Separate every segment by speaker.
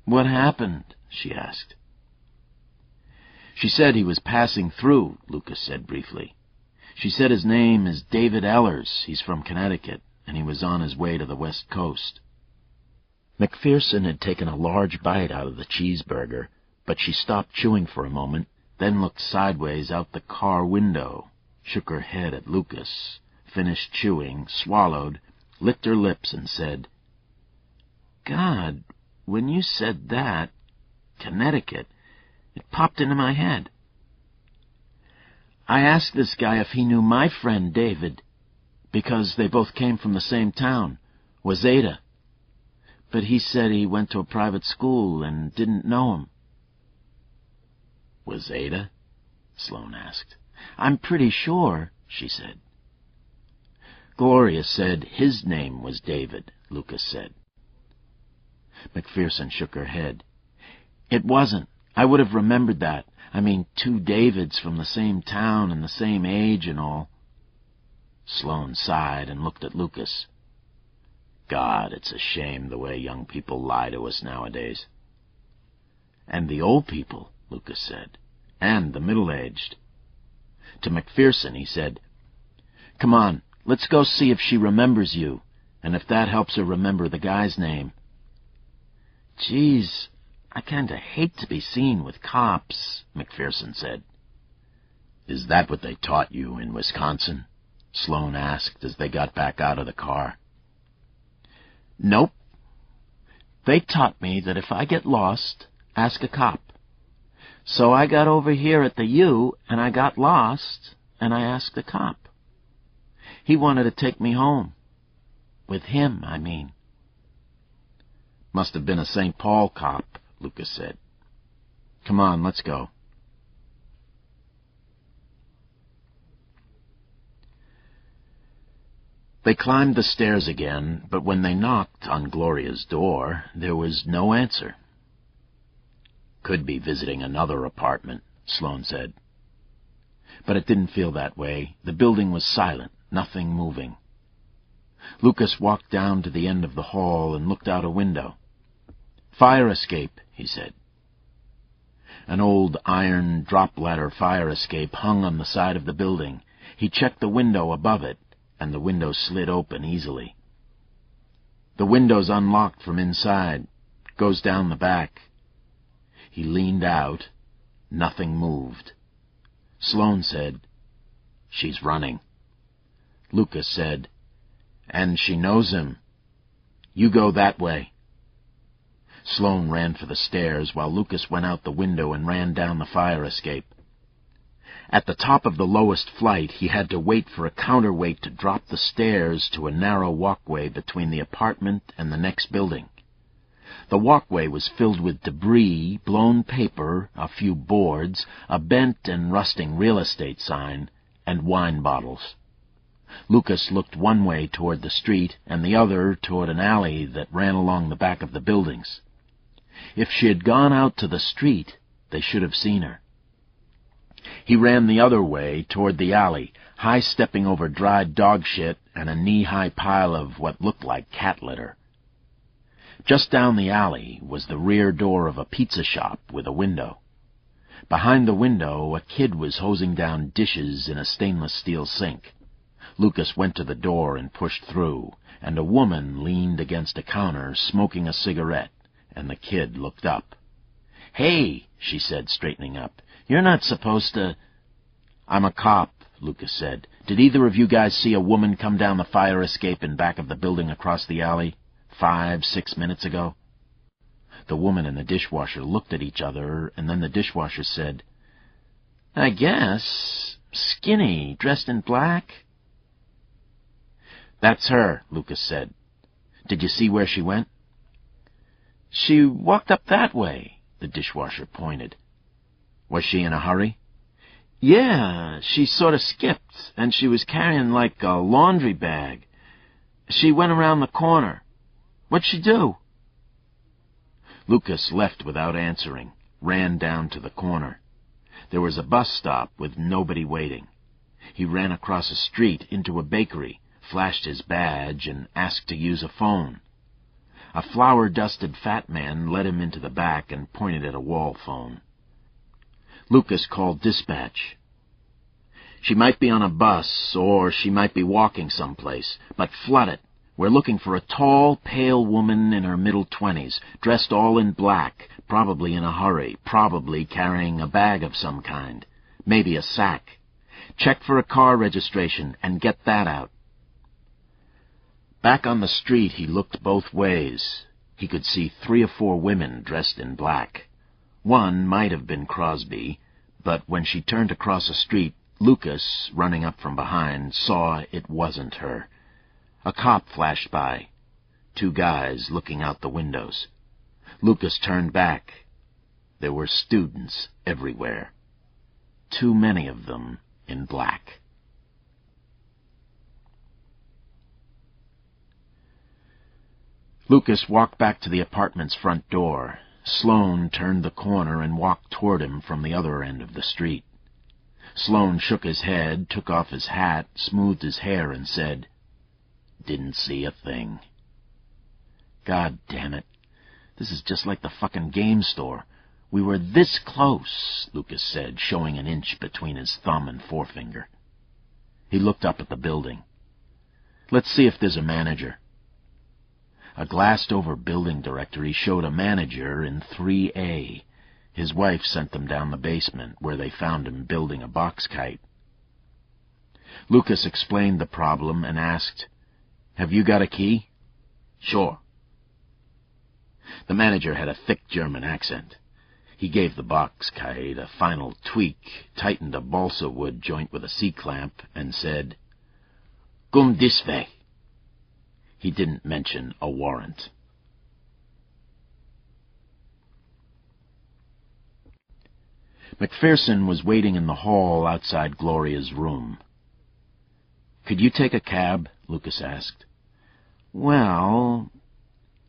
Speaker 1: "What happened?" she asked. "She said he was passing through," Lucas said briefly. "She said his name is David Ellers. He's from Connecticut, and he was on his way to the West Coast." McPherson had taken a large bite out of the cheeseburger, but she stopped chewing for a moment, then looked sideways out the car window, shook her head at Lucas, finished chewing, swallowed, licked her lips, and said, "God, when you said that, Connecticut, it popped into my head. I asked this guy if he knew my friend David, because they both came from the same town, Wazeda. But he said he went to a private school and didn't know him." "Wazeda?" Sloane asked. "I'm pretty sure," she said. "Gloria said his name was David," Lucas said. McPherson shook her head. "It wasn't. I would have remembered that. I mean, 2 Davids from the same town and the same age and all." Sloane sighed and looked at Lucas. "God, it's a shame the way young people lie to us nowadays." "And the old people," Lucas said, "and the middle-aged." To McPherson he said, "Come on, let's go see if she remembers you, and if that helps her remember the guy's name." "Geez, I kinda hate to be seen with cops," McPherson said. "Is that what they taught you in Wisconsin?" Sloane asked as they got back out of the car. "Nope. They taught me that if I get lost, ask a cop. So I got over here at the U, and I got lost, and I asked a cop. He wanted to take me home. With him, I mean." "Must have been a St. Paul cop," Lucas said. "Come on, let's go." They climbed the stairs again, but when they knocked on Gloria's door, there was no answer. "Could be visiting another apartment," Sloane said. But it didn't feel that way. The building was silent, nothing moving. Lucas walked down to the end of the hall and looked out a window. "Fire escape," he said. An old iron drop-ladder fire escape hung on the side of the building. He checked the window above it, and the window slid open easily. "The window's unlocked from inside. Goes down the back." He leaned out. Nothing moved. Sloane said, "She's running." Lucas said, "And she knows him. You go that way." Sloane ran for the stairs while Lucas went out the window and ran down the fire escape. At the top of the lowest flight, he had to wait for a counterweight to drop the stairs to a narrow walkway between the apartment and the next building. The walkway was filled with debris, blown paper, a few boards, a bent and rusting real estate sign, and wine bottles. Lucas looked one way toward the street and the other toward an alley that ran along the back of the buildings. If she had gone out to the street, they should have seen her. He ran the other way toward the alley, high-stepping over dried dog shit and a knee-high pile of what looked like cat litter. Just down the alley was the rear door of a pizza shop with a window. Behind the window, a kid was hosing down dishes in a stainless steel sink. Lucas went to the door and pushed through, and a woman leaned against a counter smoking a cigarette, and the kid looked up. "Hey," she said, straightening up, "you're not supposed to—" "I'm a cop," Lucas said. "Did either of you guys see a woman come down the fire escape in back of the building across the alley 5-6 minutes ago?" The woman and the dishwasher looked at each other, and then the dishwasher said, "I guess. Skinny, dressed in black." "That's her," Lucas said. "Did you see where she went?" "She walked up that way," the dishwasher pointed. "Was she in a hurry?" "Yeah, she sort of skipped, and she was carrying like a laundry bag. She went around the corner. What'd she do?" Lucas left without answering, ran down to the corner. There was a bus stop with nobody waiting. He ran across a street into a bakery, flashed his badge, and asked to use a phone. A flour-dusted fat man led him into the back and pointed at a wall phone. Lucas called dispatch. "She might be on a bus, or she might be walking someplace, but flood it. We're looking for a tall, pale woman in her middle 20s, dressed all in black, probably in a hurry, probably carrying a bag of some kind, maybe a sack. Check for a car registration and get that out." Back on the street, he looked both ways. He could see 3 or 4 women dressed in black. One might have been Crosby, but when she turned to cross a street, Lucas, running up from behind, saw it wasn't her. A cop flashed by. 2 guys looking out the windows. Lucas turned back. There were students everywhere. Too many of them in black. Lucas walked back to the apartment's front door. Sloane turned the corner and walked toward him from the other end of the street. Sloane shook his head, took off his hat, smoothed his hair, and said, "Didn't see a thing." "God damn it. This is just like the fucking game store. We were this close," Lucas said, showing an inch between his thumb and forefinger. He looked up at the building. "Let's see if there's a manager." A glassed-over building directory showed a manager in 3A. His wife sent them down the basement, where they found him building a box kite. Lucas explained the problem and asked, "Have you got a key?" "Sure." The manager had a thick German accent. He gave the box kite a final tweak, tightened a balsa wood joint with a C-clamp, and said, "Come this way." He didn't mention a warrant. McPherson was waiting in the hall outside Gloria's room. "Could you take a cab?" Lucas asked. "Well,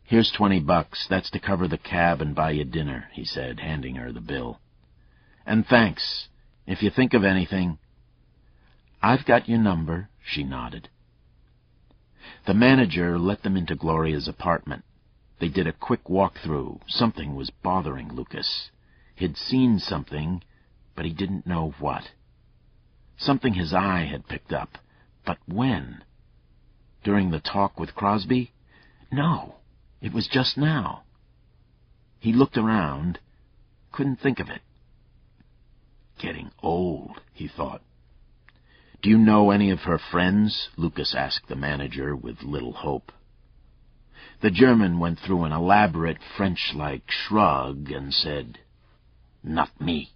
Speaker 1: here's $20. That's to cover the cab and buy you dinner," he said, handing her the bill. "And thanks. If you think of anything—" "I've got your number," she nodded. The manager let them into Gloria's apartment. They did a quick walk-through. Something was bothering Lucas. He'd seen something, but he didn't know what. Something his eye had picked up. But when? During the talk with Crosby? No, it was just now. He looked around, couldn't think of it. Getting old, he thought. "Do you know any of her friends?" Lucas asked the manager with little hope. The German went through an elaborate French-like shrug and said, "Not me."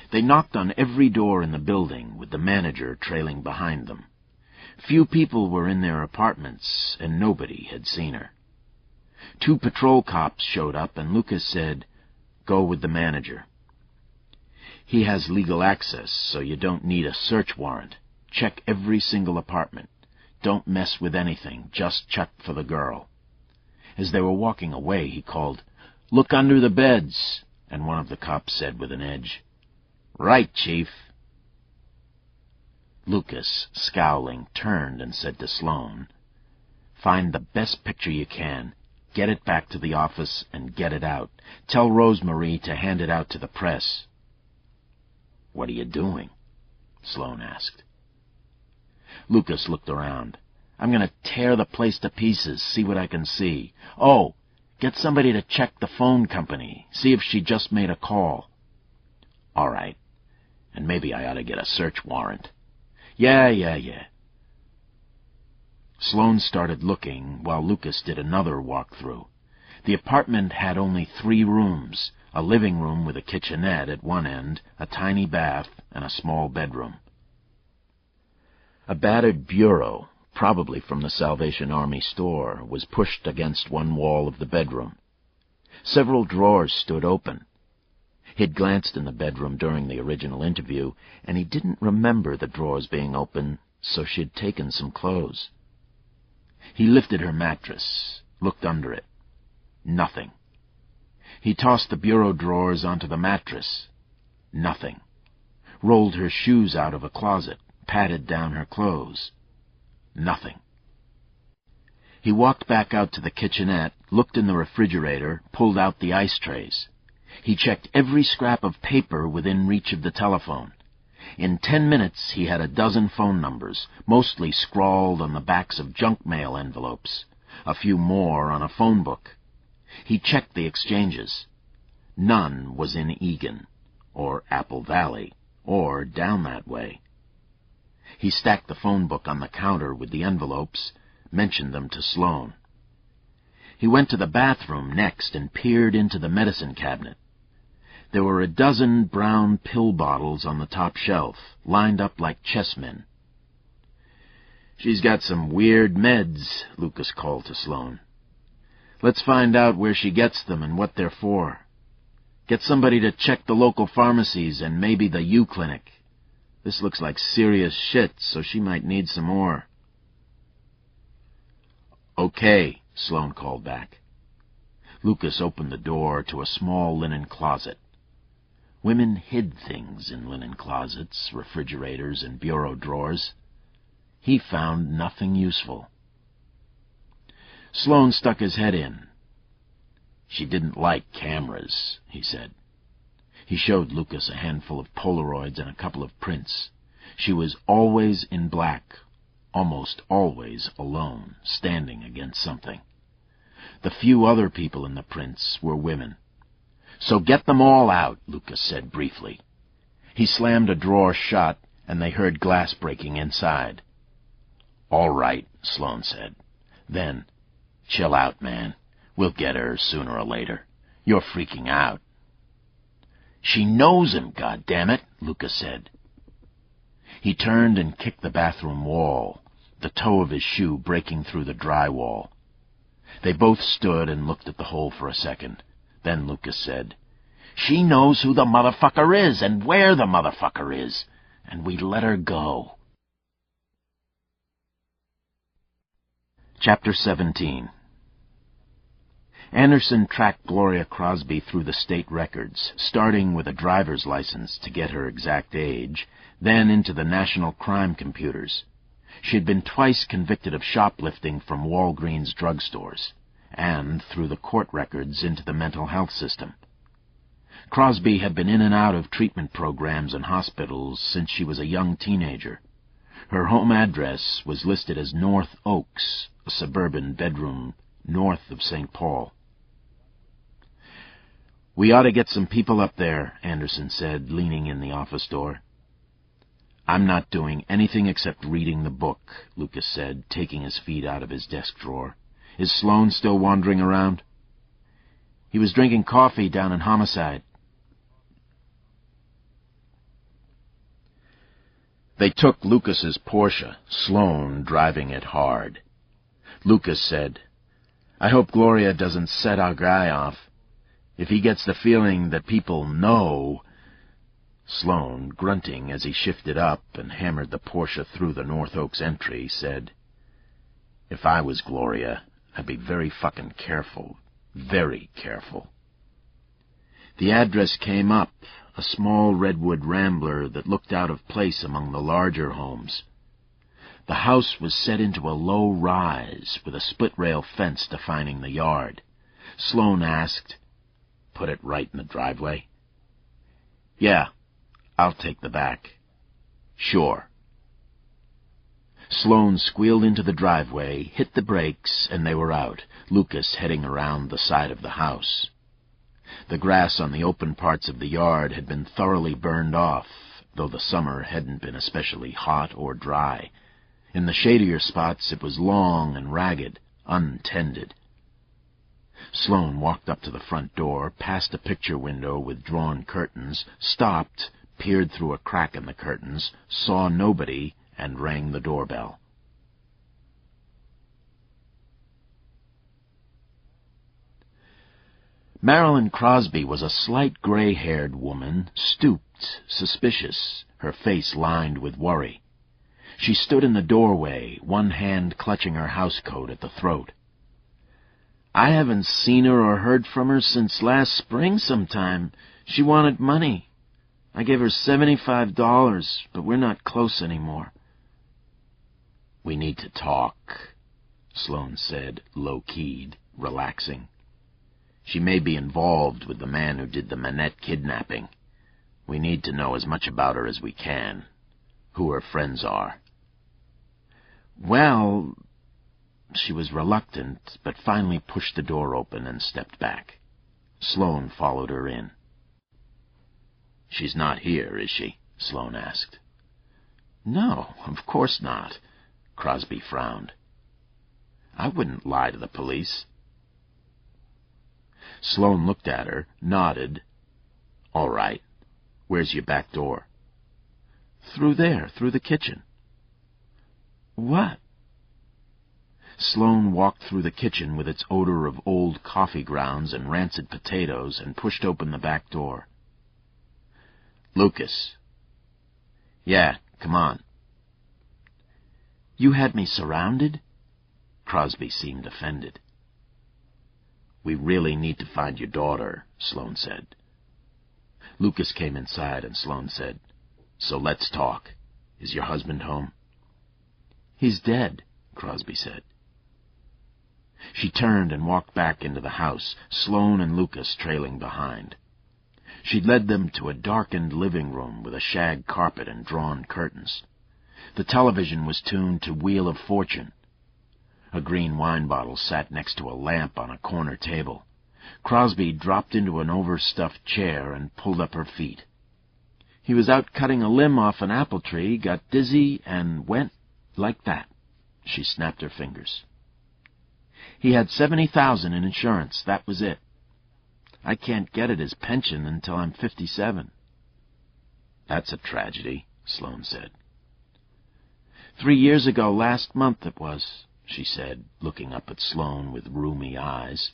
Speaker 1: They knocked on every door in the building, with the manager trailing behind them. Few people were in their apartments, and nobody had seen her. 2 patrol cops showed up, and Lucas said, "Go with the manager. He has legal access, so you don't need a search warrant. Check every single apartment. Don't mess with anything. Just check for the girl." As they were walking away, he called, "Look under the beds," and one of the cops said with an edge, "Right, Chief." Lucas, scowling, turned and said to Sloane, "Find the best picture you can. Get it back to the office and get it out. Tell Rosemary to hand it out to the press." "What are you doing?" Sloane asked. Lucas looked around. "I'm going to tear the place to pieces, see what I can see. Oh, get somebody to check the phone company, see if she just made a call." "All right. And maybe I ought to get a search warrant." Yeah. Sloane started looking, while Lucas did another walk-through. The apartment had only 3 rooms, a living room with a kitchenette at one end, a tiny bath, and a small bedroom. A battered bureau, probably from the Salvation Army store, was pushed against one wall of the bedroom. Several drawers stood open. He'd glanced in the bedroom during the original interview, and he didn't remember the drawers being open, so she'd taken some clothes. He lifted her mattress, looked under it. Nothing. He tossed the bureau drawers onto the mattress. Nothing. rolled her shoes out of a closet, patted down her clothes. Nothing. He walked back out to the kitchenette, looked in the refrigerator, pulled out the ice trays. He checked every scrap of paper within reach of the telephone. In 10 minutes he had a dozen phone numbers, mostly scrawled on the backs of junk mail envelopes, a few more on a phone book. He checked the exchanges. None was in Egan, or Apple Valley, or down that way. He stacked the phone book on the counter with the envelopes, mentioned them to Sloane. He went to the bathroom next and peered into the medicine cabinet. There were a dozen brown pill bottles on the top shelf, lined up like chessmen. "She's got some weird meds," Lucas called to Sloane. "Let's find out where she gets them and what they're for. Get somebody to check the local pharmacies and maybe the U Clinic. This looks like serious shit, so she might need some more." "Okay," Sloane called back. Lucas opened the door to a small linen closet. Women hid things in linen closets, refrigerators, and bureau drawers. He found nothing useful. Sloane stuck his head in. "She didn't like cameras," he said. He showed Lucas a handful of Polaroids and a couple of prints. She was always in black, almost always alone, standing against something. The few other people in the prints were women. "So get them all out," Lucas said briefly. He slammed a drawer shut, and they heard glass breaking inside. "All right," Sloane said. Then, "Chill out, man. We'll get her sooner or later. You're freaking out." "She knows him, goddammit," Lucas said. He turned and kicked the bathroom wall, the toe of his shoe breaking through the drywall. They both stood and looked at the hole for a second. Then Lucas said, "She knows who the motherfucker is and where the motherfucker is, and we let her go." Chapter 17. Anderson tracked Gloria Crosby through the state records, starting with a driver's license to get her exact age, then into the national crime computers. She had been twice convicted of shoplifting from Walgreens drugstores, and through the court records into the mental health system. Crosby had been in and out of treatment programs and hospitals since she was a young teenager. Her home address was listed as North Oaks, a suburban bedroom north of St. Paul. "We ought to get some people up there," Anderson said, leaning in the office door. "I'm not doing anything except reading the book," Lucas said, taking his feet out of his desk drawer. "Is Sloane still wandering around?" "He was drinking coffee down in Homicide." They took Lucas's Porsche, Sloane driving it hard. Lucas said, "I hope Gloria doesn't set our guy off. If he gets the feeling that people know—" Sloane, grunting as he shifted up and hammered the Porsche through the North Oaks entry, said, "If I was Gloria, I'd be very fucking careful. Very careful." The address came up, a small redwood rambler that looked out of place among the larger homes. The house was set into a low rise, with a split-rail fence defining the yard. Sloane asked, "Put it right in the driveway?" "Yeah, I'll take the back." "Sure." Sloane squealed into the driveway, hit the brakes, and they were out, Lucas heading around the side of the house. The grass on the open parts of the yard had been thoroughly burned off, though the summer hadn't been especially hot or dry. In the shadier spots it was long and ragged, untended. Sloane walked up to the front door, past a picture window with drawn curtains, stopped, peered through a crack in the curtains, saw nobody, and rang the doorbell. Marilyn Crosby was a slight gray-haired woman, stooped, suspicious, her face lined with worry. She stood in the doorway, one hand clutching her housecoat at the throat. "I haven't seen her or heard from her since last spring sometime. She wanted money. I gave her $75, but we're not close anymore." "We need to talk," Sloane said, low-keyed, relaxing. "She may be involved with the man who did the Manette kidnapping. We need to know as much about her as we can, who her friends are." "Well—" She was reluctant, but finally pushed the door open and stepped back. Sloane followed her in. "She's not here, is she?" Sloane asked. "No, of course not." Crosby frowned. "I wouldn't lie to the police." Sloane looked at her, nodded. "All right. Where's your back door?" "Through there, through the kitchen." "What?" Sloane walked through the kitchen with its odor of old coffee grounds and rancid potatoes and pushed open the back door. "Lucas." "Yeah, come on." "You had me surrounded?" Crosby seemed offended. "We really need to find your daughter," Sloane said. Lucas came inside, and Sloane said, "So let's talk. Is your husband home?" "He's dead," Crosby said. She turned and walked back into the house, Sloane and Lucas trailing behind. She led them to a darkened living room with a shag carpet and drawn curtains. The television was tuned to Wheel of Fortune. A green wine bottle sat next to a lamp on a corner table. Crosby dropped into an overstuffed chair and pulled up her feet. "He was out cutting a limb off an apple tree, got dizzy, and went like that." She snapped her fingers. "He had $70,000 in insurance. That was it. I can't get it as pension until I'm 57. "That's a tragedy," Sloane said. 3 years ago, last month it was," she said, looking up at Sloane with rheumy eyes.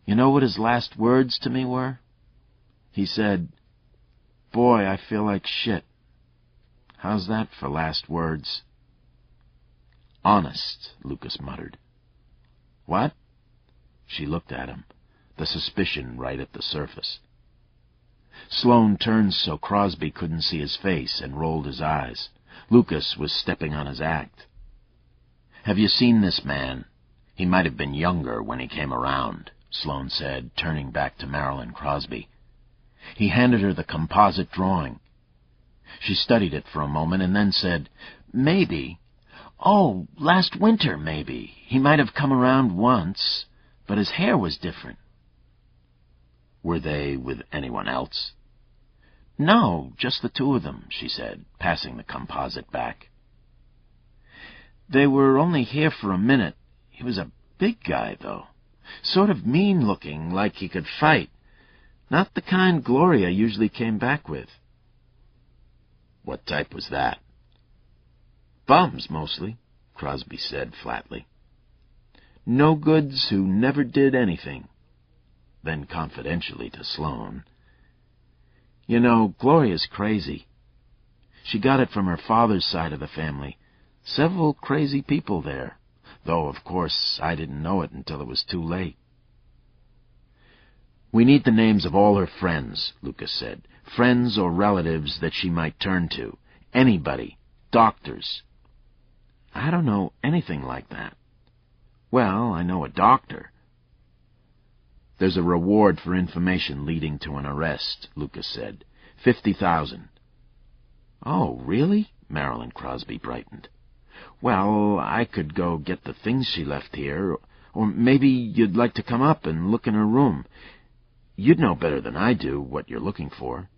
Speaker 1: "You know what his last words to me were? He said, 'Boy, I feel like shit.' How's that for last words?" "Honest," Lucas muttered. "What?" She looked at him, the suspicion right at the surface. Sloane turned so Crosby couldn't see his face and rolled his eyes. Lucas was stepping on his act. "Have you seen this man? He might have been younger when he came around," Sloane said, turning back to Marilyn Crosby. He handed her the composite drawing. She studied it for a moment and then said, "Maybe. Oh, last winter, maybe. He might have come around once, but his hair was different." "Were they with anyone else?" "No, just the two of them," she said, passing the composite back. "They were only here for a minute. He was a big guy, though. Sort of mean-looking, like he could fight. Not the kind Gloria usually came back with." "What type was that?" "Bums, mostly," Crosby said flatly. "No-goods who never did anything." Then confidentially to Sloane, "You know, Gloria's crazy. She got it from her father's side of the family. Several crazy people there, though, of course, I didn't know it until it was too late." "We need the names of all her friends," Lucas said. "Friends or relatives that she might turn to. Anybody. Doctors." "I don't know anything like that." "Well, I know a doctor." "There's a reward for information leading to an arrest," Lucas said. $50,000. "Oh, really?" Marilyn Crosby brightened. "Well, I could go get the things she left here, or maybe you'd like to come up and look in her room. You'd know better than I do what you're looking for."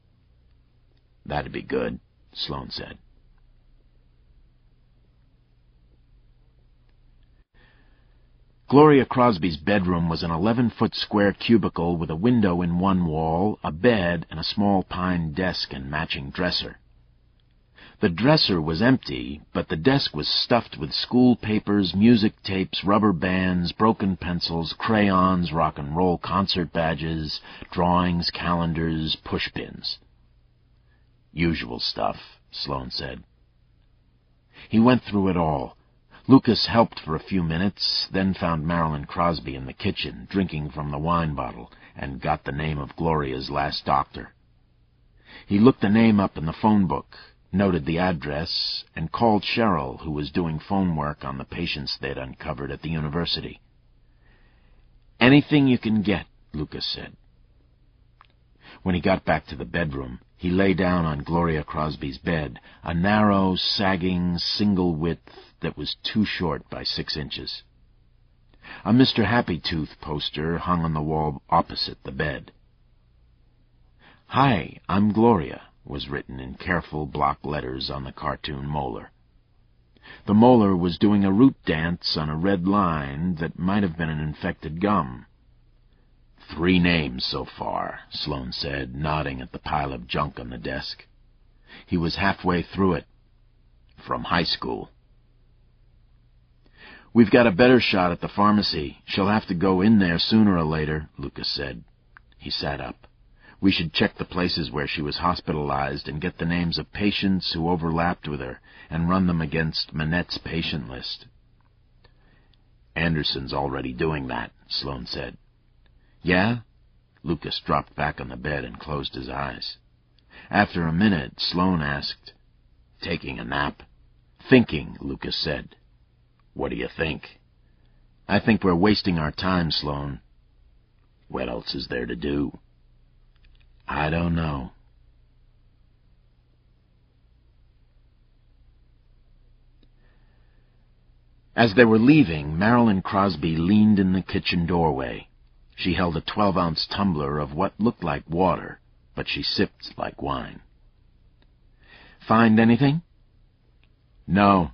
Speaker 1: "That'd be good," Sloane said. Gloria Crosby's bedroom was an 11-foot square cubicle with a window in one wall, a bed, and a small pine desk and matching dresser. The dresser was empty, but the desk was stuffed with school papers, music tapes, rubber bands, broken pencils, crayons, rock and roll concert badges, drawings, calendars, pushpins. "Usual stuff," Sloane said. He went through it all. Lucas helped for a few minutes, then found Marilyn Crosby in the kitchen, drinking from the wine bottle, and got the name of Gloria's last doctor. He looked the name up in the phone book, noted the address, and called Cheryl, who was doing phone work on the patients they'd uncovered at the university. "Anything you can get," Lucas said. When he got back to the bedroom, he lay down on Gloria Crosby's bed, a narrow, sagging, single width that was too short by 6 inches. A Mr. Happy Tooth poster hung on the wall opposite the bed. "Hi, I'm Gloria," was written in careful block letters on the cartoon molar. The molar was doing a root dance on a red line that might have been an infected gum. "3 names so far," Sloane said, nodding at the pile of junk on the desk. He was halfway through it. "From high school." "We've got a better shot at the pharmacy. She'll have to go in there sooner or later," Lucas said. He sat up. "We should check the places where she was hospitalized and get the names of patients who overlapped with her and run them against Manette's patient list." "Anderson's already doing that," Sloane said. "Yeah?" Lucas dropped back on the bed and closed his eyes. After a minute, Sloane asked, "Taking a nap?" "Thinking," Lucas said. "What do you think?" "I think we're wasting our time, Sloane." "What else is there to do?" "I don't know." As they were leaving, Marilyn Crosby leaned in the kitchen doorway. She held a 12-ounce tumbler of what looked like water, but she sipped like wine. "Find anything?" "No.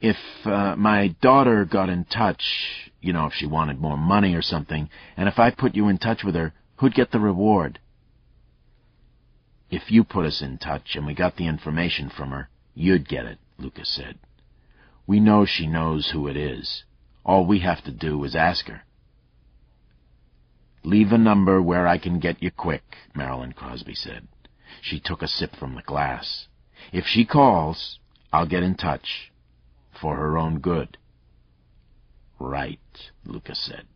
Speaker 1: If my daughter got in touch, if she wanted more money or something, and if I put you in touch with her, who'd get the reward?" "If you put us in touch and we got the information from her, you'd get it," Lucas said. "We know she knows who it is. All we have to do is ask her." "Leave a number where I can get you quick," Marilyn Crosby said. She took a sip from the glass. "If she calls, I'll get in touch. For her own good." "Right," Lucas said.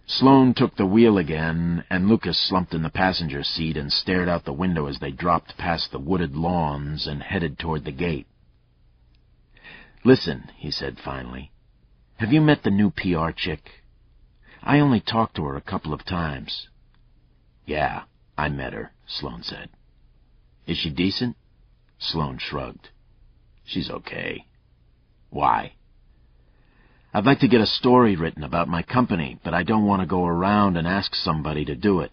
Speaker 1: Sloane took the wheel again, and Lucas slumped in the passenger seat and stared out the window as they dropped past the wooded lawns and headed toward the gate. "Listen," he said finally, "have you met the new PR chick? I only talked to her a couple of times." "Yeah, I met her," Sloane said. "Is she decent?" Sloane shrugged. "She's okay." "Why?" "I'd like to get a story written about my company, but I don't want to go around and ask somebody to do it.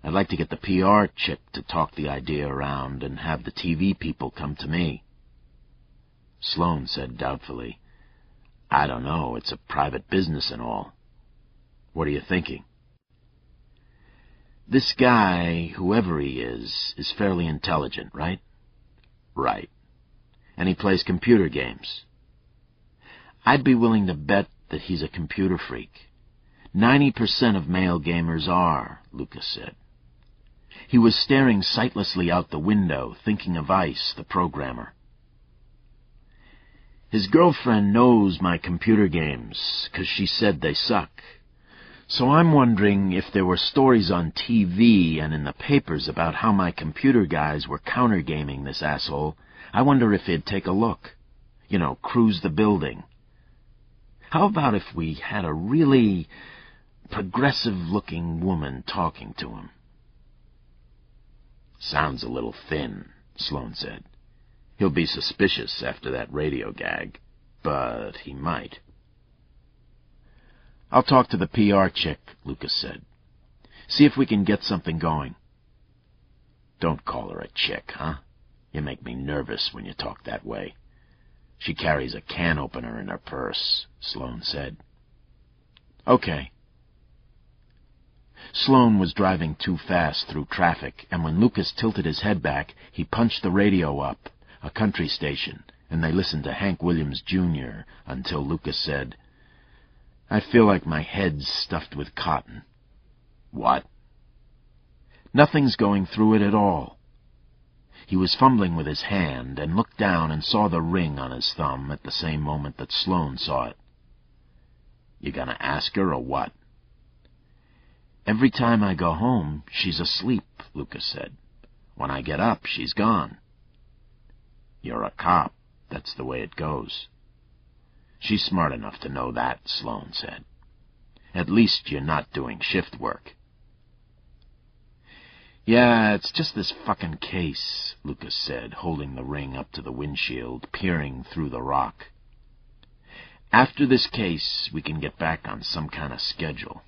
Speaker 1: I'd like to get the PR chick to talk the idea around and have the TV people come to me." Sloane said doubtfully, "I don't know. It's a private business and all. What are you thinking?" "This guy, whoever he is fairly intelligent, right?" "Right. And he plays computer games." "I'd be willing to bet that he's a computer freak. 90% of male gamers are," Lucas said. He was staring sightlessly out the window, thinking of Ice, the programmer. "His girlfriend knows my computer games, 'cause she said they suck. So I'm wondering if there were stories on TV and in the papers about how my computer guys were counter-gaming this asshole. I wonder if he'd take a look. Cruise the building. How about if we had a really progressive-looking woman talking to him?" "Sounds a little thin," Sloane said. "He'll be suspicious after that radio gag, but he might." "I'll talk to the PR chick," Lucas said. "See if we can get something going." "Don't call her a chick, huh? You make me nervous when you talk that way." "She carries a can opener in her purse," Sloane said. "Okay." Sloane was driving too fast through traffic, and when Lucas tilted his head back, he punched the radio up, a country station, and they listened to Hank Williams Jr. until Lucas said, "I feel like my head's stuffed with cotton." "What?" "Nothing's going through it at all." He was fumbling with his hand and looked down and saw the ring on his thumb at the same moment that Sloane saw it. You gonna ask her or what? Every time I go home, she's asleep, Lucas said. When I get up, she's gone. You're a cop. That's the way it goes. She's smart enough to know that, Sloane said. At least you're not doing shift work. Yeah, it's just this fucking case, Lucas said, holding the ring up to the windshield, peering through the rock. After this case, we can get back on some kind of schedule.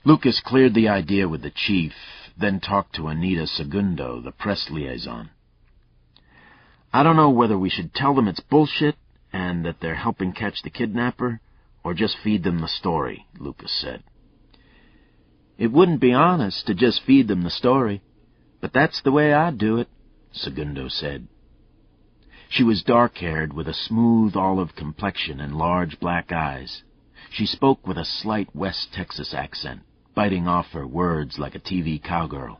Speaker 1: Lucas cleared the idea with the chief, then talked to Anita Segundo, the press liaison. I don't know whether we should tell them it's bullshit and that they're helping catch the kidnapper, or just feed them the story, Lucas said. It wouldn't be honest to just feed them the story, but that's the way I'd do it, Segundo said. She was dark-haired with a smooth olive complexion and large black eyes. She spoke with a slight West Texas accent, biting off her words like a TV cowgirl.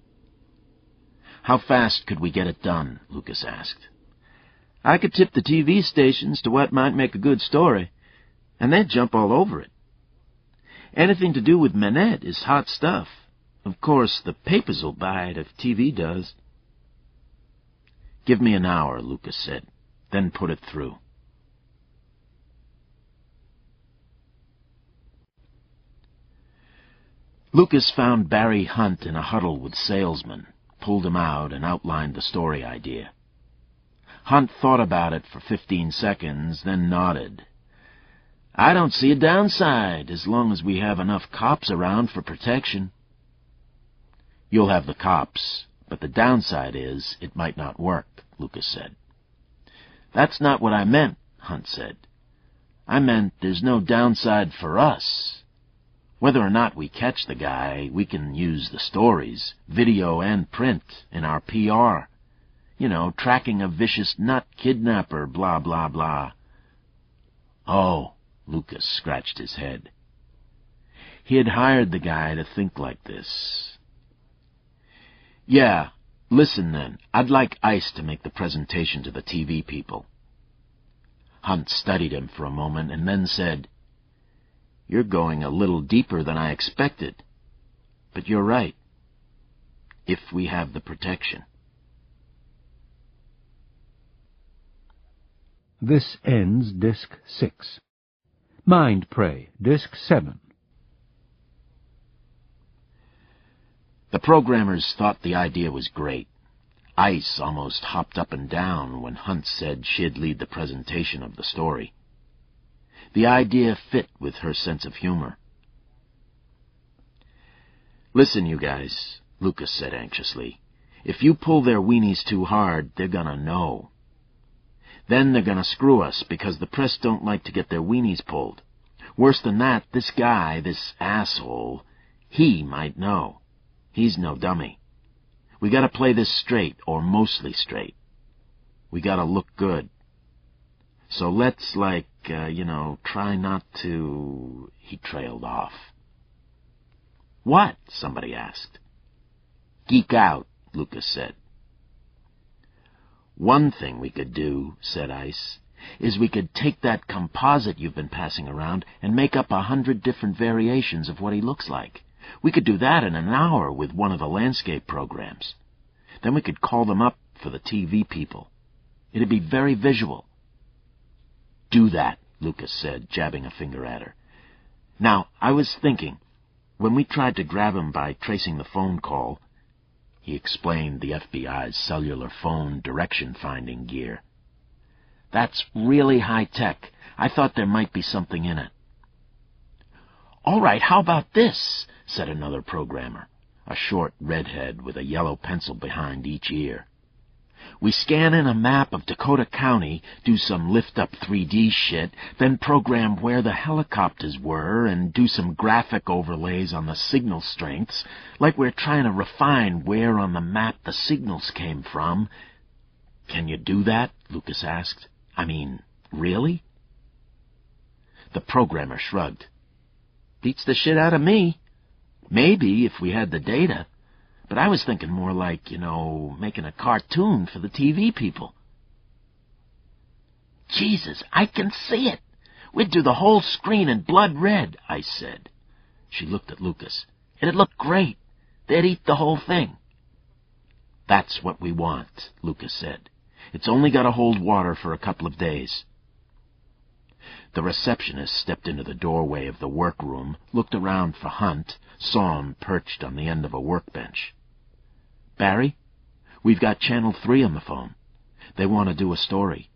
Speaker 1: How fast could we get it done? Lucas asked. I could tip the TV stations to what might make a good story, and they'd jump all over it. Anything to do with Manette is hot stuff. Of course, the papers will buy it if TV does. Give me an hour, Lucas said, then put it through. Lucas found Barry Hunt in a huddle with salesmen, pulled him out, and outlined the story idea. Hunt thought about it for 15 seconds, then nodded. I don't see a downside, as long as we have enough cops around for protection. You'll have the cops, but the downside is it might not work, Lucas said. That's not what I meant, Hunt said. I meant there's no downside for us. Whether or not we catch the guy, we can use the stories, video and print, in our PR. You know, tracking a vicious nut kidnapper, blah, blah, blah. Oh, Lucas scratched his head. He had hired the guy to think like this. Yeah, listen then. I'd like Ice to make the presentation to the TV people. Hunt studied him for a moment and then said, You're going a little deeper than I expected. But you're right. If we have the protection.
Speaker 2: This ends Disc 6. Mind Prey, Disc 7.
Speaker 1: The programmers thought the idea was great. Ice almost hopped up and down when Hunt said she'd lead the presentation of the story. The idea fit with her sense of humor. Listen, you guys, Lucas said anxiously. If you pull their weenies too hard, they're gonna know. Then they're gonna screw us because the press don't like to get their weenies pulled. Worse than that, this guy, this asshole, he might know. He's no dummy. We gotta play this straight, or mostly straight. We gotta look good. So let's, try not to... He trailed off. What? Somebody asked. Geek out, Lucas said. One thing we could do, said Ice, is we could take that composite you've been passing around and make up 100 different variations of what he looks like. We could do that in an hour with one of the landscape programs. Then we could call them up for the TV people. It'd be very visual. Do that, Lucas said, jabbing a finger at her. Now, I was thinking, when we tried to grab him by tracing the phone call, he explained the FBI's cellular phone direction-finding gear. That's really high-tech. I thought there might be something in it. All right, how about this? Said another programmer, a short redhead with a yellow pencil behind each ear. We scan in a map of Dakota County, do some lift-up 3D shit, then program where the helicopters were and do some graphic overlays on the signal strengths, like we're trying to refine where on the map the signals came from. Can you do that? Lucas asked. I mean, really? The programmer shrugged. Beats the shit out of me. Maybe if we had the data. But I was thinking more like, making a cartoon for the TV people. Jesus, I can see it. We'd do the whole screen in blood red, I said. She looked at Lucas. It'd look great. They'd eat the whole thing. That's what we want, Lucas said. It's only got to hold water for a couple of days. The receptionist stepped into the doorway of the workroom, looked around for Hunt, saw him perched on the end of a workbench. Barry, we've got Channel 3 on the phone. They want to do a story.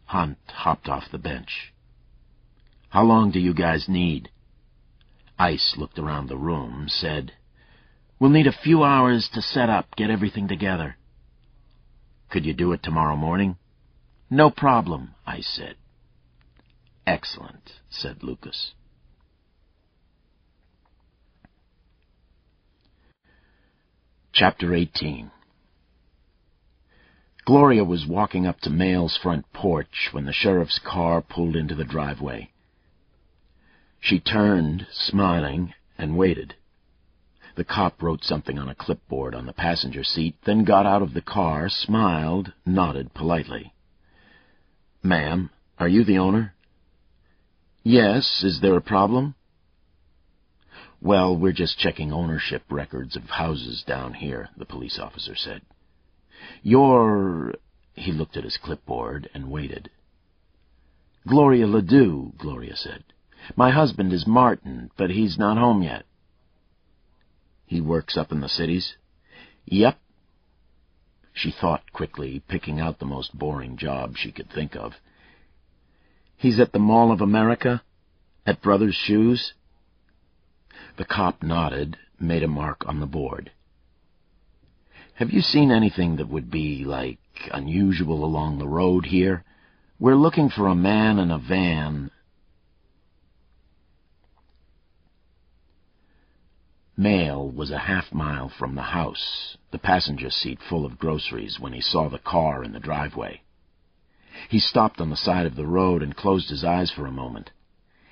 Speaker 1: Hunt hopped off the bench. How long do you guys need? Ice looked around the room, said, We'll need a few hours to set up, get everything together. Could you do it tomorrow morning? No problem, Ice said. Excellent, said Lucas. Chapter 18. Gloria was walking up to Mayle's front porch when the sheriff's car pulled into the driveway. She turned, smiling, and waited. The cop wrote something on a clipboard on the passenger seat, then got out of the car, smiled, nodded politely. Ma'am, are you the owner? Yes, is there a problem? Well, we're just checking ownership records of houses down here, the police officer said. You're... He looked at his clipboard and waited. Gloria Ledoux, Gloria said. My husband is Martin, but he's not home yet. He works up in the cities? Yep. She thought quickly, picking out the most boring job she could think of. He's at the Mall of America? At Brothers' Shoes? The cop nodded, made a mark on the board. Have you seen anything that would be, like, unusual along the road here? We're looking for a man in a van. Mayle was a half-mile from the house, the passenger seat full of groceries, when he saw the car in the driveway. He stopped on the side of the road and closed his eyes for a moment.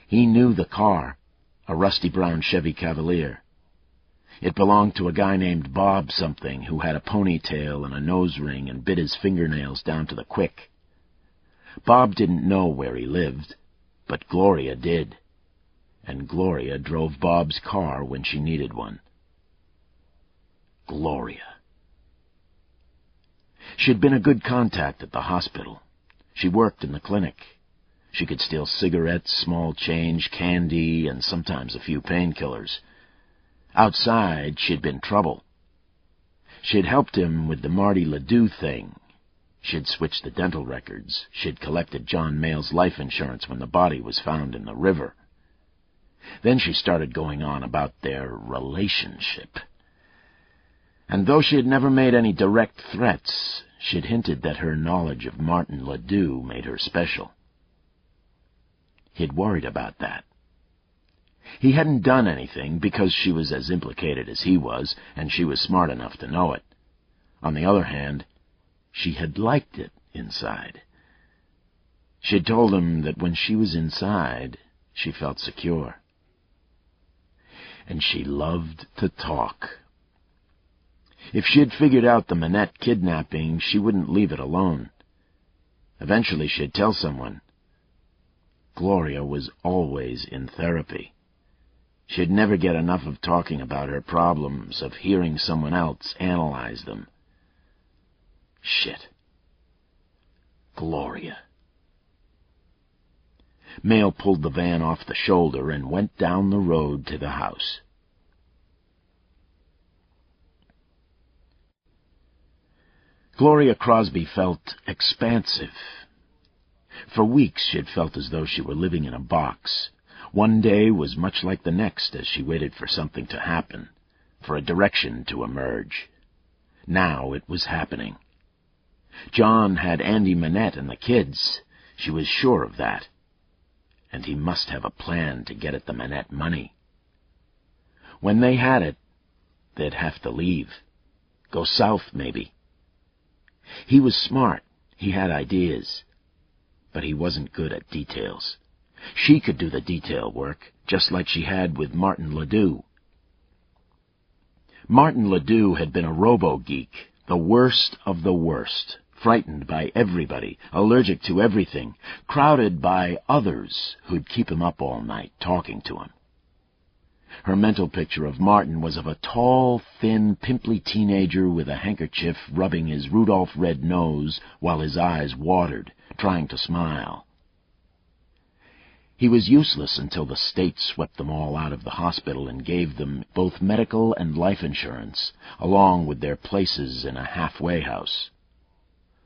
Speaker 1: He knew the car, a rusty brown Chevy Cavalier. It belonged to a guy named Bob something who had a ponytail and a nose ring and bit his fingernails down to the quick. Bob didn't know where he lived, but Gloria did. And Gloria drove Bob's car when she needed one. Gloria. She'd been a good contact at the hospital. She worked in the clinic. She could steal cigarettes, small change, candy, and sometimes a few painkillers. Outside, she'd been trouble. She'd helped him with the Marty Ledoux thing. She'd switched the dental records. She'd collected John Mayle's life insurance when the body was found in the river. Then she started going on about their relationship. And though she had never made any direct threats, she'd hinted that her knowledge of Martin Ledoux made her special. He'd worried about that. He hadn't done anything because she was as implicated as he was, and she was smart enough to know it. On the other hand, she had liked it inside. She'd told him that when she was inside, she felt secure. And she loved to talk. If she had figured out the Manette kidnapping, she wouldn't leave it alone. Eventually she'd tell someone. Gloria was always in therapy. She'd never get enough of talking about her problems, of hearing someone else analyze them. Shit. Gloria. Mayle pulled the van off the shoulder and went down the road to the house. Gloria Crosby felt expansive. For weeks she had felt as though she were living in a box. One day was much like the next as she waited for something to happen, for a direction to emerge. Now it was happening. John had Andy Manette and the kids. She was sure of that. And he must have a plan to get at the Manette money. When they had it, they'd have to leave. Go south, maybe. He was smart. He had ideas. But he wasn't good at details. She could do the detail work, just like she had with Martin Ledoux. Martin Ledoux had been a robo-geek, the worst of the worst, frightened by everybody, allergic to everything, crowded by others who'd keep him up all night talking to him. Her mental picture of Martin was of a tall, thin, pimply teenager with a handkerchief rubbing his Rudolph red nose while his eyes watered, trying to smile. He was useless until the state swept them all out of the hospital and gave them both medical and life insurance, along with their places in a halfway house.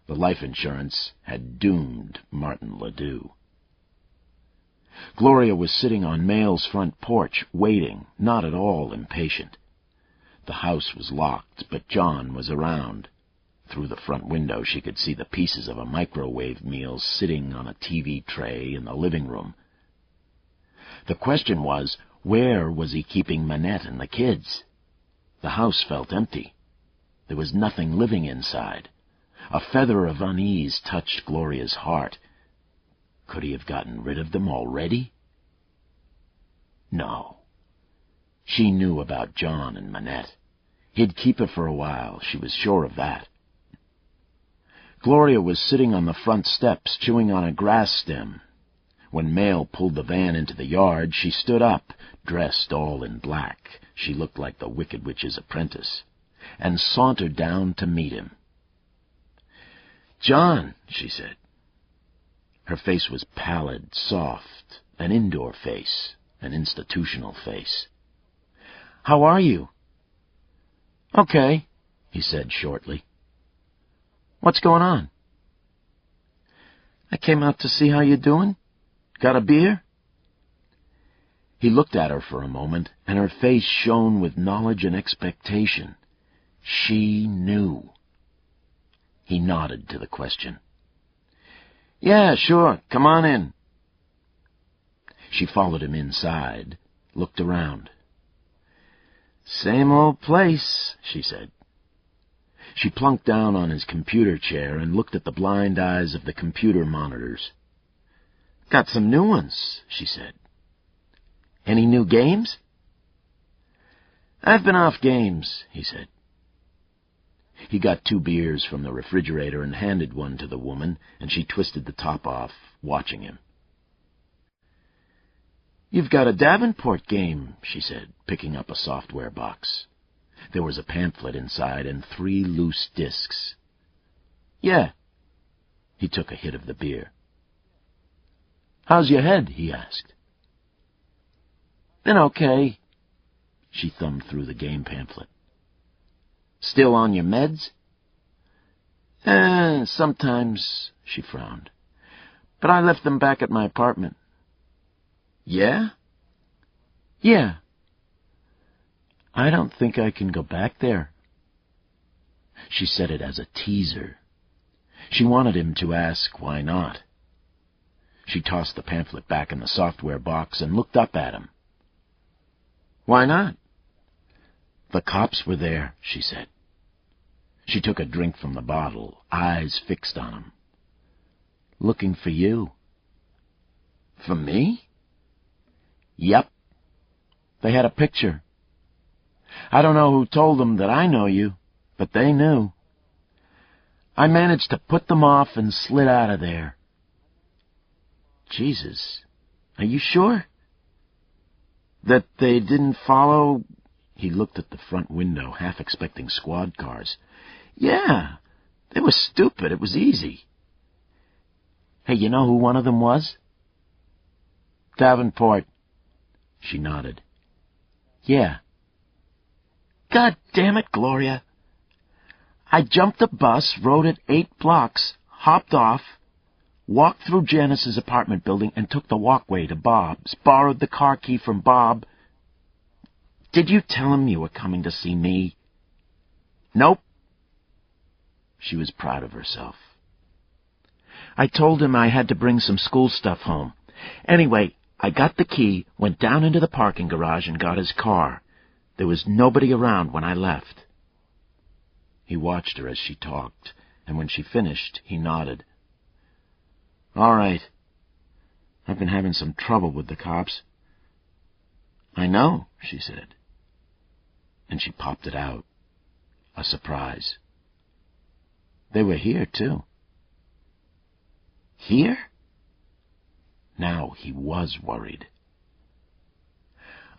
Speaker 1: The life insurance had doomed Martin Ledoux. Gloria was sitting on Mail's front porch, waiting, not at all impatient. The house was locked, but John was around. Through the front window she could see the pieces of a microwave meal sitting on a TV tray in the living room. The question was, where was he keeping Manette and the kids? The house felt empty. There was nothing living inside. A feather of unease touched Gloria's heart. Could he have gotten rid of them already? No. She knew about John and Manette. He'd keep her for a while, she was sure of that. Gloria was sitting on the front steps, chewing on a grass stem. When Mail pulled the van into the yard, she stood up, dressed all in black. She looked like the Wicked Witch's apprentice, and sauntered down to meet him. "John," she said. Her face was pallid, soft, an indoor face, an institutional face. "How are you?" "Okay," he said shortly. "What's going on?" "I came out to see how you're doing. Got a beer?" He looked at her for a moment, and her face shone with knowledge and expectation. She knew. He nodded to the question. "Yeah, sure. Come on in." She followed him inside, looked around. "Same old place," she said. She plunked down on his computer chair and looked at the blind eyes of the computer monitors. "Got some new ones," she said. "Any new games?" "I've been off games," he said. He got 2 beers from the refrigerator and handed one to the woman, and she twisted the top off, watching him. "You've got a Davenport game," she said, picking up a software box. There was a pamphlet inside and 3 loose discs. "Yeah." He took a hit of the beer. "How's your head?" he asked. "Been okay." She thumbed through the game pamphlet. "Still on your meds?" Sometimes," she frowned. "But I left them back at my apartment." "Yeah?" "Yeah." "I don't think I can go back there." She said it as a teaser. She wanted him to ask why not. She tossed the pamphlet back in the software box and looked up at him. "Why not?" "The cops were there," she said. She took a drink from the bottle, eyes fixed on him. "Looking for you." "For me?" "Yep. They had a picture. I don't know who told them that I know you, but they knew. I managed to put them off and slid out of there." "Jesus, are you sure?" "That they didn't follow?" He looked at the front window, half expecting squad cars. "Yeah, they were stupid. It was easy." "Hey, you know who one of them was?" "Davenport." She nodded. "Yeah." "God damn it, Gloria. I jumped a bus, rode it 8 blocks, hopped off, walked through Janice's apartment building, and took the walkway to Bob's, borrowed the car key from Bob. Did you tell him you were coming to see me?" "Nope." She was proud of herself. "I told him I had to bring some school stuff home. Anyway, I got the key, went down into the parking garage and got his car. There was nobody around when I left." He watched her as she talked, and when she finished, he nodded. "All right. I've been having some trouble with the cops." "I know," she said. And she popped it out. A surprise. They were here, too. Here? Now he was worried.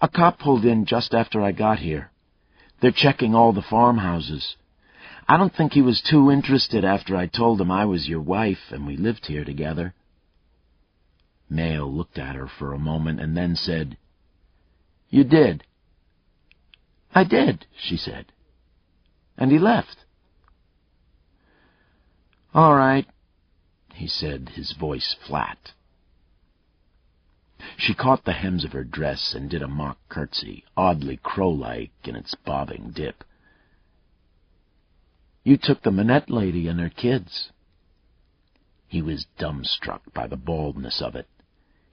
Speaker 1: A cop pulled in just after I got here. They're checking all the farmhouses. I don't think he was too interested after I told him I was your wife and we lived here together. Mail looked at her for a moment and then said, "You did?" "I did," she said. "And he left." "All right," he said, his voice flat. She caught the hems of her dress and did a mock curtsy, oddly crow-like in its bobbing dip. "You took the Manette lady and her kids." He was dumbstruck by the baldness of it.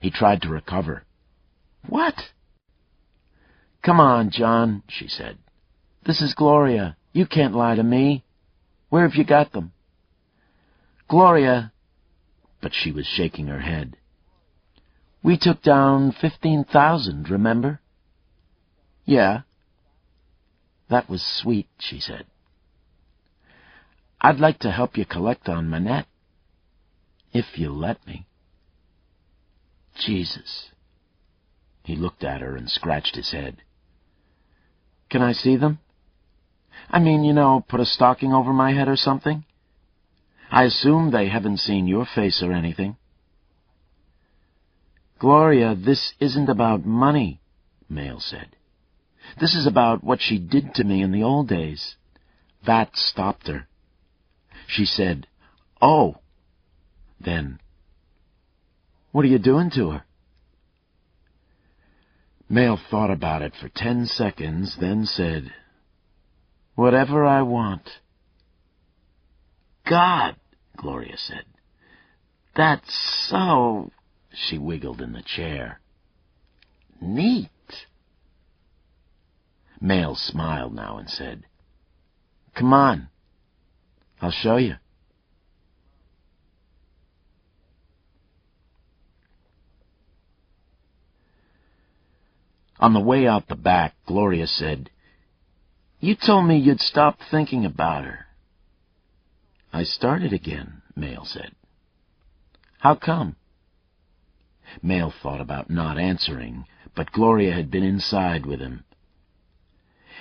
Speaker 1: He tried to recover. "What?" "Come on, John," she said. "This is Gloria. You can't lie to me. Where have you got them?" "Gloria," but she was shaking her head. "We took down 15,000, remember?" "Yeah." "That was sweet," she said. "I'd like to help you collect on Manette, if you'll let me." Jesus. He looked at her and scratched his head. "Can I see them? I mean, put a stocking over my head or something? I assume they haven't seen your face or anything." "Gloria, this isn't about money," Mail said. "This is about what she did to me in the old days." That stopped her. She said, "Oh." Then, "What are you doing to her?" Mail thought about it for 10 seconds, then said, "Whatever I want." "God," Gloria said. "That's so..." She wiggled in the chair. "Neat." Mail smiled now and said, "Come on. I'll show you." On the way out the back, Gloria said, "You told me you'd stop thinking about her." "I started again," Mail said. "How come?" Mail thought about not answering, but Gloria had been inside with him.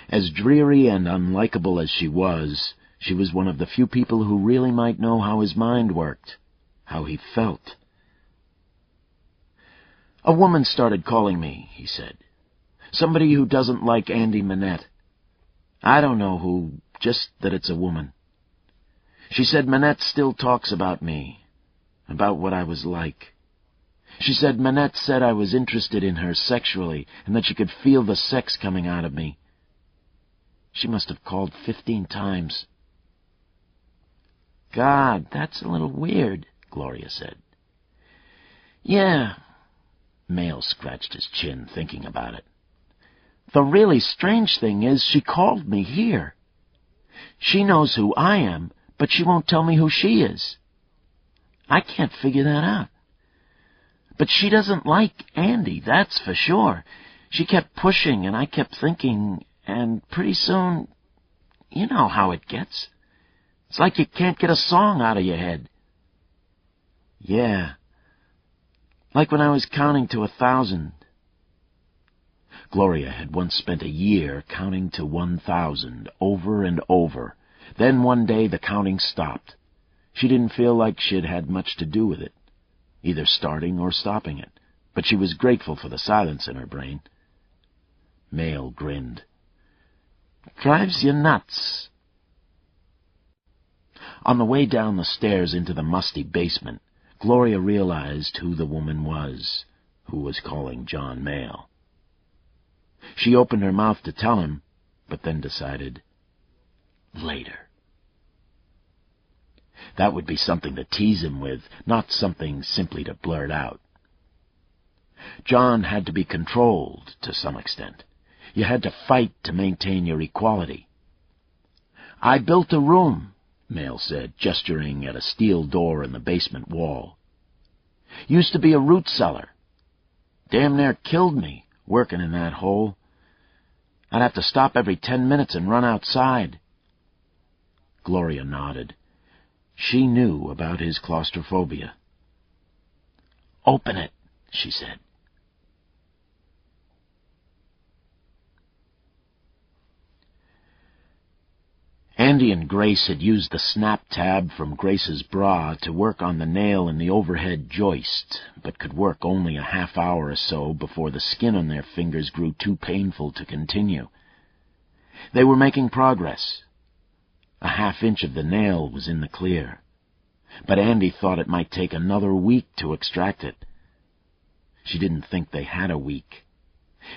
Speaker 1: As dreary and unlikable as she was one of the few people who really might know how his mind worked, how he felt. "A woman started calling me," he said. "Somebody who doesn't like Andy Manette. I don't know who, just that it's a woman. She said Manette still talks about me, about what I was like. She said Manette said I was interested in her sexually and that she could feel the sex coming out of me. She must have called 15 times. "God, that's a little weird," Gloria said. "Yeah." Mail scratched his chin, thinking about it. "The really strange thing is she called me here. She knows who I am, but she won't tell me who she is. I can't figure that out. But she doesn't like Andy, that's for sure. She kept pushing, and I kept thinking, and pretty soon, you know how it gets. It's like you can't get a song out of your head." "Yeah, like when I was counting to 1,000. Gloria had once spent a year counting to 1,000 over and over. Then one day the counting stopped. She didn't feel like she'd had much to do with it, either starting or stopping it, but she was grateful for the silence in her brain. Mail grinned. "Drives you nuts." On the way down the stairs into the musty basement, Gloria realized who the woman was who was calling John Mail. She opened her mouth to tell him, but then decided, later. That would be something to tease him with, not something simply to blurt out. John had to be controlled to some extent. You had to fight to maintain your equality. "I built a room," Mail said, gesturing at a steel door in the basement wall. "Used to be a root cellar. Damn near killed me, working in that hole. I'd have to stop every 10 minutes and run outside." Gloria nodded. She knew about his claustrophobia. "Open it," she said. Andy and Grace had used the snap tab from Grace's bra to work on the nail in the overhead joist, but could work only a half hour or so before the skin on their fingers grew too painful to continue. They were making progress. A half-inch of the nail was in the clear, but Andy thought it might take another week to extract it. She didn't think they had a week.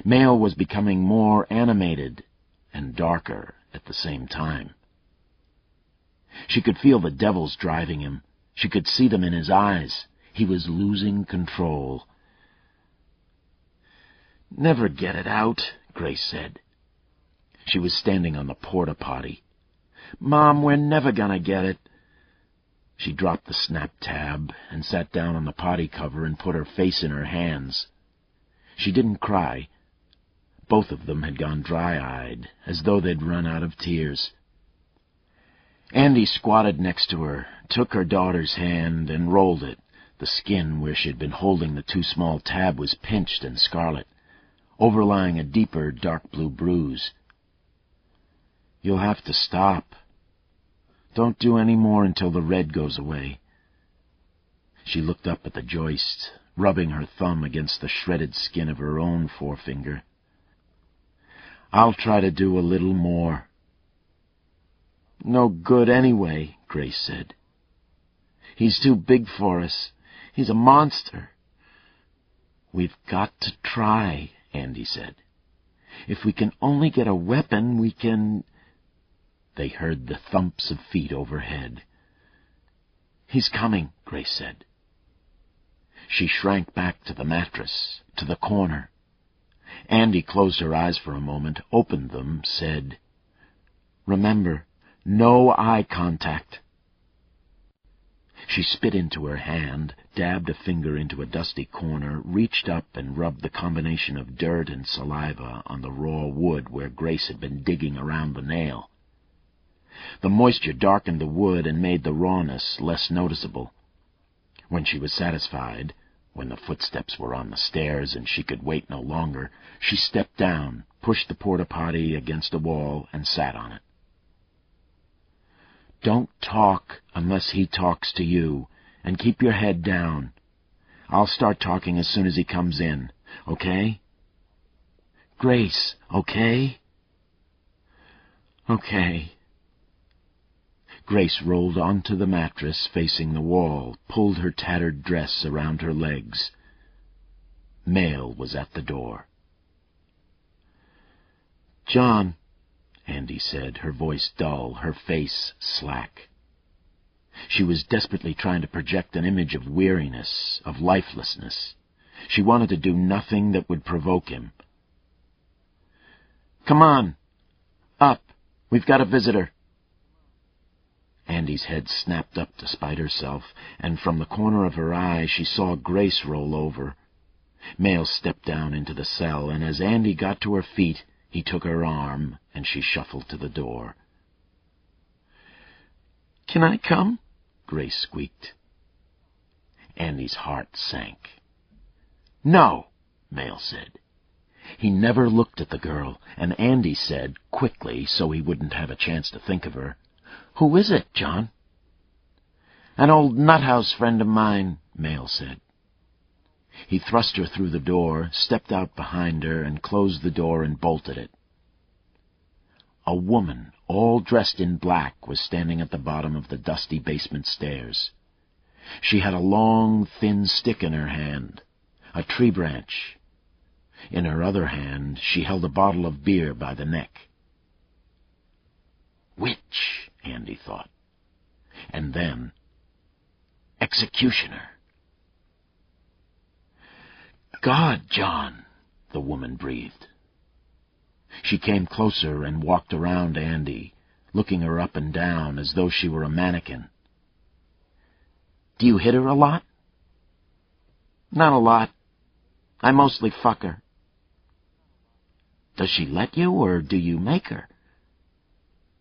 Speaker 1: Mail was becoming more animated and darker at the same time. She could feel the devils driving him. She could see them in his eyes. He was losing control. "Never get it out," Grace said. She was standing on the porta-potty. "Mom, we're never gonna get it." She dropped the snap tab and sat down on the potty cover and put her face in her hands. She didn't cry. Both of them had gone dry-eyed, as though they'd run out of tears. Andy squatted next to her, took her daughter's hand, and rolled it. The skin where she'd been holding the too small tab was pinched and scarlet, overlying a deeper dark blue bruise. "You'll have to stop. Don't do any more until the red goes away." She looked up at the joist, rubbing her thumb against the shredded skin of her own forefinger. "I'll try to do a little more." "No good anyway," Grace said. "He's too big for us. He's a monster." "We've got to try," Andy said. "If we can only get a weapon, we can—" They heard the thumps of feet overhead. "He's coming," Grace said. She shrank back to the mattress, to the corner. Andy closed her eyes for a moment, opened them, said, "Remember, no eye contact." She spit into her hand, dabbed a finger into a dusty corner, reached up and rubbed the combination of dirt and saliva on the raw wood where Grace had been digging around the nail. The moisture darkened the wood and made the rawness less noticeable. When she was satisfied, when the footsteps were on the stairs and she could wait no longer, she stepped down, pushed the porta-potty against a wall, and sat on it. "Don't talk unless he talks to you, and keep your head down. I'll start talking as soon as he comes in, okay? Grace, okay?" "Okay." Grace rolled onto the mattress facing the wall, pulled her tattered dress around her legs. Mail was at the door. "John," Andy said, her voice dull, her face slack. She was desperately trying to project an image of weariness, of lifelessness. She wanted to do nothing that would provoke him. "Come on. Up. We've got a visitor." Andy's head snapped up despite herself, and from the corner of her eye she saw Grace roll over. Mail stepped down into the cell, and as Andy got to her feet, he took her arm, and she shuffled to the door. "Can I come?" Grace squeaked. Andy's heart sank. "No," Mail said. He never looked at the girl, and Andy said, quickly, so he wouldn't have a chance to think of her, "Who is it, John?" "An old nuthouse friend of mine," Mail said. He thrust her through the door, stepped out behind her, and closed the door and bolted it. A woman, all dressed in black, was standing at the bottom of the dusty basement stairs. She had a long, thin stick in her hand, a tree branch. In her other hand she held a bottle of beer by the neck. Witch, Andy thought. And then, executioner. "God, John," the woman breathed. She came closer and walked around Andy, looking her up and down as though she were a mannequin. "Do you hit her a lot?" "Not a lot. I mostly fuck her." "Does she let you, or do you make her?"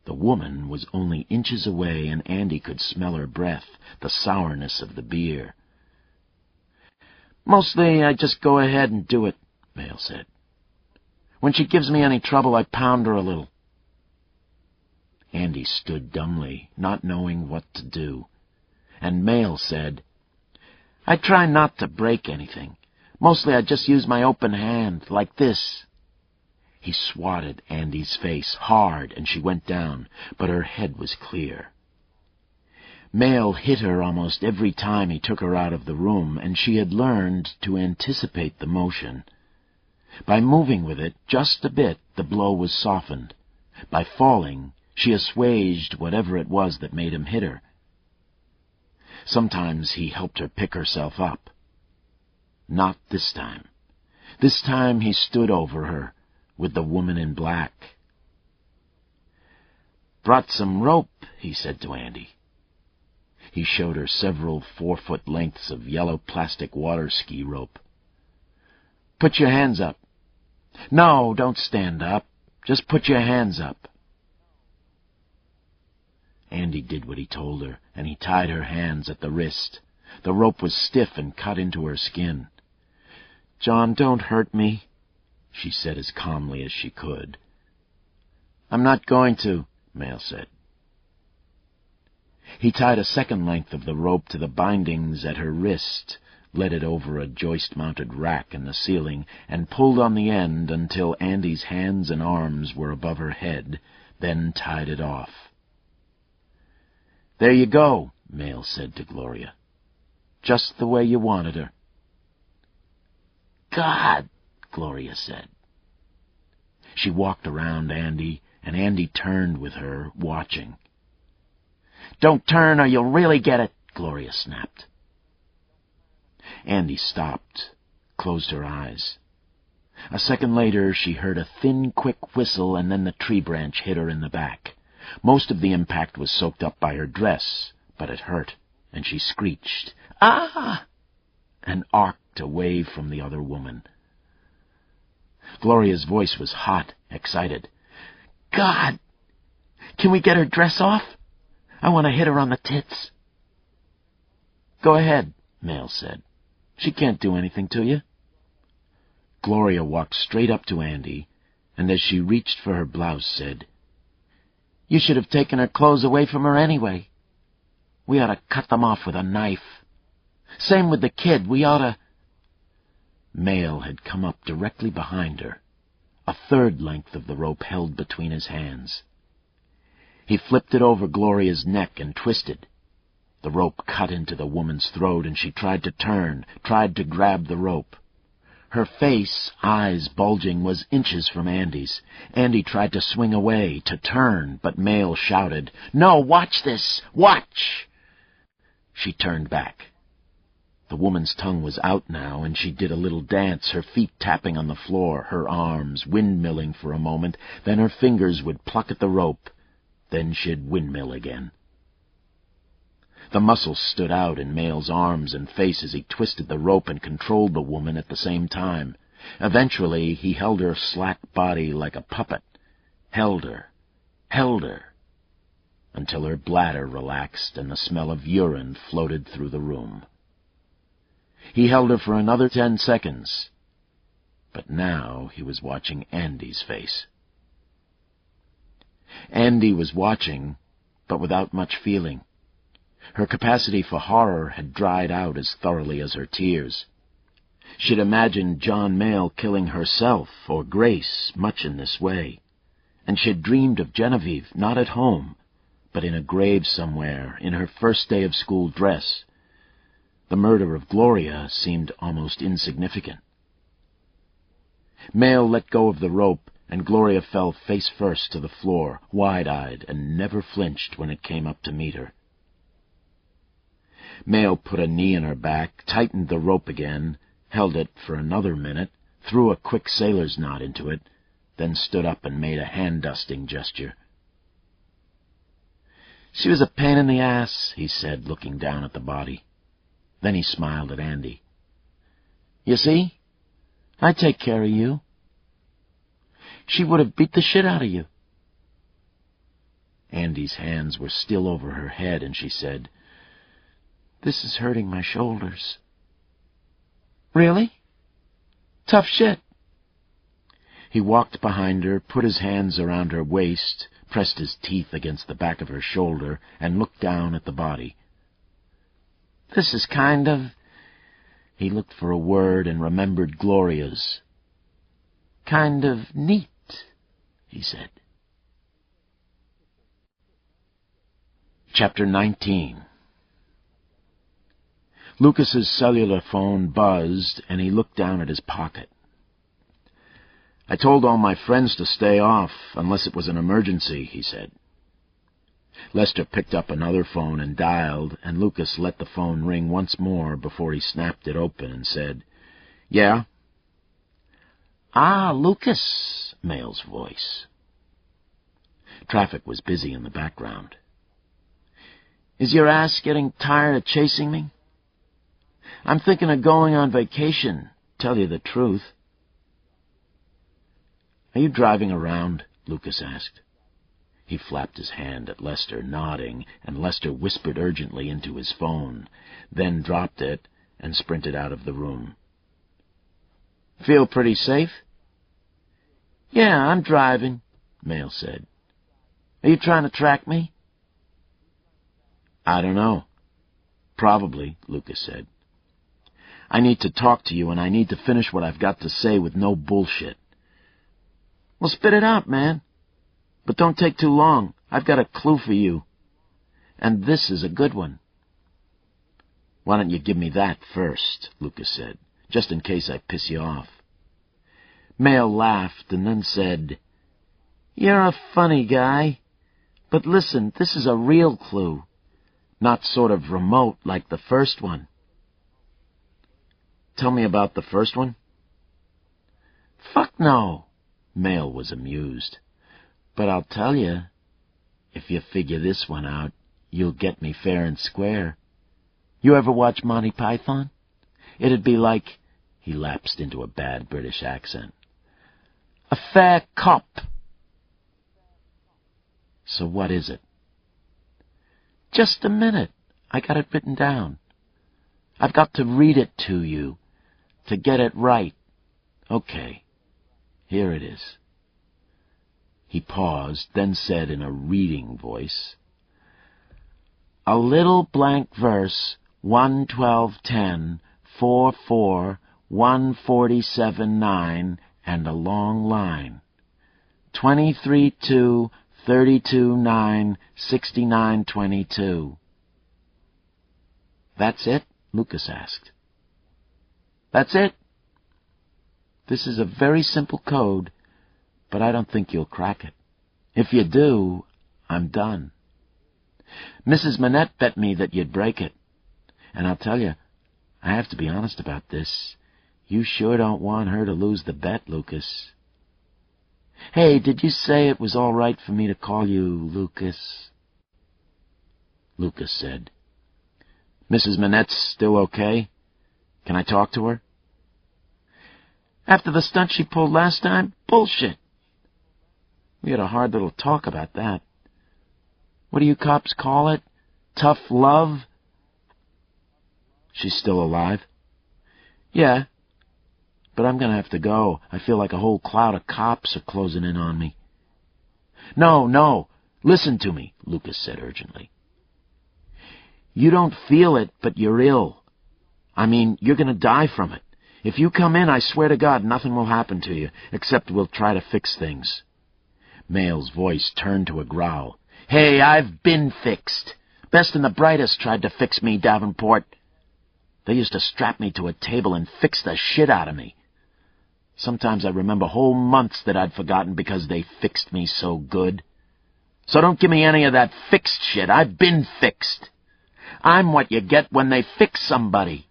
Speaker 1: The woman was only inches away, and Andy could smell her breath, the sourness of the beer. "Mostly I just go ahead and do it," Male said. "When she gives me any trouble, I pound her a little." Andy stood dumbly, not knowing what to do, and Male said, "I try not to break anything. Mostly I just use my open hand, like this." He swatted Andy's face hard, and she went down, but her head was clear. Male hit her almost every time he took her out of the room, and she had learned to anticipate the motion. By moving with it just a bit, the blow was softened. By falling, she assuaged whatever it was that made him hit her. Sometimes he helped her pick herself up. Not this time. This time he stood over her, with the woman in black. "Brought some rope," he said to Andy. He showed her several 4-foot lengths of yellow plastic water ski rope. "Put your hands up." "No, don't stand up. Just put your hands up." Andy did what he told her, and he tied her hands at the wrist. The rope was stiff and cut into her skin. "John, don't hurt me," she said as calmly as she could. "I'm not going to," Male said. He tied a second length of the rope to the bindings at her wrist, led it over a joist-mounted rack in the ceiling, and pulled on the end until Andy's hands and arms were above her head, then tied it off. "There you go," Male said to Gloria. "Just the way you wanted her." "God!" Gloria said. She walked around Andy, and Andy turned with her, watching. "Don't turn or you'll really get it," Gloria snapped. Andy stopped, closed her eyes. A second later, she heard a thin, quick whistle, and then the tree branch hit her in the back. Most of the impact was soaked up by her dress, but it hurt, and she screeched, "Ah!" and arced away from the other woman. Gloria's voice was hot, excited. "God! Can we get her dress off? I want to hit her on the tits." "Go ahead," Male said. "She can't do anything to you." Gloria walked straight up to Andy, and as she reached for her blouse, said, "You should have taken her clothes away from her anyway. We ought to cut them off with a knife. Same with the kid. We ought to—" Male had come up directly behind her, a third length of the rope held between his hands. He flipped it over Gloria's neck and twisted. The rope cut into the woman's throat, and she tried to turn, tried to grab the rope. Her face, eyes bulging, was inches from Andy's. Andy tried to swing away, to turn, but Male shouted, "No, watch this! Watch!" She turned back. The woman's tongue was out now, and she did a little dance, her feet tapping on the floor, her arms windmilling for a moment, then her fingers would pluck at the rope, then she'd windmill again. The muscles stood out in Male's arms and face as he twisted the rope and controlled the woman at the same time. Eventually, he held her slack body like a puppet, held her, until her bladder relaxed and the smell of urine floated through the room. He held her for another 10 seconds, but now he was watching Andy's face. Andy was watching, but without much feeling. Her capacity for horror had dried out as thoroughly as her tears. She'd imagined John Male killing herself or Grace much in this way, and she'd dreamed of Genevieve not at home, but in a grave somewhere, in her first day of school dress. The murder of Gloria seemed almost insignificant. Male let go of the rope, and Gloria fell face first to the floor, wide-eyed, and never flinched when it came up to meet her. Male put a knee in her back, tightened the rope again, held it for another minute, threw a quick sailor's knot into it, then stood up and made a hand-dusting gesture. "She was a pain in the ass," he said, looking down at the body. Then he smiled at Andy. "You see? I take care of you. She would have beat the shit out of you." Andy's hands were still over her head, and she said, "This is hurting my shoulders." "Really? Tough shit." He walked behind her, put his hands around her waist, pressed his teeth against the back of her shoulder, and looked down at the body. "This is kind of—" He looked for a word and remembered Gloria's. "Kind of neat," he said. Chapter 19. Lucas's cellular phone buzzed, and he looked down at his pocket. "I told all my friends to stay off, unless it was an emergency," he said. Lester picked up another phone and dialed, and Lucas let the phone ring once more before he snapped it open and said, "Yeah?" "Ah, Lucas," Mayle's voice. Traffic was busy in the background. "Is your ass getting tired of chasing me? I'm thinking of going on vacation, tell you the truth." "Are you driving around?" Lucas asked. He flapped his hand at Lester, nodding, and Lester whispered urgently into his phone, then dropped it and sprinted out of the room. "Feel pretty safe?" "Yeah, I'm driving," Mayle said. "Are you trying to track me?" "I don't know. Probably," Lucas said. "I need to talk to you, and I need to finish what I've got to say with no bullshit." "Well, spit it out, man. But don't take too long. I've got a clue for you. And this is a good one." "Why don't you give me that first?" Lucas said, "just in case I piss you off." Mayle laughed and then said, "You're a funny guy. But listen, this is a real clue. Not sort of remote like the first one." "Tell me about the first one?" "Fuck no." Mayle was amused. "But I'll tell you, if you figure this one out, you'll get me fair and square. You ever watch Monty Python? It'd be like," he lapsed into a bad British accent, "a fair cop." "So what is it?" "Just a minute. I got it written down. I've got to read it to you, to get it right. Okay, here it is." He paused, then said in a reading voice, "A little blank verse, 1:12:10, 4:4, 1:47:9, and a long line. 23:2, 32:9, 69:22. "That's it?" Lucas asked. "That's it. This is a very simple code, but I don't think you'll crack it. If you do, I'm done. Mrs. Manette bet me that you'd break it. And I'll tell you, I have to be honest about this. You sure don't want her to lose the bet, Lucas." "Hey, did you say it was all right for me to call you Lucas?" Lucas said, "Mrs. Manette's still okay? Can I talk to her?" "After the stunt she pulled last time? Bullshit. We had a hard little talk about that. What do you cops call it? Tough love?" "She's still alive?" "Yeah. But I'm gonna have to go. I feel like a whole cloud of cops are closing in on me." No. Listen to me," Lucas said urgently. "You don't feel it, but you're ill. I mean, you're gonna die from it. If you come in, I swear to God, nothing will happen to you, except we'll try to fix things." Mayle's voice turned to a growl. "Hey, I've been fixed. Best and the brightest tried to fix me, Davenport. They used to strap me to a table and fix the shit out of me. Sometimes I remember whole months that I'd forgotten because they fixed me so good. So don't give me any of that fixed shit. I've been fixed. I'm what you get when they fix somebody."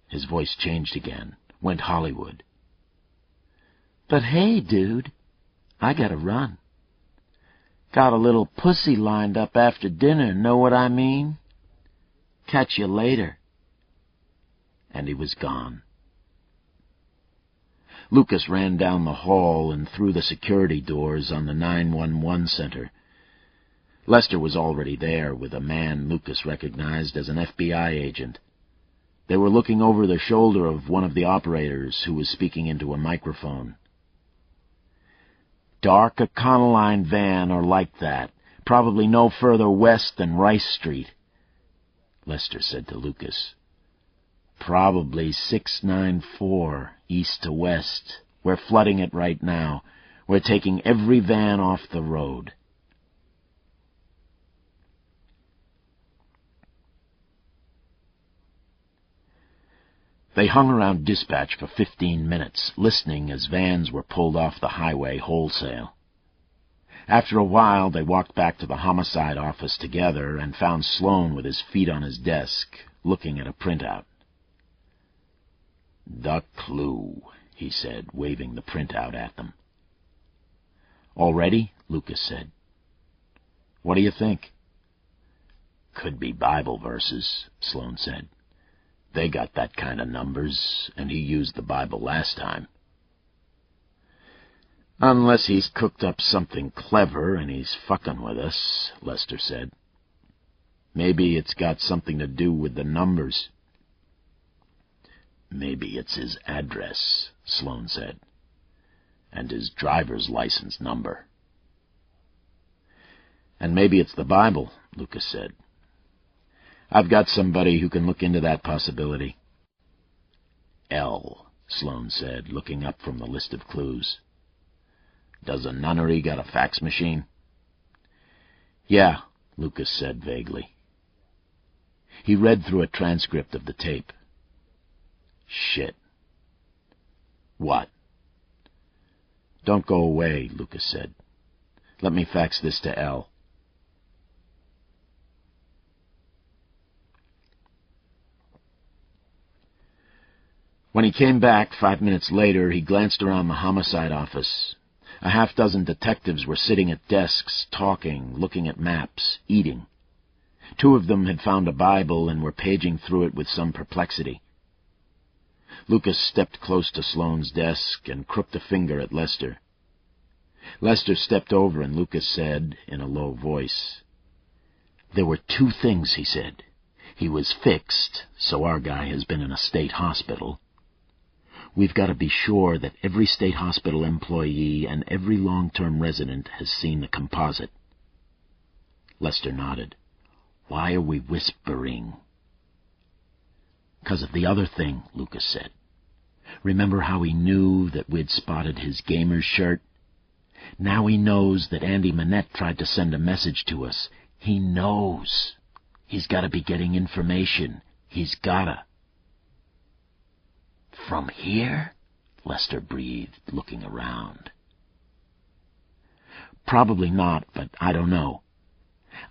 Speaker 1: His voice changed again, went Hollywood. "But hey, dude, I gotta run. Got a little pussy lined up after dinner, know what I mean? Catch you later." And he was gone. Lucas ran down the hall and through the security doors on the 911 center. Lester was already there with a man Lucas recognized as an FBI agent. They were looking over the shoulder of one of the operators who was speaking into a microphone. "Dark Econoline van or like that, probably no further west than Rice Street," Lester said to Lucas. "Probably 694, east to west. We're flooding it right now. We're taking every van off the road." They hung around dispatch for 15 minutes, listening as vans were pulled off the highway wholesale. After a while, they walked back to the homicide office together and found Sloane with his feet on his desk, looking at a printout. "The clue," he said, waving the printout at them. "All ready?" Lucas said. "What do you think?" "Could be Bible verses," Sloane said. "They got that kind of numbers, and he used the Bible last time." "Unless he's cooked up something clever and he's fucking with us," Lester said. "Maybe it's got something to do with the numbers." "Maybe it's his address," Sloane said, "and his driver's license number." "And maybe it's the Bible," Lucas said. "I've got somebody who can look into that possibility." "L," Sloane said, looking up from the list of clues. "Does a nunnery got a fax machine?" "Yeah," Lucas said vaguely. He read through a transcript of the tape. "Shit." "What?" "Don't go away," Lucas said. "Let me fax this to L." When he came back 5 minutes later, he glanced around the homicide office. A half-dozen detectives were sitting at desks, talking, looking at maps, eating. 2 of them had found a Bible and were paging through it with some perplexity. Lucas stepped close to Sloane's desk and crooked a finger at Lester. Lester stepped over and Lucas said, in a low voice, "There were 2 things," he said. "He was fixed, so our guy has been in a state hospital. We've got to be sure that every state hospital employee and every long-term resident has seen the composite." Lester nodded. "Why are we whispering?" "'Cause of the other thing," Lucas said. "Remember how he knew that we'd spotted his gamer's shirt? Now he knows that Andy Manette tried to send a message to us. He knows. He's got to be getting information. He's gotta." "From here?" Lester breathed, looking around. "Probably not, but I don't know.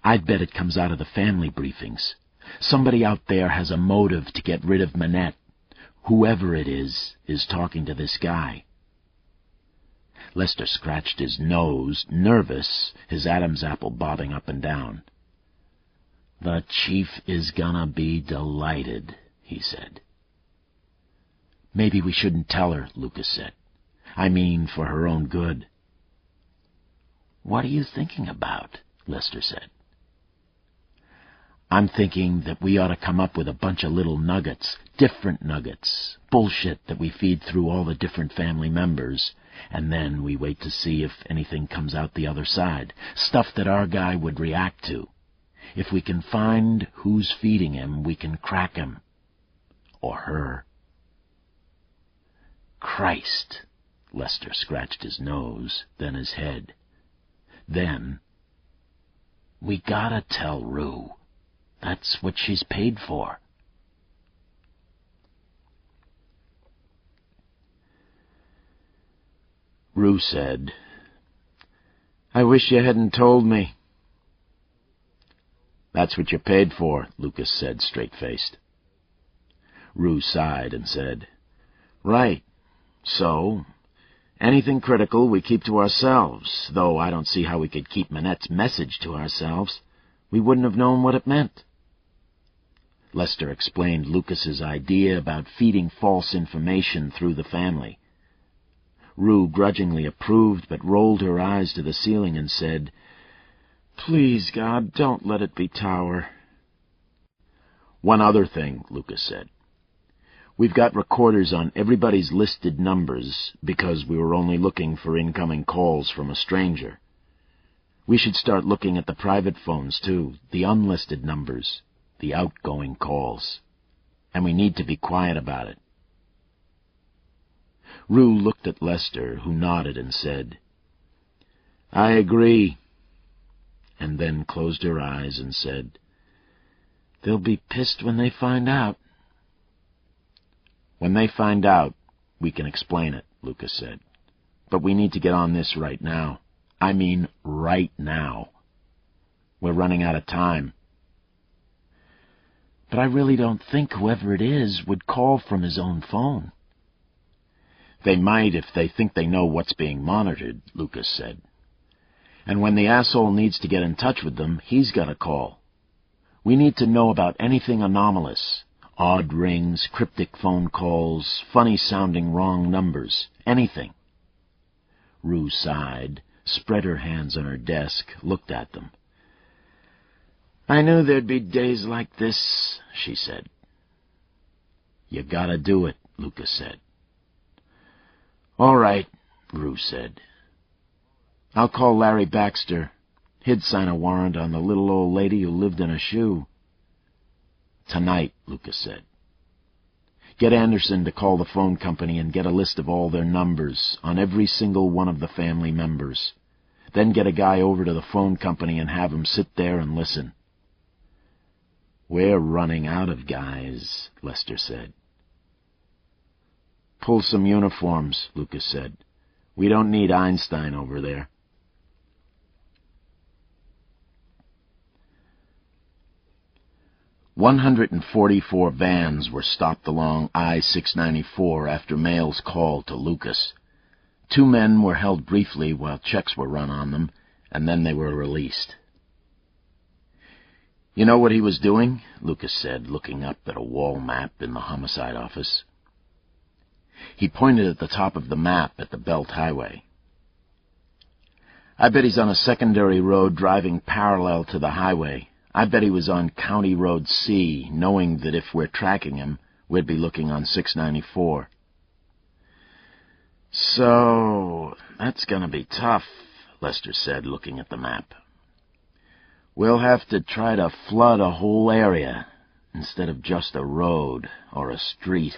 Speaker 1: I'd bet it comes out of the family briefings. Somebody out there has a motive to get rid of Manette. Whoever it is talking to this guy." Lester scratched his nose, nervous, his Adam's apple bobbing up and down. "The chief is gonna be delighted," he said. "Maybe we shouldn't tell her," Lucas said. "I mean, for her own good." "What are you thinking about?" Lester said. "I'm thinking that we ought to come up with a bunch of little nuggets, different nuggets, bullshit that we feed through all the different family members, and then we wait to see if anything comes out the other side, stuff that our guy would react to. If we can find who's feeding him, we can crack him. Or her." "Christ!" Lester scratched his nose, then his head. Then, "We gotta tell Rue. That's what she's paid for." Rue said, "I wish you hadn't told me." "That's what you're paid for," Lucas said, straight-faced. Rue sighed and said, "Right. So, anything critical we keep to ourselves, though I don't see how we could keep Manette's message to ourselves. We wouldn't have known what it meant." Lester explained Lucas's idea about feeding false information through the family. Rue grudgingly approved, but rolled her eyes to the ceiling and said, Please, God, don't let it be Tower. One other thing, Lucas said. We've got recorders on everybody's listed numbers because we were only looking for incoming calls from a stranger. We should start looking at the private phones, too, the unlisted numbers, the outgoing calls. And we need to be quiet about it. Rue looked at Lester, who nodded and said, I agree, and then closed her eyes and said, They'll be pissed when they find out. When they find out, we can explain it, Lucas said. But we need to get on this right now. I mean, right now. We're running out of time. But I really don't think whoever it is would call from his own phone. They might if they think they know what's being monitored, Lucas said. And when the asshole needs to get in touch with them, he's got a call. We need to know about anything anomalous. Odd rings, cryptic phone calls, funny-sounding wrong numbers, anything. Rue sighed, spread her hands on her desk, looked at them. I knew there'd be days like this, she said. You gotta do it, Lucas said. All right, Rue said. I'll call Larry Baxter. He'd sign a warrant on the little old lady who lived in a shoe. Tonight, Lucas said. Get Anderson to call the phone company and get a list of all their numbers on every single one of the family members. Then get a guy over to the phone company and have him sit there and listen. We're running out of guys, Lester said. Pull some uniforms, Lucas said. We don't need Einstein over there. "144 vans were stopped along I-694 after Mail's call to Lucas. 2 men were held briefly while checks were run on them, and then they were released. You know what he was doing? Lucas said, looking up at a wall map in the homicide office. He pointed at the top of the map at the Belt Highway. I bet he's on a secondary road driving parallel to the highway. I bet he was on County Road C, knowing that if we're tracking him, we'd be looking on 694. So, that's gonna be tough, Lester said, looking at the map. We'll have to try to flood a whole area, instead of just a road or a street.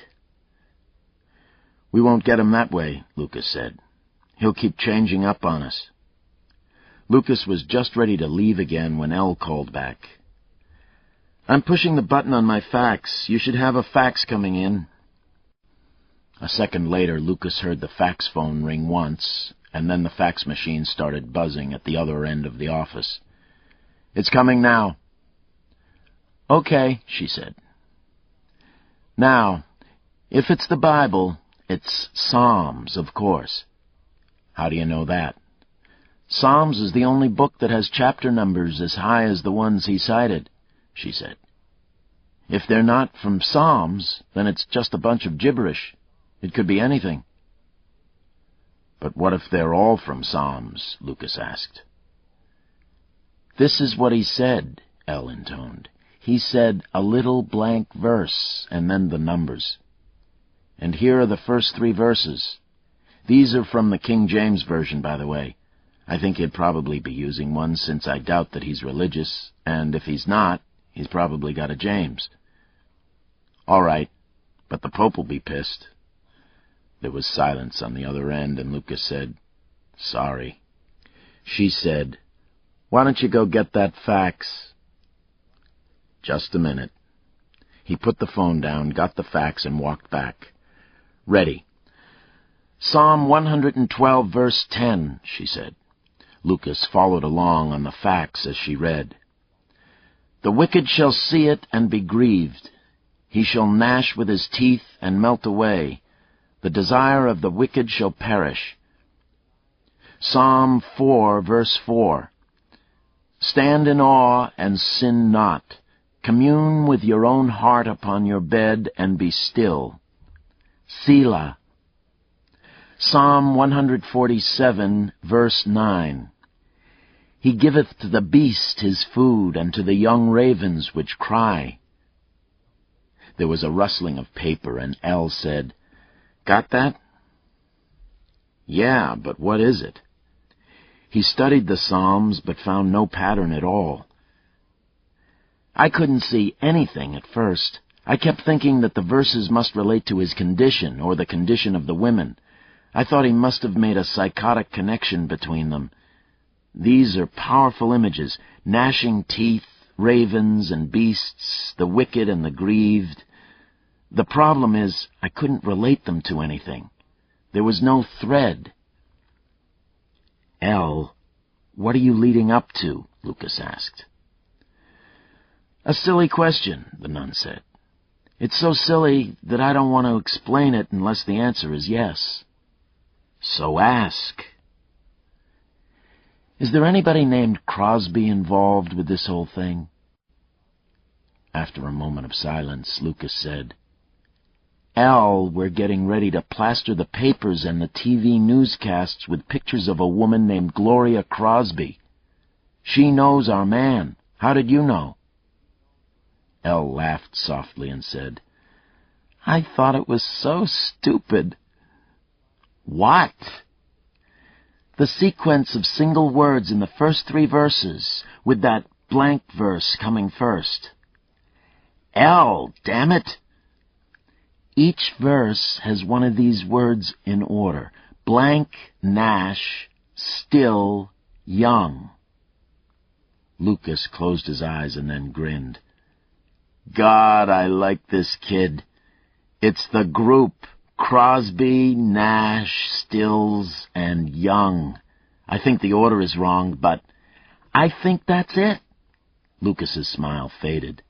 Speaker 1: We won't get him that way, Lucas said. He'll keep changing up on us. Lucas was just ready to leave again when Elle called back. I'm pushing the button on my fax. You should have a fax coming in. A second later, Lucas heard the fax phone ring once, and then the fax machine started buzzing at the other end of the office. It's coming now. Okay, she said. Now, if it's the Bible, it's Psalms, of course. How do you know that? Psalms is the only book that has chapter numbers as high as the ones he cited, she said. If they're not from Psalms, then it's just a bunch of gibberish. It could be anything. But what if they're all from Psalms? Lucas asked. This is what he said, Elle intoned. He said a little blank verse, and then the numbers. And here are the first 3 verses. These are from the King James Version, by the way. I think he'd probably be using one, since I doubt that he's religious, and if he's not, he's probably got a James. All right, but the Pope will be pissed. There was silence on the other end, and Lucas said, Sorry. She said, Why don't you go get that fax? Just a minute. He put the phone down, got the fax, and walked back. Ready. Psalm 112, verse 10, she said. Lucas followed along on the fax as she read. The wicked shall see it and be grieved. He shall gnash with his teeth and melt away. The desire of the wicked shall perish. Psalm 4, verse 4. Stand in awe and sin not. Commune with your own heart upon your bed and be still. Selah. Psalm 147, verse 9. He giveth to the beast his food, and to the young ravens which cry. There was a rustling of paper, and L said, "Got that?" "Yeah, but what is it?" He studied the Psalms, but found no pattern at all. "I couldn't see anything at first. I kept thinking that the verses must relate to his condition, or the condition of the women. I thought he must have made a psychotic connection between them. These are powerful images: gnashing teeth, ravens and beasts, the wicked and the grieved. The problem is, I couldn't relate them to anything. There was no thread." "L, what are you leading up to?" Lucas asked. "A silly question," the nun said. "It's so silly that I don't want to explain it unless the answer is yes." "So ask." "Is there anybody named Crosby involved with this whole thing?" After a moment of silence, Lucas said, "Al, we're getting ready to plaster the papers and the TV newscasts with pictures of a woman named Gloria Crosby. She knows our man. How did you know?" Elle laughed softly and said, "I thought it was so stupid." "What?" "The sequence of single words in the first 3 verses, with that blank verse coming first." "Elle, damn it!" "Each verse has one of these words in order: blank, Nash, still, young." Lucas closed his eyes and then grinned. "God, I like this kid. It's the group: Crosby, Nash, Stills, and Young. I think the order is wrong, but I think that's it." Lucas's smile faded.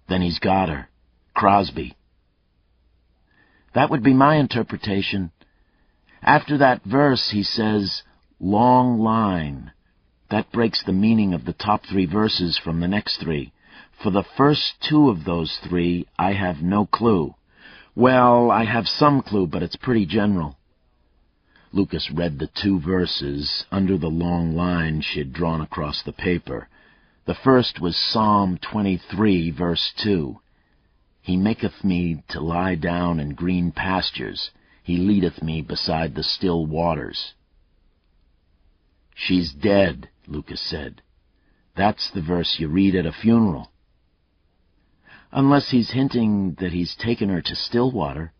Speaker 1: "Then he's got her. Crosby." "That would be my interpretation. After that verse, he says, 'long line.' That breaks the meaning of the top 3 verses from the next 3. For the first 2 of those 3, I have no clue. Well, I have some clue, but it's pretty general." Lucas read the 2 verses under the long line she had drawn across the paper. The first was Psalm 23, verse 2. "He maketh me to lie down in green pastures. He leadeth me beside the still waters." "She's dead," Lucas said. "That's the verse you read at a funeral." "Unless he's hinting that he's taken her to Stillwater."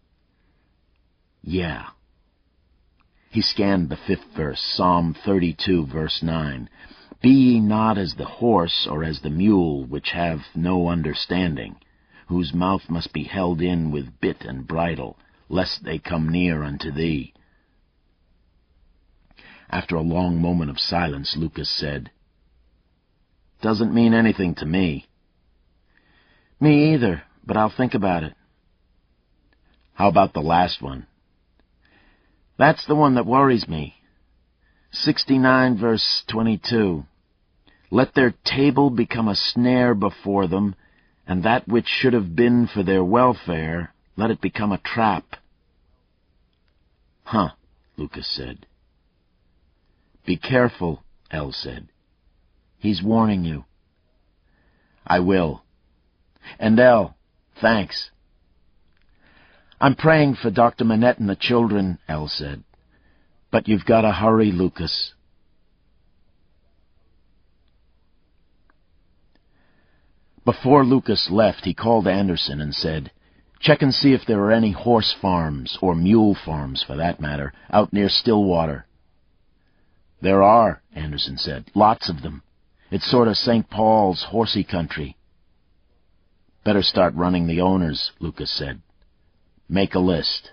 Speaker 1: "Yeah." He scanned the 5th verse, Psalm 32, verse 9. "Be ye not as the horse or as the mule, which have no understanding, whose mouth must be held in with bit and bridle, lest they come near unto thee." After a long moment of silence, Lucas said, "Doesn't mean anything to me." "Me either, but I'll think about it." "How about the last one?" "That's the one that worries me. 69, verse 22. Let their table become a snare before them, and that which should have been for their welfare, let it become a trap." "Huh," Lucas said. "Be careful," Elle said. "He's warning you." "I will. And Elle, thanks." "I'm praying for Dr. Manette and the children," Elle said. "But you've got to hurry, Lucas." Before Lucas left, he called Anderson and said, "Check and see if there are any horse farms, or mule farms for that matter, out near Stillwater." "There are," Anderson said. "Lots of them. It's sort of St. Paul's horsey country." "Better start running the owners," Lucas said. "Make a list."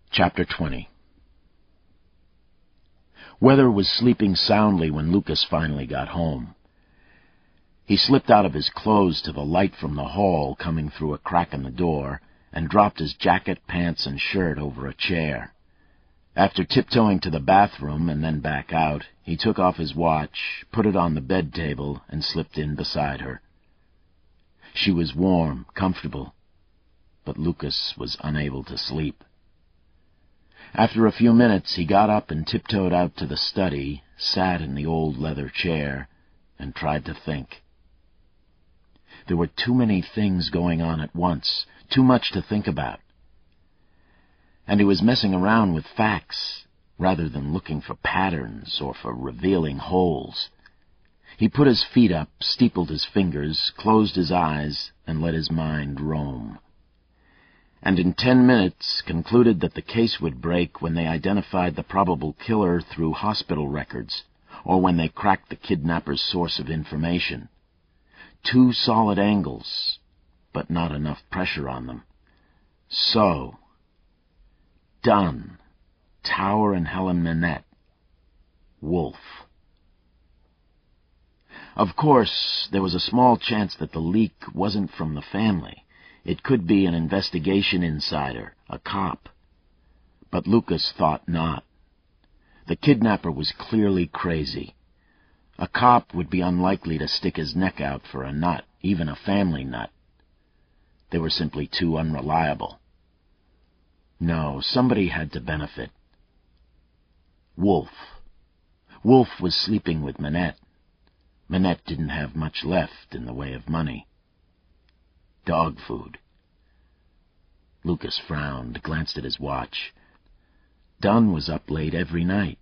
Speaker 1: Chapter 20. Weather was sleeping soundly when Lucas finally got home. He slipped out of his clothes to the light from the hall coming through a crack in the door, and dropped his jacket, pants, and shirt over a chair. After tiptoeing to the bathroom and then back out, he took off his watch, put it on the bed table, and slipped in beside her. She was warm, comfortable. but Lucas was unable to sleep. After a few minutes, he got up and tiptoed out to the study, sat in the old leather chair, and tried to think. There were too many things going on at once, too much to think about. And he was messing around with facts, rather than looking for patterns or for revealing holes. He put his feet up, steepled his fingers, closed his eyes, and let his mind roam. And in 10 minutes concluded that the case would break when they identified the probable killer through hospital records, or when they cracked the kidnapper's source of information. 2 solid angles, but not enough pressure on them. So, done. Tower and Helen Manette. Wolf. Of course, there was a small chance that the leak wasn't from the family. It could be an investigation insider, a cop. But Lucas thought not. The kidnapper was clearly crazy. A cop would be unlikely to stick his neck out for a nut, even a family nut. They were simply too unreliable. No, somebody had to benefit. Wolf. Wolf was sleeping with Manette. Manette didn't have much left in the way of money. Dog food. Lucas frowned, glanced at his watch. Dunn was up late every night.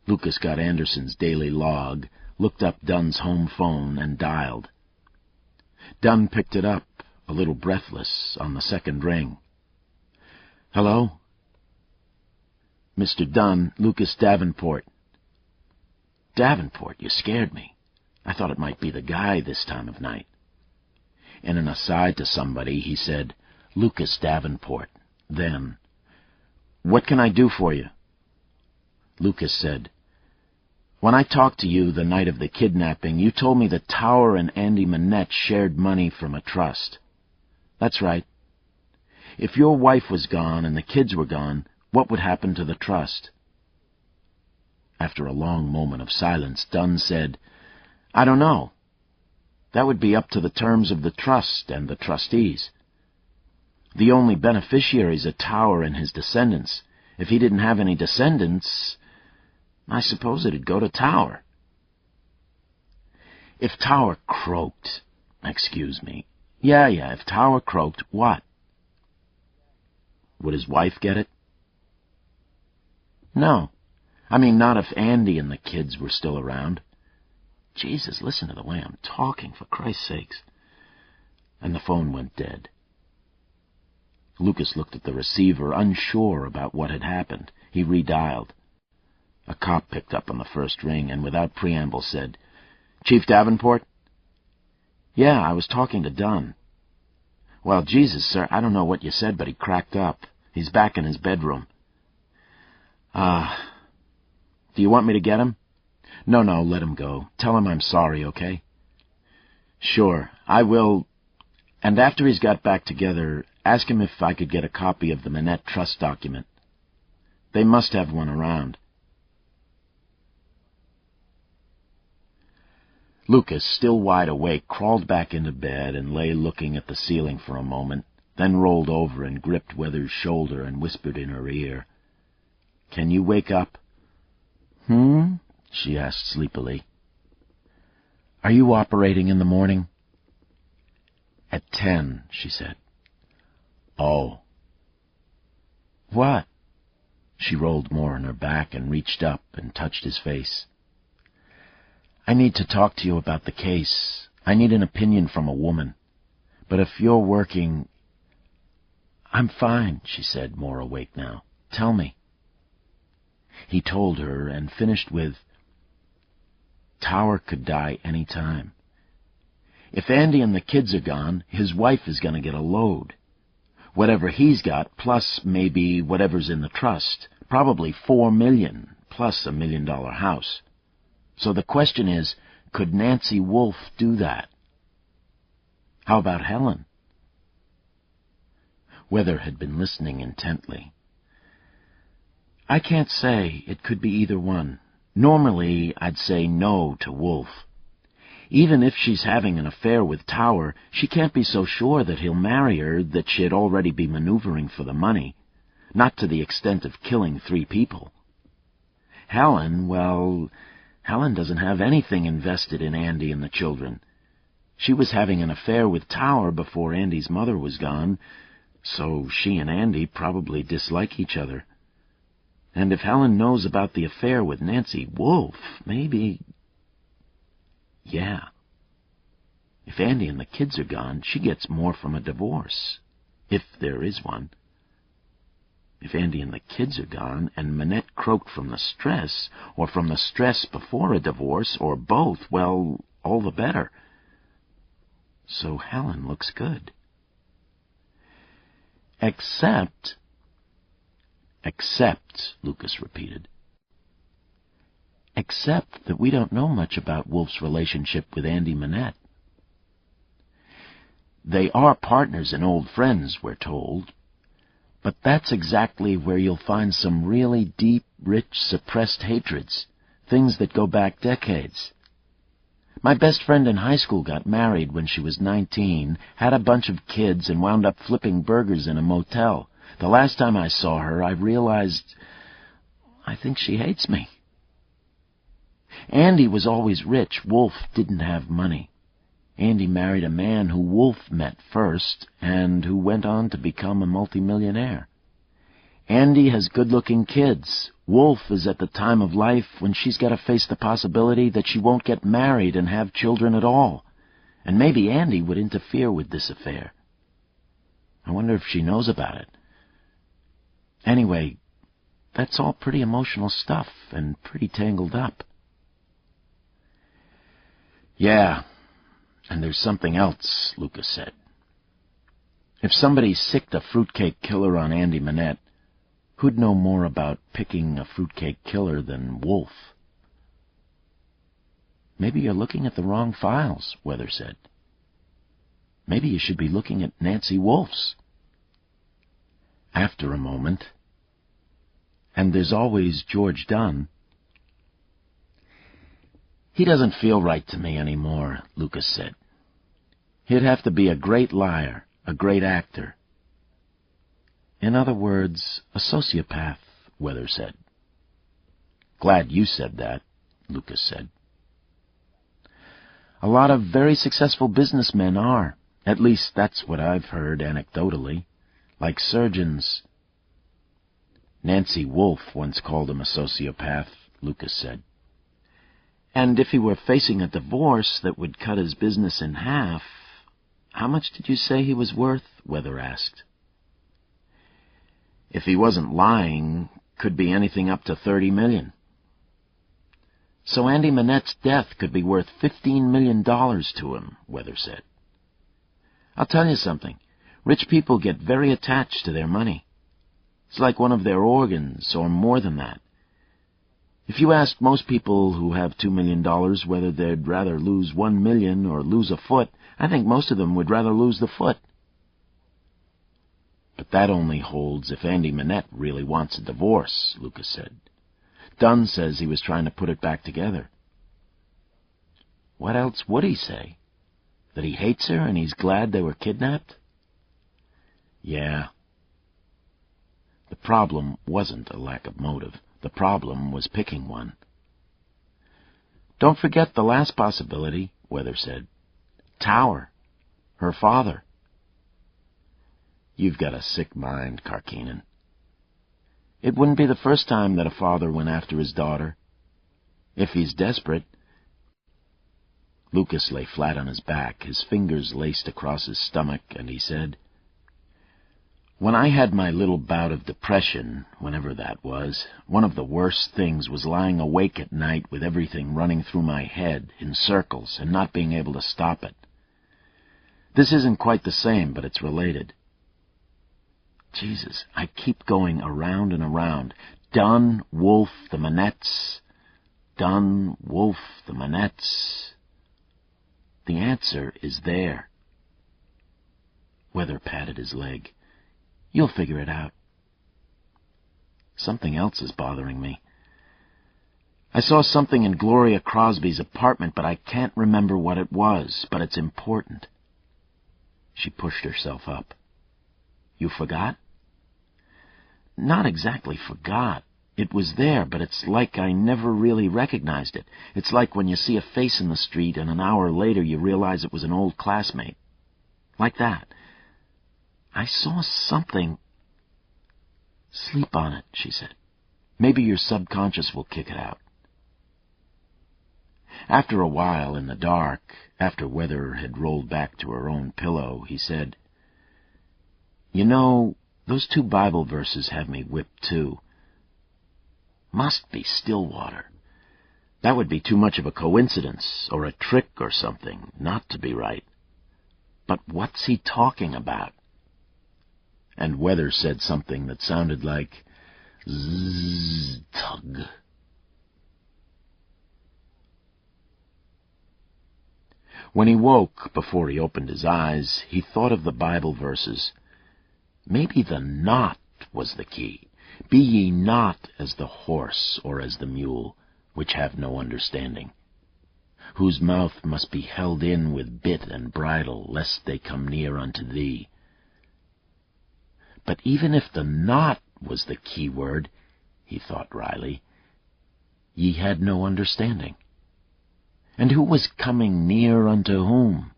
Speaker 1: Lucas got Anderson's daily log, looked up Dunn's home phone, and dialed. Dunn picked it up, a little breathless, on the second ring. "Hello?" "Mr. Dunn, Lucas Davenport." "Davenport, you scared me. I thought it might be the guy this time of night." In an aside to somebody, he said, "Lucas Davenport." Then, "What can I do for you?" Lucas said, "When I talked to you the night of the kidnapping, you told me that Tower and Andy Manette shared money from a trust." "That's right." "If your wife was gone and the kids were gone, what would happen to the trust?" After a long moment of silence, Dunn said, "I don't know. That would be up to the terms of the trust and the trustees. The only beneficiaries are Tower and his descendants. If he didn't have any descendants, I suppose it'd go to Tower." "If Tower croaked, excuse me. Yeah, if Tower croaked, what?" "Would his wife get it?" "No. I mean, not if Andy and the kids were still around. Jesus, listen to the way I'm talking, for Christ's sakes." And the phone went dead. Lucas looked at the receiver, unsure about what had happened. He redialed. A cop picked up on the first ring and without preamble said, "Chief Davenport?" "Yeah, I was talking to Dunn." "Well, Jesus, sir, I don't know what you said, but he cracked up. He's back in his bedroom." Do you want me to get him?" No, let him go. Tell him I'm sorry, okay?" "Sure, I will. And after he's got back together, ask him if I could get a copy of the Manette trust document. They must have one around." Lucas, still wide awake, crawled back into bed and lay looking at the ceiling for a moment, then rolled over and gripped Weather's shoulder and whispered in her ear, "Can you wake up?" She asked sleepily. "Are you operating in the morning?" "At 10, she said. "Oh." "What?" She rolled more on her back and reached up and touched his face. "I need to talk to you about the case. I need an opinion from a woman. But if you're working—" "I'm fine," she said, more awake now. "Tell me." He told her and finished with, "Tower could die any time. If Andy and the kids are gone, his wife is going to get a load. Whatever he's got, plus maybe whatever's in the trust. Probably $4 million, plus a $1 million house. So the question is, could Nancy Wolf do that? How about Helen?" Weather had been listening intently. "I can't say. It could be either one. Normally, I'd say no to Wolf. Even if she's having an affair with Tower, she can't be so sure that he'll marry her that she'd already be maneuvering for the money, not to the extent of killing 3 people. Helen, well, Helen doesn't have anything invested in Andy and the children. She was having an affair with Tower before Andy's mother was gone, so she and Andy probably dislike each other. And if Helen knows about the affair with Nancy Wolfe, maybe... Yeah. If Andy and the kids are gone, she gets more from a divorce, if there is one. If Andy and the kids are gone, and Manette croaked from the stress, or from the stress before a divorce, or both, well, all the better. So Helen looks good. Except, Lucas repeated. Except that we don't know much about Wolfe's relationship with Andy Manette. They are partners and old friends, we're told. But that's exactly where you'll find some really deep, rich, suppressed hatreds, things that go back decades. My best friend in high school got married when she was 19, had a bunch of kids, and wound up flipping burgers in a motel. The last time I saw her, I realized I think she hates me. Andy was always rich. Wolfe didn't have money. Andy married a man who Wolfe met first, and who went on to become a multimillionaire. Andy has good-looking kids. Wolfe is at the time of life when she's got to face the possibility that she won't get married and have children at all. And maybe Andy would interfere with this affair. I wonder if she knows about it. Anyway, that's all pretty emotional stuff and pretty tangled up. Yeah, and there's something else, Lucas said. If somebody sicked a fruitcake killer on Andy Manette, who'd know more about picking a fruitcake killer than Wolfe? Maybe you're looking at the wrong files, Weather said. Maybe you should be looking at Nancy Wolfe's. After a moment, and there's always George Dunn. He doesn't feel right to me anymore, Lucas said. He'd have to be a great liar, a great actor. In other words, a sociopath, Weather said. Glad you said that, Lucas said. A lot of very successful businessmen are. At least that's what I've heard anecdotally. Like surgeons. Nancy Wolfe once called him a sociopath, Lucas said. And if he were facing a divorce that would cut his business in half, how much did you say he was worth? Weather asked. If he wasn't lying, could be anything up to $30 million. So Andy Manette's death could be worth $15 million to him, Weather said. I'll tell you something. Rich people get very attached to their money. It's like one of their organs, or more than that. If you asked most people who have $2 million whether they'd rather lose $1 million or lose a foot, I think most of them would rather lose the foot. But that only holds if Andy Manette really wants a divorce, Lucas said. Dunn says he was trying to put it back together. What else would he say? That he hates her and he's glad they were kidnapped? Yeah. The problem wasn't a lack of motive. The problem was picking one. Don't forget the last possibility, Weather said. Tower. Her father. You've got a sick mind, Karkinen. It wouldn't be the first time that a father went after his daughter. If he's desperate. Lucas lay flat on his back, his fingers laced across his stomach, and he said, When I had my little bout of depression, whenever that was, one of the worst things was lying awake at night with everything running through my head in circles and not being able to stop it. This isn't quite the same, but it's related. Jesus, I keep going around and around. Dunn, Wolfe, the Manettes. Dunn, Wolfe, the Manettes. The answer is there. Weather patted his leg. You'll figure it out. Something else is bothering me. I saw something in Gloria Crosby's apartment, but I can't remember what it was, but it's important." She pushed herself up. "You forgot?" "Not exactly forgot. It was there, but it's like I never really recognized it. It's like when you see a face in the street and an hour later you realize it was an old classmate. Like that. I saw something." "Sleep on it," she said. "Maybe your subconscious will kick it out." After a while, in the dark, after Weather had rolled back to her own pillow, he said, "You know, those 2 Bible verses have me whipped, too. Must be Stillwater. That would be too much of a coincidence, or a trick or something, not to be right. But what's he talking about?" And Weather said something that sounded like zzz, tug. When he woke, before he opened his eyes, he thought of the Bible verses. Maybe the not was the key. "Be ye not as the horse or as the mule, which have no understanding, whose mouth must be held in with bit and bridle, lest they come near unto thee." But even if the not was the key word, he thought wryly, ye had no understanding. And who was coming near unto whom?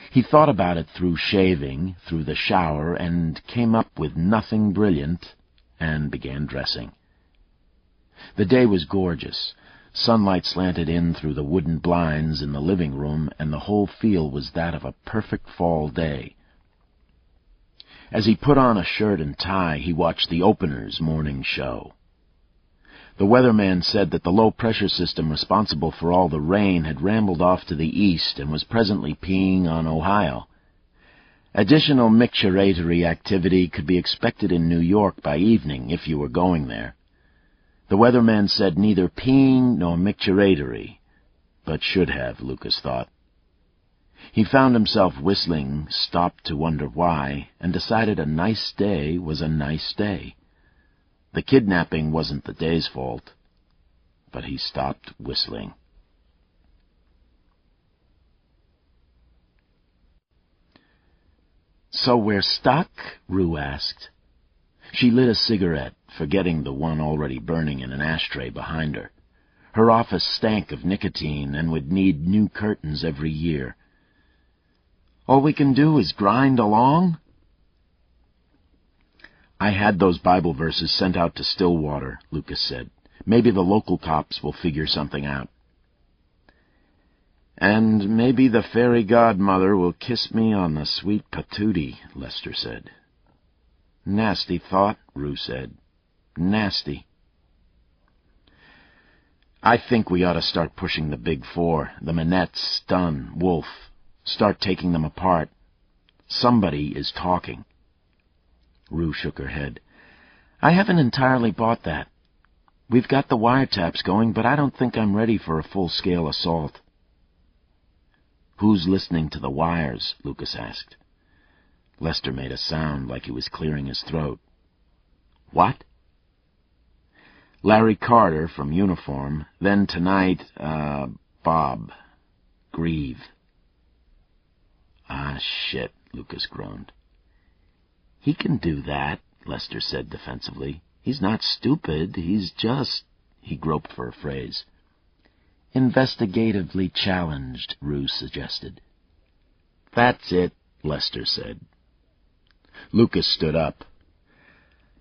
Speaker 1: He thought about it through shaving, through the shower, and came up with nothing brilliant, and began dressing. The day was gorgeous. Sunlight slanted in through the wooden blinds in the living room, and the whole feel was that of a perfect fall day. As he put on a shirt and tie, he watched the Opener's morning show. The weatherman said that the low-pressure system responsible for all the rain had rambled off to the east and was presently peeing on Ohio. Additional micturatory activity could be expected in New York by evening, if you were going there. The weatherman said neither peeing nor micturatory, but should have, Lucas thought. He found himself whistling, stopped to wonder why, and decided a nice day was a nice day. The kidnapping wasn't the day's fault, but he stopped whistling. "So we're stuck?" Rue asked. She lit a cigarette, forgetting the one already burning in an ashtray behind her. Her office stank of nicotine and would need new curtains every year. "All we can do is grind along?" "I had those Bible verses sent out to Stillwater," Lucas said. "Maybe the local cops will figure something out." "And maybe the fairy godmother will kiss me on the sweet patootie," Lester said. "Nasty thought," Rue said. "Nasty." "I think we ought to start pushing the Big Four, the Manettes, Dunn, Wolfe. Start taking them apart. Somebody is talking." Rue shook her head. "I haven't entirely bought that. We've got the wiretaps going, but I don't think I'm ready for a full-scale assault." "Who's listening to the wires?" Lucas asked. Lester made a sound like he was clearing his throat. "What?" "Larry Carter from Uniform. Then tonight, Bob. Grieve." "Ah, shit," Lucas groaned. "He can do that," Lester said defensively. "He's not stupid. He's just—" He groped for a phrase. "Investigatively challenged," Rue suggested. "That's it," Lester said. Lucas stood up.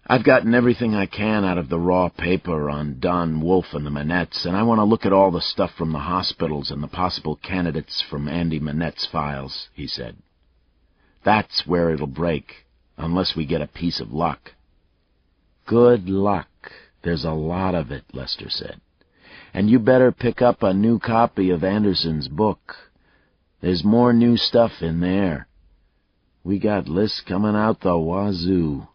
Speaker 1: "I've gotten everything I can out of the raw paper on Don, Wolfe, and the Manettes, and I want to look at all the stuff from the hospitals and the possible candidates from Andy Manette's files," he said. "That's where it'll break, unless we get a piece of luck." "Good luck. There's a lot of it," Lester said. "And you better pick up a new copy of Anderson's book. There's more new stuff in there. We got lists coming out the wazoo."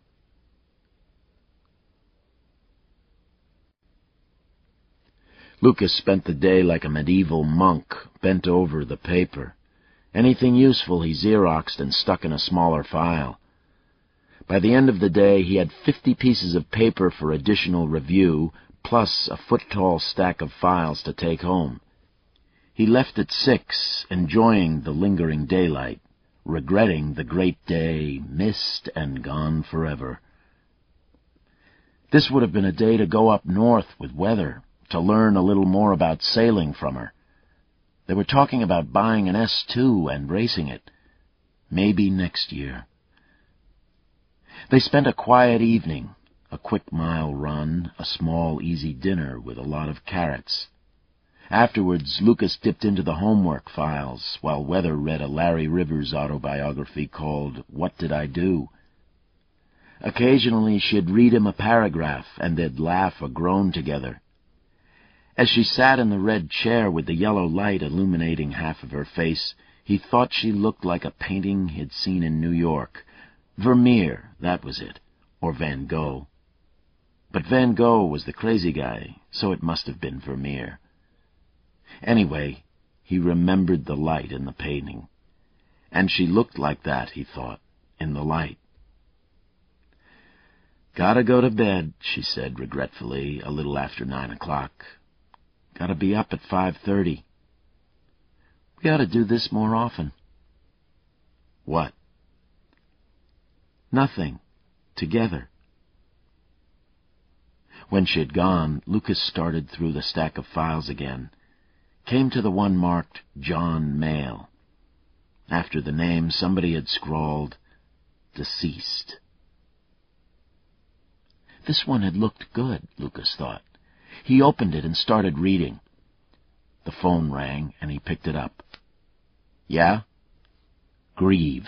Speaker 1: Lucas spent the day like a medieval monk, bent over the paper. Anything useful he Xeroxed and stuck in a smaller file. By the end of the day, he had 50 pieces of paper for additional review, plus a foot-tall stack of files to take home. He left at 6, enjoying the lingering daylight, regretting the great day missed and gone forever. This would have been a day to go up north with weather, to learn a little more about sailing from her. They were talking about buying an S2 and racing it. Maybe next year. They spent a quiet evening, a quick mile run, a small easy dinner with a lot of carrots. Afterwards, Lucas dipped into the homework files, while Weather read a Larry Rivers autobiography called What Did I Do? Occasionally she'd read him a paragraph, and they'd laugh or groan together. As she sat in the red chair with the yellow light illuminating half of her face, he thought she looked like a painting he'd seen in New York. Vermeer, that was it, or Van Gogh. But Van Gogh was the crazy guy, so it must have been Vermeer. Anyway, he remembered the light in the painting. And she looked like that, he thought, in the light. "Gotta go to bed," she said regretfully, a little after 9 o'clock. "Gotta be up at 5:30. We ought to do this more often." "What?" "Nothing. Together." When she had gone, Lucas started through the stack of files again, came to the one marked John Mayle. After the name, somebody had scrawled, "Deceased." This one had looked good, Lucas thought. He opened it and started reading. The phone rang, and he picked it up. "Yeah?" "Grieve."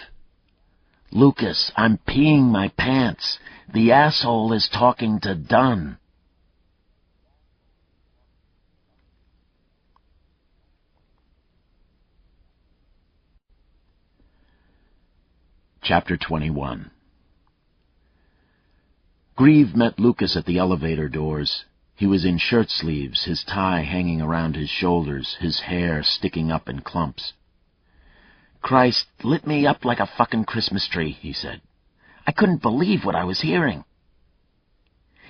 Speaker 1: "Lucas, I'm peeing my pants. The asshole is talking to Dunn." Chapter 21. Grieve met Lucas at the elevator doors. He was in shirt-sleeves, his tie hanging around his shoulders, his hair sticking up in clumps. "Christ, lit me up like a fucking Christmas tree," he said. "I couldn't believe what I was hearing."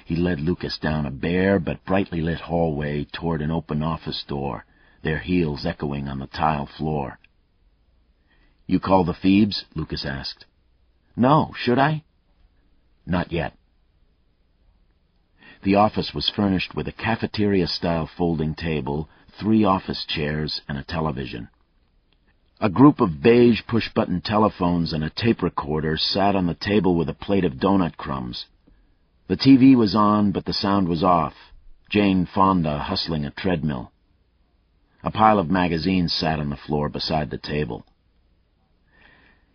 Speaker 1: He led Lucas down a bare but brightly lit hallway toward an open office door, their heels echoing on the tile floor. "You call the Phoebes?" Lucas asked. "No, should I?" "Not yet." The office was furnished with a cafeteria-style folding table, 3 office chairs, and a television. A group of beige push-button telephones and a tape recorder sat on the table with a plate of donut crumbs. The TV was on, but the sound was off, Jane Fonda hustling a treadmill. A pile of magazines sat on the floor beside the table.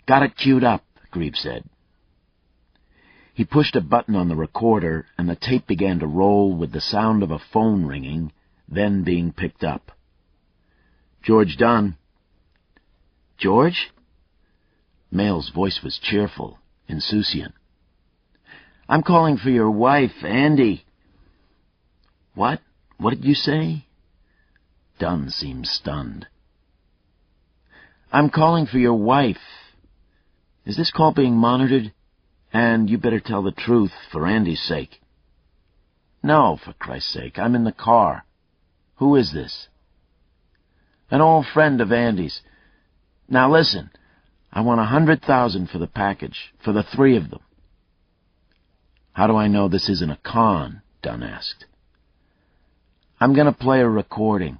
Speaker 1: "Got it queued up," Grieve said. He pushed a button on the recorder, and the tape began to roll with the sound of a phone ringing, then being picked up. "George Dunn." "George?" Mayle's voice was cheerful, insouciant. "I'm calling for your wife, Andy." "What? What did you say?" Dunn seemed stunned. "I'm calling for your wife. Is this call being monitored? And you better tell the truth, for Andy's sake." "No, for Christ's sake, I'm in the car. Who is this?" "An old friend of Andy's. Now listen, I want 100,000 for the package, for the 3 of them." "How do I know this isn't a con?" Dunn asked. "I'm going to play a recording."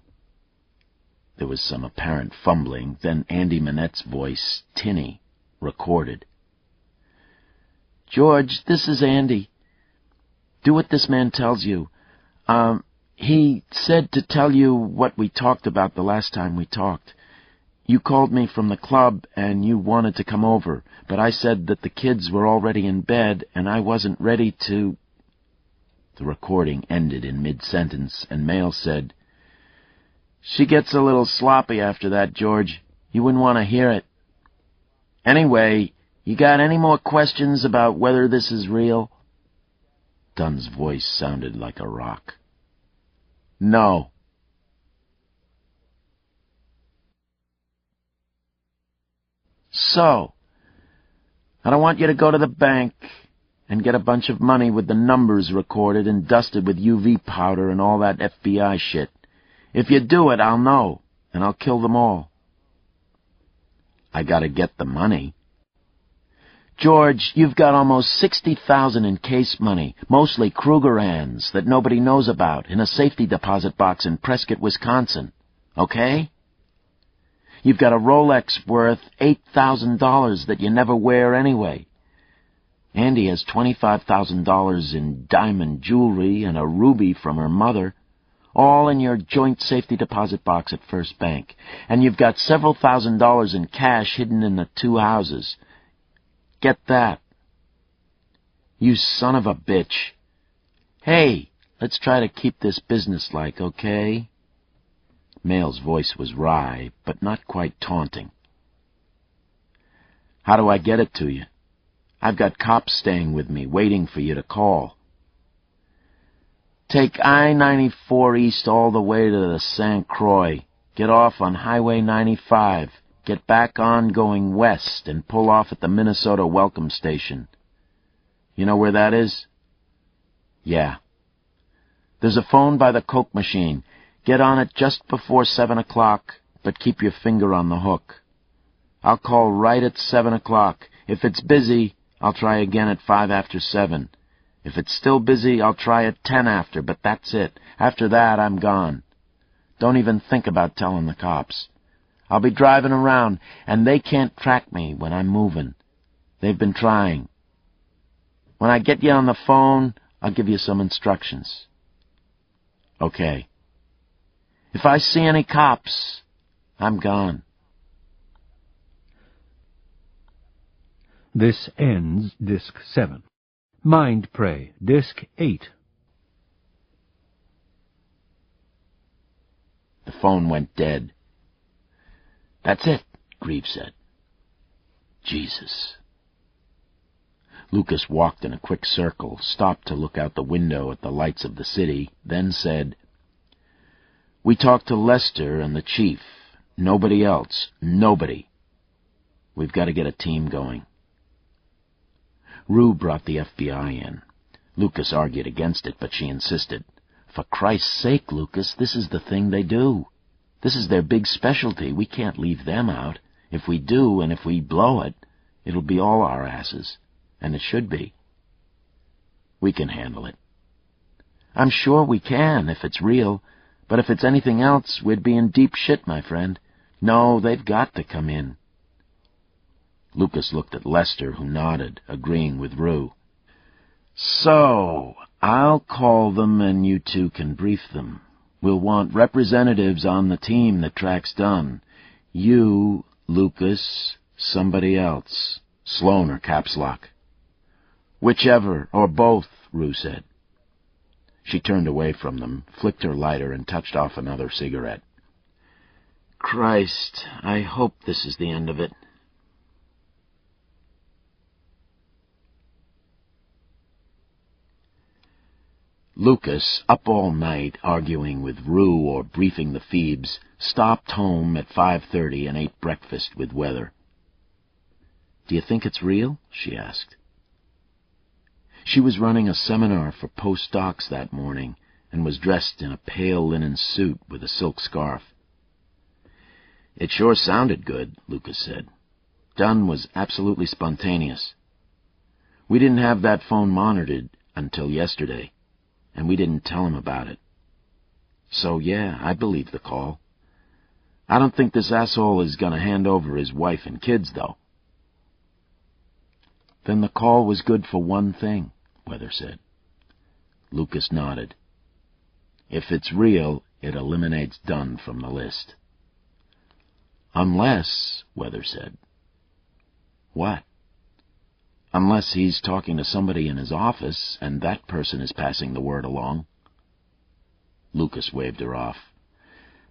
Speaker 1: There was some apparent fumbling, then Andy Manette's voice, tinny, recorded. "George, this is Andy. Do what this man tells you. He said to tell you what we talked about the last time we talked. You called me from the club, and you wanted to come over, but I said that the kids were already in bed, and I wasn't ready to—" The recording ended in mid-sentence, and Mayle said, "She gets a little sloppy after that, George. You wouldn't want to hear it. Anyway, you got any more questions about whether this is real?" Dunn's voice sounded like a rock. "No." "So, I don't want you to go to the bank, and get a bunch of money with the numbers recorded and dusted with UV powder and all that FBI shit. If you do it, I'll know, and I'll kill them all. I gotta get the money. George, you've got almost 60,000 in case money, mostly Krugerrands, that nobody knows about, in a safety deposit box in Prescott, Wisconsin. Okay? You've got a Rolex worth $8,000 that you never wear anyway. Andy has $25,000 in diamond jewelry and a ruby from her mother, all in your joint safety deposit box at First Bank. And you've got several $1,000s in cash hidden in the two houses. Get that. You son of a bitch. Hey, let's try to keep this businesslike, okay? Mayle's voice was wry, but not quite taunting. How do I get it to you? I've got cops staying with me, waiting for you to call. Take I-94 east all the way to the St. Croix. Get off on Highway 95. Get back on going west and pull off at the Minnesota Welcome Station. You know where that is? Yeah. There's a phone by the Coke machine. Get on it just before 7 o'clock, but keep your finger on the hook. I'll call right at 7 o'clock. If it's busy, I'll try again at 5 after 7. If it's still busy, I'll try at 10 after, but that's it. After that, I'm gone. Don't even think about telling the cops. I'll be driving around, and they can't track me when I'm moving. They've been trying. When I get you on the phone, I'll give you some instructions. Okay. If I see any cops, I'm gone.
Speaker 2: This ends Disc 7. Mind Prey, Disc 8.
Speaker 1: The phone went dead. That's it, Greaves said. Jesus. Lucas walked in a quick circle, stopped to look out the window at the lights of the city, then said, We talked to Lester and the chief. Nobody else. Nobody. We've got to get a team going. Rue brought the FBI in. Lucas argued against it, but she insisted. For Christ's sake, Lucas, this is the thing they do. This is their big specialty. We can't leave them out. If we do, and if we blow it, it'll be all our asses. And it should be. We can handle it. I'm sure we can, if it's real. But if it's anything else, we'd be in deep shit, my friend. No, they've got to come in. Lucas looked at Lester, who nodded, agreeing with Rue. So, I'll call them and you two can brief them. We'll want representatives on the team that tracks Dunn. You, Lucas, somebody else. Sloan or Caps Lock. Whichever, or both, Rue said. She turned away from them, flicked her lighter, and touched off another cigarette. Christ, I hope this is the end of it. Lucas, up all night arguing with Rue or briefing the Phoebes, stopped home at 5:30 and ate breakfast with Weather. Do you think it's real? She asked. She was running a seminar for postdocs that morning and was dressed in a pale linen suit with a silk scarf. It sure sounded good, Lucas said. Dunn was absolutely spontaneous. We didn't have that phone monitored until yesterday, and we didn't tell him about it. So, yeah, I believe the call. I don't think this asshole is going to hand over his wife and kids, though. Then the call was good for one thing, Weather said. Lucas nodded. If it's real, it eliminates Dunn from the list. Unless, Weather said. What? Unless he's talking to somebody in his office, and that person is passing the word along. Lucas waved her off.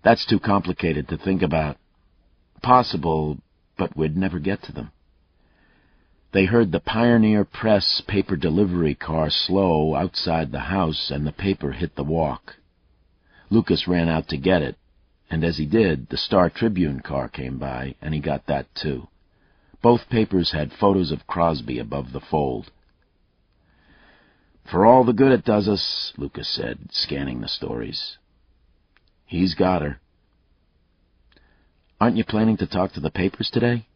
Speaker 1: That's too complicated to think about. Possible, but we'd never get to them. They heard the Pioneer Press paper delivery car slow outside the house, and the paper hit the walk. Lucas ran out to get it, and as he did, the Star Tribune car came by, and he got that too. Both papers had photos of Crosby above the fold. "For all the good it does us," Lucas said, scanning the stories. "He's got her." "Aren't you planning to talk to the papers today?"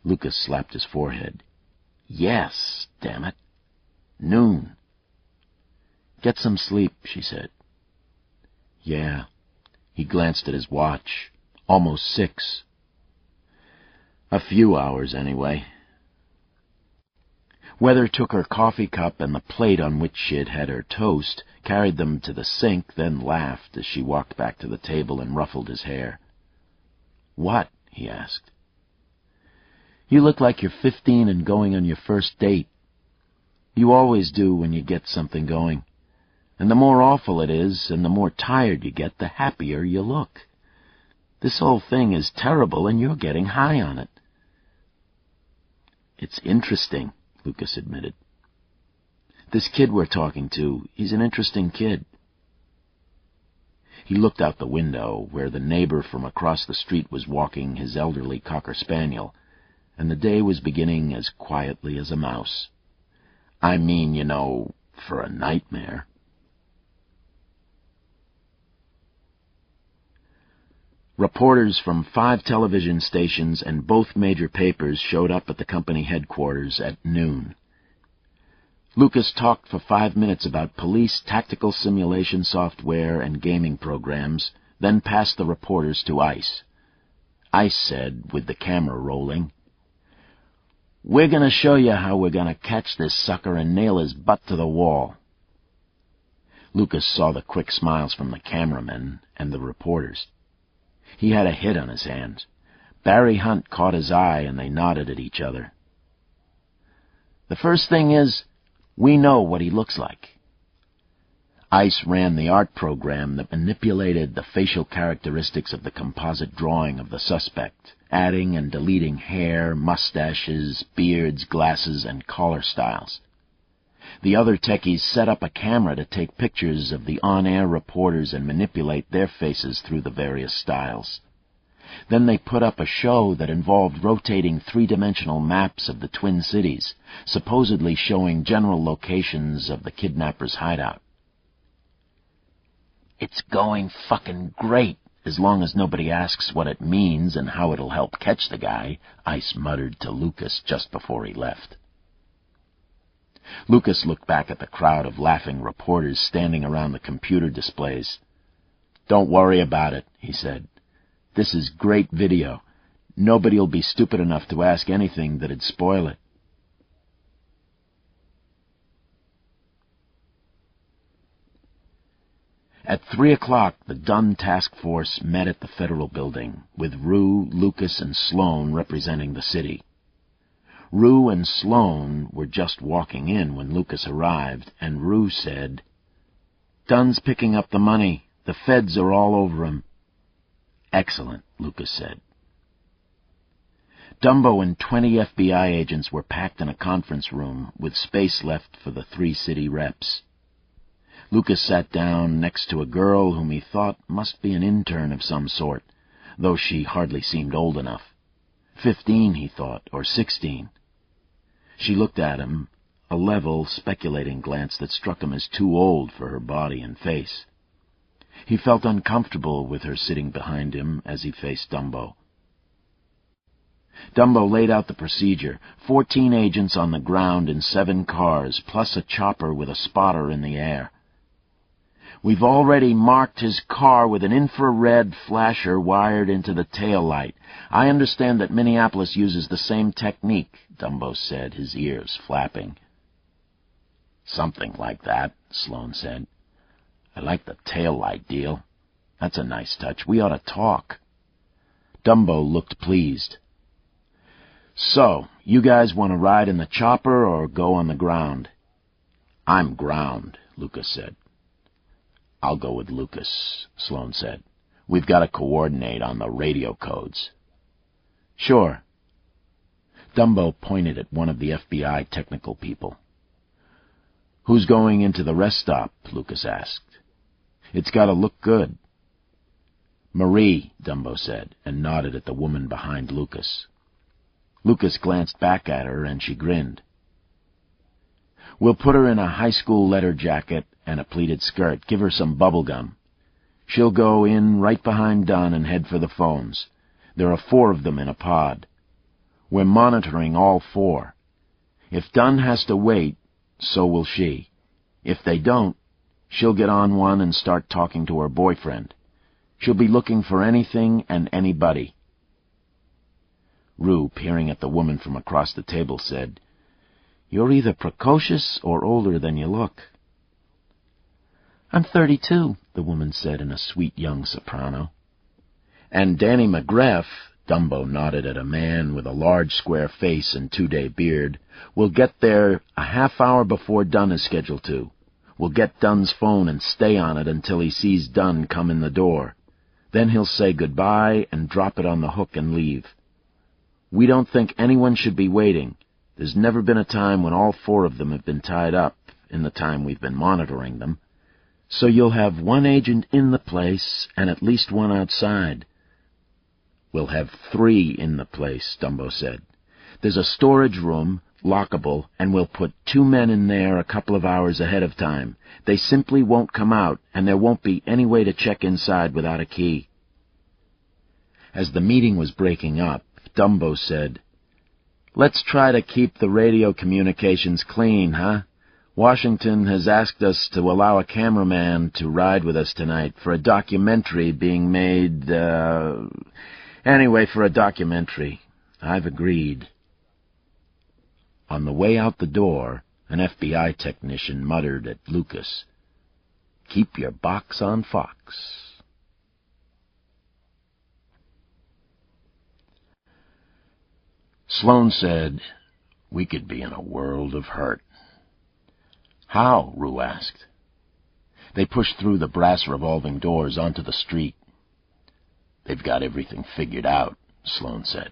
Speaker 1: Lucas slapped his forehead. "Yes, damn it. Noon." "Get some sleep," she said. "Yeah." He glanced at his watch. Almost 6. "A few hours, anyway." Weather took her coffee cup and the plate on which she had had her toast, carried them to the sink, then laughed as she walked back to the table and ruffled his hair. "What?" he asked. "You look like you're 15 and going on your first date. You always do when you get something going. And the more awful it is, and the more tired you get, the happier you look. This whole thing is terrible, and you're getting high on it." "It's interesting," Lucas admitted. "This kid we're talking to, he's an interesting kid." He looked out the window, where the neighbor from across the street was walking his elderly cocker spaniel, and the day was beginning as quietly as a mouse. I mean, you know, for a nightmare. Reporters from 5 television stations and both major papers showed up at the company headquarters at noon. Lucas talked for 5 minutes about police tactical simulation software and gaming programs, then passed the reporters to Ice. Ice said, with the camera rolling, "We're going to show you how we're going to catch this sucker and nail his butt to the wall." Lucas saw the quick smiles from the cameramen and the reporters. He had a hit on his hands. Barry Hunt caught his eye, and they nodded at each other. "The first thing is, we know what he looks like." Ice ran the art program that manipulated the facial characteristics of the composite drawing of the suspect, adding and deleting hair, mustaches, beards, glasses, and collar styles. The other techies set up a camera to take pictures of the on-air reporters and manipulate their faces through the various styles. Then they put up a show that involved rotating 3-dimensional maps of the Twin Cities, supposedly showing general locations of the kidnapper's hideout. "It's going fucking great, as long as nobody asks what it means and how it'll help catch the guy," Ice muttered to Lucas just before he left. Lucas looked back at the crowd of laughing reporters standing around the computer displays. "Don't worry about it," he said. "This is great video. Nobody'll be stupid enough to ask anything that'd spoil it." At 3 o'clock, the Dunn Task Force met at the Federal Building, with Rue, Lucas, and Sloan representing the city. Rue and Sloan were just walking in when Lucas arrived, and Rue said, "Dunn's picking up the money. The feds are all over him." "Excellent," Lucas said. Dumbo and 20 FBI agents were packed in a conference room, with space left for the 3 city reps. Lucas sat down next to a girl whom he thought must be an intern of some sort, though she hardly seemed old enough. 15, he thought, or 16. She looked at him, a level, speculating glance that struck him as too old for her body and face. He felt uncomfortable with her sitting behind him as he faced Dumbo. Dumbo laid out the procedure: 14 agents on the ground in 7 cars, plus a chopper with a spotter in the air. "We've already marked his car with an infrared flasher wired into the tail light. I understand that Minneapolis uses the same technique," Dumbo said, his ears flapping. "Something like that," Sloan said. "I like the tail light deal. That's a nice touch. We ought to talk." Dumbo looked pleased. "So, you guys want to ride in the chopper or go on the ground?" "I'm ground," Lucas said. "I'll go with Lucas," Sloan said. "We've got to coordinate on the radio codes." "Sure." Dumbo pointed at one of the FBI technical people. "Who's going into the rest stop?" Lucas asked. "It's got to look good." "Marie," Dumbo said, and nodded at the woman behind Lucas. Lucas glanced back at her, and she grinned. We'll put her in a high school letter jacket and a pleated skirt. Give her some bubble gum. She'll go in right behind Dunn and head for the phones. There are 4 of them in a pod. We're monitoring all 4. If Dunn has to wait, so will she. If they don't, she'll get on one and start talking to her boyfriend. She'll be looking for anything and anybody. Rue, peering at the woman from across the table, said, "You're either precocious or older than you look."
Speaker 3: "I'm 32, the woman said in a sweet young soprano.
Speaker 1: "And Danny McGrath," Dumbo nodded at a man with a large square face and 2-day beard, "will get there a half hour before Dunn is scheduled to. We'll get Dunn's phone and stay on it until he sees Dunn come in the door. Then he'll say goodbye and drop it on the hook and leave. We don't think anyone should be waiting. There's never been a time when all 4 of them have been tied up, in the time we've been monitoring them. So you'll have 1 agent in the place and at least 1 outside." "We'll have 3 in the place," Dumbo said. "There's a storage room, lockable, and we'll put 2 men in there a couple of hours ahead of time. They simply won't come out, and there won't be any way to check inside without a key." As the meeting was breaking up, Dumbo said, "Let's try to keep the radio communications clean, huh? Washington has asked us to allow a cameraman to ride with us tonight for a documentary being made, Anyway, for a documentary. I've agreed." On the way out the door, an FBI technician muttered at Lucas, "Keep your box on Fox." Sloane said, "We could be in a world of hurt." "How?" Rue asked. They pushed through the brass revolving doors onto the street. "They've got everything figured out," Sloane said.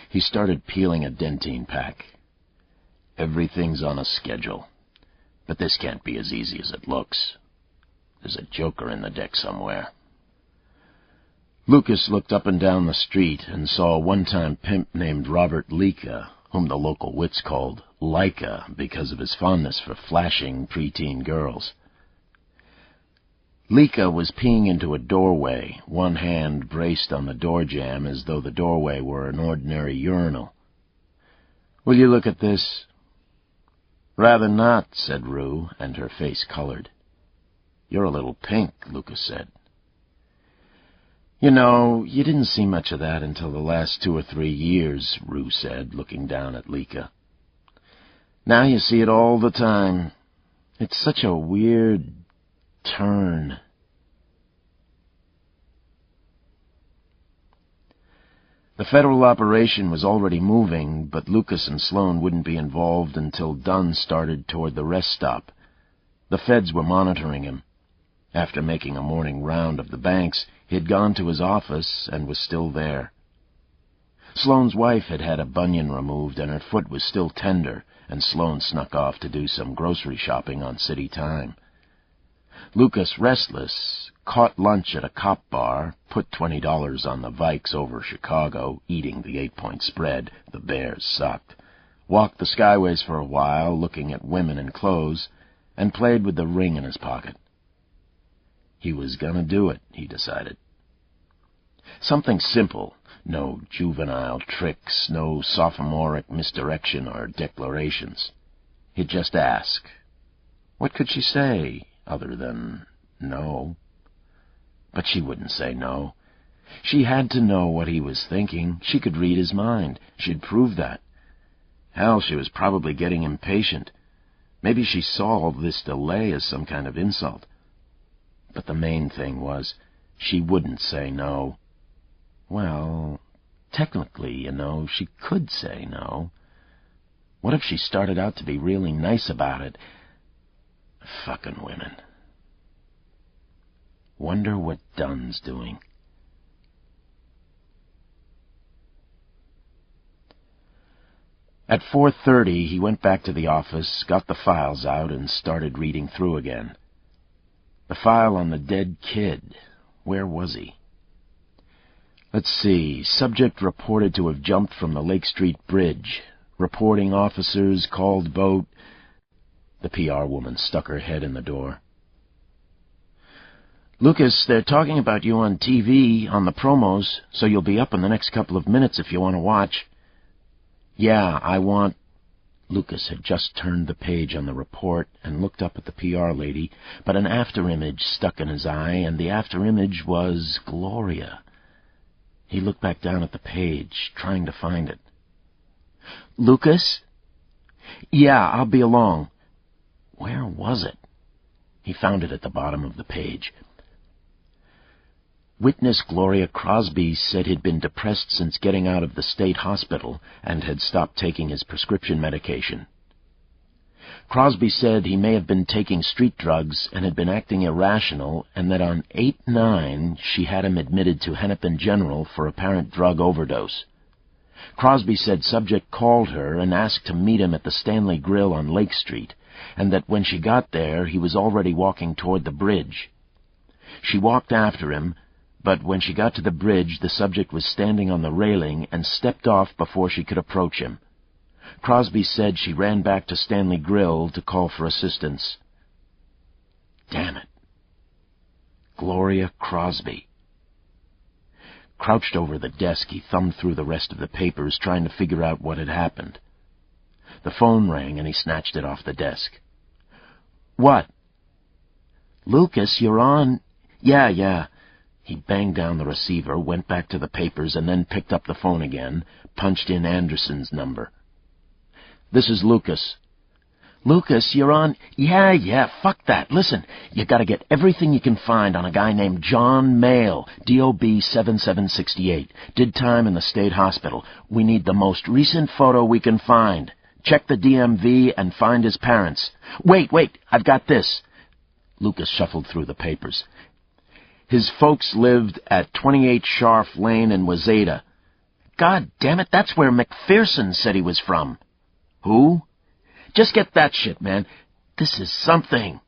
Speaker 1: He started peeling a dentine pack. "Everything's on a schedule. But this can't be as easy as it looks. There's a joker in the deck somewhere." Lucas looked up and down the street and saw a one-time pimp named Robert Lika, whom the local wits called Leica because of his fondness for flashing preteen girls. Lika was peeing into a doorway, one hand braced on the door jamb as though the doorway were an ordinary urinal. "Will you look at this?" "Rather not," said Rue, and her face colored. "You're a little pink," Lucas said. "You know, you didn't see much of that until the last 2 or 3 years," Rue said, looking down at Lika. "Now you see it all the time. It's such a weird turn." The federal operation was already moving, but Lucas and Sloane wouldn't be involved until Dunn started toward the rest stop. The feds were monitoring him. After making a morning round of the banks, he had gone to his office and was still there. Sloane's wife had had a bunion removed and her foot was still tender, and Sloane snuck off to do some grocery shopping on city time. Lucas, restless, caught lunch at a cop bar, put $20 on the Vikes over Chicago, eating the 8-point spread, the Bears sucked, walked the skyways for a while, looking at women and clothes, and played with the ring in his pocket. He was gonna do it, he decided. Something simple, no juvenile tricks, no sophomoric misdirection or declarations. He'd just ask. What could she say, other than no? But she wouldn't say no. She had to know what he was thinking. She could read his mind. She'd prove that. Hell, she was probably getting impatient. Maybe she saw all this delay as some kind of insult. But the main thing was, she wouldn't say no. Well, technically, you know, she could say no. What if she started out to be really nice about it? Fucking women. Wonder what Dunn's doing. At 4:30, he went back to the office, got the files out, and started reading through again. The file on the dead kid. Where was he? Let's see. Subject reported to have jumped from the Lake Street Bridge. Reporting officers called boat.
Speaker 3: The PR woman stuck her head in the door.
Speaker 1: "Lucas, they're talking about you on TV, on the promos, so you'll be up in the next couple of minutes if you want to watch."
Speaker 3: "Yeah, I want—" Lucas had just turned the page on the report and looked up at the PR lady, but an afterimage stuck in his eye, and the afterimage was Gloria. He looked back down at the page, trying to find it.
Speaker 1: "Lucas?"
Speaker 3: "Yeah, I'll be along." Where was it? He found it at the bottom of the page. Witness Gloria Crosby said he'd been depressed since getting out of the state hospital and had stopped taking his prescription medication. Crosby said he may have been taking street drugs and had been acting irrational, and that on 8/9 she had him admitted to Hennepin General for apparent drug overdose. Crosby said subject called her and asked to meet him at the Stanley Grill on Lake Street, and that when she got there he was already walking toward the bridge. She walked after him, but when she got to the bridge, the subject was standing on the railing and stepped off before she could approach him. Crosby said she ran back to Stanley Grill to call for assistance. Damn it. Gloria Crosby. Crouched over the desk, he thumbed through the rest of the papers, trying to figure out what had happened. The phone rang, and he snatched it off the desk. "What?" "Lucas, you're on." Yeah. He banged down the receiver, went back to the papers, and then picked up the phone again, punched in Anderson's number. "This is Lucas." "Lucas, you're on." Yeah, fuck that. Listen, you gotta get everything you can find on a guy named John Mayle, DOB 7768. Did time in the state hospital. We need the most recent photo we can find. Check the DMV and find his parents. Wait, I've got this." Lucas shuffled through the papers. "His folks lived at 28 Scharf Lane in Wazeda." "God damn it, that's where McPherson said he was from." "Who?" "Just get that shit, man. This is something."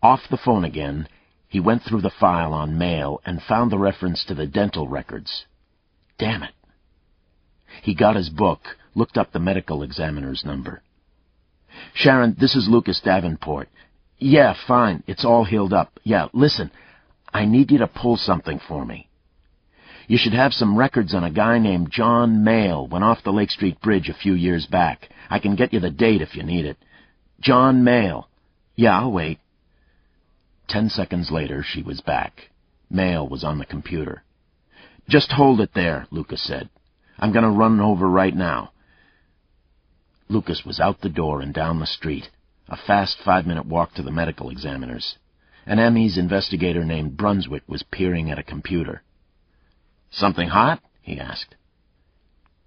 Speaker 3: Off the phone again, he went through the file on Mail and found the reference to the dental records. Damn it. He got his book, looked up the medical examiner's number. "Sharon, this is Lucas Davenport." "Yeah, fine. It's all healed up. Yeah, listen, I need you to pull something for me. You should have some records on a guy named John Mayle, went off the Lake Street Bridge a few years back. I can get you the date if you need it. John Mayle." "Yeah, I'll wait." 10 seconds later, she was back. Mayle was on the computer. "Just hold it there," Lucas said. "I'm going to run over right now." Lucas was out the door and down the street, a fast 5-minute walk to the medical examiner's. An Emmys investigator named Brunswick was peering at a computer. "Something hot?" he asked.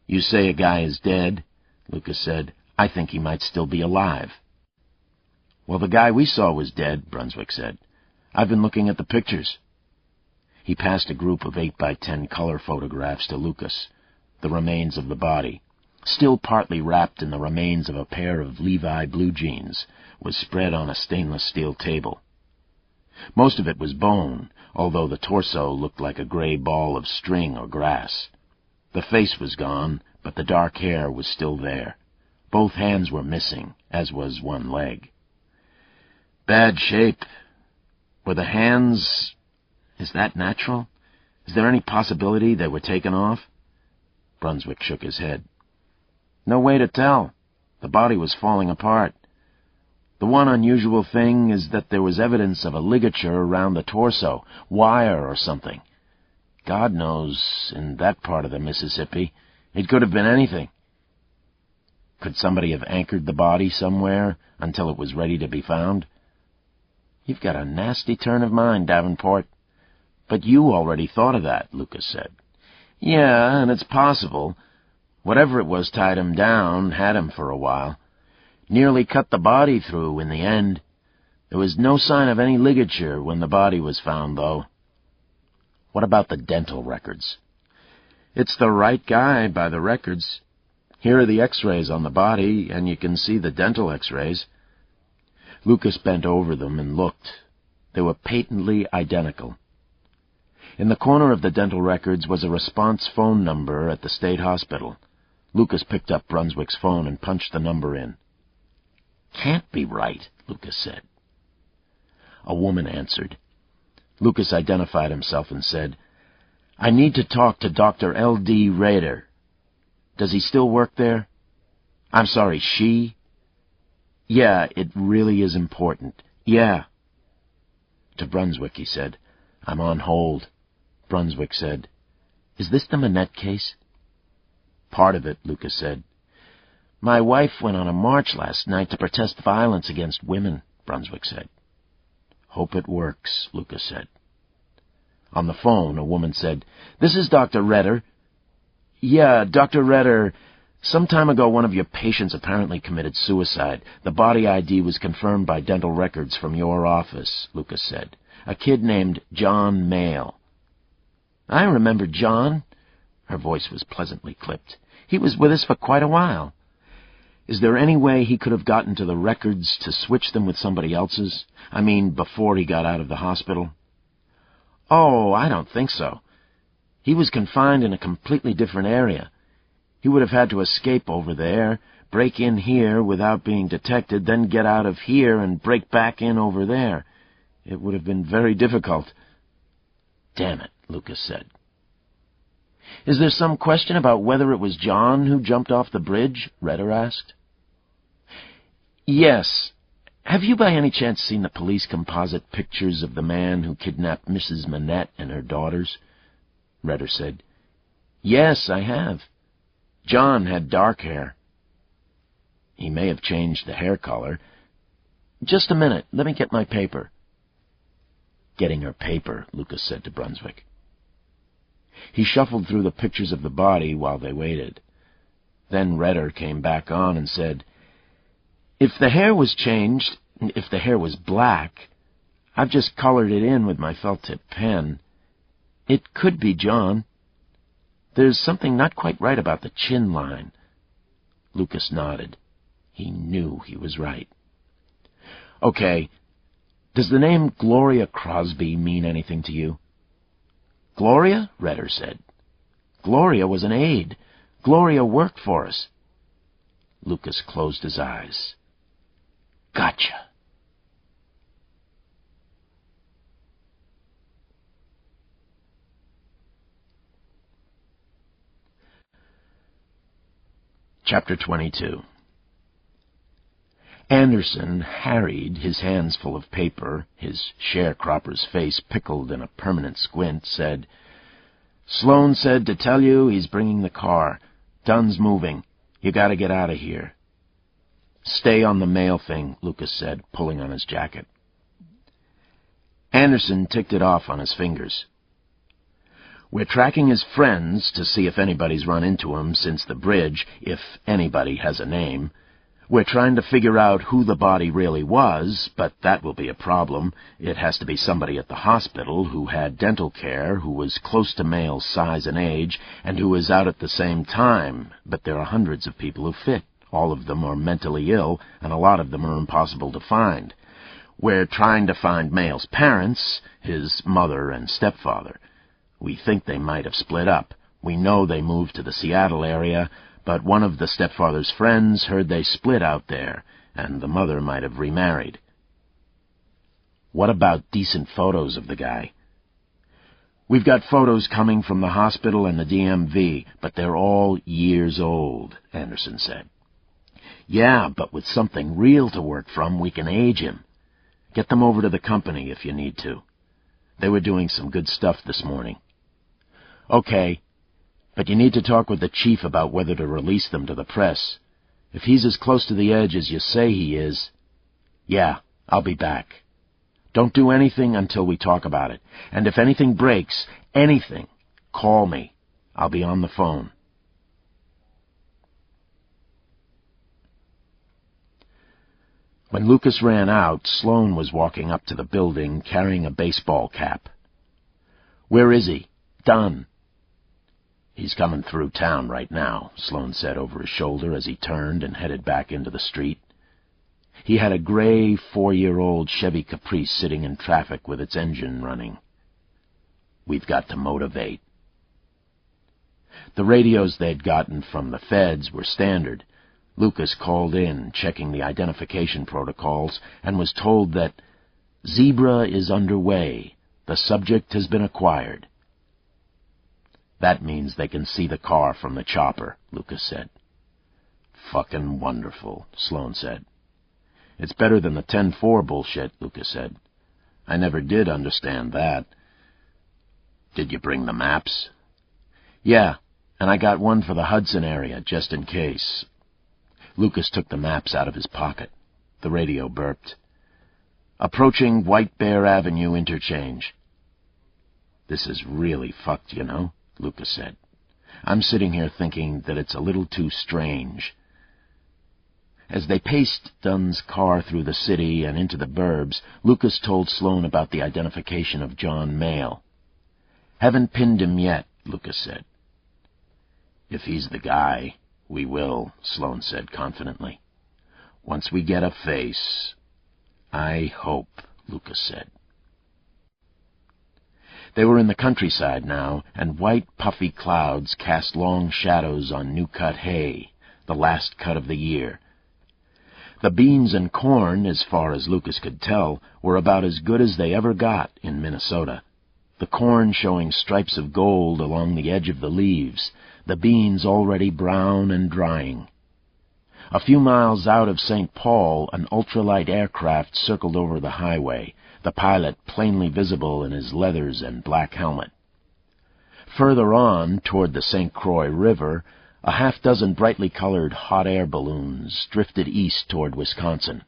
Speaker 3: "You say a guy is dead," Lucas said. "I think he might still be alive." "Well, the guy we saw was dead," Brunswick said. "I've been looking at the pictures." He passed a group of 8x10 color photographs to Lucas. The remains of the body, still partly wrapped in the remains of a pair of Levi blue jeans, was spread on a stainless steel table. Most of it was bone, although the torso looked like a gray ball of string or grass. The face was gone, but the dark hair was still there. Both hands were missing, as was one leg. "Bad shape. Were the hands... Is that natural? Is there any possibility they were taken off?" Brunswick shook his head. "No way to tell. The body was falling apart. The one unusual thing is that there was evidence of a ligature around the torso, wire or something. God knows, in that part of the Mississippi, it could have been anything." "Could somebody have anchored the body somewhere until it was ready to be found?" "You've got a nasty turn of mind, Davenport." "But you already thought of that," Lucas said. "Yeah, and it's possible. Whatever it was tied him down, had him for a while. Nearly cut the body through in the end. There was no sign of any ligature when the body was found, though." "What about the dental records?" "It's the right guy by the records. Here are the x-rays on the body, and you can see the dental x-rays." Lucas bent over them and looked. They were patently identical. In the corner of the dental records was a response phone number at the state hospital. Lucas picked up Brunswick's phone and punched the number in. Can't be right, Lucas said. A woman answered. Lucas identified himself and said, I need to talk to Dr. L.D. Rader. Does he still work there? I'm sorry, she? Yeah, it really is important. Yeah. To Brunswick, he said, I'm on hold. Brunswick said, Is this the Manette case? Part of it, Lucas said. My wife went on a march last night to protest violence against women, Brunswick said. Hope it works, Lucas said. On the phone, a woman said, This is Dr. Rader. Yeah, Dr. Rader. Some time ago, one of your patients apparently committed suicide. The body ID was confirmed by dental records from your office, Lucas said. A kid named John Mayle. I remember John. Her voice was pleasantly clipped. He was with us for quite a while. Is there any way he could have gotten to the records to switch them with somebody else's? I mean, before he got out of the hospital? Oh, I don't think so. He was confined in a completely different area. He would have had to escape over there, break in here without being detected, then get out of here and break back in over there. It would have been very difficult. Damn it, Lucas said. Is there some question about whether it was John who jumped off the bridge? Rader asked. Yes. Have you by any chance seen the police composite pictures of the man who kidnapped Mrs. Manette and her daughters? Rader said. Yes, I have. John had dark hair. He may have changed the hair color. Just a minute. Let me get my paper. Getting her paper, Lucas said to Brunswick. He shuffled through the pictures of the body while they waited. Then Rader came back on and said, If the hair was changed, if the hair was black, I've just colored it in with my felt-tip pen. It could be John. There's something not quite right about the chin line. Lucas nodded. He knew he was right. Okay. Does the name Gloria Crosby mean anything to you? Gloria? Rader said. Gloria was an aide. Gloria worked for us. Lucas closed his eyes. Gotcha. Chapter 22. Anderson, harried, his hands full of paper, his sharecropper's face pickled in a permanent squint, said, Sloan said to tell you he's bringing the car. Dunn's moving. You gotta get out of here. Stay on the mail thing, Lucas said, pulling on his jacket. Anderson ticked it off on his fingers. We're tracking his friends to see if anybody's run into him since the bridge, if anybody has a name. We're trying to figure out who the body really was, but that will be a problem. It has to be somebody at the hospital who had dental care, who was close to Mayle's size and age, and who was out at the same time. But there are hundreds of people who fit. All of them are mentally ill, and a lot of them are impossible to find. We're trying to find Mayle's parents, his mother and stepfather. We think they might have split up. We know they moved to the Seattle area, but one of the stepfather's friends heard they split out there, and the mother might have remarried. What about decent photos of the guy? We've got photos coming from the hospital and the DMV, but they're all years old, Anderson said. Yeah, but with something real to work from, we can age him. Get them over to the company if you need to. They were doing some good stuff this morning. Okay. But you need to talk with the chief about whether to release them to the press. If he's as close to the edge as you say he is... Yeah, I'll be back. Don't do anything until we talk about it. And if anything breaks, anything, call me. I'll be on the phone. When Lucas ran out, Sloan was walking up to the building carrying a baseball cap. Where is he? Dunn. He's coming through town right now, Sloan said over his shoulder as he turned and headed back into the street. He had a gray 4-year-old Chevy Caprice sitting in traffic with its engine running. We've got to motivate. The radios they'd gotten from the feds were standard. Lucas called in, checking the identification protocols, and was told that Zebra is underway. The subject has been acquired. That means they can see the car from the chopper, Lucas said. Fucking wonderful, Sloane said. It's better than the 10-4 bullshit, Lucas said. I never did understand that. Did you bring the maps? Yeah, and I got one for the Hudson area, just in case. Lucas took the maps out of his pocket. The radio burped. Approaching White Bear Avenue interchange. This is really fucked, you know, Lucas said. I'm sitting here thinking that it's a little too strange. As they paced Dunn's car through the city and into the burbs, Lucas told Sloane about the identification of John Mayle. Haven't pinned him yet, Lucas said. If he's the guy, we will, Sloane said confidently. Once we get a face... I hope, Lucas said. They were in the countryside now, and white, puffy clouds cast long shadows on new-cut hay, the last cut of the year. The beans and corn, as far as Lucas could tell, were about as good as they ever got in Minnesota. The corn showing stripes of gold along the edge of the leaves, the beans already brown and drying. A few miles out of St. Paul, an ultralight aircraft circled over the highway, the pilot plainly visible in his leathers and black helmet. Further on, toward the St. Croix River, a half-dozen brightly colored hot air balloons drifted east toward Wisconsin.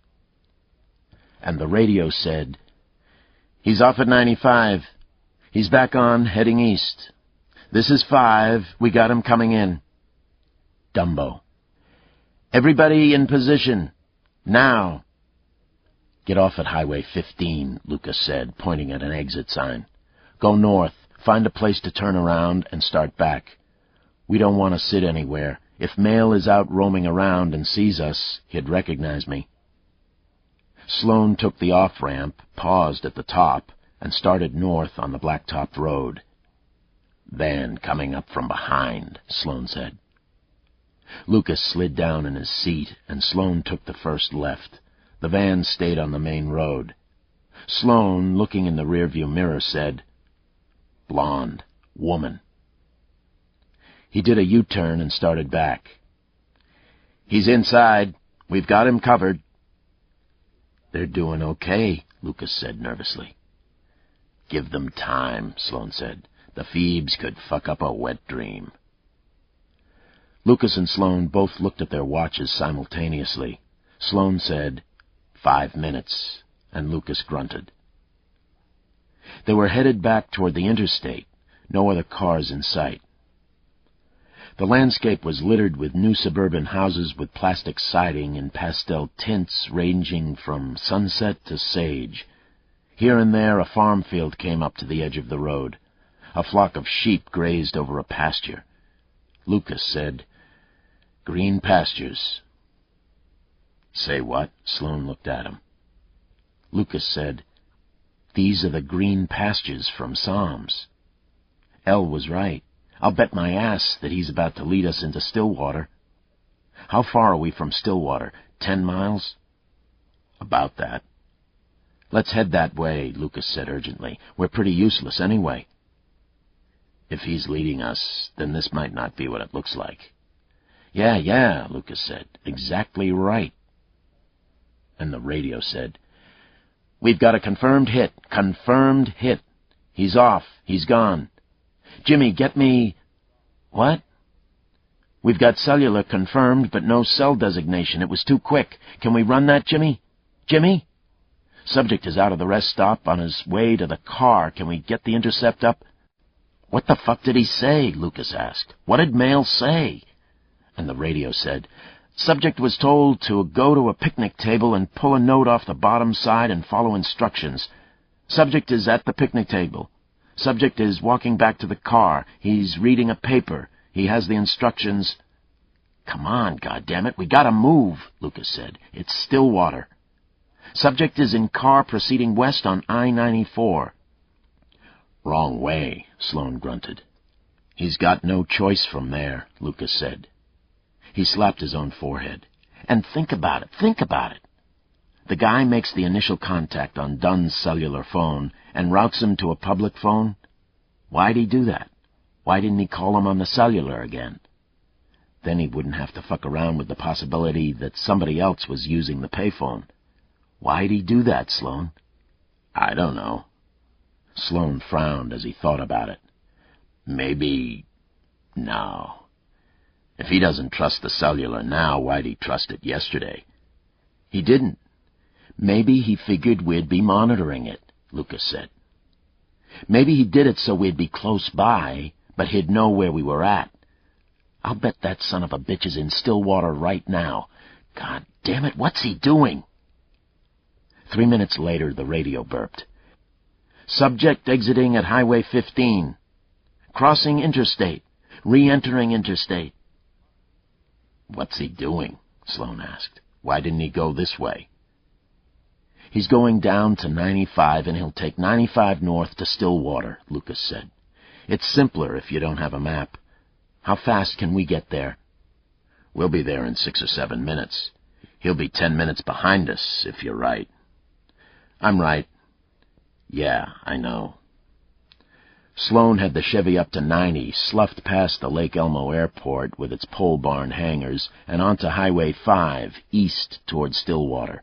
Speaker 3: And the radio said, "He's off at 95. He's back on, heading east. This is 5. We got him coming in." Dumbo. "Everybody in position. Now." "Get off at Highway 15, Lucas said, pointing at an exit sign. "Go north, find a place to turn around, and start back. We don't want to sit anywhere. If Mayle is out roaming around and sees us, he'd recognize me." Sloane took the off-ramp, paused at the top, and started north on the blacktop road. "Van coming up from behind," Sloane said. Lucas slid down in his seat, and Sloane took the first left. The van stayed on the main road. Sloane, looking in the rearview mirror, said, "Blonde, woman." He did a U-turn and started back. "He's inside. We've got him covered." "They're doing okay," Lucas said nervously. "Give them time," Sloane said. "The Phoebes could fuck up a wet dream." Lucas and Sloane both looked at their watches simultaneously. Sloane said, 5 minutes, and Lucas grunted. They were headed back toward the interstate, no other cars in sight. The landscape was littered with new suburban houses with plastic siding in pastel tints ranging from sunset to sage. Here and there a farm field came up to the edge of the road. A flock of sheep grazed over a pasture. Lucas said, "Green pastures." "Say what?" Sloane looked at him. Lucas said, "These are the green pastures from Psalms." Elle was right. I'll bet my ass that he's about to lead us into Stillwater. How far are we from Stillwater? 10 miles? About that. Let's head that way, Lucas said urgently. We're pretty useless anyway. If he's leading us, then this might not be what it looks like. Yeah, Lucas said. Exactly right. And the radio said, "We've got a confirmed hit. Confirmed hit. He's off. He's gone. Jimmy, get me..." "What?" "We've got cellular confirmed, but no cell designation. It was too quick. Can we run that, Jimmy? Jimmy? Subject is out of the rest stop on his way to the car. Can we get the intercept up?" "What the fuck did he say?" Lucas asked. "What did Mayle say?" And the radio said, "Subject was told to go to a picnic table and pull a note off the bottom side and follow instructions. Subject is at the picnic table. Subject is walking back to the car. He's reading a paper. He has the instructions." "Come on, goddammit, we gotta move," Lucas said. "It's Stillwater. Subject is in car proceeding west on I-94. "Wrong way," Sloane grunted. "He's got no choice from there," Lucas said. He slapped his own forehead. And think about it. The guy makes the initial contact on Dunn's cellular phone and routes him to a public phone. Why'd he do that? Why didn't he call him on the cellular again? Then he wouldn't have to fuck around with the possibility that somebody else was using the payphone. Why'd he do that, Sloan? I don't know. Sloan frowned as he thought about it. Maybe... No. If he doesn't trust the cellular now, why'd he trust it yesterday? He didn't. Maybe he figured we'd be monitoring it, Lucas said. Maybe he did it so we'd be close by, but he'd know where we were at. I'll bet that son of a bitch is in Stillwater right now. God damn it, what's he doing? 3 minutes later, the radio burped. Subject exiting at Highway 15. Crossing interstate. Re-entering interstate. What's he doing? Sloan asked. Why didn't he go this way? He's going down to 95 and he'll take 95 north to Stillwater, Lucas said. It's simpler if you don't have a map. How fast can we get there? We'll be there in 6 or 7 minutes. He'll be 10 minutes behind us, if you're right. I'm right. Yeah, I know. Sloan had the Chevy up to 90, sloughed past the Lake Elmo Airport with its pole barn hangars, and onto Highway 5, east toward Stillwater.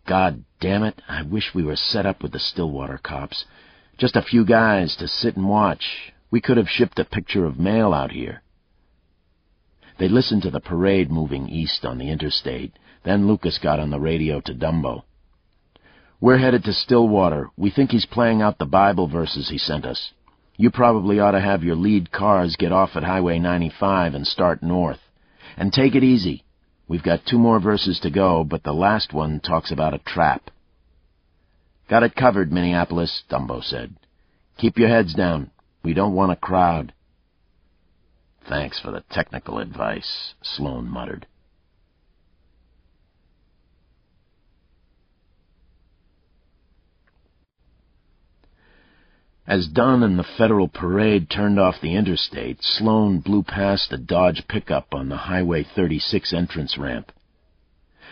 Speaker 3: God damn it, I wish we were set up with the Stillwater cops. Just a few guys to sit and watch. We could have shipped a picture of mail out here. They listened to the parade moving east on the interstate. Then Lucas got on the radio to Dumbo. We're headed to Stillwater. We think he's playing out the Bible verses he sent us. You probably ought to have your lead cars get off at Highway 95 and start north. And take it easy. We've got 2 more verses to go, but the last one talks about a trap. Got it covered, Minneapolis, Dumbo said. Keep your heads down. We don't want a crowd. Thanks for the technical advice, Sloan muttered. As Dunn and the Federal Parade turned off the interstate, Sloan blew past a Dodge pickup on the Highway 36 entrance ramp.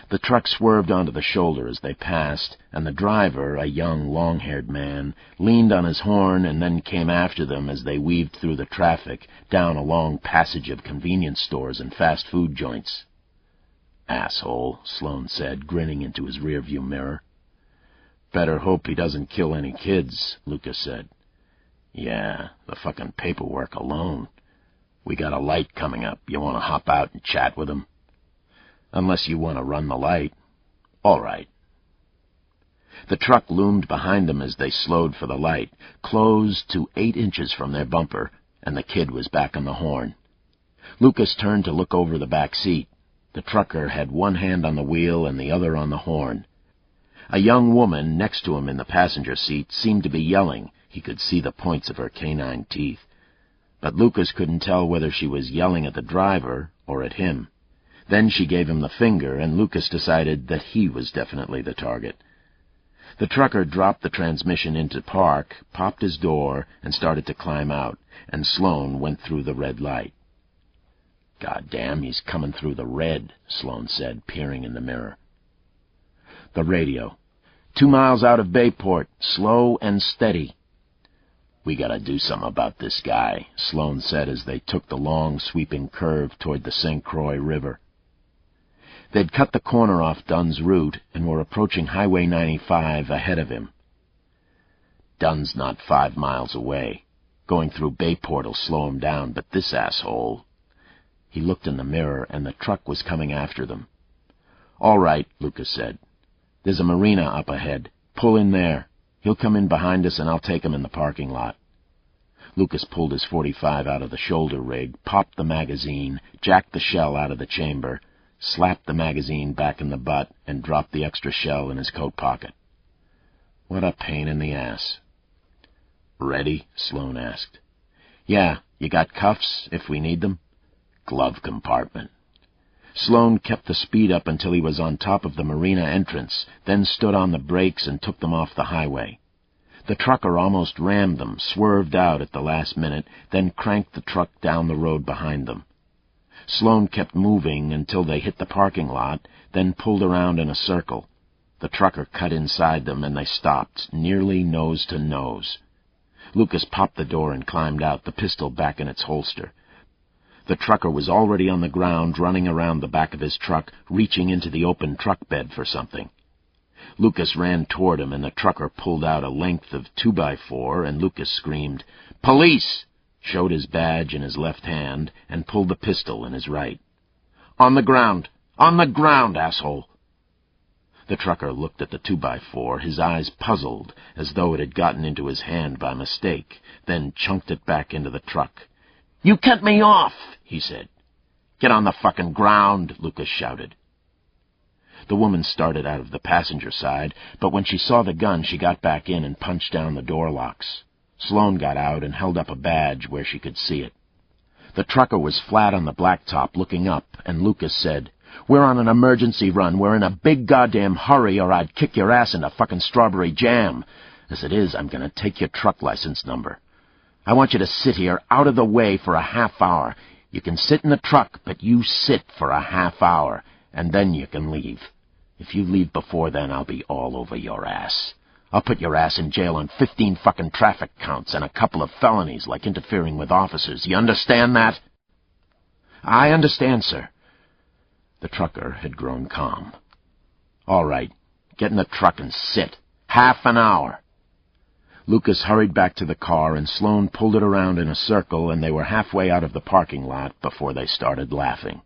Speaker 3: The truck swerved onto the shoulder as they passed, and the driver, a young, long-haired man, leaned on his horn and then came after them as they weaved through the traffic, down a long passage of convenience stores and fast food joints. Asshole, Sloan said, grinning into his rearview mirror. Better hope he doesn't kill any kids, Lucas said. Yeah, the fucking paperwork alone. We got a light coming up. You want to hop out and chat with him? Unless you want to run the light. All right. The truck loomed behind them as they slowed for the light, closed to 8 inches from their bumper, and the kid was back on the horn. Lucas turned to look over the back seat. The trucker had one hand on the wheel and the other on the horn. A young woman next to him in the passenger seat seemed to be yelling. He could see the points of her canine teeth. But Lucas couldn't tell whether she was yelling at the driver or at him. Then she gave him the finger, and Lucas decided that he was definitely the target. The trucker dropped the transmission into park, popped his door, and started to climb out, and Sloan went through the red light. "Goddamn, he's coming through the red," Sloan said, peering in the mirror. The radio. 2 miles out of Bayport, slow and steady. "We gotta do something about this guy," Sloan said as they took the long, sweeping curve toward the St. Croix River. They'd cut the corner off Dunn's route and were approaching Highway 95 ahead of him. Dunn's not 5 miles away. Going through Bayport'll slow him down, but this asshole... He looked in the mirror, and the truck was coming after them. "All right," Lucas said. "There's a marina up ahead. Pull in there. He'll come in behind us, and I'll take him in the parking lot." Lucas pulled his .45 out of the shoulder rig, popped the magazine, jacked the shell out of the chamber, slapped the magazine back in the butt, and dropped the extra shell in his coat pocket. What a pain in the ass. "Ready?" Sloan asked. "Yeah. You got cuffs, if we need them?" "Glove compartment." Sloan kept the speed up until he was on top of the marina entrance, then stood on the brakes and took them off the highway. The trucker almost rammed them, swerved out at the last minute, then cranked the truck down the road behind them. Sloane kept moving until they hit the parking lot, then pulled around in a circle. The trucker cut inside them, and they stopped, nearly nose to nose. Lucas popped the door and climbed out, the pistol back in its holster. The trucker was already on the ground, running around the back of his truck, reaching into the open truck bed for something. Lucas ran toward him, and the trucker pulled out a length of 2x4, and Lucas screamed, "Police!" showed his badge in his left hand, and pulled the pistol in his right. "On the ground! On the ground, asshole!" The trucker looked at the 2x4, his eyes puzzled, as though it had gotten into his hand by mistake, then chunked it back into the truck. "You cut me off," he said. "Get on the fucking ground," Lucas shouted. The woman started out of the passenger side, but when she saw the gun, she got back in and punched down the door locks. Sloane got out and held up a badge where she could see it. The trucker was flat on the blacktop looking up, and Lucas said, "We're on an emergency run. We're in a big goddamn hurry, or I'd kick your ass into fucking strawberry jam. As it is, I'm going to take your truck license number. I want you to sit here out of the way for a half hour. You can sit in the truck, but you sit for a half hour, and then you can leave. If you leave before then, I'll be all over your ass. I'll put your ass in jail on 15 fucking traffic counts and a couple of felonies like interfering with officers. You understand that?" "I understand, sir." The trucker had grown calm. "All right, get in the truck and sit. Half an hour." Lucas hurried back to the car, and Sloane pulled it around in a circle, and they were halfway out of the parking lot before they started laughing.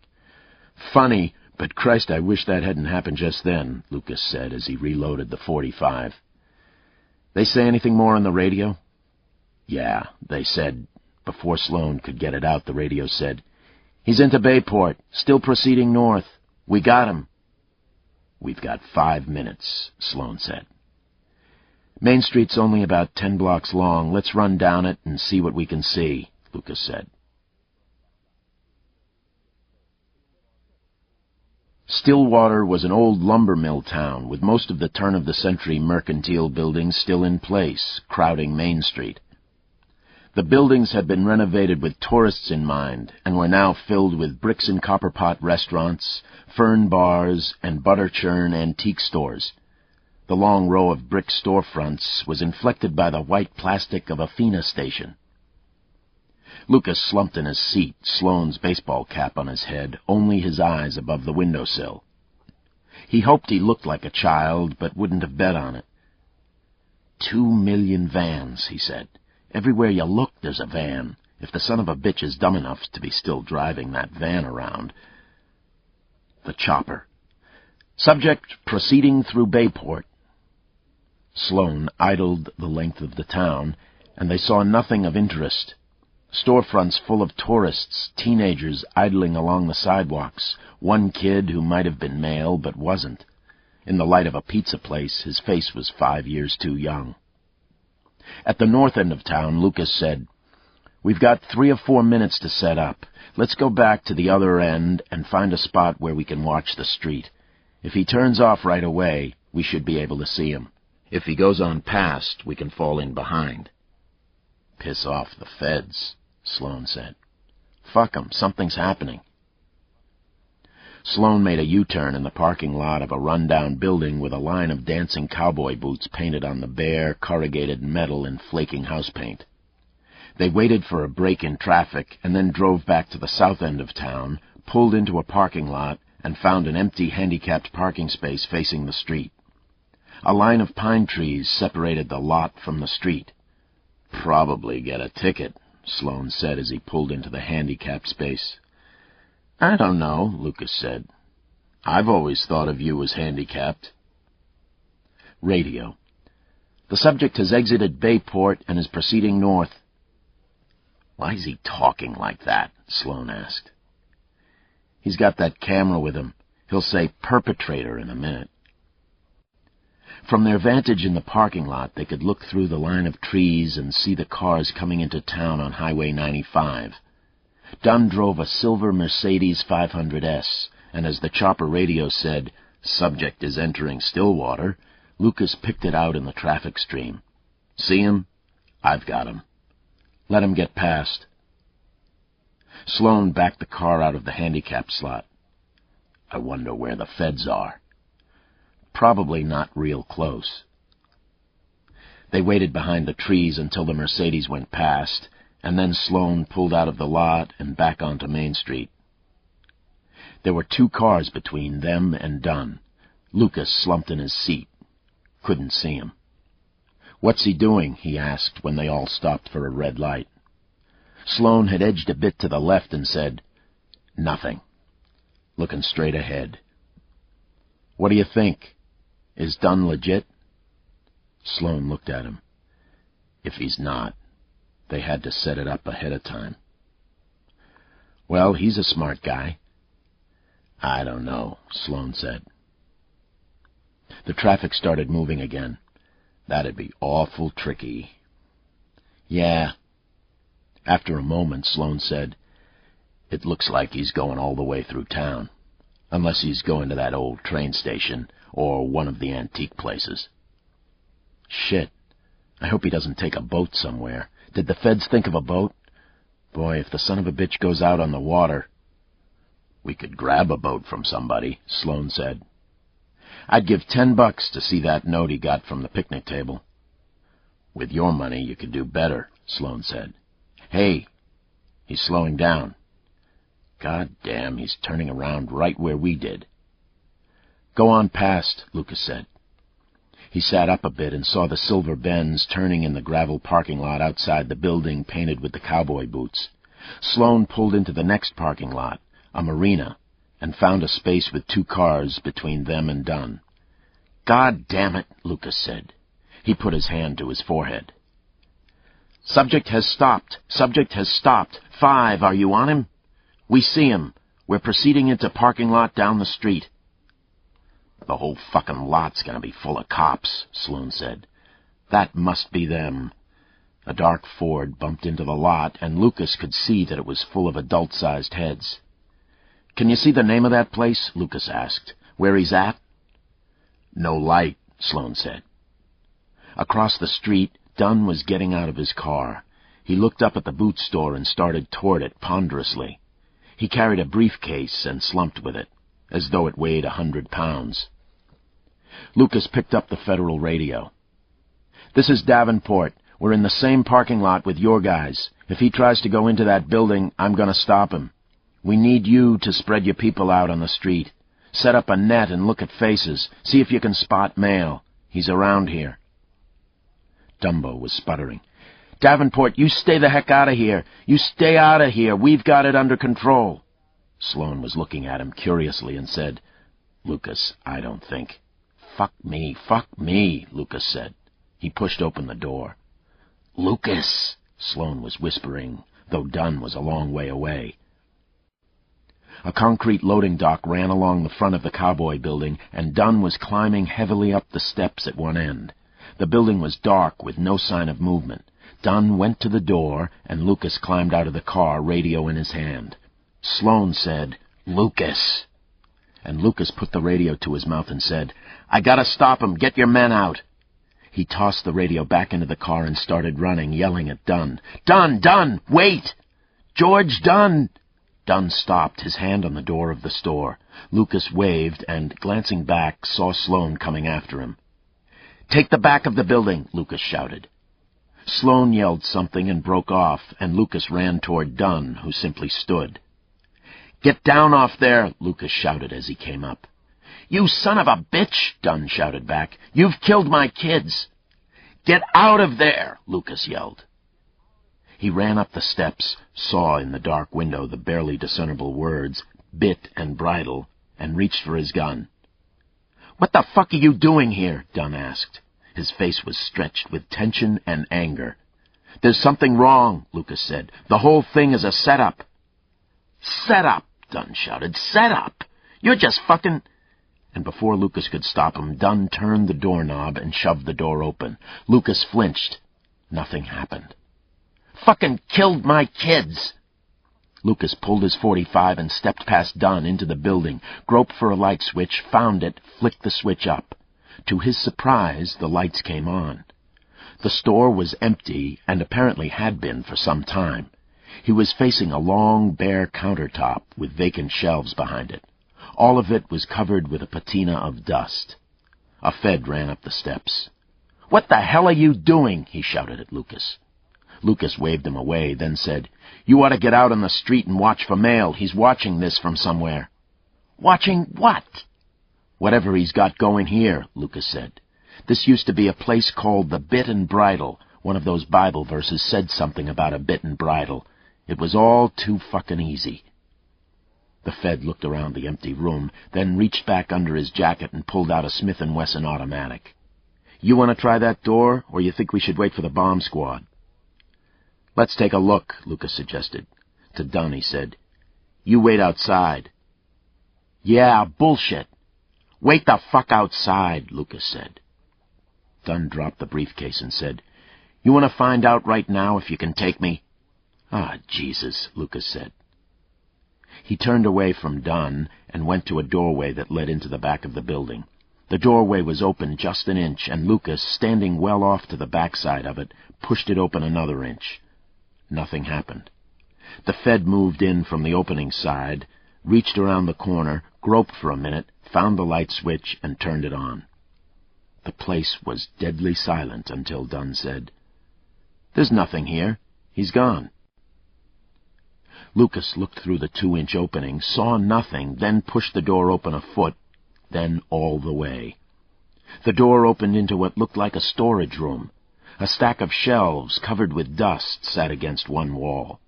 Speaker 3: "Funny, but Christ, I wish that hadn't happened just then," Lucas said as he reloaded the .45. "They say anything more on the radio?" "Yeah, they said..." Before Sloane could get it out, the radio said, "He's into Bayport, still proceeding north. We got him." "We've got 5 minutes," Sloane said. "Main Street's only about 10 blocks long. Let's run down it and see what we can see," Lucas said. Stillwater was an old lumber mill town with most of the turn-of-the-century mercantile buildings still in place, crowding Main Street. The buildings had been renovated with tourists in mind and were now filled with bricks-and-copper-pot restaurants, fern bars, and butter-churn antique stores. The long row of brick storefronts was inflected by the white plastic of a Fina station. Lucas slumped in his seat, Sloane's baseball cap on his head, only his eyes above the windowsill. He hoped he looked like a child, but wouldn't have bet on it. 2 million vans, he said. "Everywhere you look, there's a van. If the son of a bitch is dumb enough to be still driving that van around." The chopper. "Subject proceeding through Bayport." Sloane idled the length of the town, and they saw nothing of interest. Storefronts full of tourists, teenagers idling along the sidewalks, one kid who might have been male but wasn't. In the light of a pizza place, his face was 5 years too young. At the north end of town, Lucas said, "We've got 3 or 4 minutes to set up. Let's go back to the other end and find a spot where we can watch the street. If he turns off right away, we should be able to see him. If he goes on past, we can fall in behind." "Piss off the feds," Sloane said. "Fuck 'em, something's happening." Sloane made a U-turn in the parking lot of a run-down building with a line of dancing cowboy boots painted on the bare, corrugated metal in flaking house paint. They waited for a break in traffic and then drove back to the south end of town, pulled into a parking lot, and found an empty handicapped parking space facing the street. A line of pine trees separated the lot from the street. "Probably get a ticket," Sloane said as he pulled into the handicapped space. "I don't know," Lucas said. "I've always thought of you as handicapped." Radio. "The subject has exited Bayport and is proceeding north." "Why is he talking like that?" Sloane asked. "He's got that camera with him. He'll say perpetrator in a minute." From their vantage in the parking lot, they could look through the line of trees and see the cars coming into town on Highway 95. Dunn drove a silver Mercedes 500S, and as the chopper radio said, "Subject is entering Stillwater," Lucas picked it out in the traffic stream. "See him? I've got him. Let him get past." Sloan backed the car out of the handicap slot. I wonder where the feds are. Probably not real close. They waited behind the trees until the Mercedes went past, and then Sloan pulled out of the lot and back onto Main Street. There were 2 cars between them and Dunn. Lucas slumped in his seat. Couldn't see him. "What's he doing?" he asked when they all stopped for a red light. Sloan had edged a bit to the left and said, "Nothing." Looking straight ahead. "What do you think? Is Dunn legit?" Sloan looked at him. If he's not, they had to set it up ahead of time. "Well, he's a smart guy." "I don't know," Sloan said. The traffic started moving again. That'd be awful tricky. "Yeah." After a moment, Sloan said, "It looks like he's going all the way through town, unless he's going to that old train station or one of the antique places." "Shit. I hope he doesn't take a boat somewhere. Did the feds think of a boat? Boy, if the son of a bitch goes out on the water..." "We could grab a boat from somebody," Sloan said. "I'd give $10 to see that note he got from the picnic table." "With your money, you could do better," Sloan said. "Hey!" He's slowing down. God damn, he's turning around right where we did. "Go on past," Lucas said. He sat up a bit and saw the silver Benz turning in the gravel parking lot outside the building painted with the cowboy boots. Sloan pulled into the next parking lot, a marina, and found a space with 2 cars between them and Dunn. "God damn it," Lucas said. He put his hand to his forehead. "Subject has stopped. Subject has stopped. 5, are you on him?" "We see him. We're proceeding into parking lot down the street." "The whole fucking lot's gonna be full of cops," Sloan said. "That must be them." A dark Ford bumped into the lot, and Lucas could see that it was full of adult-sized heads. "Can you see the name of that place?" Lucas asked. "Where he's at?" "No light," Sloan said. Across the street, Dunn was getting out of his car. He looked up at the boot store and started toward it ponderously. He carried a briefcase and slumped with it, as though it weighed 100 pounds. Lucas picked up the federal radio. "This is Davenport. We're in the same parking lot with your guys. If he tries to go into that building, I'm going to stop him. We need you to spread your people out on the street. Set up a net and look at faces. See if you can spot male. He's around here." Dumbo was sputtering. "Davenport, you stay the heck out of here. You stay out of here. We've got it under control." Sloan was looking at him curiously and said, "Lucas, I don't think." Fuck me, Lucas said. He pushed open the door. "Lucas," Sloan was whispering, though Dunn was a long way away. A concrete loading dock ran along the front of the cowboy building, and Dunn was climbing heavily up the steps at one end. The building was dark, with no sign of movement. Dunn went to the door, and Lucas climbed out of the car, radio in his hand. Sloan said, "Lucas." And Lucas put the radio to his mouth and said, "I gotta stop him. Get your men out." He tossed the radio back into the car and started running, yelling at Dunn. Dunn, wait! George Dunn!" Dunn stopped, his hand on the door of the store. Lucas waved and, glancing back, saw Sloan coming after him. "Take the back of the building," Lucas shouted. Sloan yelled something and broke off, and Lucas ran toward Dunn, who simply stood. "Get down off there," Lucas shouted as he came up. "You son of a bitch," Dunn shouted back. "You've killed my kids." "Get out of there," Lucas yelled. He ran up the steps, saw in the dark window the barely discernible words, "bit and bridle," and reached for his gun. "What the fuck are you doing here?" Dunn asked. His face was stretched with tension and anger. "There's something wrong," Lucas said. "The whole thing is a setup." "Setup!" Dunn shouted. "Setup! You're just fucking—" And before Lucas could stop him, Dunn turned the doorknob and shoved the door open. Lucas flinched. Nothing happened. "Fucking killed my kids!" Lucas pulled his .45 and stepped past Dunn into the building, groped for a light switch, found it, flicked the switch up. To his surprise, the lights came on. The store was empty, and apparently had been for some time. He was facing a long, bare countertop with vacant shelves behind it. All of it was covered with a patina of dust. A Fed ran up the steps. "What the hell are you doing?" he shouted at Lucas. Lucas waved him away, then said, "You ought to get out on the street and watch for mail. He's watching this from somewhere." "Watching what?" "Whatever he's got going here," Lucas said. "This used to be a place called the Bit and Bridle. One of those Bible verses said something about a bit and bridle. It was all too fucking easy." The Fed looked around the empty room, then reached back under his jacket and pulled out a Smith & Wesson automatic. "You want to try that door, or you think we should wait for the bomb squad?" "Let's take a look," Lucas suggested. To Dunn he said, "You wait outside." "Yeah, bullshit." "Wait the fuck outside," Lucas said. Dunn dropped the briefcase and said, "You want to find out right now if you can take me?" "Ah, Jesus," Lucas said. He turned away from Dunn and went to a doorway that led into the back of the building. The doorway was open just an inch, and Lucas, standing well off to the backside of it, pushed it open another inch. Nothing happened. The Fed moved in from the opening side, reached around the corner, groped for a minute, found the light switch, and turned it on. The place was deadly silent until Dunn said, "There's nothing here. He's gone." Lucas looked through the 2-inch opening, saw nothing, then pushed the door open a foot, then all the way. The door opened into what looked like a storage room. A stack of shelves covered with dust sat against one wall.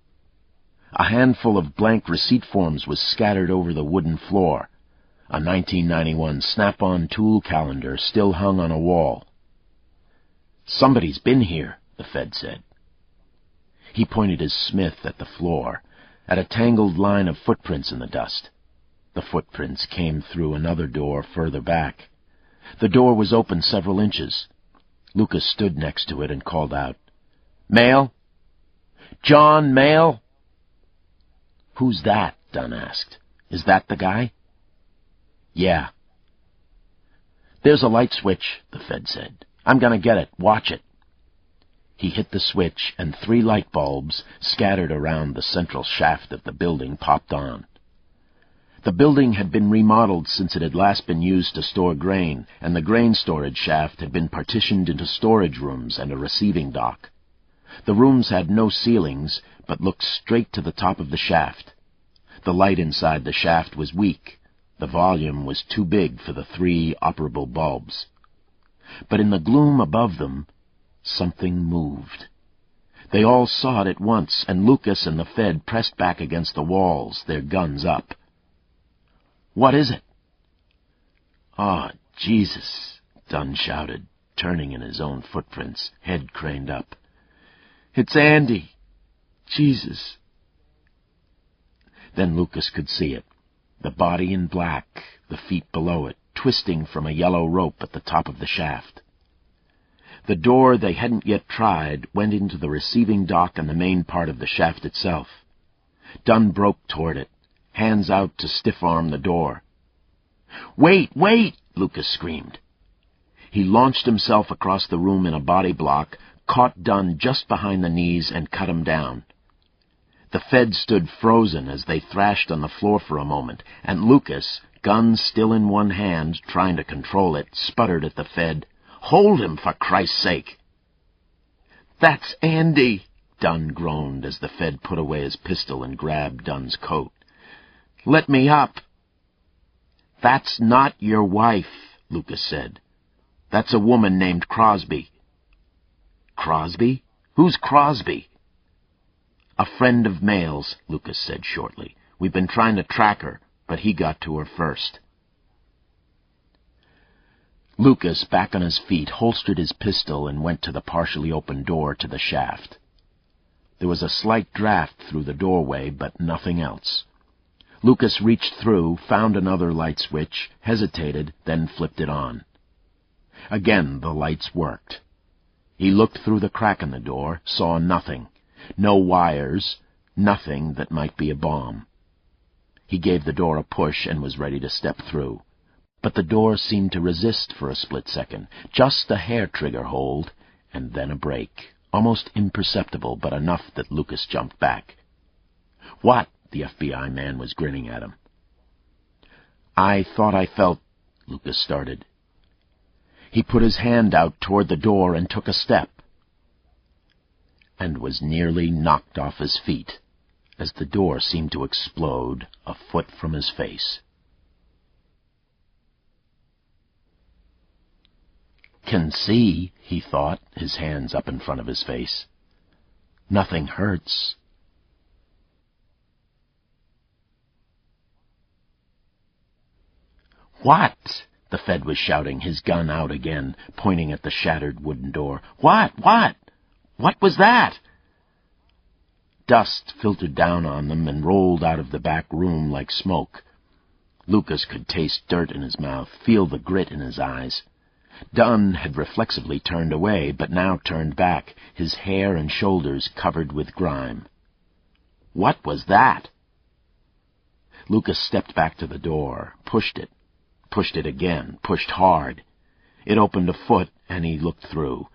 Speaker 3: A handful of blank receipt forms was scattered over the wooden floor. A 1991 Snap-on tool calendar still hung on a wall. "Somebody's been here," the Fed said. He pointed his Smith at the floor, at a tangled line of footprints in the dust. The footprints came through another door further back. The door was open several inches. Lucas stood next to it and called out, "Mail? John, mail?" "Who's that?" Dunn asked. "Is that the guy?" "Yeah." "There's a light switch," the Fed said. "I'm going to get it. Watch it." He hit the switch, and 3 light bulbs, scattered around the central shaft of the building, popped on. The building had been remodeled since it had last been used to store grain, and the grain storage shaft had been partitioned into storage rooms and a receiving dock. The rooms had no ceilings, but looked straight to the top of the shaft. The light inside the shaft was weak. The volume was too big for the 3 operable bulbs. But in the gloom above them, something moved. They all saw it at once, and Lucas and the Fed pressed back against the walls, their guns up. "What is it?" "Oh, Jesus," Dunn shouted, turning in his own footprints, head craned up. "It's Andy. Jesus." Then Lucas could see it. The body in black, the feet below it, twisting from a yellow rope at the top of the shaft. The door they hadn't yet tried went into the receiving dock and the main part of the shaft itself. Dunn broke toward it, hands out to stiff-arm the door. "Wait, wait!" Lucas screamed. He launched himself across the room in a body block, caught Dunn just behind the knees, and cut him down. The Fed stood frozen as they thrashed on the floor for a moment, and Lucas, gun still in one hand, trying to control it, sputtered at the Fed, "Hold him, for Christ's sake!" "That's Andy," Dunn groaned as the Fed put away his pistol and grabbed Dunn's coat. "Let me up." "That's not your wife," Lucas said. "That's a woman named Crosby." "Crosby? Who's Crosby?" "A friend of Mail's," Lucas said shortly. "We've been trying to track her, but he got to her first." Lucas, back on his feet, holstered his pistol and went to the partially open door to the shaft. There was a slight draft through the doorway, but nothing else. Lucas reached through, found another light switch, hesitated, then flipped it on. Again the lights worked. He looked through the crack in the door, saw nothing. No wires, nothing that might be a bomb. He gave the door a push and was ready to step through. But the door seemed to resist for a split second, just a hair-trigger hold, and then a break, almost imperceptible, but enough that Lucas jumped back. "What?" The FBI man was grinning at him. "I thought I felt—" Lucas started. He put his hand out toward the door and took a step, and was nearly knocked off his feet as the door seemed to explode a foot from his face. "Can see," he thought, his hands up in front of his face. "Nothing hurts." "What?" The Fed was shouting, his gun out again, pointing at the shattered wooden door. "What? What was that?" Dust filtered down on them and rolled out of the back room like smoke. Lucas could taste dirt in his mouth, feel the grit in his eyes. Dunn had reflexively turned away, but now turned back, his hair and shoulders covered with grime. What was that? Lucas stepped back to the door, pushed it again, pushed hard. It opened a foot, and he looked through.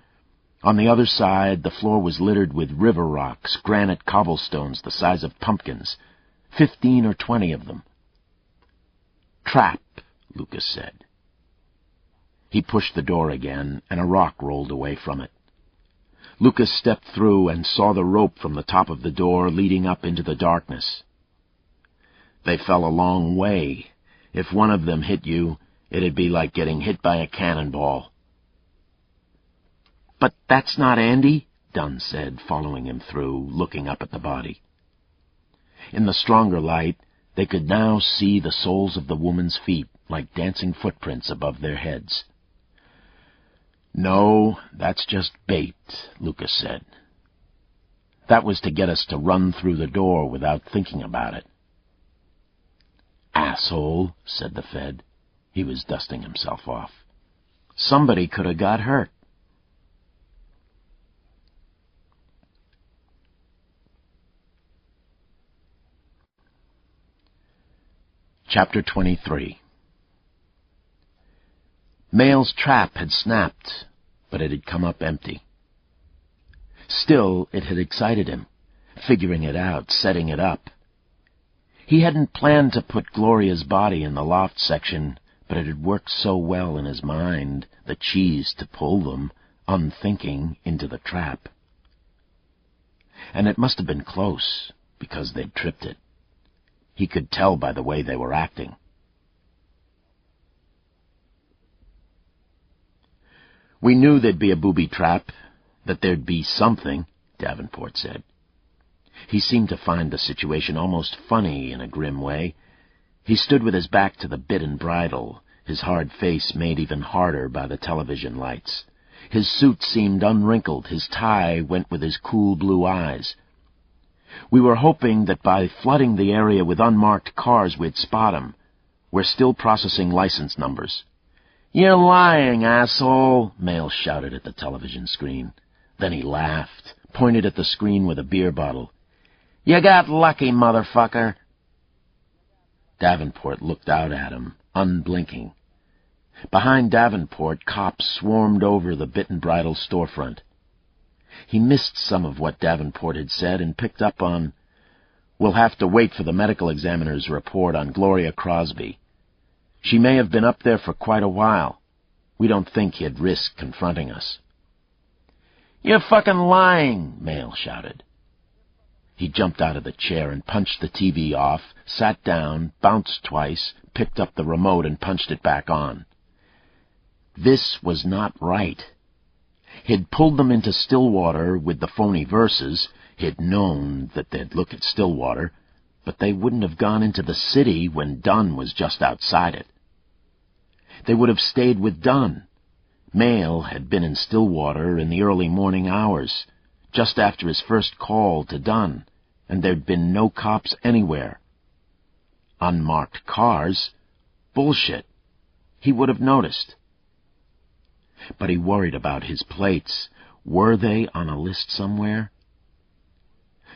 Speaker 3: On the other side, the floor was littered with river rocks, granite cobblestones the size of pumpkins, 15 or 20 of them. "Trap," Lucas said. He pushed the door again, and a rock rolled away from it. Lucas stepped through and saw the rope from the top of the door leading up into the darkness. They fell a long way. If one of them hit you, it'd be like getting hit by a cannonball. "But that's not Andy," Dunn said, following him through, looking up at the body. In the stronger light, they could now see the soles of the woman's feet, like dancing footprints above their heads. "No, that's just bait," Lucas said. "That was to get us to run through the door without thinking about it." "Asshole," said the Fed. He was dusting himself off. "Somebody could have got hurt." Chapter 23. Mayle's trap had snapped, but it had come up empty. Still, it had excited him, figuring it out, setting it up. He hadn't planned to put Gloria's body in the loft section, but it had worked so well in his mind, the cheese to pull them, unthinking, into the trap. And it must have been close, because they'd tripped it. He could tell by the way they were acting. "We knew there'd be a booby trap, that there'd be something," Davenport said. He seemed to find the situation almost funny in a grim way. He stood with his back to the bit and bridle, his hard face made even harder by the television lights. His suit seemed unwrinkled, his tie went with his cool blue eyes. "We were hoping that by flooding the area with unmarked cars we'd spot him. We're still processing license numbers." "You're lying, asshole," Mayle shouted at the television screen. Then he laughed, pointed at the screen with a beer bottle. "You got lucky, motherfucker." Davenport looked out at him, unblinking. Behind Davenport, cops swarmed over the bit and bridle storefront. He missed some of what Davenport had said and picked up on, "We'll have to wait for the medical examiner's report on Gloria Crosby. She may have been up there for quite a while. We don't think he'd risk confronting us." "You're fucking lying," Mayle shouted. He jumped out of the chair and punched the TV off, sat down, bounced twice, picked up the remote and punched it back on. This was not right. He'd pulled them into Stillwater with the phony verses. He'd known that they'd look at Stillwater, but they wouldn't have gone into the city when Dunn was just outside it. They would have stayed with Dunn. Mayle had been in Stillwater in the early morning hours, just after his first call to Dunn, and there'd been no cops anywhere. Unmarked cars? Bullshit. He would have noticed. But he worried about his plates. Were they on a list somewhere?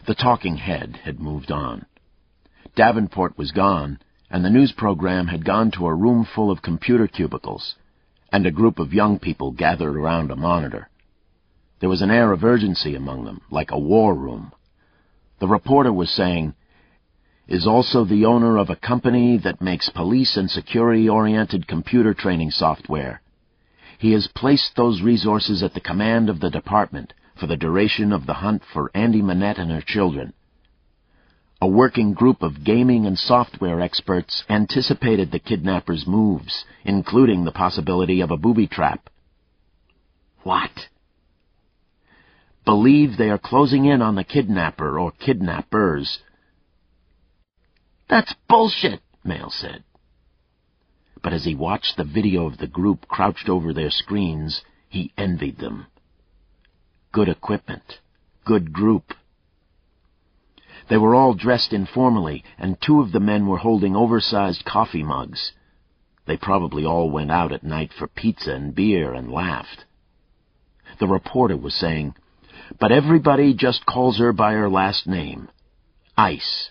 Speaker 3: The talking head had moved on. Davenport was gone, and the news program had gone to a room full of computer cubicles, and a group of young people gathered around a monitor. There was an air of urgency among them, like a war room. The reporter was saying, is also the owner of a company that makes police and security-oriented computer training software. He has placed those resources at the command of the department for the duration of the hunt for Andy Manette and her children. A working group of gaming and software experts anticipated the kidnapper's moves, including the possibility of a booby trap. What? Believe they are closing in on the kidnapper or kidnappers. That's bullshit, Mail said. But as he watched the video of the group crouched over their screens, he envied them. Good equipment. Good group. They were all dressed informally, and 2 of the men were holding oversized coffee mugs. They probably all went out at night for pizza and beer and laughed. The reporter was saying, "But everybody just calls her by her last name. Ice."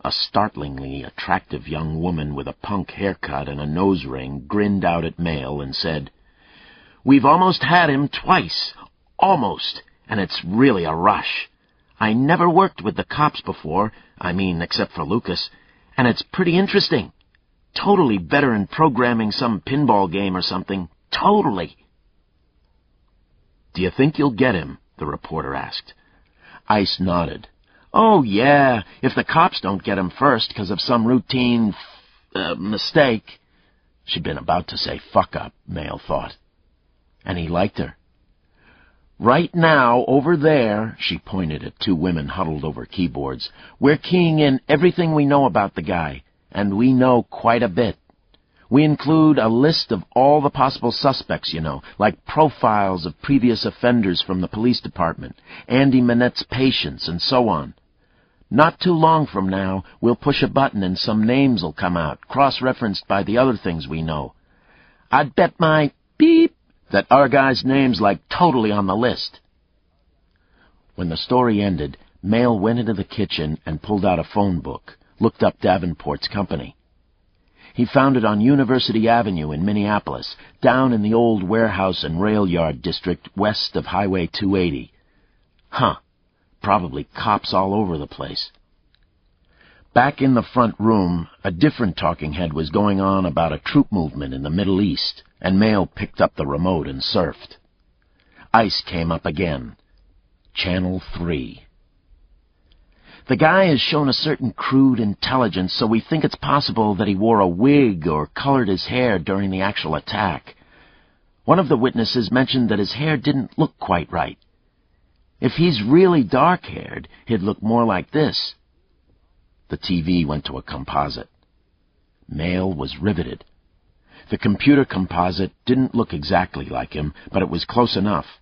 Speaker 3: A startlingly attractive young woman with a punk haircut and a nose ring grinned out at Mail and said, "We've almost had him twice. Almost. And it's really a rush. I never worked with the cops before, except for Lucas, and it's pretty interesting. Totally better than programming some pinball game or something. Totally." "Do you think you'll get him?" the reporter asked. Ice nodded. "Oh, yeah, if the cops don't get him first because of some routine mistake." She'd been about to say fuck up, Mail thought. And he liked her. "Right now, over there," she pointed at 2 women huddled over keyboards, "we're keying in everything we know about the guy, and we know quite a bit. We include a list of all the possible suspects, like profiles of previous offenders from the police department, Andy Manette's patients, and so on. Not too long from now, we'll push a button and some names'll come out, cross-referenced by the other things we know. I'd bet my beep that our guy's name's totally on the list." When the story ended, Mail went into the kitchen and pulled out a phone book, looked up Davenport's company. He found it on University Avenue in Minneapolis, down in the old warehouse and rail yard district west of Highway 280. Probably cops all over the place. Back in the front room, a different talking head was going on about a troop movement in the Middle East, and Mail picked up the remote and surfed. Ice came up again. Channel 3. "The guy has shown a certain crude intelligence, so we think it's possible that he wore a wig or colored his hair during the actual attack. One of the witnesses mentioned that his hair didn't look quite right. If he's really dark-haired, he'd look more like this." The TV went to a composite. Mail was riveted. The computer composite didn't look exactly like him, but it was close enough.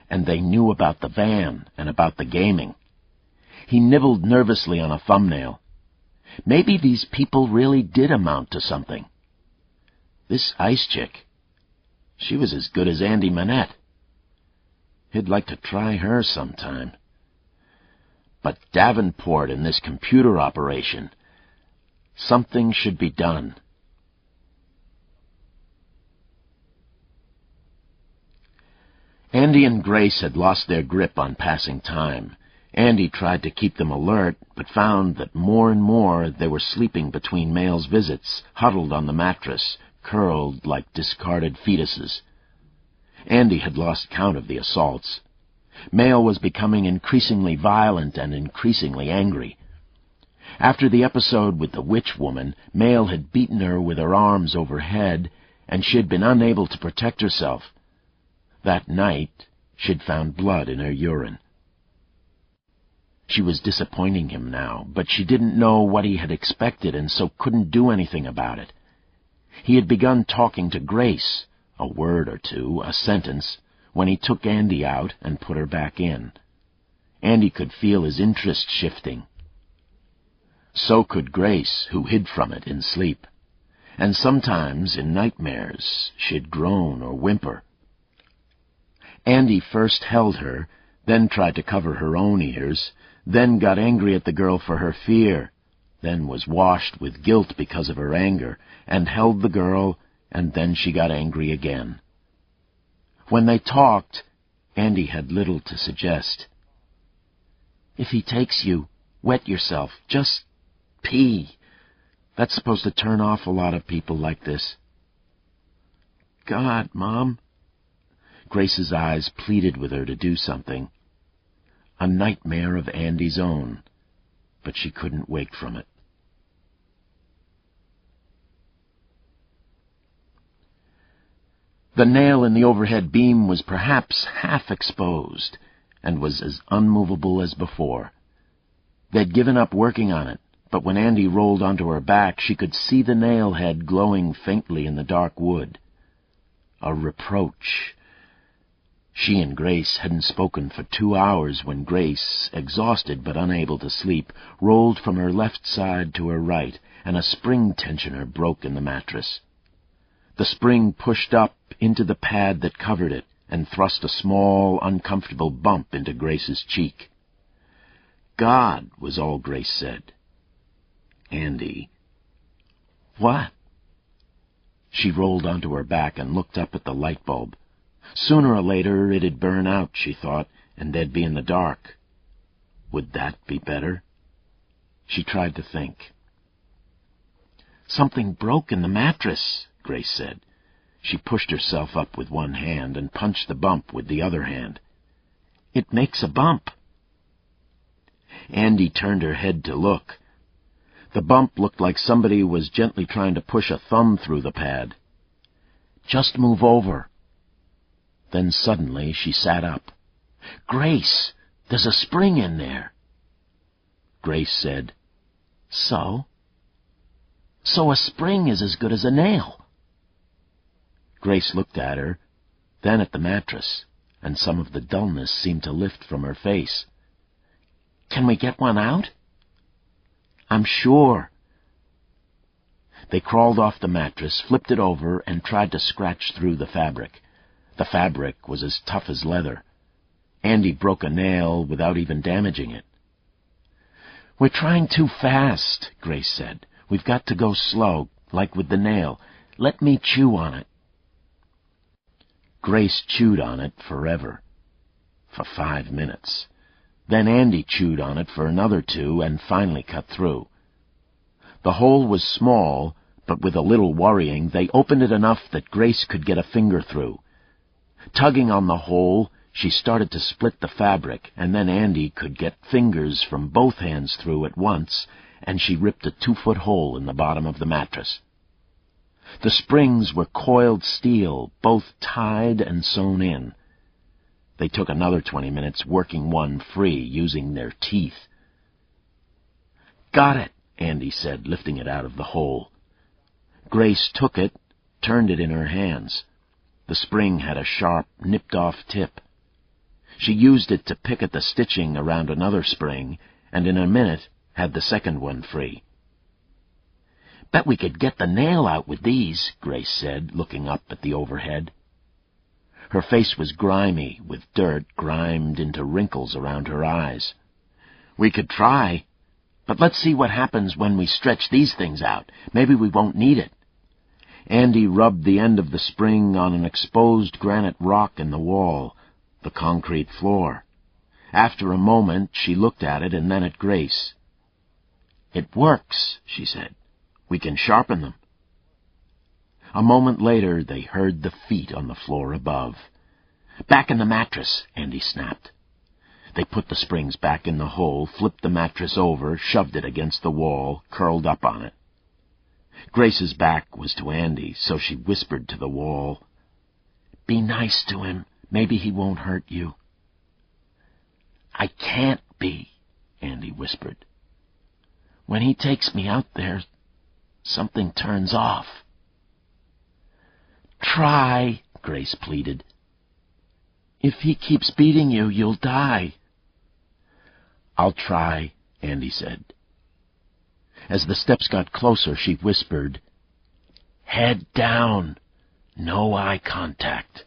Speaker 3: And they knew about the van and about the gaming. He nibbled nervously on a thumbnail. Maybe these people really did amount to something. This Ice chick, she was as good as Andy Manette. He'd like to try her sometime. But Davenport and this computer operation, something should be done. Andy and Grace had lost their grip on passing time. Andy tried to keep them alert, but found that more and more they were sleeping between Mail's visits, huddled on the mattress, curled like discarded fetuses. Andy had lost count of the assaults. Mail was becoming increasingly violent and increasingly angry. After the episode with the witch woman, Mail had beaten her with her arms overhead, and she had been unable to protect herself. That night, she'd found blood in her urine. She was disappointing him now, but she didn't know what he had expected and so couldn't do anything about it. He had begun talking to Grace, a word or two, a sentence, when he took Andy out and put her back in. Andy could feel his interest shifting. So could Grace, who hid from it in sleep. And sometimes, in nightmares, she'd groan or whimper. Andy first held her, then tried to cover her own ears, then got angry at the girl for her fear, then was washed with guilt because of her anger, and held the girl, and then she got angry again. When they talked, Andy had little to suggest. "If he takes you, wet yourself. Just pee. That's supposed to turn off a lot of people like this." "God, Mom." Grace's eyes pleaded with her to do something. A nightmare of Andy's own, but she couldn't wake from it. The nail in the overhead beam was perhaps half exposed, and was as unmovable as before. They'd given up working on it, but when Andy rolled onto her back, she could see the nail head glowing faintly in the dark wood. A reproach. She and Grace hadn't spoken for 2 hours when Grace, exhausted but unable to sleep, rolled from her left side to her right, and a spring tensioner broke in the mattress. The spring pushed up into the pad that covered it and thrust a small, uncomfortable bump into Grace's cheek. "God," was all Grace said. "Andy." "What?" She rolled onto her back and looked up at the light bulb. Sooner or later it'd burn out, she thought, and they'd be in the dark. Would that be better? She tried to think. "Something broke in the mattress," Grace said. She pushed herself up with one hand and punched the bump with the other hand. "It makes a bump." Andy turned her head to look. The bump looked like somebody was gently trying to push a thumb through the pad. "Just move over." Then suddenly she sat up. "Grace, there's a spring in there." Grace said, "So?" "So a spring is as good as a nail." Grace looked at her, then at the mattress, and some of the dullness seemed to lift from her face. "Can we get one out?" "I'm sure." They crawled off the mattress, flipped it over, and tried to scratch through the fabric. The fabric was as tough as leather. Andy broke a nail without even damaging it. "We're trying too fast," Grace said. "We've got to go slow, like with the nail. Let me chew on it." Grace chewed on it forever, for 5 minutes. Then Andy chewed on it for another 2 and finally cut through. The hole was small, but with a little worrying, they opened it enough that Grace could get a finger through. Tugging on the hole, she started to split the fabric, and then Andy could get fingers from both hands through at once, and she ripped a 2-foot hole in the bottom of the mattress. The springs were coiled steel, both tied and sewn in. They took another 20 minutes working one free, using their teeth. "Got it," Andy said, lifting it out of the hole. Grace took it, turned it in her hands. The spring had a sharp, nipped-off tip. She used it to pick at the stitching around another spring, and in a minute had the second one free. "Bet we could get the nail out with these," Grace said, looking up at the overhead. Her face was grimy, with dirt grimed into wrinkles around her eyes. "We could try, but let's see what happens when we stretch these things out. Maybe we won't need it." Andy rubbed the end of the spring on an exposed granite rock in the wall, the concrete floor. After a moment, she looked at it and then at Grace. "It works," she said. "We can sharpen them." A moment later, they heard the feet on the floor above. "Back in the mattress," Andy snapped. They put the springs back in the hole, flipped the mattress over, shoved it against the wall, curled up on it. Grace's back was to Andy, so she whispered to the wall, "Be nice to him. Maybe he won't hurt you." "I can't be," Andy whispered. "When he takes me out there, something turns off." "Try," Grace pleaded. "If he keeps beating you, you'll die." "I'll try," Andy said. As the steps got closer, she whispered, "Head down. No eye contact."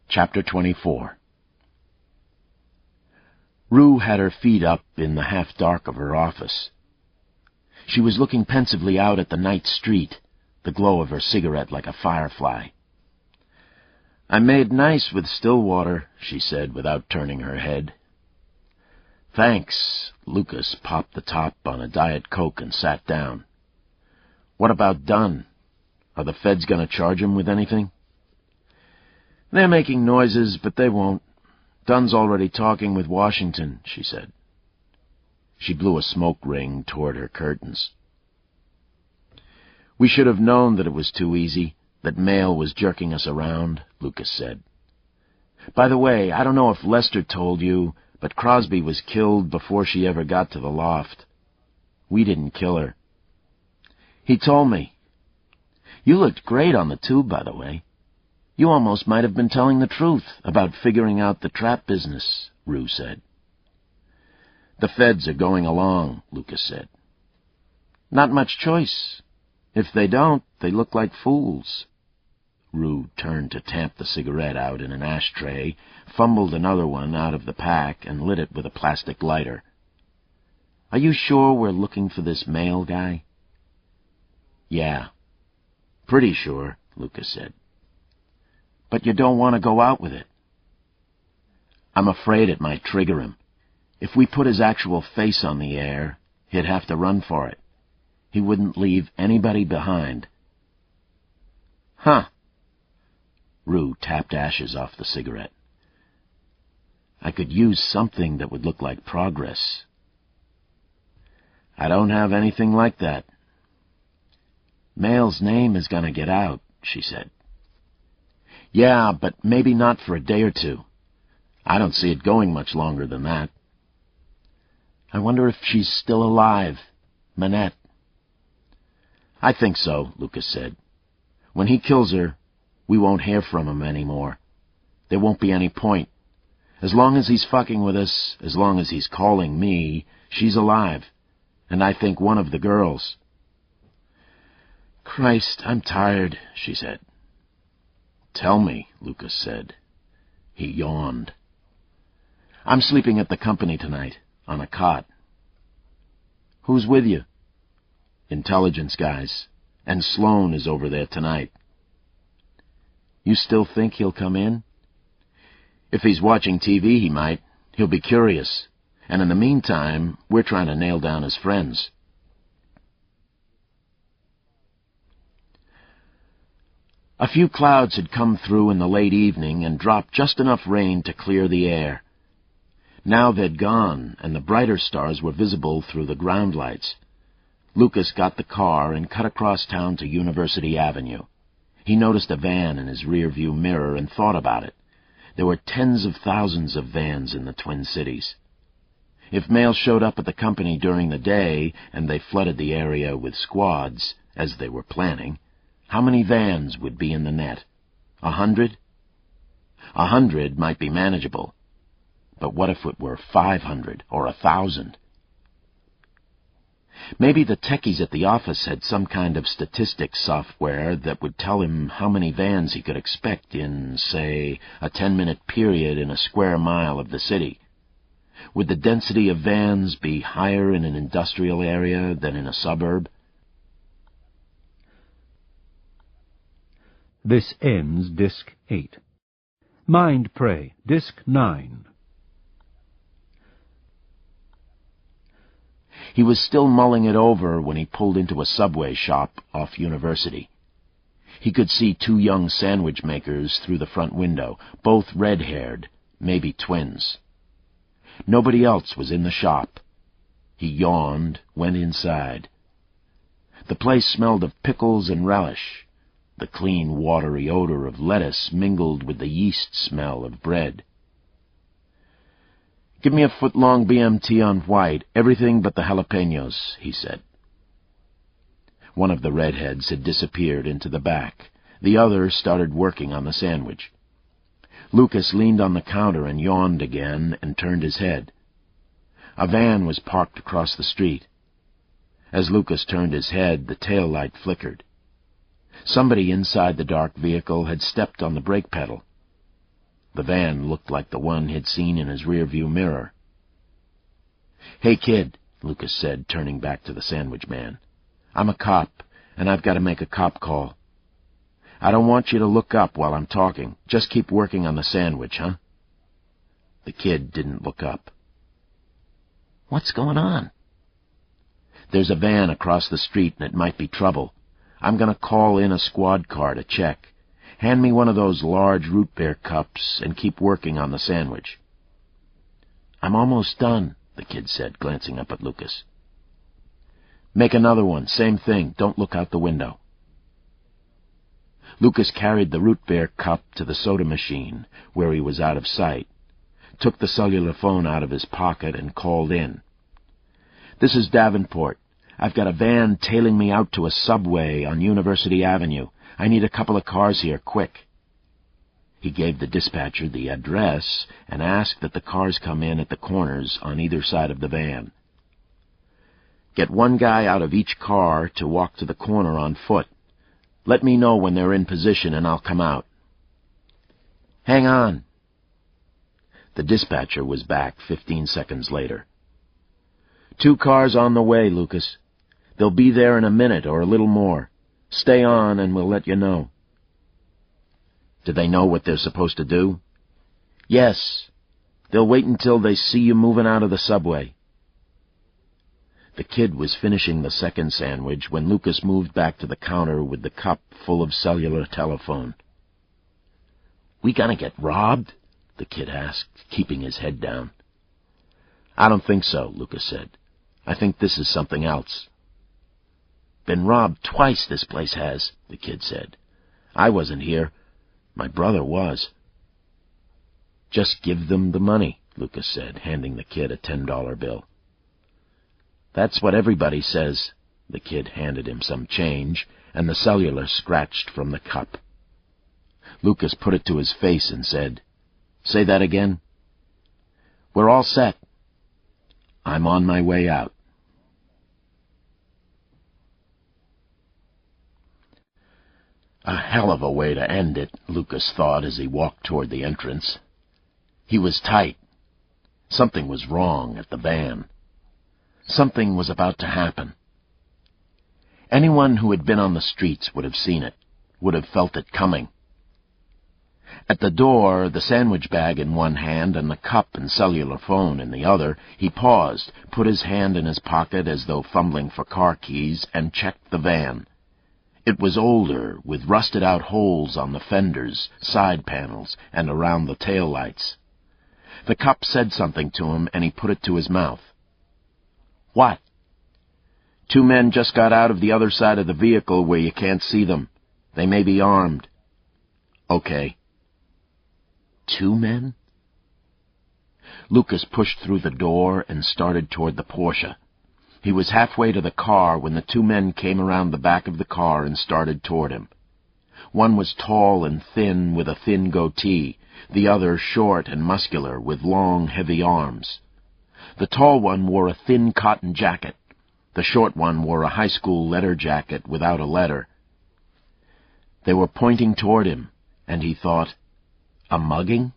Speaker 3: Chapter 24. Rue had her feet up in the half-dark of her office. She was looking pensively out at the night street, the glow of her cigarette like a firefly. "I made nice with Stillwater," she said without turning her head. "Thanks." Lucas popped the top on a Diet Coke and sat down. "What about Dunn? Are the feds going to charge him with anything?" "They're making noises, but they won't. Dunn's already talking with Washington," she said. She blew a smoke ring toward her curtains. "We should have known that it was too easy, that Mail was jerking us around," Lucas said. "By the way, I don't know if Lester told you, but Crosby was killed before she ever got to the loft. We didn't kill her." "He told me. You looked great on the tube, by the way. You almost might have been telling the truth about figuring out the trap business," Rue said. "The feds are going along," Lucas said. "Not much choice. If they don't, they look like fools." Rue turned to tamp the cigarette out in an ashtray, fumbled another one out of the pack, and lit it with a plastic lighter. "Are you sure we're looking for this Mail guy?" "Yeah. Pretty sure," Lucas said. "But you don't want to go out with it?" "I'm afraid it might trigger him. If we put his actual face on the air, he'd have to run for it. He wouldn't leave anybody behind." "Huh." Rue tapped ashes off the cigarette. "I could use something that would look like progress." "I don't have anything like that." "Mail's name is going to get out," she said. "Yeah, but maybe not for a day or two. I don't see it going much longer than that." "I wonder if she's still alive, Manette." "I think so," Lucas said. "When he kills her, we won't hear from him anymore. There won't be any point. As long as he's fucking with us, as long as he's calling me, she's alive, and I think one of the girls." "Christ, I'm tired," she said. "Tell me," Lucas said. He yawned. "I'm sleeping at the company tonight, on a cot." "Who's with you?" "Intelligence guys, and Sloan is over there tonight." "You still think he'll come in?" "If he's watching TV, he might. He'll be curious. And in the meantime, we're trying to nail down his friends." A few clouds had come through in the late evening and dropped just enough rain to clear the air. Now they'd gone, and the brighter stars were visible through the ground lights. Lucas got the car and cut across town to University Avenue. He noticed a van in his rear-view mirror and thought about it. There were tens of thousands of vans in the Twin Cities. If Mail showed up at the company during the day and they flooded the area with squads, as they were planning, how many vans would be in the net? 100? 100 might be manageable. But what if it were 500 or 1,000? Maybe the techies at the office had some kind of statistics software that would tell him how many vans he could expect in, say, a 10-minute period in a square mile of the city. Would the density of vans be higher in an industrial area than in a suburb?
Speaker 2: This ends Disc 8. Mind Pray, Disc 9.
Speaker 3: He was still mulling it over when he pulled into a Subway shop off University. He could see 2 young sandwich makers through the front window, both red-haired, maybe twins. Nobody else was in the shop. He yawned, went inside. The place smelled of pickles and relish. The clean, watery odor of lettuce mingled with the yeast smell of bread. "Give me a foot-long BMT on white, everything but the jalapenos," he said. One of the redheads had disappeared into the back. The other started working on the sandwich. Lucas leaned on the counter and yawned again and turned his head. A van was parked across the street. As Lucas turned his head, the tail light flickered. Somebody inside the dark vehicle had stepped on the brake pedal. The van looked like the one he'd seen in his rear-view mirror. "Hey, kid," Lucas said, turning back to the sandwich man. "I'm a cop, and I've got to make a cop call." I don't want you to look up while I'm talking. Just keep working on the sandwich, huh? The kid didn't look up.
Speaker 1: What's going on?
Speaker 3: There's a van across the street and it might be trouble. I'm going to call in a squad car to check. Hand me one of those large root beer cups and keep working on the sandwich.
Speaker 1: I'm almost done, the kid said, glancing up at Lucas.
Speaker 3: Make another one, same thing. Don't look out the window. Lucas carried the root beer cup to the soda machine, where he was out of sight, took the cellular phone out of his pocket and called in. This is Davenport. I've got a van tailing me out to a subway on University Avenue. I need a couple of cars here, quick. He gave the dispatcher the address and asked that the cars come in at the corners on either side of the van. Get one guy out of each car to walk to the corner on foot. Let me know when they're in position and I'll come out.
Speaker 1: Hang on.
Speaker 3: The dispatcher was back 15 seconds later. 2 cars on the way, Lucas. They'll be there in a minute or a little more. Stay on and we'll let you know. Do they know what they're supposed to do?
Speaker 1: Yes. They'll wait until they see you moving out of the subway.
Speaker 3: The kid was finishing the second sandwich when Lucas moved back to the counter with the cup full of cellular telephone.
Speaker 1: We gonna get robbed? The kid asked, keeping his head down.
Speaker 3: I don't think so, Lucas said. I think this is something else.
Speaker 1: Been robbed twice, this place has, the kid said.
Speaker 3: I wasn't here. My brother was. Just give them the money, Lucas said, handing the kid a $10 bill. That's what everybody says. The kid handed him some change, and the cellular scratched from the cup. Lucas put it to his face and said, Say that again.
Speaker 1: We're all set.
Speaker 3: I'm on my way out. A hell of a way to end it, Lucas thought as he walked toward the entrance. He was tight. Something was wrong at the van. Something was about to happen. Anyone who had been on the streets would have seen it, would have felt it coming. At the door, the sandwich bag in one hand and the cup and cellular phone in the other, he paused, put his hand in his pocket as though fumbling for car keys, and checked the van. It was older, with rusted-out holes on the fenders, side panels, and around the tail lights. The cup said something to him, and he put it to his mouth.
Speaker 1: What?
Speaker 3: 2 men just got out of the other side of the vehicle where you can't see them. They may be armed. Okay.
Speaker 1: 2 men?
Speaker 3: Lucas pushed through the door and started toward the Porsche. He was halfway to the car when the 2 men came around the back of the car and started toward him. One was tall and thin with a thin goatee, the other short and muscular with long, heavy arms. The tall one wore a thin cotton jacket. The short one wore a high school letter jacket without a letter. They were pointing toward him, and he thought, a mugging?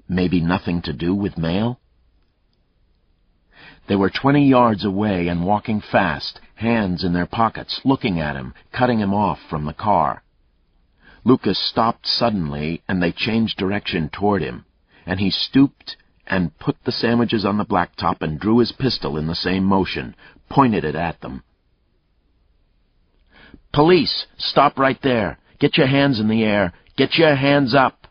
Speaker 3: Maybe nothing to do with mail? They were 20 yards away and walking fast, hands in their pockets, looking at him, cutting him off from the car. Lucas stopped suddenly, and they changed direction toward him, and he stooped and put the sandwiches on the blacktop and drew his pistol in the same motion, pointed it at them.
Speaker 1: Police! Stop right there! Get your hands in the air! Get your hands up!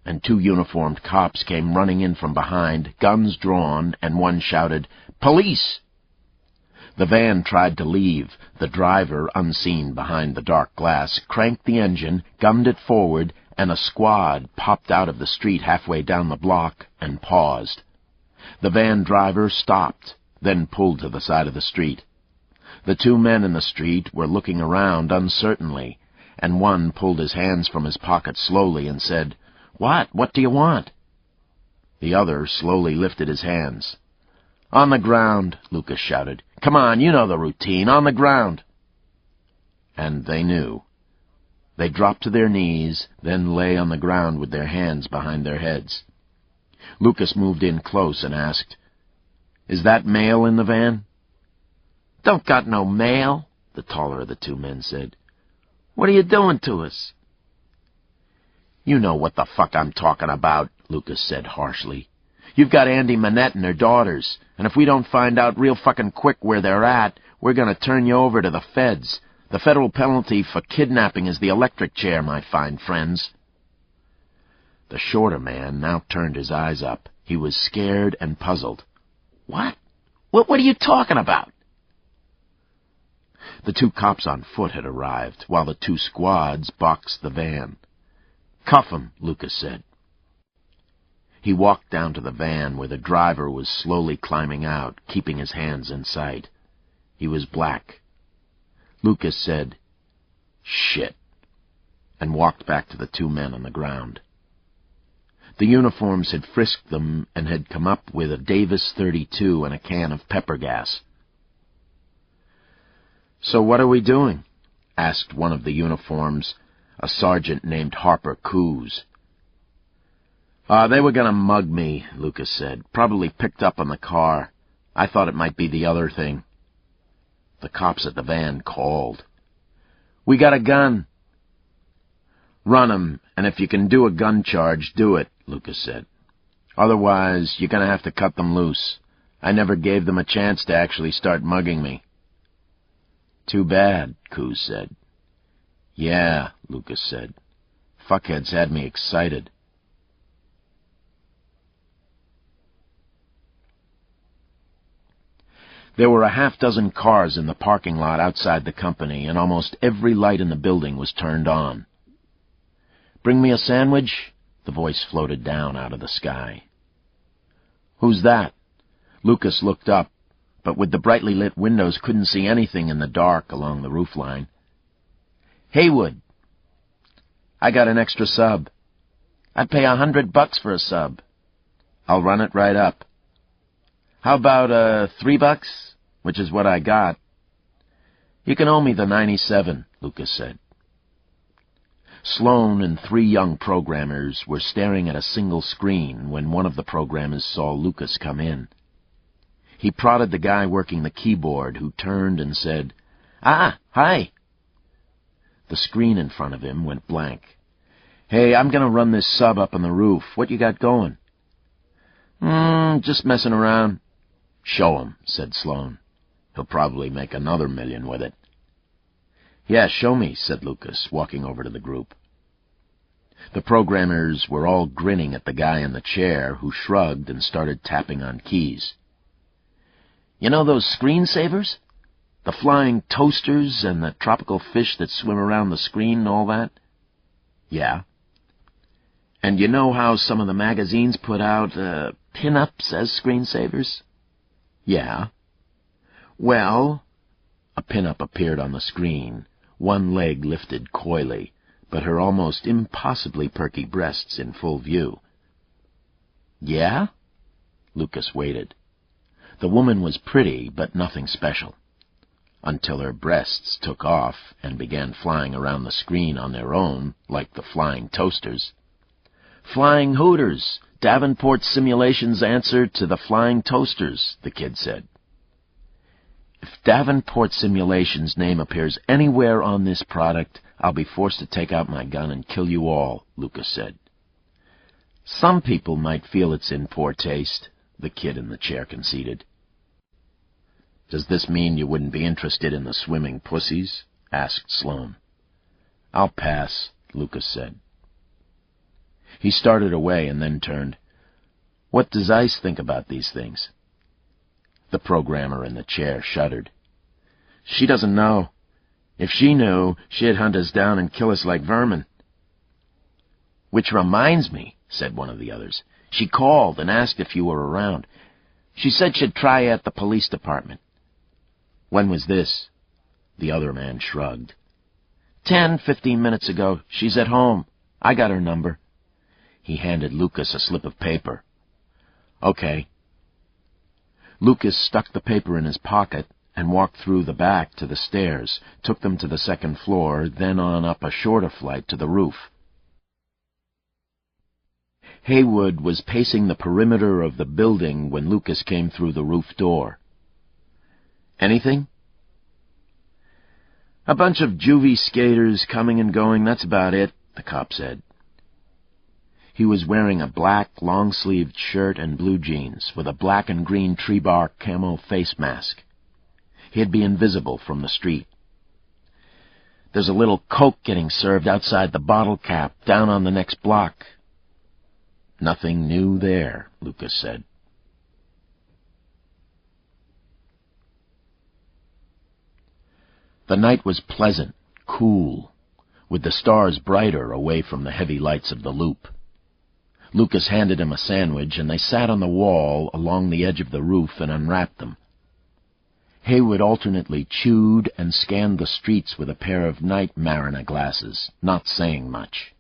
Speaker 3: And 2 uniformed cops came running in from behind, guns drawn, and one shouted, Police! The van tried to leave. The driver, unseen behind the dark glass, cranked the engine, gummed it forward, and a squad popped out of the street halfway down the block and paused. The van driver stopped, then pulled to the side of the street. The 2 men in the street were looking around uncertainly, and one pulled his hands from his pocket slowly and said, What? What do you want? The other slowly lifted his hands. On the ground, Lucas shouted. Come on, you know the routine. On the ground. And they knew. They dropped to their knees, then lay on the ground with their hands behind their heads. Lucas moved in close and asked, Is that mail in the van?
Speaker 1: Don't got no mail,
Speaker 3: the taller of the 2 men said. What are you doing to us?" "You know what the fuck I'm talking about," Lucas said harshly. "You've got Andy Manette and her daughters, and if we don't find out real fucking quick where they're at, we're gonna turn you over to the feds. The federal penalty for kidnapping is the electric chair, my fine friends." The shorter man now turned his eyes up. He was scared and puzzled. "What? What are you talking about?" The 2 cops on foot had arrived, while the 2 squads boxed the van. "Cuff 'em," Lucas said. He walked down to the van where the driver was slowly climbing out, keeping his hands in sight. He was black. Lucas said, "Shit," and walked back to the 2 men on the ground. The uniforms had frisked them and had come up with a Davis .32 and a can of pepper gas. "So what are we doing?" asked one of the uniforms, a sergeant named Harper Coos. They were going to mug me," Lucas said. "Probably picked up on the car. I thought it might be the other thing." The cops at the van called. "We got a gun." "Run 'em, and if you can do a gun charge, do it," Lucas said. "Otherwise, you're going to have to cut them loose. I never gave them a chance to actually start mugging me." "Too bad," Coos said. "Yeah," Lucas said. "Fuckheads had me excited." There were a half-dozen cars in the parking lot outside the company, and almost every light in the building was turned on. "Bring me a sandwich?" The voice floated down out of the sky. "Who's that?" Lucas looked up, but with the brightly lit windows couldn't see anything in the dark along the roofline. "Haywood." "I got an extra sub." "I'd pay $100 for a sub." "I'll run it right up." "How about $3, which is what I got?" "You can owe me the 97, Lucas said. Sloan and 3 young programmers were staring at a single screen when one of the programmers saw Lucas come in. He prodded the guy working the keyboard, who turned and said, "Ah, hi." The screen in front of him went blank. "Hey, I'm going to run this sub up on the roof. What you got going?" Just messing around." "Show him," said Sloan. "He'll probably make another $1 million with it." "Yeah, show me," said Lucas, walking over to the group. The programmers were all grinning at the guy in the chair, who shrugged and started tapping on keys. "You know those screensavers? The flying toasters and the tropical fish that swim around the screen and all that?" "Yeah." "And you know how some of the magazines put out pin-ups as screensavers?" "Yeah." "Well," a pin-up appeared on the screen, one leg lifted coyly, but her almost impossibly perky breasts in full view. "Yeah?" Lucas waited. The woman was pretty, but nothing special, until her breasts took off and began flying around the screen on their own, like the flying toasters. "Flying Hooters, Davenport Simulation's answer to the flying toasters," the kid said. "If Davenport Simulation's name appears anywhere on this product, I'll be forced to take out my gun and kill you all," Lucas said. "Some people might feel it's in poor taste," the kid in the chair conceded. "Does this mean you wouldn't be interested in the swimming pussies?" asked Sloan. "I'll pass," Lucas said. He started away and then turned. "What does ICE think about these things?" The programmer in the chair shuddered. "She doesn't know. If she knew, she'd hunt us down and kill us like vermin." "Which reminds me," said one of the others. "She called and asked if you were around. She said she'd try at the police department." "When was this?" The other man shrugged. 10-15 minutes ago. She's at home. I got her number." He handed Lucas a slip of paper. "Okay." Lucas stuck the paper in his pocket and walked through the back to the stairs, took them to the second floor, then on up a shorter flight to the roof. Haywood was pacing the perimeter of the building when Lucas came through the roof door. "Anything?" "A bunch of juvie skaters coming and going, that's about it," the cop said. He was wearing a black, long-sleeved shirt and blue jeans, with a black and green tree-bark camo face mask. He'd be invisible from the street. "There's a little Coke getting served outside the bottle cap, down on the next block." "Nothing new there," Lucas said. The night was pleasant, cool, with the stars brighter away from the heavy lights of the loop. Lucas handed him a sandwich, and they sat on the wall along the edge of the roof and unwrapped them. Haywood alternately chewed and scanned the streets with a pair of night Marina glasses, not saying much.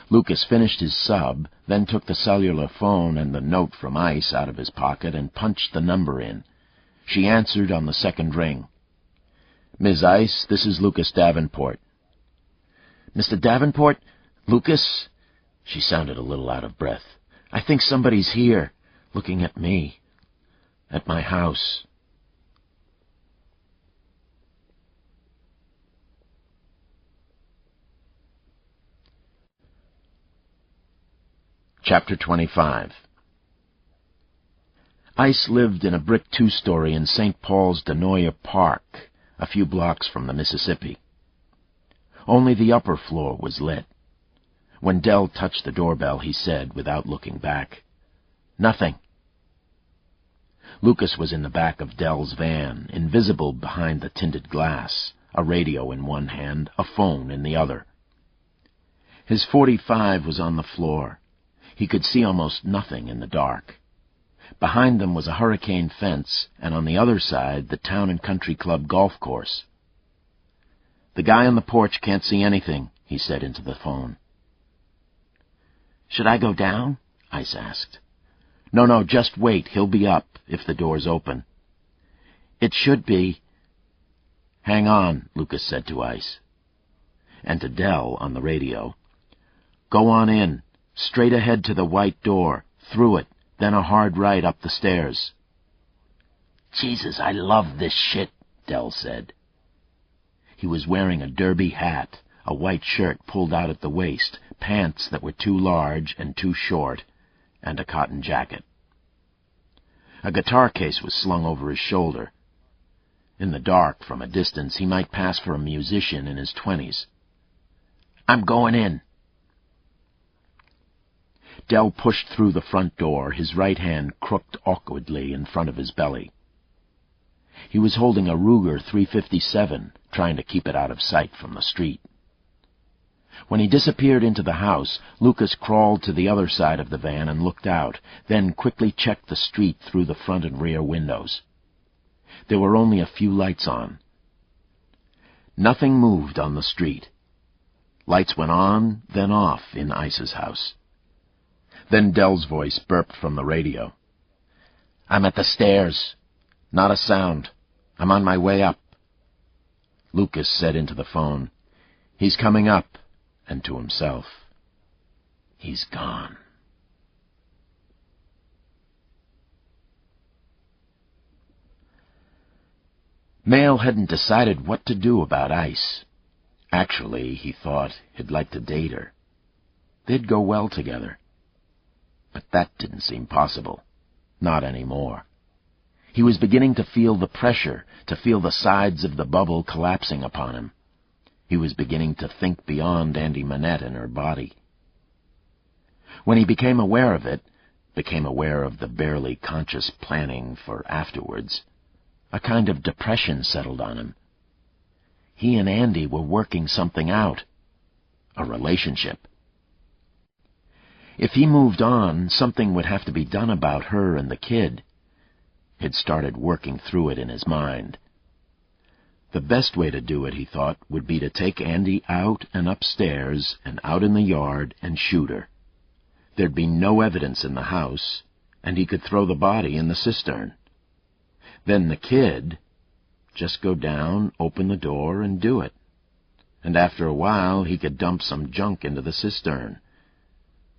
Speaker 3: Lucas finished his sub, then took the cellular phone and the note from Ice out of his pocket and punched the number in. She answered on the second ring. "Ms. Ice, this is Lucas Davenport." "Mr. Davenport? Lucas?" She sounded a little out of breath. "I think somebody's here, looking at me. At my house." Chapter 25. Ice lived in a brick two-story in St. Paul's Denoyer Park, a few blocks from the Mississippi. Only the upper floor was lit. When Dell touched the doorbell, he said, without looking back, "Nothing." Lucas was in the back of Dell's van, invisible behind the tinted glass, a radio in one hand, a phone in the other. His .45 was on the floor. He could see almost nothing in the dark. Behind them was a hurricane fence, and on the other side, the Town and Country Club golf course. "The guy on the porch can't see anything," he said into the phone. "Should I go down?" Ice asked. No, just wait. He'll be up, if the door's open." "It should be." "Hang on," Lucas said to Ice. And to Dell on the radio, "Go on in. Straight ahead to the white door, through it, then a hard right up the stairs." "Jesus, I love this shit," Dell said. He was wearing a derby hat, a white shirt pulled out at the waist, pants that were too large and too short, and a cotton jacket. A guitar case was slung over his shoulder. In the dark, from a distance, he might pass for a musician in his 20s. "I'm going in." Dell pushed through the front door, his right hand crooked awkwardly in front of his belly. He was holding a Ruger 357, trying to keep it out of sight from the street. When he disappeared into the house, Lucas crawled to the other side of the van and looked out, then quickly checked the street through the front and rear windows. There were only a few lights on. Nothing moved on the street. Lights went on, then off in Ice's house. Then Dell's voice burped from the radio. "I'm at the stairs. Not a sound. I'm on my way up." Lucas said into the phone, "He's coming up," and to himself, "He's gone." Mail hadn't decided what to do about Ice. Actually, he thought, he'd like to date her. They'd go well together. But that didn't seem possible. Not anymore. He was beginning to feel the pressure, to feel the sides of the bubble collapsing upon him. He was beginning to think beyond Andy Manette and her body. When he became aware of it, became aware of the barely conscious planning for afterwards, a kind of depression settled on him. He and Andy were working something out. A relationship. If he moved on, something would have to be done about her and the kid. He'd started working through it in his mind. The best way to do it, he thought, would be to take Andy out and upstairs and out in the yard and shoot her. There'd be no evidence in the house, and he could throw the body in the cistern. Then the kid, just go down, open the door, and do it. And after a while, he could dump some junk into the cistern.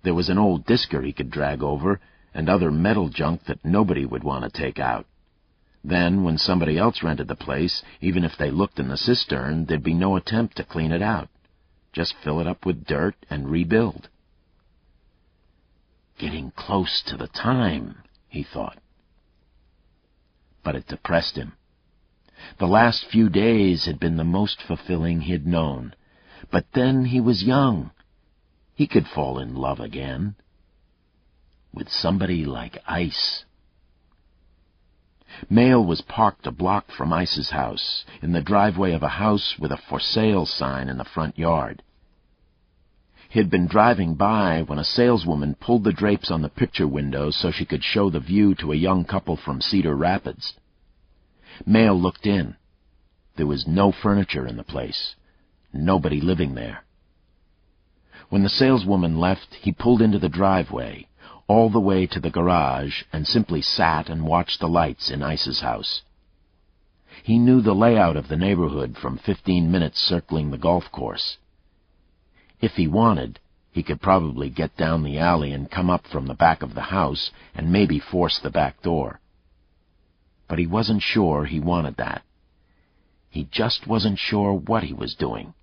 Speaker 3: There was an old disker he could drag over, and other metal junk that nobody would want to take out. Then, when somebody else rented the place, even if they looked in the cistern, there'd be no attempt to clean it out. Just fill it up with dirt and rebuild. Getting close to the time, he thought. But it depressed him. The last few days had been the most fulfilling he'd known. But then he was young. He could fall in love again. With somebody like Ice. Mail was parked a block from Ice's house, in the driveway of a house with a for sale sign in the front yard. He'd been driving by when a saleswoman pulled the drapes on the picture window so she could show the view to a young couple from Cedar Rapids. Mail looked in. There was no furniture in the place. Nobody living there. When the saleswoman left, he pulled into the driveway, all the way to the garage, and simply sat and watched the lights in Ice's house. He knew the layout of the neighborhood from 15 minutes circling the golf course. If he wanted, he could probably get down the alley and come up from the back of the house and maybe force the back door. But he wasn't sure he wanted that. He just wasn't sure what he was doing.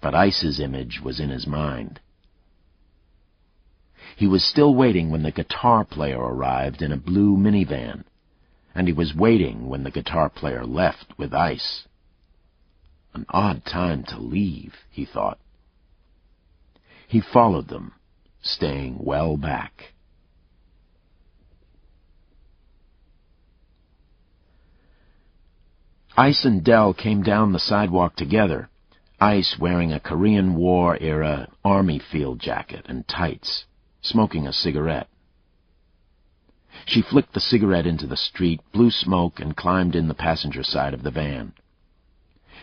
Speaker 3: But Ice's image was in his mind. He was still waiting when the guitar player arrived in a blue minivan, and he was waiting when the guitar player left with Ice. An odd time to leave, he thought. He followed them, staying well back. Ice and Dell came down the sidewalk together, Ice wearing a Korean War-era army field jacket and tights, smoking a cigarette. She flicked the cigarette into the street, blew smoke, and climbed in the passenger side of the van.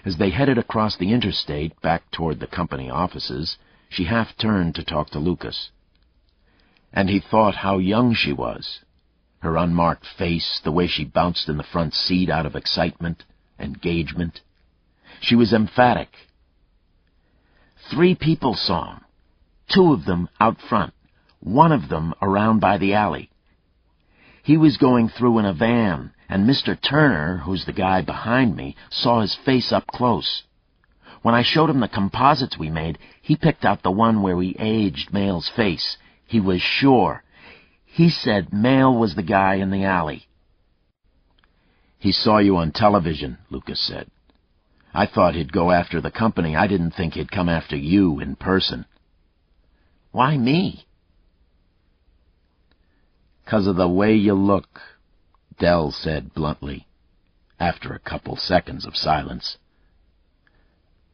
Speaker 3: As they headed across the interstate back toward the company offices, she half-turned to talk to Lucas. And he thought how young she was. Her unmarked face, the way she bounced in the front seat out of excitement, engagement. She was emphatic. 3 people saw him. 2 of them out front, 1 of them around by the alley. He was going through in a van, and Mr. Turner, who's the guy behind me, saw his face up close. When I showed him the composites we made, he picked out the one where we aged Mail's face. He was sure. He said Mail was the guy in the alley. He saw you on television, Lucas said. I thought he'd go after the company. I didn't think he'd come after you in person. Why me? 'Cause of the way you look, Dell said bluntly, after a couple seconds of silence.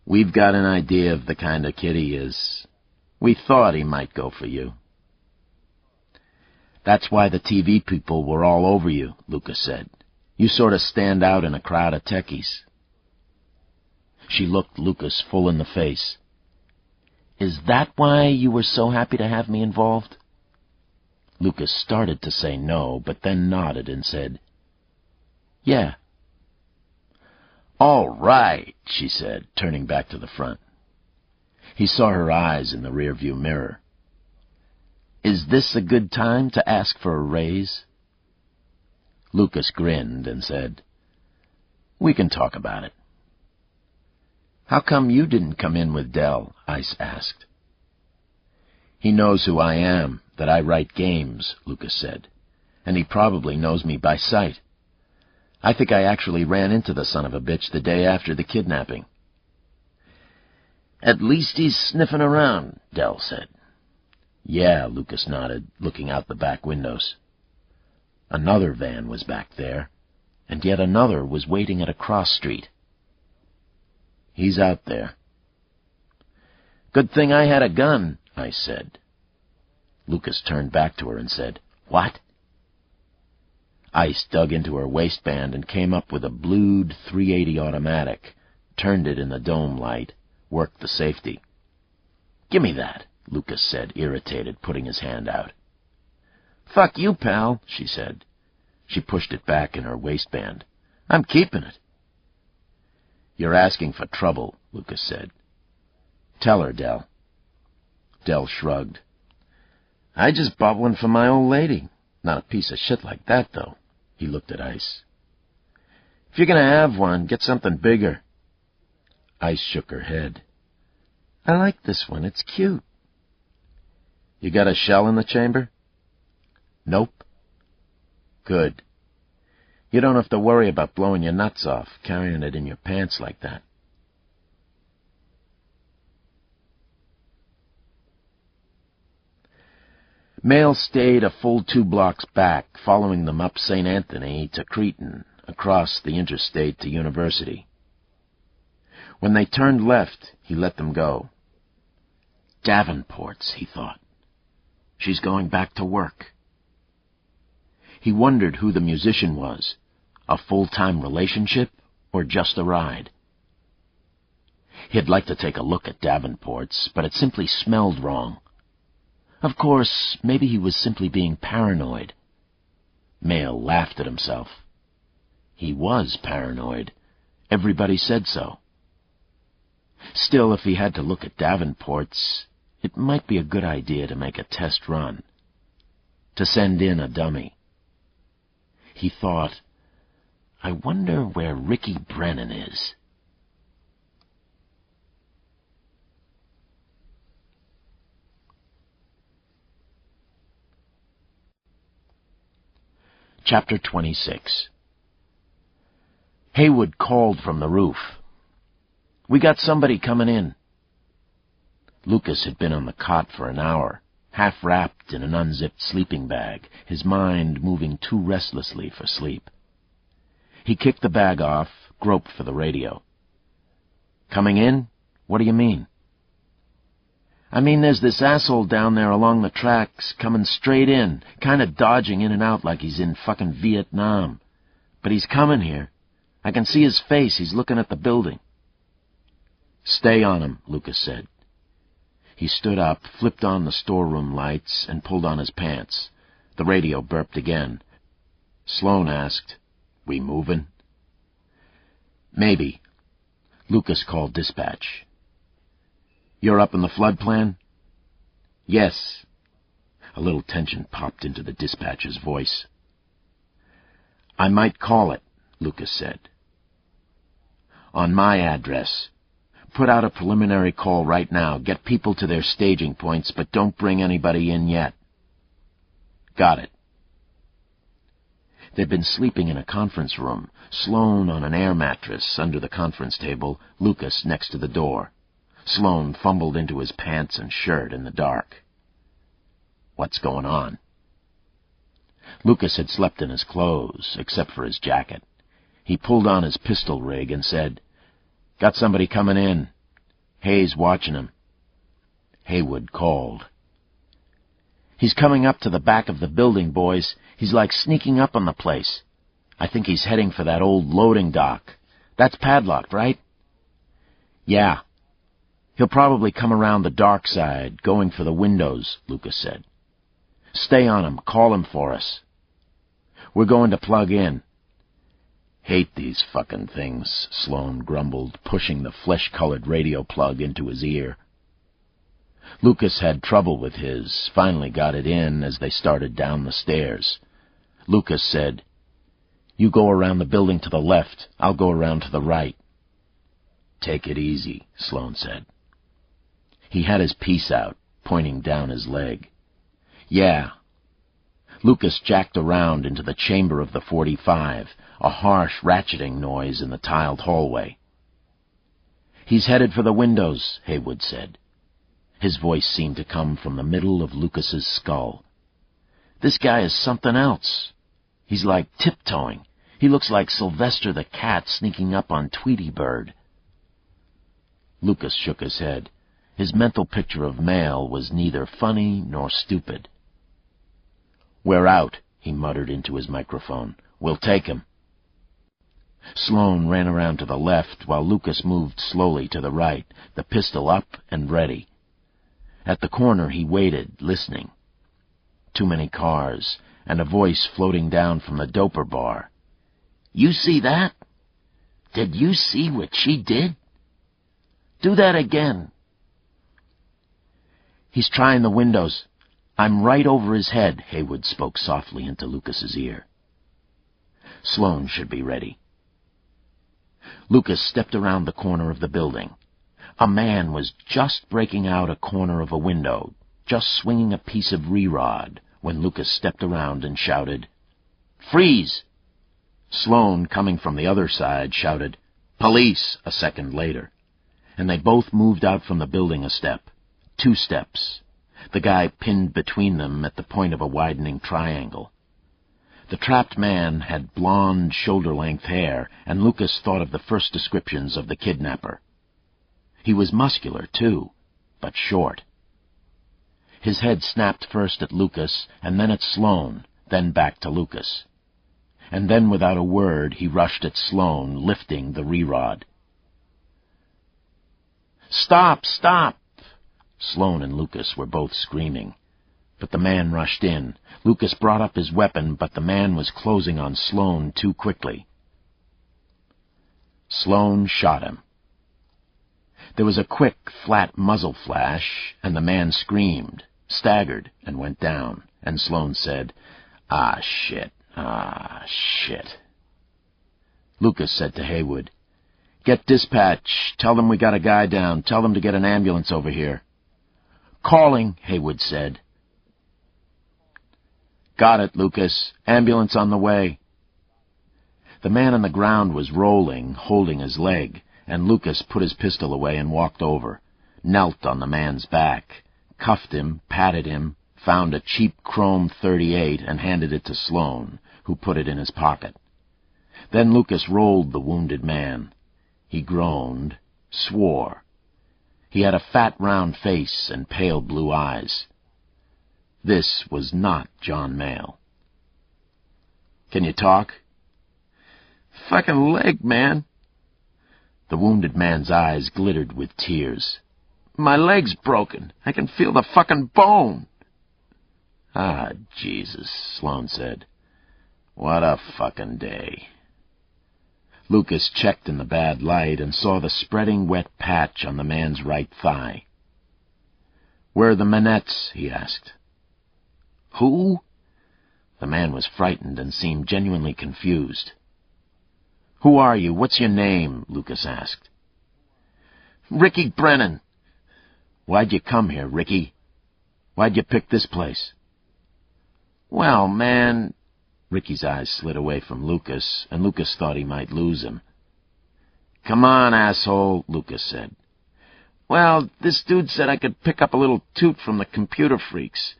Speaker 3: We've got an idea of the kind of kid he is. We thought he might go for you. That's why the TV people were all over you, Lucas said. You sort of stand out in a crowd of techies. She looked Lucas full in the face. Is that why you were so happy to have me involved? Lucas started to say no, but then nodded and said, Yeah. All right, she said, turning back to the front. He saw her eyes in the rearview mirror. Is this a good time to ask for a raise? Lucas grinned and said, We can talk about it. How come you didn't come in with Dell? Ice asked. He knows who I am, that I write games, Lucas said, and he probably knows me by sight. I think I actually ran into the son of a bitch the day after the kidnapping. At least he's sniffing around, Dell said. Yeah, Lucas nodded, looking out the back windows. Another van was back there, and yet another was waiting at a cross street. He's out there. Good thing I had a gun, I said. Lucas turned back to her and said, What? Ice dug into her waistband and came up with a blued .380 automatic, turned it in the dome light, worked the safety. Gimme that, Lucas said, irritated, putting his hand out. Fuck you, pal, she said. She pushed it back in her waistband. I'm keeping it. You're asking for trouble, Lucas said. Tell her, Dell. Dell shrugged. I just bought one for my old lady. Not a piece of shit like that, though. He looked at Ice. If you're gonna have one, get something bigger. Ice shook her head. I like this one. It's cute. You got a shell in the chamber? Nope. Good. You don't have to worry about blowing your nuts off, carrying it in your pants like that. Mail stayed a full 2 blocks back, following them up St. Anthony to Cretan, across the interstate to University. When they turned left, he let them go. Davenport's, he thought. She's going back to work. He wondered who the musician was, a full-time relationship or just a ride. He'd like to take a look at Davenport's, but it simply smelled wrong. Of course, maybe he was simply being paranoid. Mail laughed at himself. He was paranoid. Everybody said so. Still, if he had to look at Davenport's, it might be a good idea to make a test run. To send in a dummy. He thought, I wonder where Ricky Brennan is. Chapter 26. Haywood called from the roof. We got somebody coming in. Lucas had been on the cot for an hour, half wrapped in an unzipped sleeping bag, his mind moving too restlessly for sleep. He kicked the bag off, groped for the radio. Coming in? What do you mean? I mean, there's this asshole down there along the tracks, coming straight in, kind of dodging in and out like he's in fucking Vietnam. But he's coming here. I can see his face. He's looking at the building. Stay on him, Lucas said. He stood up, flipped on the storeroom lights, and pulled on his pants. The radio burped again. Sloan asked, We moving? Maybe. Lucas called dispatch. You're up in the flood plan? Yes. A little tension popped into the dispatcher's voice. I might call it, Lucas said. On my address. Put out a preliminary call right now. Get people to their staging points, but don't bring anybody in yet. Got it. They'd been sleeping in a conference room, Sloan on an air mattress under the conference table, Lucas next to the door. Sloan fumbled into his pants and shirt in the dark. What's going on? Lucas had slept in his clothes, except for his jacket. He pulled on his pistol rig and said, Got somebody coming in. Hayes watching him. Haywood called. He's coming up to the back of the building, boys. He's like sneaking up on the place. I think he's heading for that old loading dock. That's padlocked, right? Yeah. He'll probably come around the dark side, going for the windows, Lucas said. Stay on him. Call him for us. We're going to plug in. Hate these fucking things, Sloan grumbled, pushing the flesh-colored radio plug into his ear. Lucas had trouble with his, finally got it in as they started down the stairs. Lucas said, You go around the building to the left. I'll go around to the right. Take it easy, Sloan said. He had his piece out, pointing down his leg. Yeah. Lucas jacked around into the chamber of the 45, a harsh ratcheting noise in the tiled hallway. He's headed for the windows, Haywood said. His voice seemed to come from the middle of Lucas's skull. This guy is something else. He's like tiptoeing. He looks like Sylvester the cat sneaking up on Tweety Bird. Lucas shook his head. His mental picture of Mail was neither funny nor stupid. We're out, he muttered into his microphone. We'll take him. Sloan ran around to the left while Lucas moved slowly to the right, the pistol up and ready. At the corner he waited, listening. Too many cars, and a voice floating down from the doper bar. You see that? Did you see what she did? Do that again. He's trying the windows. I'm right over his head, Haywood spoke softly into Lucas's ear. Sloan should be ready. Lucas stepped around the corner of the building. A man was just breaking out a corner of a window, just swinging a piece of re-rod, when Lucas stepped around and shouted, "Freeze!" Sloane, coming from the other side, shouted, "Police!" a second later, and they both moved out from the building a step, 2 steps, the guy pinned between them at the point of a widening triangle. The trapped man had blonde, shoulder-length hair, and Lucas thought of the first descriptions of the kidnapper. He was muscular, too, but short. His head snapped first at Lucas, and then at Sloane, then back to Lucas. And then, without a word, he rushed at Sloane, lifting the re-rod. "Stop! Stop!" Sloane and Lucas were both screaming. But the man rushed in. Lucas brought up his weapon, but the man was closing on Sloane too quickly. Sloane shot him. There was a quick, flat muzzle flash, and the man screamed, staggered, and went down, and Sloane said, "Ah, shit, ah, shit." Lucas said to Haywood, "Get dispatch. Tell them we got a guy down. Tell them to get an ambulance over here." "Calling," Haywood said. "Got it, Lucas. Ambulance on the way." The man on the ground was rolling, holding his leg, and Lucas put his pistol away and walked over, knelt on the man's back, cuffed him, patted him, found a cheap chrome .38 and handed it to Sloane, who put it in his pocket. Then Lucas rolled the wounded man. He groaned, swore. He had a fat, round face and pale blue eyes. This was not John Mayle. "Can you talk?" "Fucking leg, man." The wounded man's eyes glittered with tears. "My leg's broken. I can feel the fucking bone." "Ah, Jesus," Sloane said. "What a fucking day." Lucas checked in the bad light and saw the spreading wet patch on the man's right thigh. "Where are the Manettes?" he asked. "Who?" The man was frightened and seemed genuinely confused. "Who are you? What's your name?" Lucas asked. "Ricky Brennan." "Why'd you come here, Ricky? Why'd you pick this place?" "Well, man..." Ricky's eyes slid away from Lucas, and Lucas thought he might lose him. "Come on, asshole," Lucas said. "Well, this dude said I could pick up a little toot from the computer freaks.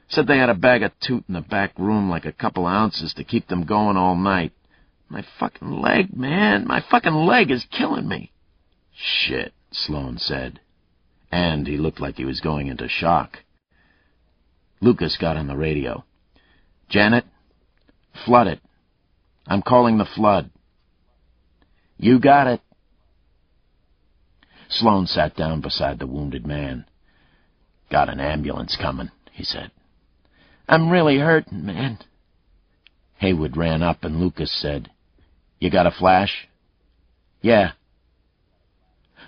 Speaker 3: Said they had a bag of toot in the back room, like a couple ounces to keep them going all night. My fucking leg, man. My fucking leg is killing me." "Shit," Sloane said. And he looked like he was going into shock. Lucas got on the radio. "Janet, flood it. I'm calling the flood." "You got it." Sloane sat down beside the wounded man. "Got an ambulance coming," he said. "I'm really hurting, man." Haywood ran up, and Lucas said, "You got a flash?" "Yeah."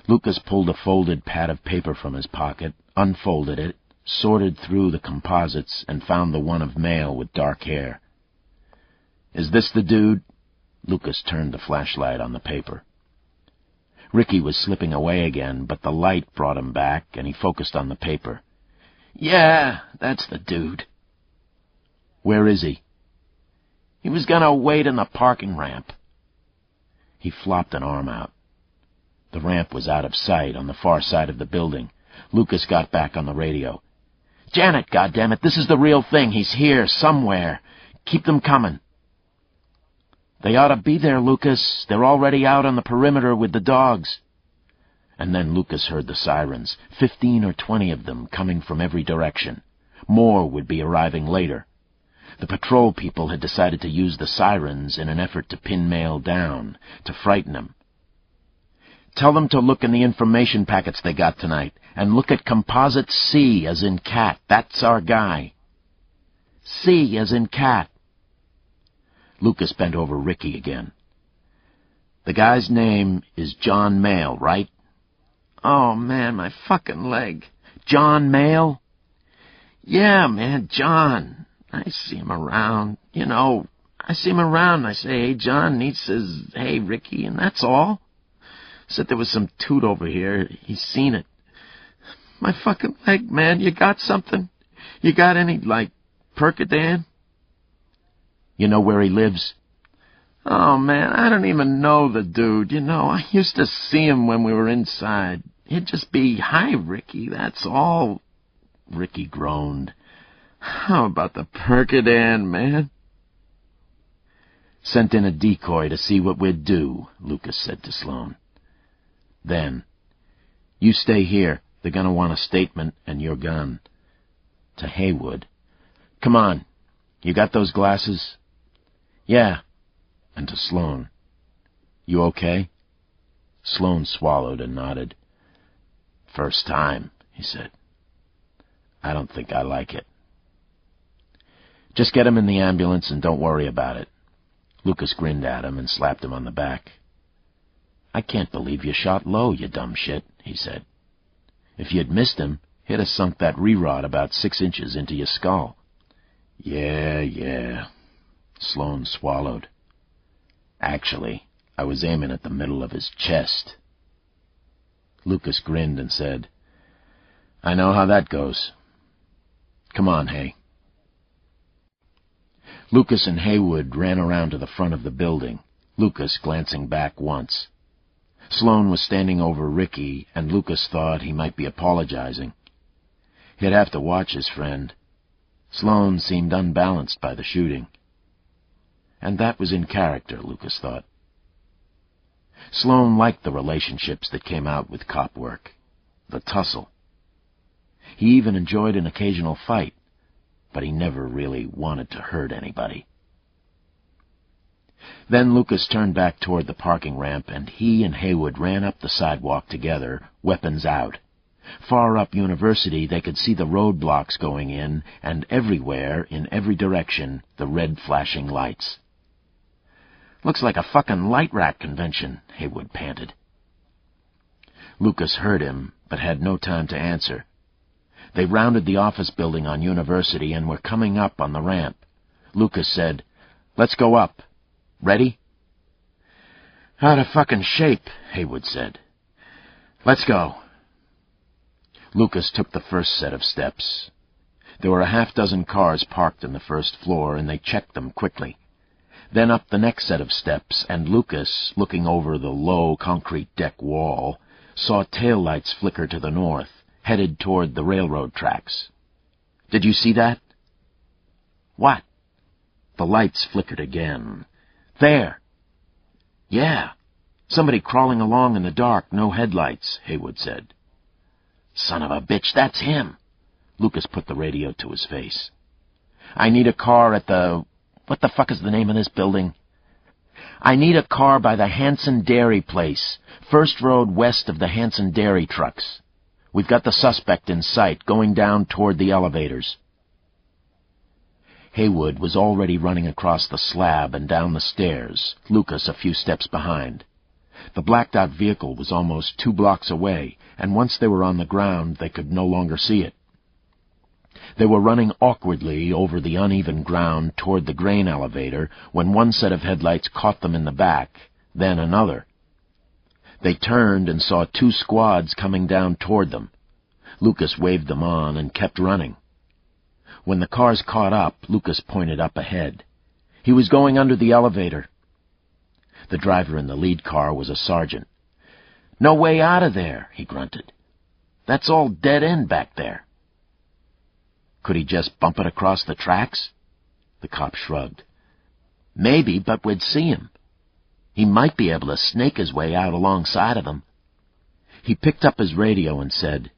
Speaker 3: Lucas pulled a folded pad of paper from his pocket, unfolded it, sorted through the composites, and found the one of Mayle with dark hair. "Is this the dude?" Lucas turned the flashlight on the paper. Ricky was slipping away again, but the light brought him back, and he focused on the paper. "Yeah, that's the dude." "Where is he?" "He was gonna wait in the parking ramp." He flopped an arm out. The ramp was out of sight on the far side of the building. Lucas got back on the radio. "Janet, goddammit, this is the real thing. He's here, somewhere. Keep them coming." "They ought to be there, Lucas. They're already out on the perimeter with the dogs." And then Lucas heard the sirens, 15 or 20 of them coming from every direction. More would be arriving later. The patrol people had decided to use the sirens in an effort to pin Mayle down, to frighten him. "Tell them to look in the information packets they got tonight, and look at composite C as in cat. That's our guy. C as in cat." Lucas bent over Ricky again. "The guy's name is John Mayle, right?" "Oh, man, my fucking leg." "John Mayle?" "Yeah, man, John. I see him around. You know, I see him around, and I say, "Hey, John," and he says, "Hey, Ricky," and that's all. Said there was some toot over here. He's seen it. My fucking leg, man. You got something? You got any, Percodan?
Speaker 1: You know where he lives?
Speaker 3: Oh, man, I don't even know the dude. I used to see him when we were inside. He'd just be, "Hi, Ricky," that's all.
Speaker 1: Ricky groaned.
Speaker 3: How about the Percodan, man?
Speaker 1: Sent in a decoy to see what we'd do, Lucas said to Sloane. Then, "You stay here. They're going to want a statement and your gun." To Haywood, "Come on. You got those glasses?" "Yeah." And to Sloane, "You okay?" Sloane swallowed and nodded. "First time," he said. "I don't think I like it." "Just get him in the ambulance and don't worry about it." Lucas grinned at him and slapped him on the back. "I can't believe you shot low, you dumb shit," he said. "If you'd missed him, he'd have sunk that re-rod about 6 inches into your skull." Yeah. Sloane swallowed. "Actually, I was aiming at the middle of his chest." Lucas grinned and said, "I know how that goes. Come on, Hay." Lucas and Haywood ran around to the front of the building, Lucas glancing back once. Sloane was standing over Ricky, and Lucas thought he might be apologizing. He'd have to watch his friend. Sloane seemed unbalanced by the shooting. And that was in character, Lucas thought. Sloane liked the relationships that came out with cop work, the tussle. He even enjoyed an occasional fight, but he never really wanted to hurt anybody. Then Lucas turned back toward the parking ramp, and he and Haywood ran up the sidewalk together, weapons out. Far up University, they could see the roadblocks going in, and everywhere, in every direction, the red flashing lights. "Looks like a fucking light rack convention," Haywood panted. Lucas heard him, but had no time to answer. They rounded the office building on University and were coming up on the ramp. Lucas said, "Let's go up. Ready?" "Out of fucking shape," Haywood said. "Let's go." Lucas took the first set of steps. There were a half-dozen cars parked on the first floor, and they checked them quickly. Then up the next set of steps, and Lucas, looking over the low concrete deck wall, saw taillights flicker to the north, headed toward the railroad tracks. "Did you see that?" "What?" The lights flickered again. "There!" "Yeah. Somebody crawling along in the dark, no headlights," Haywood said. "Son of a bitch, that's him!" Lucas put the radio to his face. "I need a car at the... What the fuck is the name of this building?" "I need a car by the Hanson Dairy place, first road west of the Hanson Dairy trucks. We've got the suspect in sight, going down toward the elevators." Haywood was already running across the slab and down the stairs, Lucas a few steps behind. The blacked-out vehicle was almost 2 blocks away, and once they were on the ground, they could no longer see it. They were running awkwardly over the uneven ground toward the grain elevator when one set of headlights caught them in the back, then another. They turned and saw 2 squads coming down toward them. Lucas waved them on and kept running. When the cars caught up, Lucas pointed up ahead. He was going under the elevator. The driver in the lead car was a sergeant. "No way out of there," he grunted. "That's all dead end back there." "Could he just bump it across the tracks?" The cop shrugged. "Maybe, but we'd see him. He might be able to snake his way out alongside of them." He picked up his radio and said,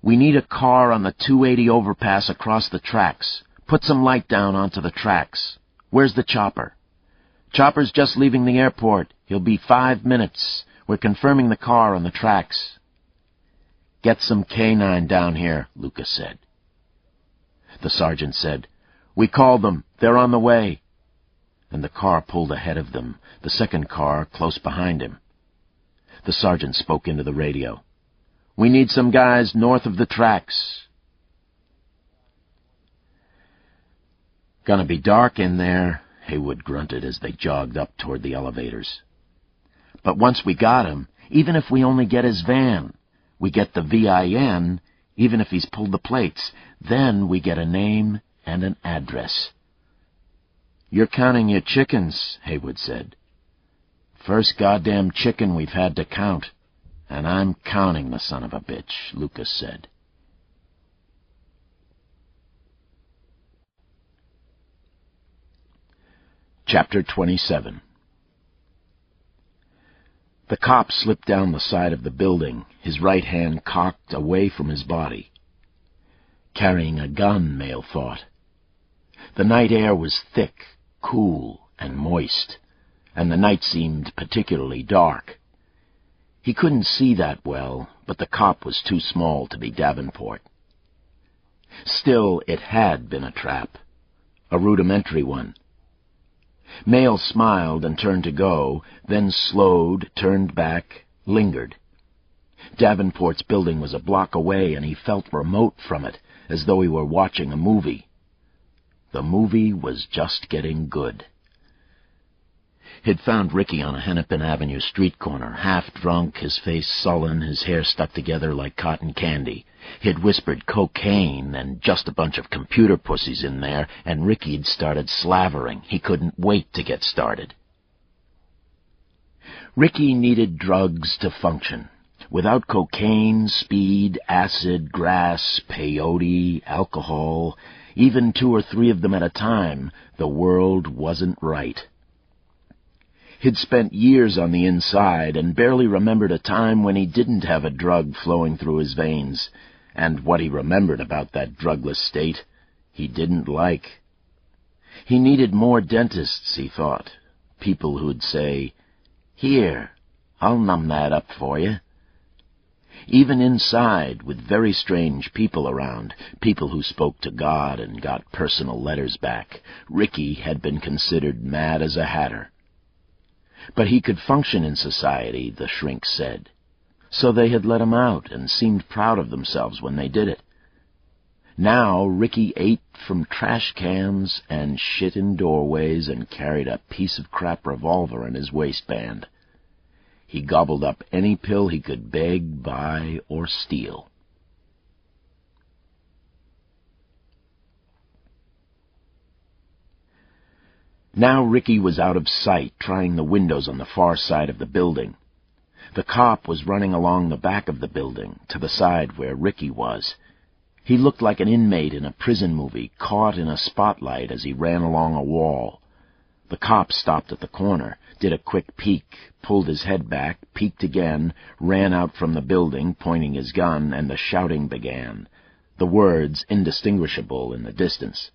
Speaker 1: "We need a car on the 280 overpass across the tracks. Put some light down onto the tracks. Where's the chopper?" "Chopper's just leaving the airport. He'll be 5 minutes. We're confirming the car on the tracks." "Get some K9 down here," Lucas said. The sergeant said, "We called them. They're on the way." And the car pulled ahead of them, the second car close behind him. The sergeant spoke into the radio. "We need some guys north of the tracks." "Gonna be dark in there,"
Speaker 3: Haywood grunted as they jogged up toward the elevators. "But once we got him, even if we only get his van, we get the VIN, even if he's pulled the plates, then we get a name and an address." "You're counting your chickens," Haywood said. "First goddamn chicken we've had to count, and I'm counting the son of a bitch," Lucas said. Chapter 27. The cop slipped down the side of the building, his right hand cocked away from his body. Carrying a gun, Mail thought. The night air was thick, cool, and moist, and the night seemed particularly dark. He couldn't see that well, but the cop was too small to be Davenport. Still, it had been a trap, a rudimentary one. Mail smiled and turned to go, then slowed, turned back, lingered. Davenport's building was a block away, and he felt remote from it, as though he were watching a movie. The movie was just getting good. He'd found Ricky on a Hennepin Avenue street corner, half-drunk, his face sullen, his hair stuck together like cotton candy. He'd whispered cocaine and just a bunch of computer pussies in there, and Ricky'd started slavering. He couldn't wait to get started. Ricky needed drugs to function. Without cocaine, speed, acid, grass, peyote, alcohol, even 2 or 3 of them at a time, the world wasn't right. He'd spent years on the inside and barely remembered a time when he didn't have a drug flowing through his veins, and what he remembered about that drugless state he didn't like. He needed more dentists, he thought, people who'd say, "Here, I'll numb that up for you." Even inside, with very strange people around, people who spoke to God and got personal letters back, Ricky had been considered mad as a hatter. But he could function in society, the shrinks said. So they had let him out and seemed proud of themselves when they did it. Now Ricky ate from trash cans and shit in doorways and carried a piece of crap revolver in his waistband. He gobbled up any pill he could beg, buy, or steal. Now Ricky was out of sight, trying the windows on the far side of the building. The cop was running along the back of the building, to the side where Ricky was. He looked like an inmate in a prison movie, caught in a spotlight as he ran along a wall. The cop stopped at the corner, did a quick peek, pulled his head back, peeked again, ran out from the building, pointing his gun, and the shouting began, the words indistinguishable in the distance.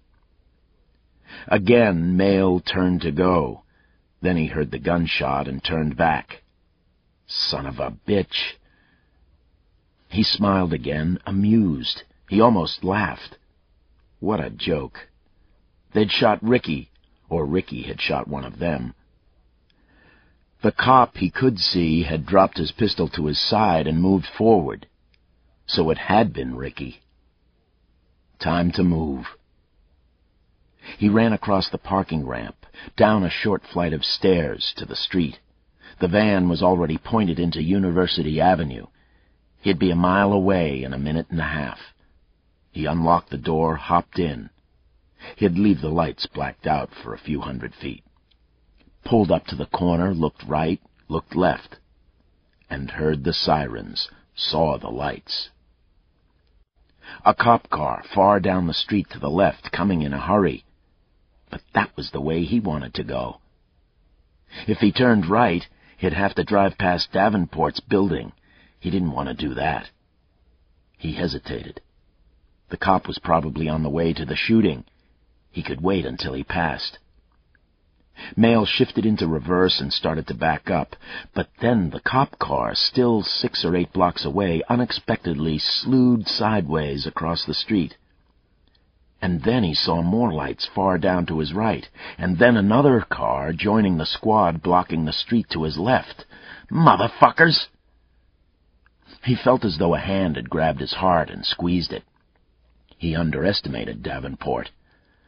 Speaker 3: Again, Mail turned to go. Then he heard the gunshot and turned back. Son of a bitch. He smiled again, amused. He almost laughed. What a joke. They'd shot Ricky, or Ricky had shot one of them. The cop, he could see, had dropped his pistol to his side and moved forward. So it had been Ricky. Time to move. He ran across the parking ramp, down a short flight of stairs to the street. The van was already pointed into University Avenue. He'd be a mile away in a minute and a half. He unlocked the door, hopped in. He'd leave the lights blacked out for a few 100 feet. Pulled up to the corner, looked right, looked left, and heard the sirens, saw the lights. A cop car far down the street to the left, coming in a hurry. But that was the way he wanted to go. If he turned right, he'd have to drive past Davenport's building. He didn't want to do that. He hesitated. The cop was probably on the way to the shooting. He could wait until he passed. Mail shifted into reverse and started to back up, but then the cop car, still 6 or 8 blocks away, unexpectedly slewed sideways across the street. And then he saw more lights far down to his right, and then another car joining the squad blocking the street to his left. Motherfuckers! He felt as though a hand had grabbed his heart and squeezed it. He underestimated Davenport.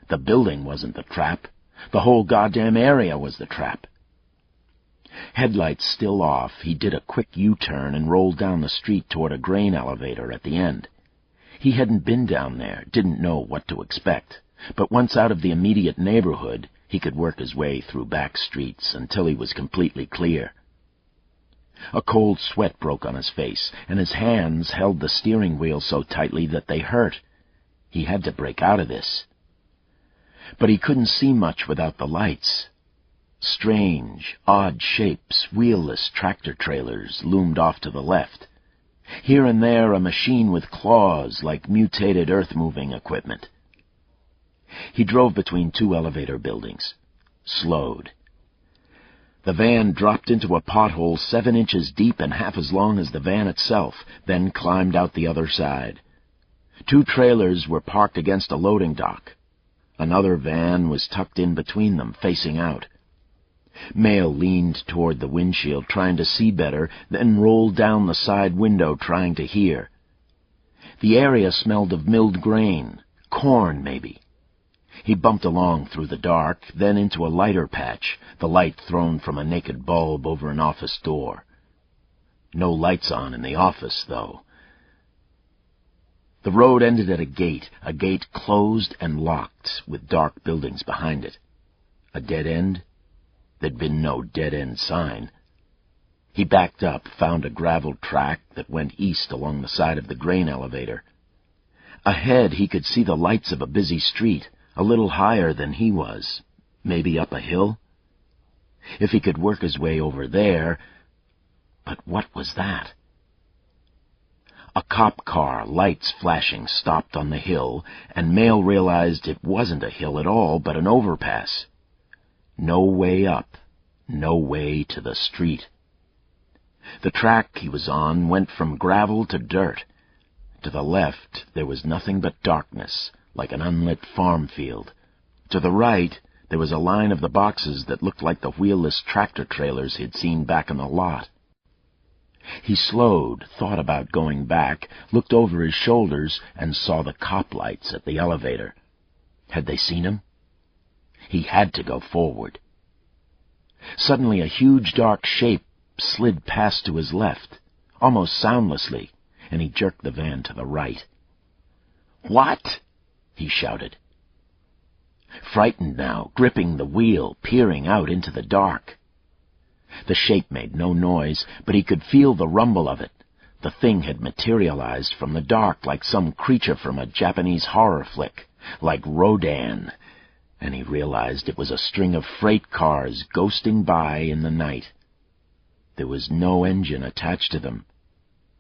Speaker 3: The building wasn't the trap. The whole goddamn area was the trap. Headlights still off, he did a quick U-turn and rolled down the street toward a grain elevator at the end. He hadn't been down there, didn't know what to expect, but once out of the immediate neighborhood, he could work his way through back streets until he was completely clear. A cold sweat broke on his face, and his hands held the steering wheel so tightly that they hurt. He had to break out of this. But he couldn't see much without the lights. Strange, odd shapes, wheelless tractor-trailers loomed off to the left. Here and there a machine with claws like mutated earth-moving equipment. He drove between two elevator buildings, slowed. The van dropped into a pothole 7 inches deep and half as long as the van itself, then climbed out the other side. 2 trailers were parked against a loading dock. Another van was tucked in between them, facing out. Mail leaned toward the windshield, trying to see better, then rolled down the side window, trying to hear. The area smelled of milled grain, corn maybe. He bumped along through the dark, then into a lighter patch, the light thrown from a naked bulb over an office door. No lights on in the office, though. The road ended at a gate closed and locked, with dark buildings behind it. A dead end? There'd been no dead-end sign. He backed up, found a gravel track that went east along the side of the grain elevator. Ahead he could see the lights of a busy street, a little higher than he was, maybe up a hill. If he could work his way over there... But what was that? A cop car, lights flashing, stopped on the hill, and Mail realized it wasn't a hill at all, but an overpass. No way up, no way to the street. The track he was on went from gravel to dirt. To the left there was nothing but darkness, like an unlit farm field. To the right there was a line of the boxes that looked like the wheelless tractor-trailers he'd seen back in the lot. He slowed, thought about going back, looked over his shoulders, and saw the cop lights at the elevator. Had they seen him? He had to go forward. Suddenly a huge dark shape slid past to his left, almost soundlessly, and he jerked the van to the right. "What?" he shouted. Frightened now, gripping the wheel, peering out into the dark. The shape made no noise, but he could feel the rumble of it. The thing had materialized from the dark like some creature from a Japanese horror flick, like Rodan, and he realized it was a string of freight cars ghosting by in the night. There was no engine attached to them.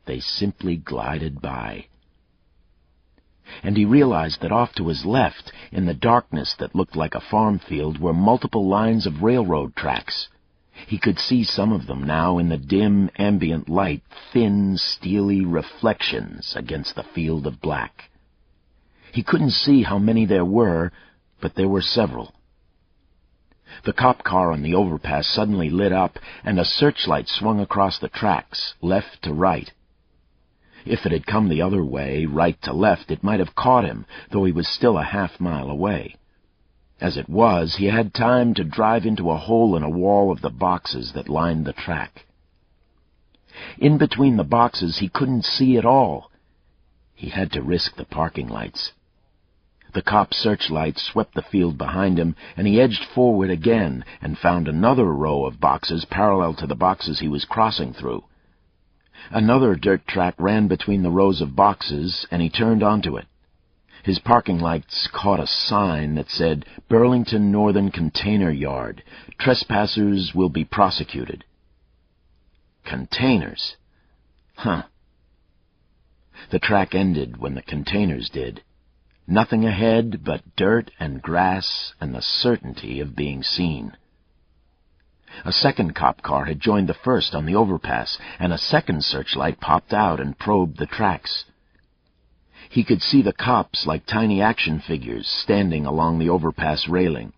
Speaker 3: They simply glided by. And he realized that off to his left, in the darkness that looked like a farm field, were multiple lines of railroad tracks. He could see some of them now in the dim, ambient light, thin, steely reflections against the field of black. He couldn't see how many there were, but there were several. The cop car on the overpass suddenly lit up, and a searchlight swung across the tracks, left to right. If it had come the other way, right to left, it might have caught him, though he was still a half-mile away. As it was, he had time to drive into a hole in a wall of the boxes that lined the track. In between the boxes, he couldn't see at all. He had to risk the parking lights. The cop's searchlight swept the field behind him, and he edged forward again and found another row of boxes parallel to the boxes he was crossing through. Another dirt track ran between the rows of boxes, and he turned onto it. His parking lights caught a sign that said, "Burlington Northern Container Yard. Trespassers will be prosecuted." Containers? Huh. The track ended when the containers did. Nothing ahead but dirt and grass and the certainty of being seen. A second cop car had joined the first on the overpass, and a second searchlight popped out and probed the tracks. He could see the cops like tiny action figures standing along the overpass railing.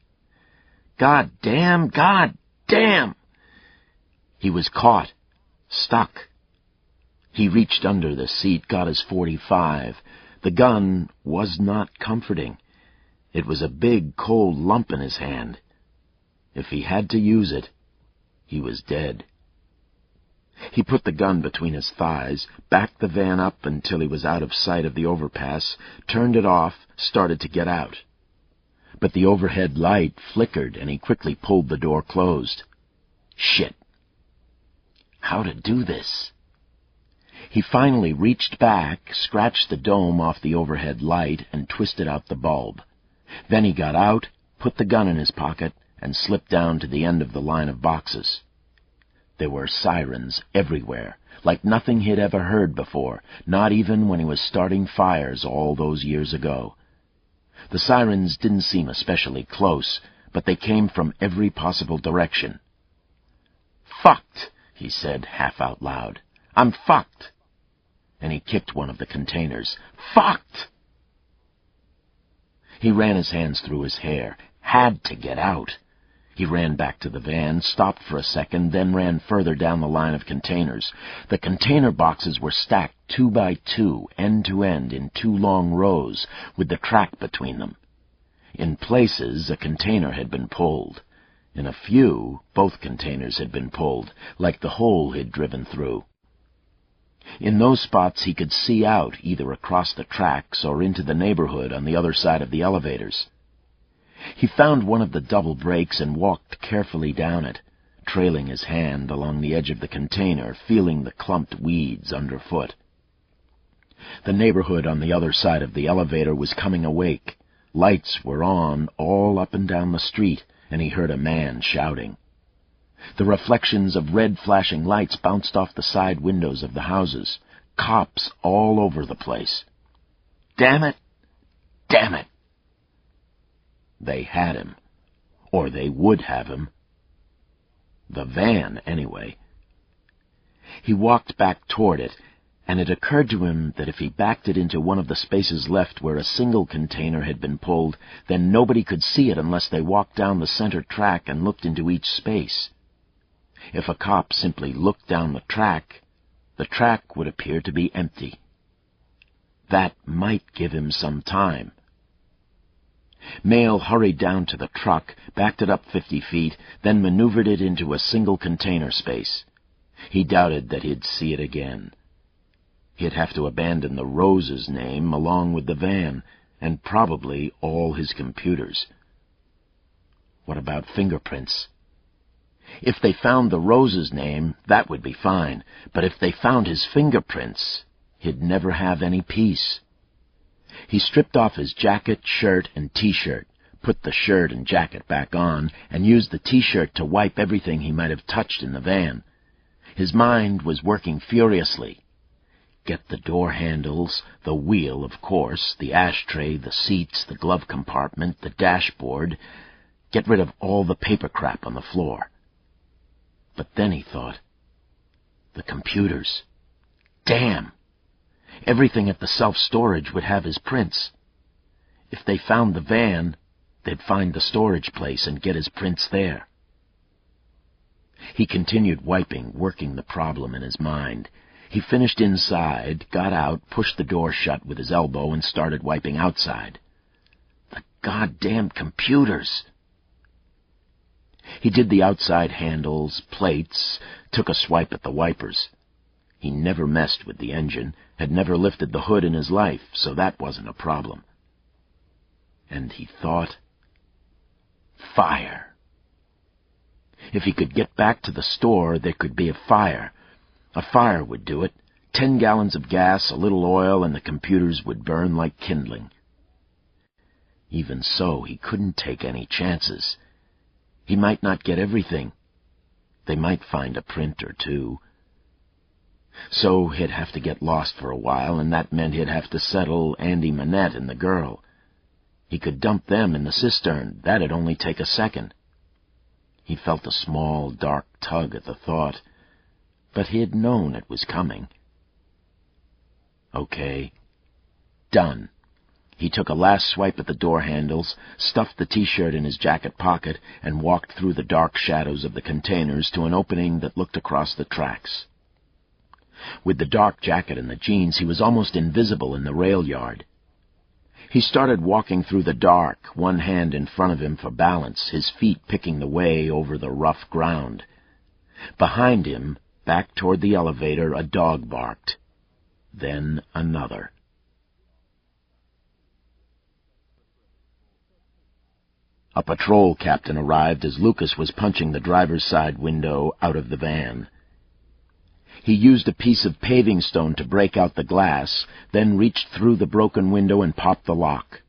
Speaker 3: God damn! God damn! He was caught, stuck. He reached under the seat, got his .45. The gun was not comforting. It was a big, cold lump in his hand. If he had to use it, he was dead. He put the gun between his thighs, backed the van up until he was out of sight of the overpass, turned it off, started to get out. But the overhead light flickered, and he quickly pulled the door closed. Shit! How to do this? He finally reached back, scratched the dome off the overhead light, and twisted out the bulb. Then he got out, put the gun in his pocket, and slipped down to the end of the line of boxes. There were sirens everywhere, like nothing he'd ever heard before, not even when he was starting fires all those years ago. The sirens didn't seem especially close, but they came from every possible direction. "Fucked," he said, half out loud. "I'm fucked." And he kicked one of the containers. "Fucked!" He ran his hands through his hair. Had to get out. He ran back to the van, stopped for a second, then ran further down the line of containers. The container boxes were stacked 2 by 2, end to end, in 2 long rows, with the track between them. In places, a container had been pulled. In a few, both containers had been pulled, like the hole he'd driven through. In those spots he could see out, either across the tracks or into the neighborhood on the other side of the elevators. He found one of the double brakes and walked carefully down it, trailing his hand along the edge of the container, feeling the clumped weeds underfoot. The neighborhood on the other side of the elevator was coming awake. Lights were on all up and down the street, and he heard a man shouting. The reflections of red flashing lights bounced off the side windows of the houses. Cops all over the place. Damn it! Damn it! They had him. Or they would have him. The van, anyway. He walked back toward it, and it occurred to him that if he backed it into one of the spaces left where a single container had been pulled, then nobody could see it unless they walked down the center track and looked into each space. If a cop simply looked down the track would appear to be empty. That might give him some time. Mail hurried down to the truck, backed it up 50 feet, then maneuvered it into a single container space. He doubted that he'd see it again. He'd have to abandon the Rose's name along with the van, and probably all his computers. What about fingerprints? If they found the Rose's name, that would be fine, but if they found his fingerprints, he'd never have any peace. He stripped off his jacket, shirt, and T-shirt, put the shirt and jacket back on, and used the T-shirt to wipe everything he might have touched in the van. His mind was working furiously. Get the door handles, the wheel, of course, the ashtray, the seats, the glove compartment, the dashboard. Get rid of all the paper crap on the floor. But then he thought, the computers. Damn! Everything at the self-storage would have his prints. If they found the van, they'd find the storage place and get his prints there. He continued wiping, working the problem in his mind. He finished inside, got out, pushed the door shut with his elbow, and started wiping outside. The goddamn computers! He did the outside handles, plates, took a swipe at the wipers. He never messed with the engine, had never lifted the hood in his life, so that wasn't a problem. And he thought, fire. If he could get back to the store, there could be a fire. A fire would do it. 10 gallons of gas, a little oil, and the computers would burn like kindling. Even so, he couldn't take any chances. He might not get everything. They might find a print or two. So he'd have to get lost for a while, and that meant he'd have to settle Andy Manette and the girl. He could dump them in the cistern. That'd only take a second. He felt a small, dark tug at the thought, but he had known it was coming. Okay. Done. He took a last swipe at the door handles, stuffed the T-shirt in his jacket pocket, and walked through the dark shadows of the containers to an opening that looked across the tracks. With the dark jacket and the jeans, he was almost invisible in the rail yard. He started walking through the dark, one hand in front of him for balance, his feet picking the way over the rough ground. Behind him, back toward the elevator, a dog barked. Then another. A patrol captain arrived as Lucas was punching the driver's side window out of the van. He used a piece of paving stone to break out the glass, then reached through the broken window and popped the lock.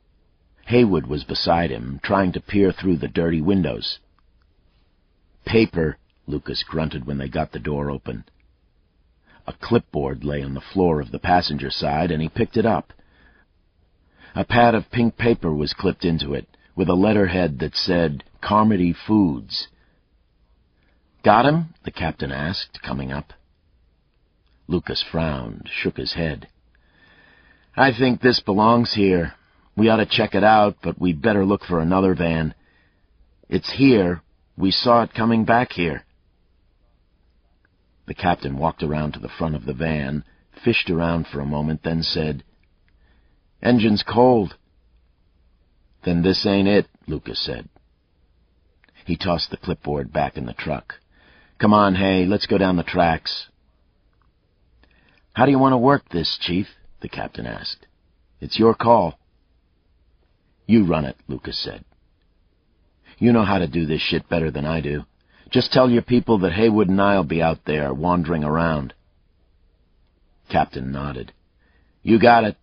Speaker 3: Haywood was beside him, trying to peer through the dirty windows. "Paper," Lucas grunted when they got the door open. A clipboard lay on the floor of the passenger side, and he picked it up. A pad of pink paper was clipped into it, with a letterhead that said, "Carmody Foods." "Got him?" the captain asked, coming up. Lucas frowned, shook his head. "I think this belongs here. We ought to check it out, but we'd better look for another van. It's here. We saw it coming back here." The captain walked around to the front of the van, fished around for a moment, then said, "Engine's cold." "Then this ain't it," Lucas said. He tossed the clipboard back in the truck. "Come on, Hay, let's go down the tracks." "How do you want to work this, Chief?" the captain asked. "It's your call." "You run it," Lucas said. "You know how to do this shit better than I do. Just tell your people that Haywood and I'll be out there, wandering around." Captain nodded. "You got it."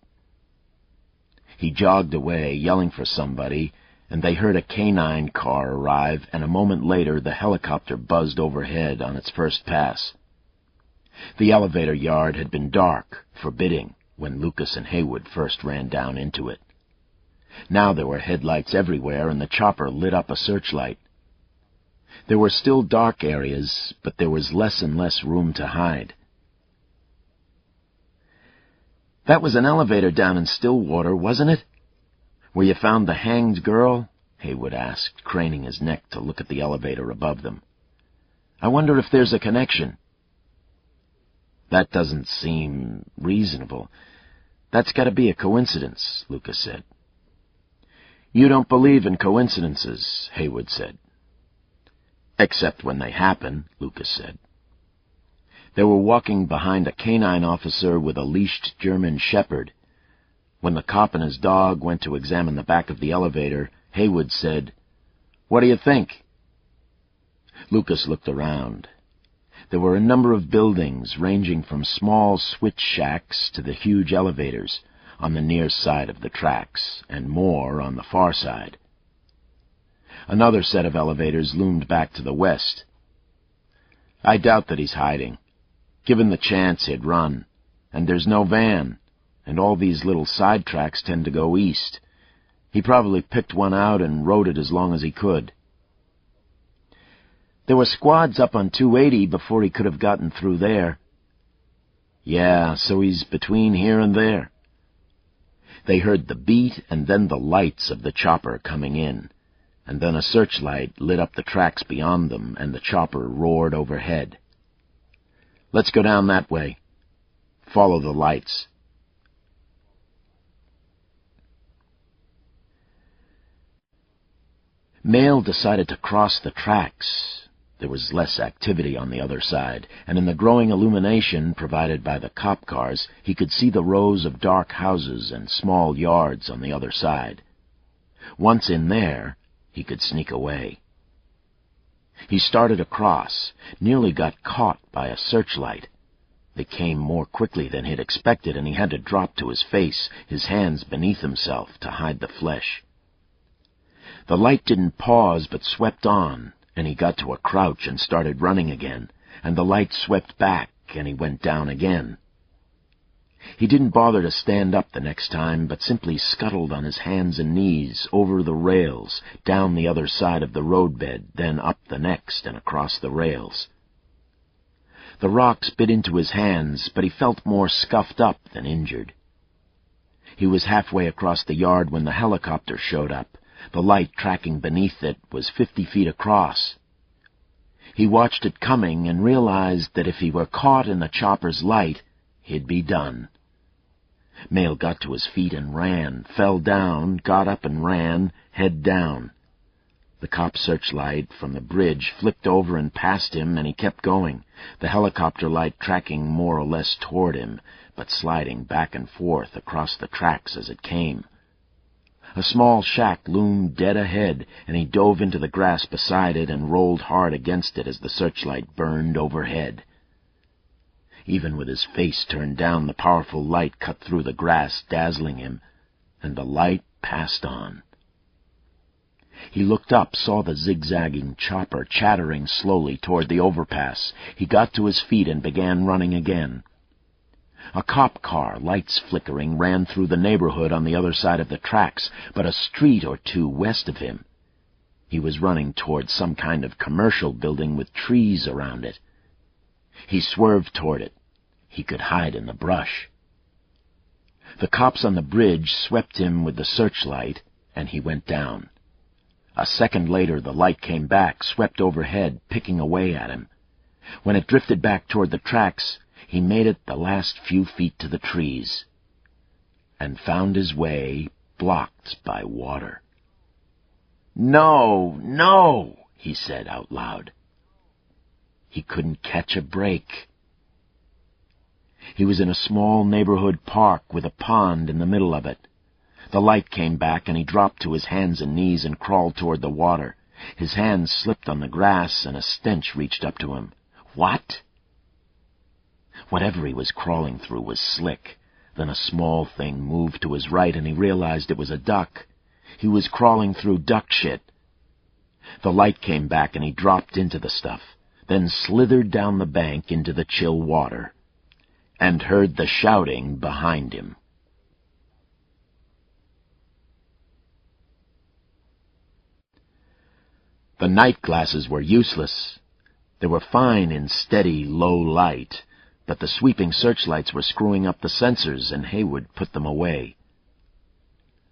Speaker 3: He jogged away, yelling for somebody, and they heard a canine car arrive, and a moment later the helicopter buzzed overhead on its first pass. The elevator yard had been dark, forbidding, when Lucas and Haywood first ran down into it. Now there were headlights everywhere, and the chopper lit up a searchlight. There were still dark areas, but there was less and less room to hide. "That was an elevator down in Stillwater, wasn't it? Where you found the hanged girl?" Haywood asked, craning his neck to look at the elevator above them. "I wonder if there's a connection." "That doesn't seem reasonable. That's got to be a coincidence," Lucas said. "You don't believe in coincidences," Haywood said. "Except when they happen," Lucas said. They were walking behind a canine officer with a leashed German shepherd. When the cop and his dog went to examine the back of the elevator, Haywood said, "What do you think?" Lucas looked around. There were a number of buildings, ranging from small switch shacks to the huge elevators, on the near side of the tracks, and more on the far side. Another set of elevators loomed back to the west. "I doubt that he's hiding. Given the chance, he'd run. And there's no van, and all these little side tracks tend to go east. He probably picked one out and rode it as long as he could." "There were squads up on 280 before he could have gotten through there." "Yeah, so he's between here and there." They heard the beat and then the lights of the chopper coming in, and then a searchlight lit up the tracks beyond them, and the chopper roared overhead. "Let's go down that way. Follow the lights." Mail decided to cross the tracks. There was less activity on the other side, and in the growing illumination provided by the cop cars, he could see the rows of dark houses and small yards on the other side. Once in there, he could sneak away. He started across, nearly got caught by a searchlight. They came more quickly than he'd expected, and he had to drop to his face, his hands beneath himself to hide the flesh. The light didn't pause, but swept on, and he got to a crouch and started running again, and the light swept back, and he went down again. He didn't bother to stand up the next time, but simply scuttled on his hands and knees, over the rails, down the other side of the roadbed, then up the next and across the rails. The rocks bit into his hands, but he felt more scuffed up than injured. He was halfway across the yard when the helicopter showed up. The light tracking beneath it was 50 feet across. He watched it coming and realized that if he were caught in the chopper's light, he'd be done. Mail got to his feet and ran, fell down, got up and ran, head down. The cop searchlight from the bridge flicked over and past him, and he kept going, the helicopter light tracking more or less toward him, but sliding back and forth across the tracks as it came. A small shack loomed dead ahead, and he dove into the grass beside it and rolled hard against it as the searchlight burned overhead. Even with his face turned down, the powerful light cut through the grass, dazzling him, and the light passed on. He looked up, saw the zigzagging chopper chattering slowly toward the overpass. He got to his feet and began running again. A cop car, lights flickering, ran through the neighborhood on the other side of the tracks, but a street or two west of him. He was running toward some kind of commercial building with trees around it. He swerved toward it. He could hide in the brush. The cops on the bridge swept him with the searchlight, and he went down. A second later, the light came back, swept overhead, picking away at him. When it drifted back toward the tracks, he made it the last few feet to the trees, and found his way blocked by water. "No, no," he said out loud. He couldn't catch a break. He was in a small neighborhood park with a pond in the middle of it. The light came back, and he dropped to his hands and knees and crawled toward the water. His hands slipped on the grass, and a stench reached up to him. What? Whatever he was crawling through was slick. Then a small thing moved to his right, and he realized it was a duck. He was crawling through duck shit. The light came back, and he dropped into the stuff, then slithered down the bank into the chill water, and heard the shouting behind him. The night glasses were useless. They were fine in steady, low light, but the sweeping searchlights were screwing up the sensors, and Haywood put them away.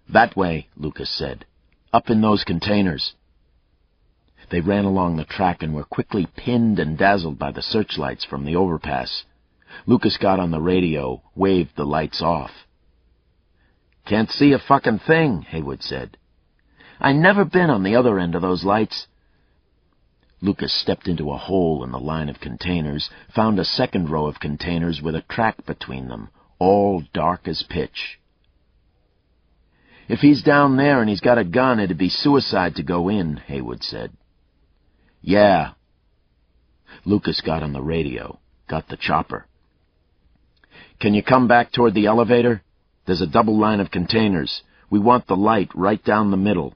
Speaker 3: "That way," Lucas said. "Up in those containers." They ran along the track and were quickly pinned and dazzled by the searchlights from the overpass. Lucas got on the radio, waved the lights off. "Can't see a fucking thing," Haywood said. "I never been on the other end of those lights." Lucas stepped into a hole in the line of containers, found a second row of containers with a track between them, all dark as pitch. "If he's down there and he's got a gun, it'd be suicide to go in," Haywood said. "Yeah." Lucas got on the radio, got the chopper. "Can you come back toward the elevator? There's a double line of containers. We want the light right down the middle."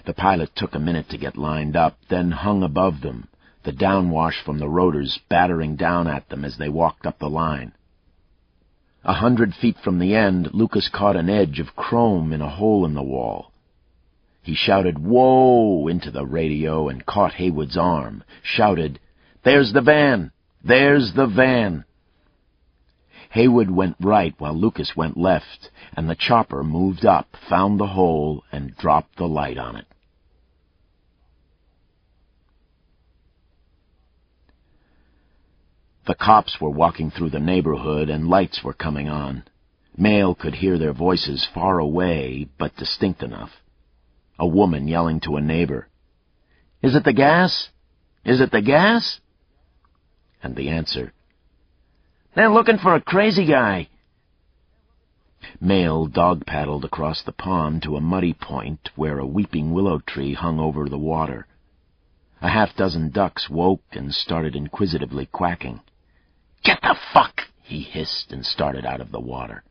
Speaker 3: The pilot took a minute to get lined up, then hung above them, the downwash from the rotors battering down at them as they walked up the line. 100 feet from the end, Lucas caught an edge of chrome in a hole in the wall. He shouted, "Whoa!" into the radio and caught Haywood's arm, shouted, "There's the van! There's the van!" Haywood went right while Lucas went left, and the chopper moved up, found the hole, and dropped the light on it. The cops were walking through the neighborhood, and lights were coming on. Mail could hear their voices far away, but distinct enough. A woman yelling to a neighbor, "Is it the gas? Is it the gas?" And the answer, "They're looking for a crazy guy." Mail dog-paddled across the pond to a muddy point where a weeping willow tree hung over the water. A half-dozen ducks woke and started inquisitively quacking. "Get the fuck!" he hissed and started out of the water.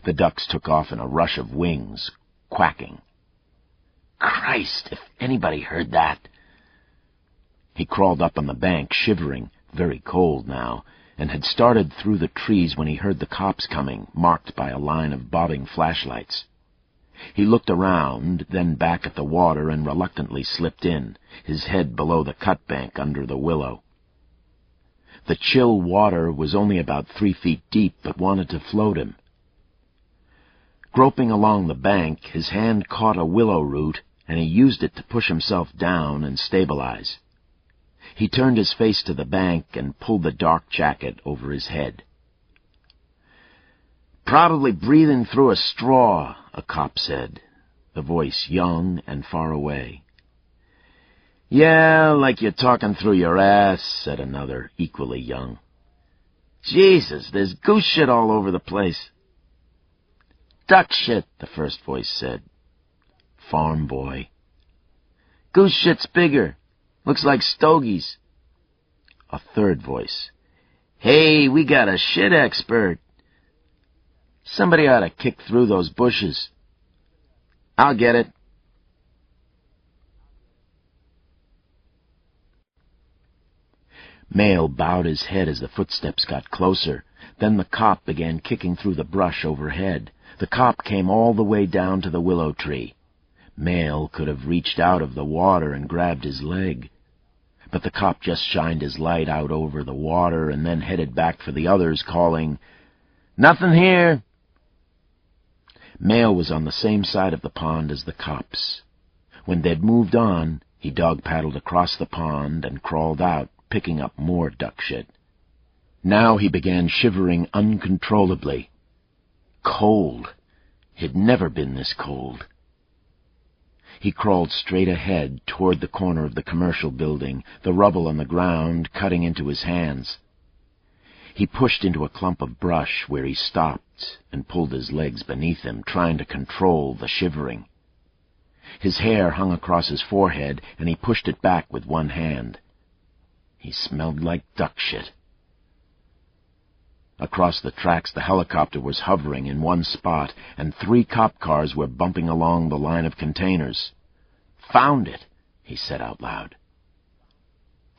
Speaker 3: The ducks took off in a rush of wings, quacking. Christ, if anybody heard that! He crawled up on the bank, shivering, very cold now, and had started through the trees when he heard the cops coming, marked by a line of bobbing flashlights. He looked around, then back at the water, and reluctantly slipped in, his head below the cut bank under the willow. The chill water was only about 3 feet deep, but wanted to float him. Groping along the bank, his hand caught a willow root, and he used it to push himself down and stabilize. He turned his face to the bank and pulled the dark jacket over his head. Probably breathing through a straw, a cop said, the voice young and far away. Yeah, like you're talking through your ass, said another, equally young. Jesus, there's goose shit all over the place. Duck shit, the first voice said. Farm boy. Goose shit's bigger. Looks like stogies. A third voice. Hey, we got a shit expert. Somebody ought to kick through those bushes. I'll get it. Mail bowed his head as the footsteps got closer. Then the cop began kicking through the brush overhead. The cop came all the way down to the willow tree. Mail could have reached out of the water and grabbed his leg. But the cop just shined his light out over the water and then headed back for the others, calling, "Nothing here." Mail was on the same side of the pond as the cops. When they'd moved on, he dog-paddled across the pond and crawled out, picking up more duck shit. Now he began shivering uncontrollably. Cold. He'd never been this cold. He crawled straight ahead toward the corner of the commercial building, the rubble on the ground cutting into his hands. He pushed into a clump of brush where he stopped and pulled his legs beneath him, trying to control the shivering. His hair hung across his forehead, and he pushed it back with one hand. He smelled like duck shit. Across the tracks, the helicopter was hovering in one spot, and 3 cop cars were bumping along the line of containers. "Found it," he said out loud.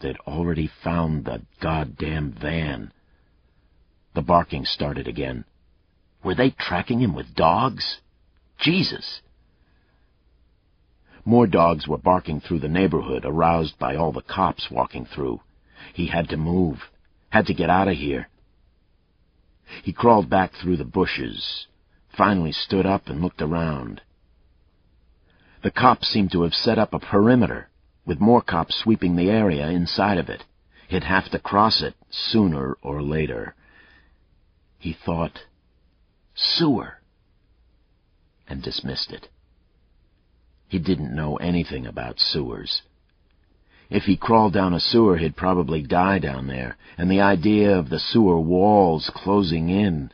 Speaker 3: They'd already found the goddamn van. The barking started again. Were they tracking him with dogs? Jesus! More dogs were barking through the neighborhood, aroused by all the cops walking through. He had to move, had to get out of here. He crawled back through the bushes, finally stood up and looked around. The cops seemed to have set up a perimeter, with more cops sweeping the area inside of it. He'd have to cross it sooner or later. He thought, sewer, and dismissed it. He didn't know anything about sewers. If he crawled down a sewer, he'd probably die down there, and the idea of the sewer walls closing in...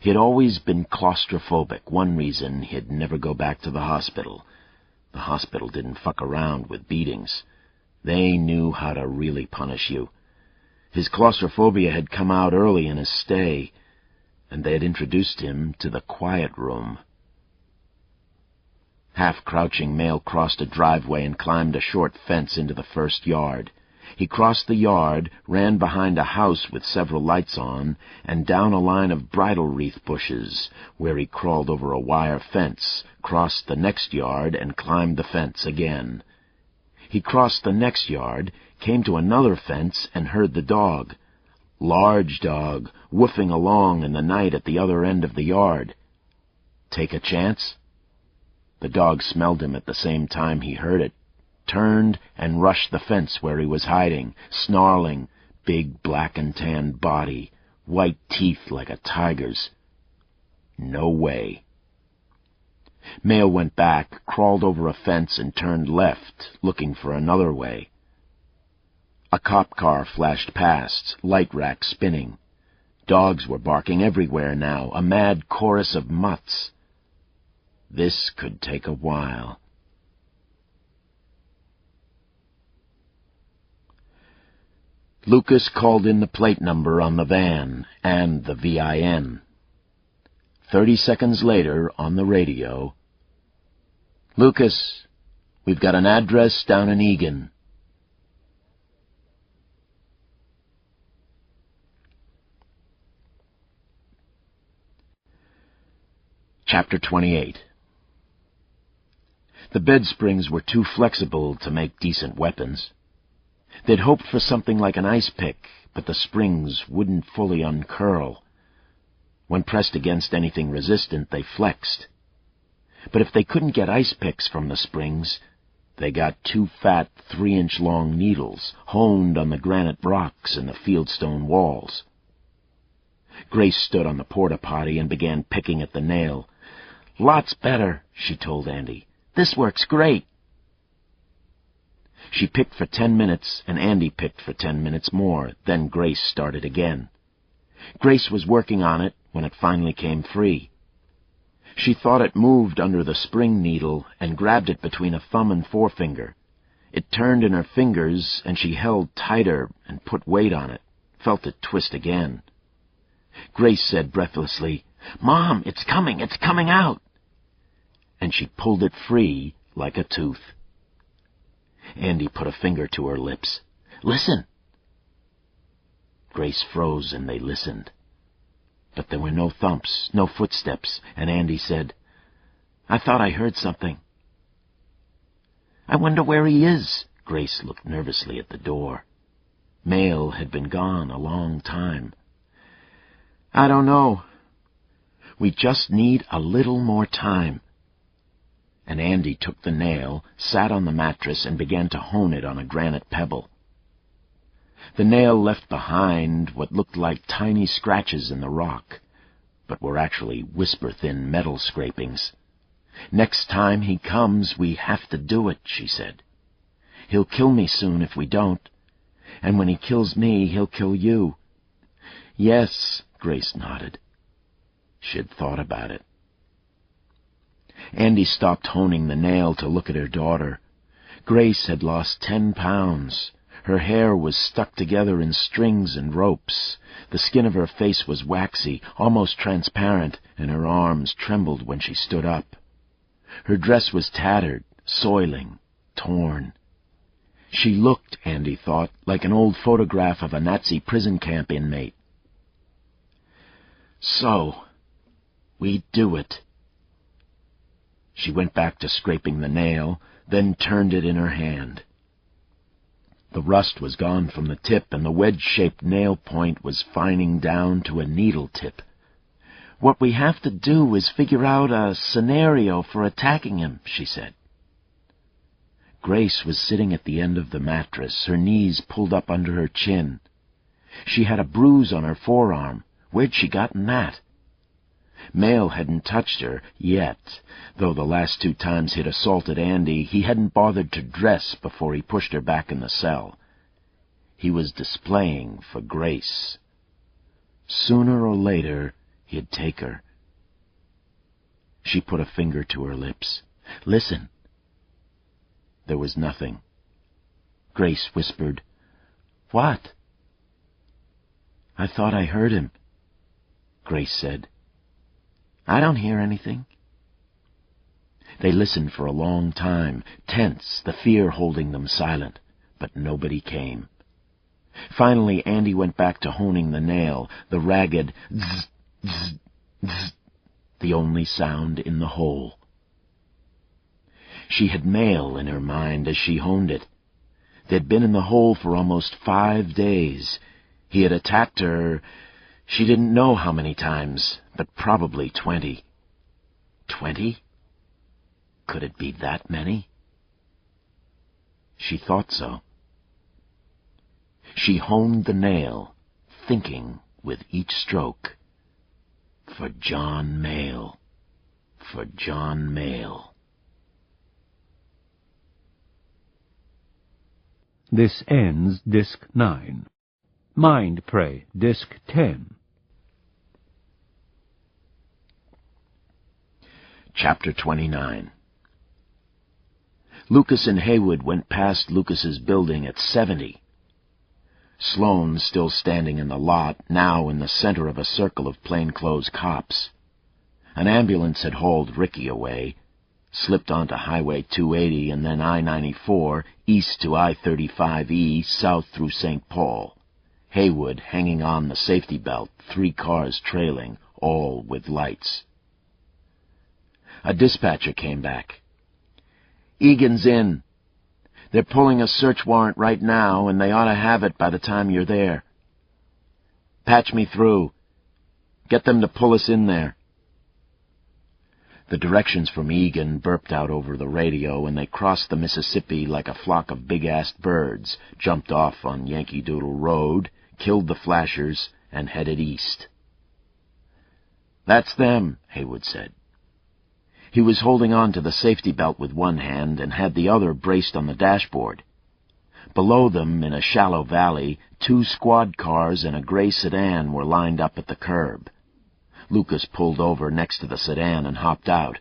Speaker 3: He'd always been claustrophobic, one reason he'd never go back to the hospital. The hospital didn't fuck around with beatings. They knew how to really punish you. His claustrophobia had come out early in his stay, and they had introduced him to the quiet room. Half-crouching, Mail crossed a driveway and climbed a short fence into the first yard. He crossed the yard, ran behind a house with several lights on, and down a line of bridal wreath bushes, where he crawled over a wire fence, crossed the next yard, and climbed the fence again. He crossed the next yard, came to another fence, and heard the dog. Large dog, woofing along in the night at the other end of the yard. Take a chance? The dog smelled him at the same time he heard it, turned and rushed the fence where he was hiding, snarling, big black and tanned body, white teeth like a tiger's. No way. Mail went back, crawled over a fence, and turned left, looking for another way. A cop car flashed past, light rack spinning. Dogs were barking everywhere now, a mad chorus of mutts. This could take a while. Lucas called in the plate number on the van and the VIN. 30 seconds later, on the radio, "Lucas, we've got an address down in Egan." Chapter 28. The bed springs were too flexible to make decent weapons. They'd hoped for something like an ice pick, but the springs wouldn't fully uncurl. When pressed against anything resistant, they flexed. But if they couldn't get ice picks from the springs, they got 2 fat 3-inch-long needles honed on the granite rocks and the fieldstone walls. Grace stood on the porta-potty and began picking at the nail. "Lots better," she told Andy. "This works great." She picked for 10 minutes, and Andy picked for 10 minutes more. Then Grace started again. Grace was working on it when it finally came free. She thought it moved under the spring needle and grabbed it between a thumb and forefinger. It turned in her fingers, and she held tighter and put weight on it, felt it twist again. Grace said breathlessly, "Mom, it's coming out!" And she pulled it free like a tooth. Andy put a finger to her lips. "Listen!" Grace froze, and they listened. But there were no thumps, no footsteps, and Andy said, "I thought I heard something." "I wonder where he is." Grace looked nervously at the door. Mail had been gone a long time. "I don't know. We just need a little more time." And Andy took the nail, sat on the mattress, and began to hone it on a granite pebble. The nail left behind what looked like tiny scratches in the rock, but were actually whisper-thin metal scrapings. "Next time he comes, we have to do it," she said. "He'll kill me soon if we don't. And when he kills me, he'll kill you." "Yes," Grace nodded. She'd thought about it. Andy stopped honing the nail to look at her daughter. Grace had lost 10 pounds. Her hair was stuck together in strings and ropes. The skin of her face was waxy, almost transparent, and her arms trembled when she stood up. Her dress was tattered, soiling, torn. She looked, Andy thought, like an old photograph of a Nazi prison camp inmate. "So, we do it." She went back to scraping the nail, then turned it in her hand. The rust was gone from the tip, and the wedge-shaped nail point was fining down to a needle tip. "What we have to do is figure out a scenario for attacking him," she said. Grace was sitting at the end of the mattress, her knees pulled up under her chin. She had a bruise on her forearm. Where'd she gotten that? Mail hadn't touched her yet, though the last 2 times he'd assaulted Andy, he hadn't bothered to dress before he pushed her back in the cell. He was displaying for Grace. Sooner or later, he'd take her. She put a finger to her lips. "Listen." There was nothing. Grace whispered, "What?" "I thought I heard him," Grace said. "I don't hear anything." They listened for a long time, tense, the fear holding them silent, but nobody came. Finally, Andy went back to honing the nail, the ragged zzz, zzz, zzz, the only sound in the hole. She had mail in her mind as she honed it. They'd been in the hole for almost 5 days. He had attacked her, she didn't know how many times, but probably 20. 20? Could it be that many? She thought so. She honed the nail, thinking with each stroke, "For John Mayle, for John Mayle."
Speaker 2: This ends Disc 9. Mind Pray, Disc 10.
Speaker 3: Chapter 29. Lucas and Haywood went past Lucas's building at 70. Sloane still standing in the lot, now in the center of a circle of plainclothes cops. An ambulance had hauled Ricky away, slipped onto Highway 280 and then I-94, east to I-35E, south through St. Paul. Haywood hanging on the safety belt, 3 cars trailing, all with lights. A dispatcher came back. "Egan's in. They're pulling a search warrant right now, and they ought to have it by the time you're there. Patch me through. Get them to pull us in there." The directions from Egan burped out over the radio, and they crossed the Mississippi like a flock of big-assed birds, jumped off on Yankee Doodle Road, killed the flashers, and headed east. "That's them," Haywood said. He was holding on to the safety belt with one hand and had the other braced on the dashboard. Below them, in a shallow valley, 2 squad cars and a gray sedan were lined up at the curb. Lucas pulled over next to the sedan and hopped out.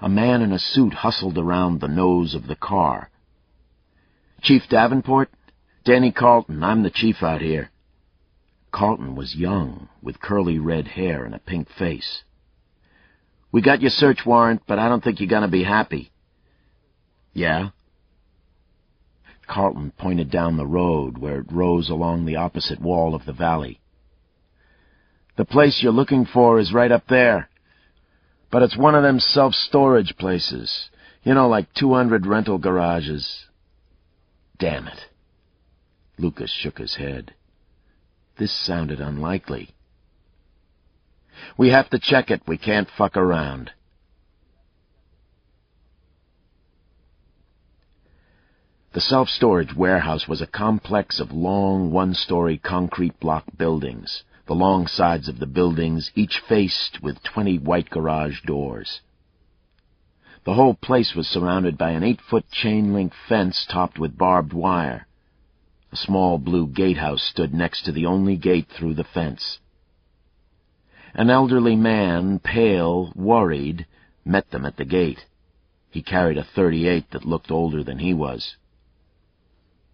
Speaker 3: A man in a suit hustled around the nose of the car. "Chief Davenport? Danny Carlton. I'm the chief out here." Carlton was young, with curly red hair and a pink face. "We got your search warrant, but I don't think you're gonna be happy." "Yeah?" Carlton pointed down the road where it rose along the opposite wall of the valley. "The place you're looking for is right up there. But it's one of them self-storage places. You know, like 200 rental garages." "Damn it." Lucas shook his head. This sounded unlikely. "We have to check it. We can't fuck around." The self-storage warehouse was a complex of long, one-story concrete block buildings, the long sides of the buildings each faced with 20 white garage doors. The whole place was surrounded by an 8-foot chain-link fence topped with barbed wire. A small blue gatehouse stood next to the only gate through the fence. An elderly man, pale, worried, met them at the gate. He carried a .38 that looked older than he was.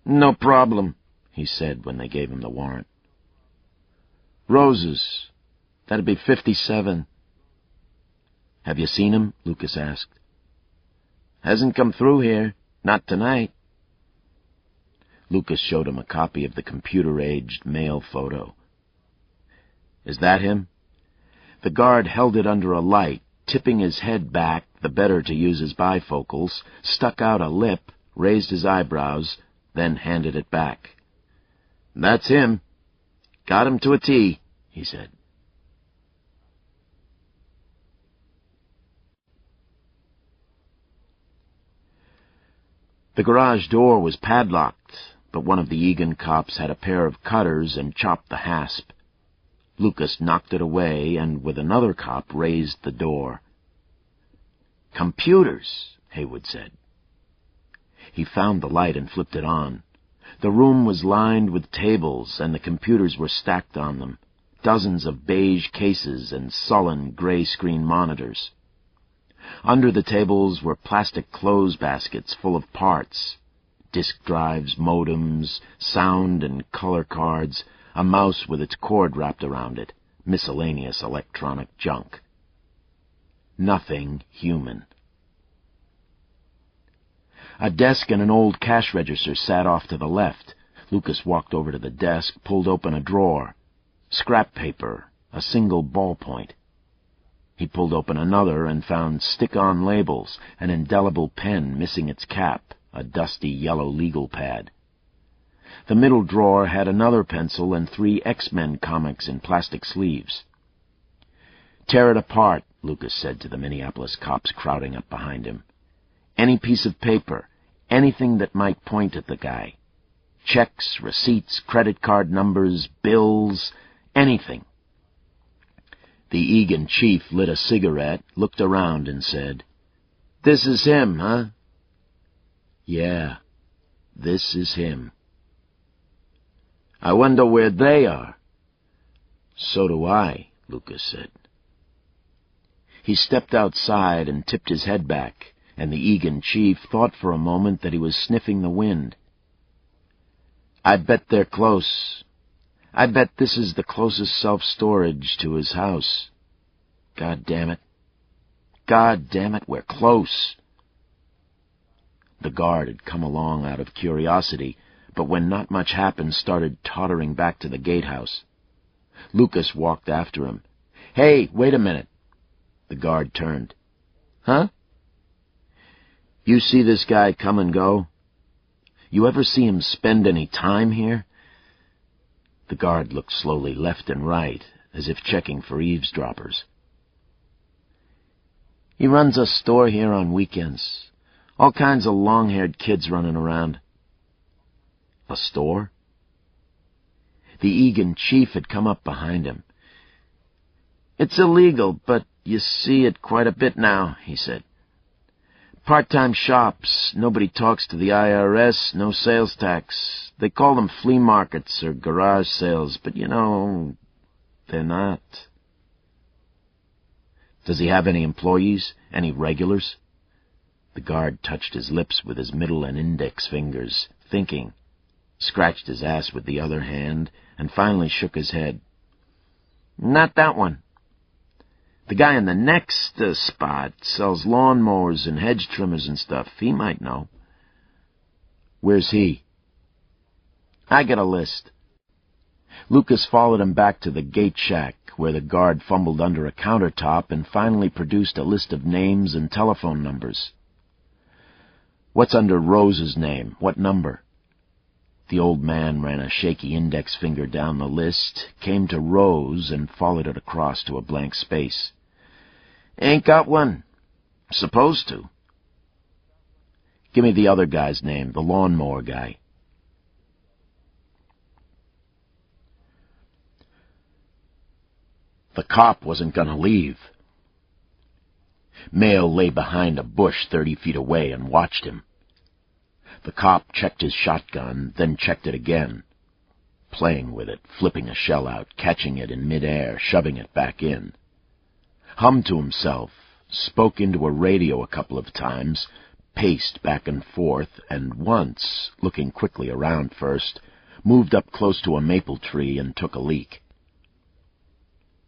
Speaker 3: "No problem," he said when they gave him the warrant. "Roses. That'd be 57. "Have you seen him?" Lucas asked. "Hasn't come through here. Not tonight." Lucas showed him a copy of the computer-aged mail photo. "Is that him?" The guard held it under a light, tipping his head back, the better to use his bifocals, stuck out a lip, raised his eyebrows, then handed it back. "That's him. Got him to a T," he said. The garage door was padlocked, but one of the Egan cops had a pair of cutters and chopped the hasp. Lucas knocked it away and, with another cop, raised the door. "Computers," Haywood said. He found the light and flipped it on. The room was lined with tables, and the computers were stacked on them, dozens of beige cases and sullen gray-screen monitors. Under the tables were plastic clothes baskets full of parts, disk drives, modems, sound and color cards, a mouse with its cord wrapped around it, miscellaneous electronic junk. Nothing human. A desk and an old cash register sat off to the left. Lucas walked over to the desk, pulled open a drawer. Scrap paper, a single ballpoint. He pulled open another and found stick-on labels, an indelible pen missing its cap, a dusty yellow legal pad. The middle drawer had another pencil and 3 X-Men comics in plastic sleeves. "Tear it apart," Lucas said to the Minneapolis cops crowding up behind him. "Any piece of paper, anything that might point at the guy. Checks, receipts, credit card numbers, bills, anything." The Egan chief lit a cigarette, looked around, and said, "This is him, huh?" "Yeah, this is him." "I wonder where they are." "So do I," Lucas said. He stepped outside and tipped his head back, and the Egan chief thought for a moment that he was sniffing the wind. "I bet they're close. I bet this is the closest self-storage to his house. God damn it. God damn it, we're close." The guard had come along out of curiosity, but when not much happened, started tottering back to the gatehouse. Lucas walked after him. "Hey, wait a minute." The guard turned. "Huh?" "You see this guy come and go? You ever see him spend any time here?" The guard looked slowly left and right, as if checking for eavesdroppers. "He runs a store here on weekends. All kinds of long-haired kids running around." "A store?" The Egan chief had come up behind him. "It's illegal, but you see it quite a bit now," he said. "Part-time shops, nobody talks to the IRS, no sales tax. They call them flea markets or garage sales, but they're not." "Does he have any employees? Any regulars?" The guard touched his lips with his middle and index fingers, thinking, scratched his ass with the other hand, and finally shook his head. "Not that one. The guy in the next spot sells lawnmowers and hedge trimmers and stuff. He might know." "Where's he?" "I got a list." Lucas followed him back to the gate shack, where the guard fumbled under a countertop and finally produced a list of names and telephone numbers. "What's under Rose's name? What number?" The old man ran a shaky index finger down the list, came to Rose, and followed it across to a blank space. "Ain't got one. Supposed to." "Give me the other guy's name, the lawnmower guy." The cop wasn't going to leave. Mail lay behind a bush 30 feet away and watched him. The cop checked his shotgun, then checked it again, playing with it, flipping a shell out, catching it in midair, shoving it back in. Hummed to himself, spoke into a radio a couple of times, paced back and forth, and once, looking quickly around first, moved up close to a maple tree and took a leak.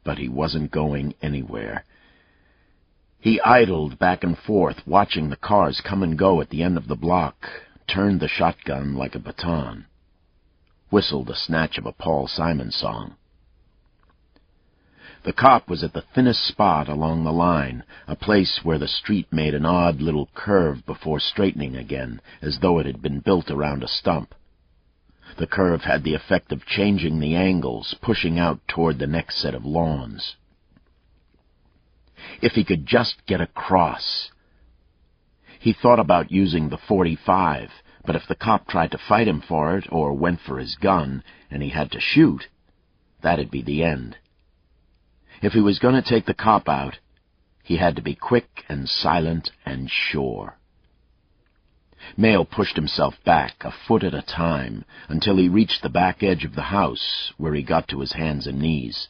Speaker 3: But he wasn't going anywhere. He idled back and forth, watching the cars come and go at the end of the block, turned the shotgun like a baton, whistled a snatch of a Paul Simon song. The cop was at the thinnest spot along the line, a place where the street made an odd little curve before straightening again, as though it had been built around a stump. The curve had the effect of changing the angles, pushing out toward the next set of lawns. If he could just get across. He thought about using the .45, but if the cop tried to fight him for it or went for his gun, and he had to shoot, that'd be the end. If he was going to take the cop out, he had to be quick and silent and sure. Mail pushed himself back, a foot at a time, until he reached the back edge of the house, where he got to his hands and knees.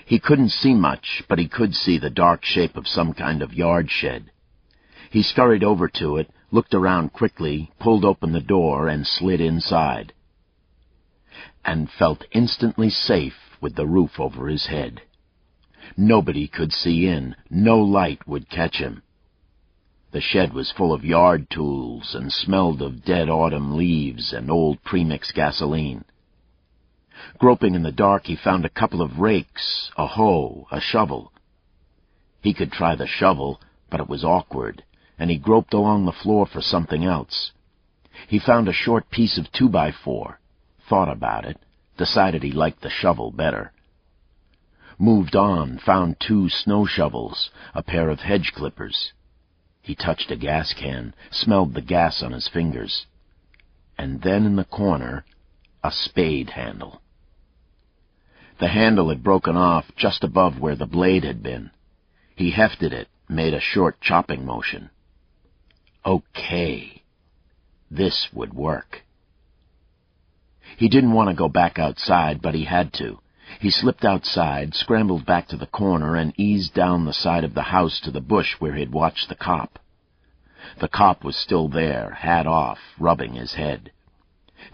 Speaker 3: He couldn't see much, but he could see the dark shape of some kind of yard shed. He scurried over to it, looked around quickly, pulled open the door, and slid inside. And felt instantly safe with the roof over his head. Nobody could see in, no light would catch him. The shed was full of yard tools and smelled of dead autumn leaves and old premix gasoline. Groping in the dark, he found a couple of rakes, a hoe, a shovel. He could try the shovel, but it was awkward, and he groped along the floor for something else. He found a short piece of 2x4, thought about it, decided he liked the shovel better. Moved on, found 2 snow shovels, a pair of hedge clippers. He touched a gas can, smelled the gas on his fingers. And then in the corner, a spade handle. The handle had broken off just above where the blade had been. He hefted it, made a short chopping motion. Okay. This would work. He didn't want to go back outside, but he had to. He slipped outside, scrambled back to the corner, and eased down the side of the house to the bush where he'd watched the cop. The cop was still there, hat off, rubbing his head.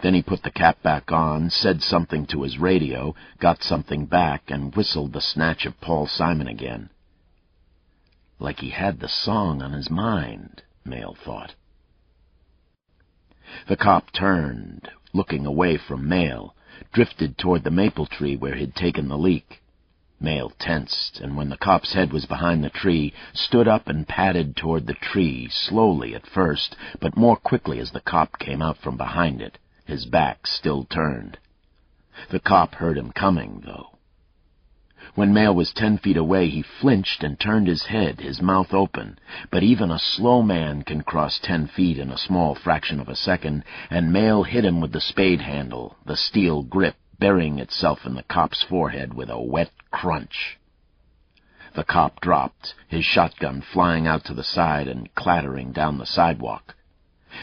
Speaker 3: Then he put the cap back on, said something to his radio, got something back, and whistled the snatch of Paul Simon again. Like he had the song on his mind, Mail thought. The cop turned, looking away from Mail, drifted toward the maple tree where he'd taken the leak. Mail tensed, and when the cop's head was behind the tree, stood up and padded toward the tree, slowly at first, but more quickly as the cop came out from behind it, his back still turned. The cop heard him coming, though. When Mail was 10 feet away, he flinched and turned his head, his mouth open. But even a slow man can cross 10 feet in a small fraction of a second, and Mail hit him with the spade handle, the steel grip burying itself in the cop's forehead with a wet crunch. The cop dropped, his shotgun flying out to the side and clattering down the sidewalk.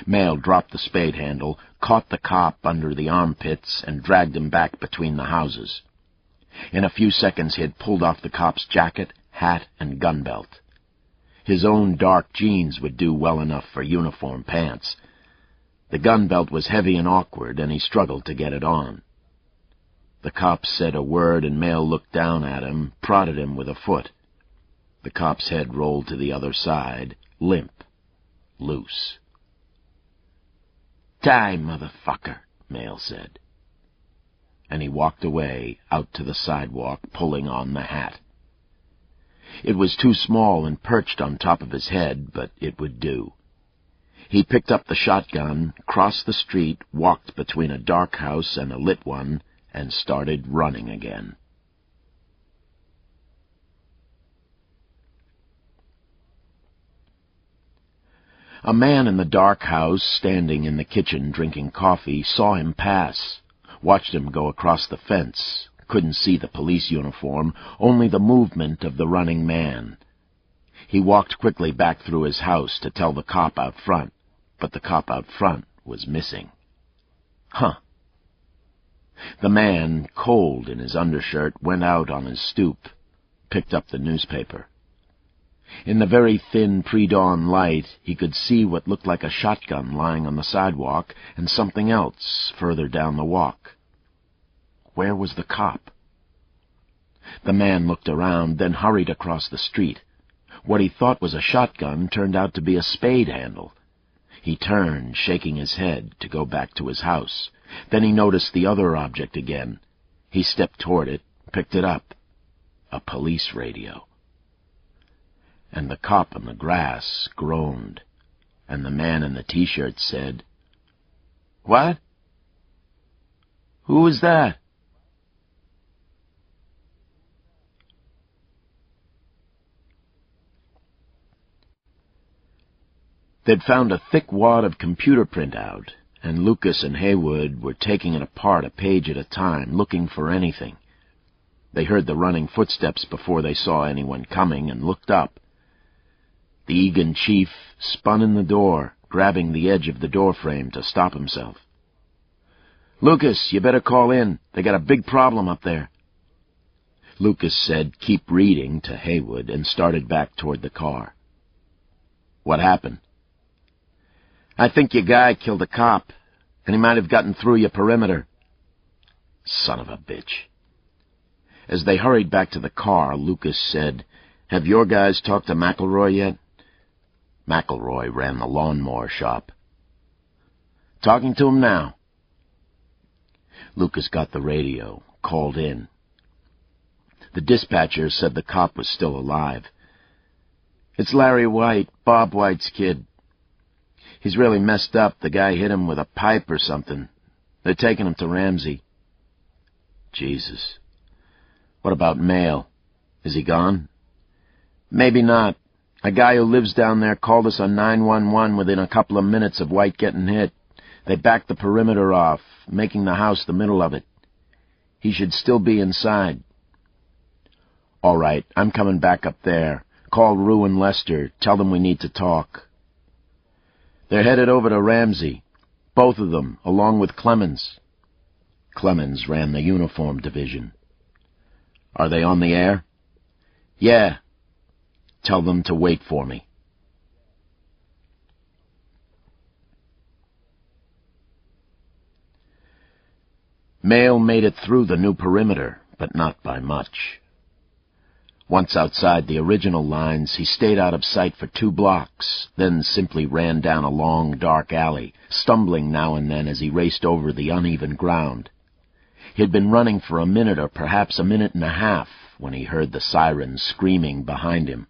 Speaker 3: Mail dropped the spade handle, caught the cop under the armpits, and dragged him back between the houses. In a few seconds he had pulled off the cop's jacket, hat, and gun belt. His own dark jeans would do well enough for uniform pants. The gun belt was heavy and awkward, and he struggled to get it on. The cop said a word, and Mail looked down at him, prodded him with a foot. The cop's head rolled to the other side, limp, loose. "Die, motherfucker," Mail said. And he walked away, out to the sidewalk, pulling on the hat. It was too small and perched on top of his head, but it would do. He picked up the shotgun, crossed the street, walked between a dark house and a lit one, and started running again. A man in the dark house, standing in the kitchen drinking coffee, saw him pass, watched him go across the fence, couldn't see the police uniform, only the movement of the running man. He walked quickly back through his house to tell the cop out front, but the cop out front was missing. Huh. The man, cold in his undershirt, went out on his stoop, picked up the newspaper. In the very thin pre-dawn light, he could see what looked like a shotgun lying on the sidewalk and something else further down the walk. Where was the cop? The man looked around, then hurried across the street. What he thought was a shotgun turned out to be a spade handle. He turned, shaking his head, to go back to his house. Then he noticed the other object again. He stepped toward it, picked it up. A police radio. And the cop on the grass groaned, and the man in the T-shirt said, "What? Who was that?" They'd found a thick wad of computer printout, and Lucas and Haywood were taking it apart a page at a time, looking for anything. They heard the running footsteps before they saw anyone coming, and looked up. The Egan chief spun in the door, grabbing the edge of the doorframe to stop himself. "Lucas, you better call in. They got a big problem up there." Lucas said, "Keep reading," to Haywood, and started back toward the car. "What happened?" "I think your guy killed a cop, and he might have gotten through your perimeter." "Son of a bitch." As they hurried back to the car, Lucas said, "Have your guys talked to McElroy yet?" McElroy ran the lawnmower shop. "Talking to him now." Lucas got the radio, called in. The dispatcher said the cop was still alive. "It's Larry White, Bob White's kid. He's really messed up. The guy hit him with a pipe or something. They're taking him to Ramsey." "Jesus. What about Mail? Is he gone?" "Maybe not. A guy who lives down there called us on 911 within a couple of minutes of White getting hit. They backed the perimeter off, making the house the middle of it. He should still be inside." "All right, I'm coming back up there. Call Rue and Lester. Tell them we need to talk." "They're headed over to Ramsey. Both of them, along with Clemens." Clemens ran the uniform division. "Are they on the air?" "Yeah." "Tell them to wait for me." Mail made it through the new perimeter, but not by much. Once outside the original lines, he stayed out of sight for 2 blocks, then simply ran down a long, dark alley, stumbling now and then as he raced over the uneven ground. He had been running for a minute or perhaps a minute and a half when he heard the sirens screaming behind him.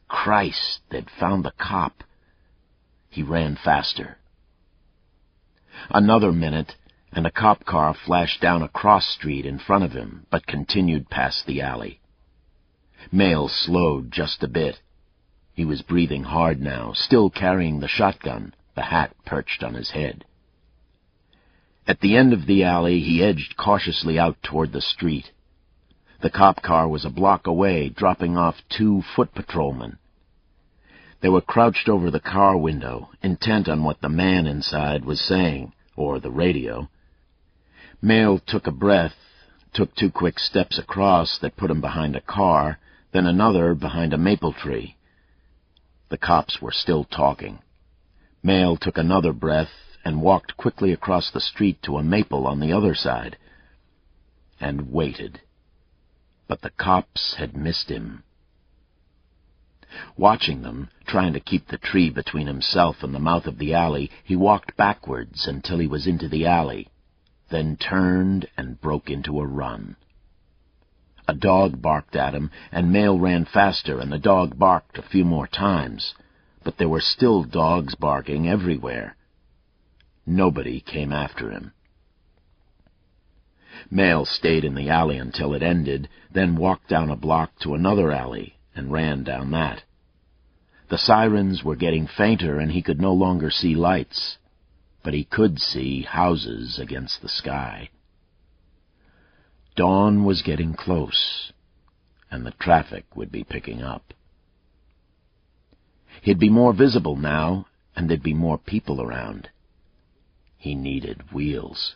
Speaker 3: Christ, they'd found the cop. He ran faster. Another minute, and a cop car flashed down a cross street in front of him, but continued past the alley. Mail slowed just a bit. He was breathing hard now, still carrying the shotgun, the hat perched on his head. At the end of the alley, he edged cautiously out toward the street. The cop car was a block away, dropping off 2 foot patrolmen. They were crouched over the car window, intent on what the man inside was saying, or the radio. Mail took a breath, took 2 quick steps across that put him behind a car, then another behind a maple tree. The cops were still talking. Mail took another breath and walked quickly across the street to a maple on the other side, and waited. But the cops had missed him. Watching them, trying to keep the tree between himself and the mouth of the alley, he walked backwards until he was into the alley, then turned and broke into a run. A dog barked at him, and Mail ran faster, and the dog barked a few more times, but there were still dogs barking everywhere. Nobody came after him. Mail stayed in the alley until it ended, then walked down a block to another alley and ran down that. The sirens were getting fainter, and he could no longer see lights, but he could see houses against the sky. Dawn was getting close, and the traffic would be picking up. He'd be more visible now, and there'd be more people around. He needed wheels.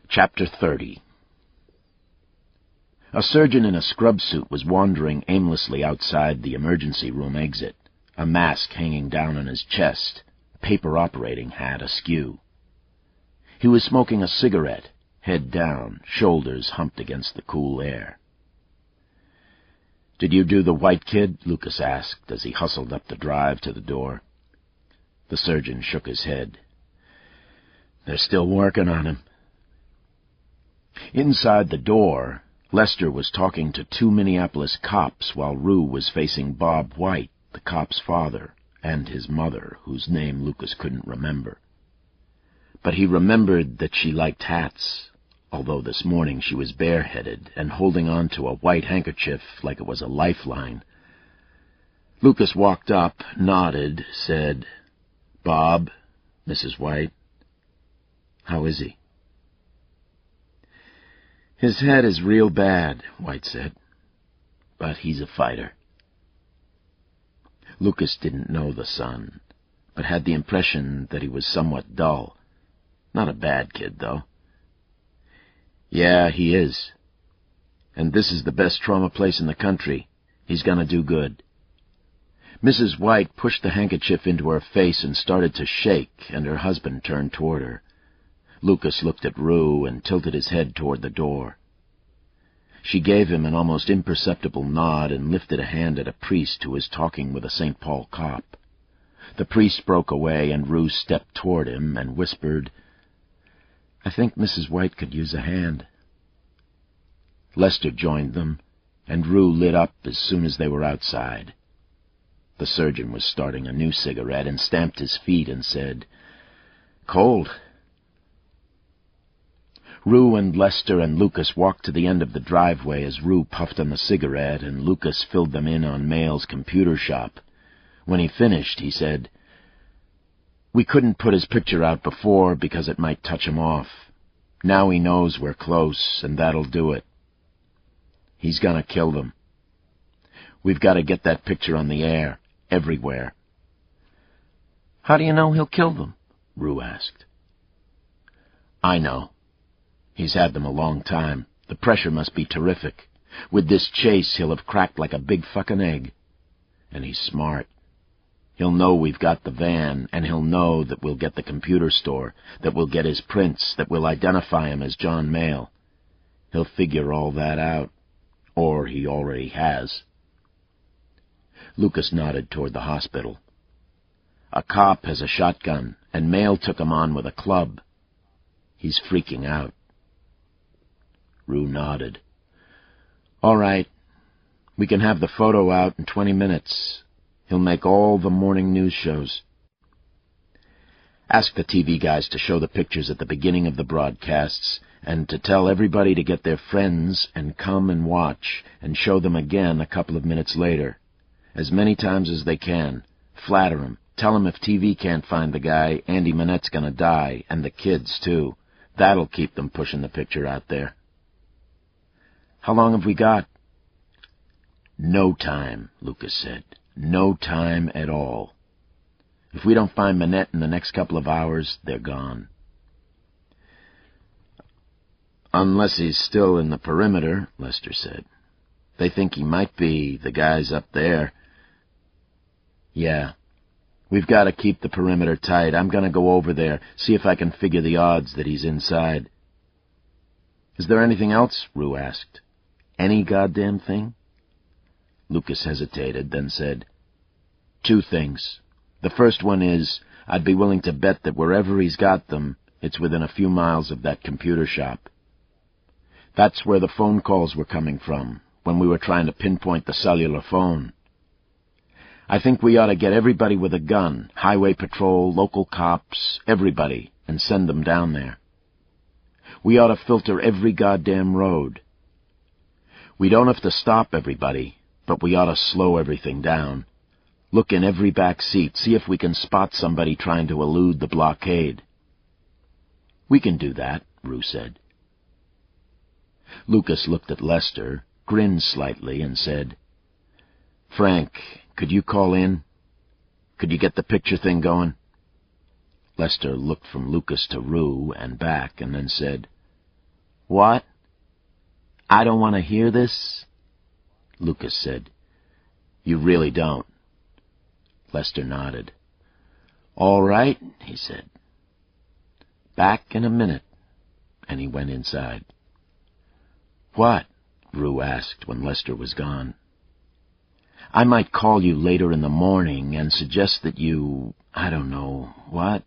Speaker 3: Chapter 30. A surgeon in a scrub suit was wandering aimlessly outside the emergency room exit, a mask hanging down on his chest, paper operating hat askew. He was smoking a cigarette, head down, shoulders humped against the cool air. "Did you do the white kid?" Lucas asked as he hustled up the drive to the door. The surgeon shook his head. "They're still working on him." Inside the door, Lester was talking to 2 Minneapolis cops while Rue was facing Bob White, the cop's father, and his mother, whose name Lucas couldn't remember. But he remembered that she liked hats, although this morning she was bareheaded and holding on to a white handkerchief like it was a lifeline. Lucas walked up, nodded, said, "Bob, Mrs. White, how is he?" "His head is real bad," White said, "but he's a fighter." Lucas didn't know the son, but had the impression that he was somewhat dull. Not a bad kid, though. "Yeah, he is. And this is the best trauma place in the country. He's gonna do good." Mrs. White pushed the handkerchief into her face and started to shake, and her husband turned toward her. Lucas looked at Rue and tilted his head toward the door. She gave him an almost imperceptible nod and lifted a hand at a priest who was talking with a St. Paul cop. The priest broke away, and Rue stepped toward him and whispered, "I think Mrs. White could use a hand." Lester joined them, and Rue lit up as soon as they were outside. The surgeon was starting a new cigarette and stamped his feet and said, "Cold." Rue and Lester and Lucas walked to the end of the driveway as Rue puffed on the cigarette and Lucas filled them in on Mail's computer shop. When he finished, he said, "We couldn't put his picture out before because it might touch him off. Now he knows we're close, and that'll do it. He's gonna kill them. We've got to get that picture on the air, everywhere." "How do you know he'll kill them?" Rue asked. "I know. He's had them a long time. The pressure must be terrific. With this chase, he'll have cracked like a big fucking egg. And he's smart. He'll know we've got the van, and he'll know that we'll get the computer store, that we'll get his prints, that we'll identify him as John Mail. He'll figure all that out. Or he already has." Lucas nodded toward the hospital. "A cop has a shotgun, and Mail took him on with a club. He's freaking out." Rue nodded. "All right. We can have the photo out in 20 minutes. He'll make all the morning news shows." "Ask the TV guys to show the pictures at the beginning of the broadcasts, and to tell everybody to get their friends and come and watch, and show them again a couple of minutes later. As many times as they can. Flatter 'em. Tell him if TV can't find the guy, Andy Manette's gonna die, and the kids, too. That'll keep them pushing the picture out there. How long have we got? No time, Lucas said. No time at all. If we don't find Manette in the next couple of hours, they're gone. Unless he's still in the perimeter, Lester said. They think he might be, the guys up there. Yeah. We've got to keep the perimeter tight. I'm going to go over there, see if I can figure the odds that he's inside. Is there anything else? Rue asked. Any goddamn thing? Lucas hesitated, then said, 2 things. The first one is, I'd be willing to bet that wherever he's got them, it's within a few miles of that computer shop. That's where the phone calls were coming from, when we were trying to pinpoint the cellular phone. I think we ought to get everybody with a gun, highway patrol, local cops, everybody, and send them down there. We ought to filter every goddamn road. We don't have to stop everybody, but we ought to slow everything down. Look in every back seat, see if we can spot somebody trying to elude the blockade. We can do that, Rue said. Lucas looked at Lester, grinned slightly, and said, Frank, could you call in? Could you get the picture thing going? Lester looked from Lucas to Rue and back, and then said, What? I don't want to hear this? Lucas said, You really don't. Lester nodded. All right, he said. Back in a minute. And he went inside. What? Rue asked when Lester was gone. I might call you later in the morning and suggest that you, I don't know, what?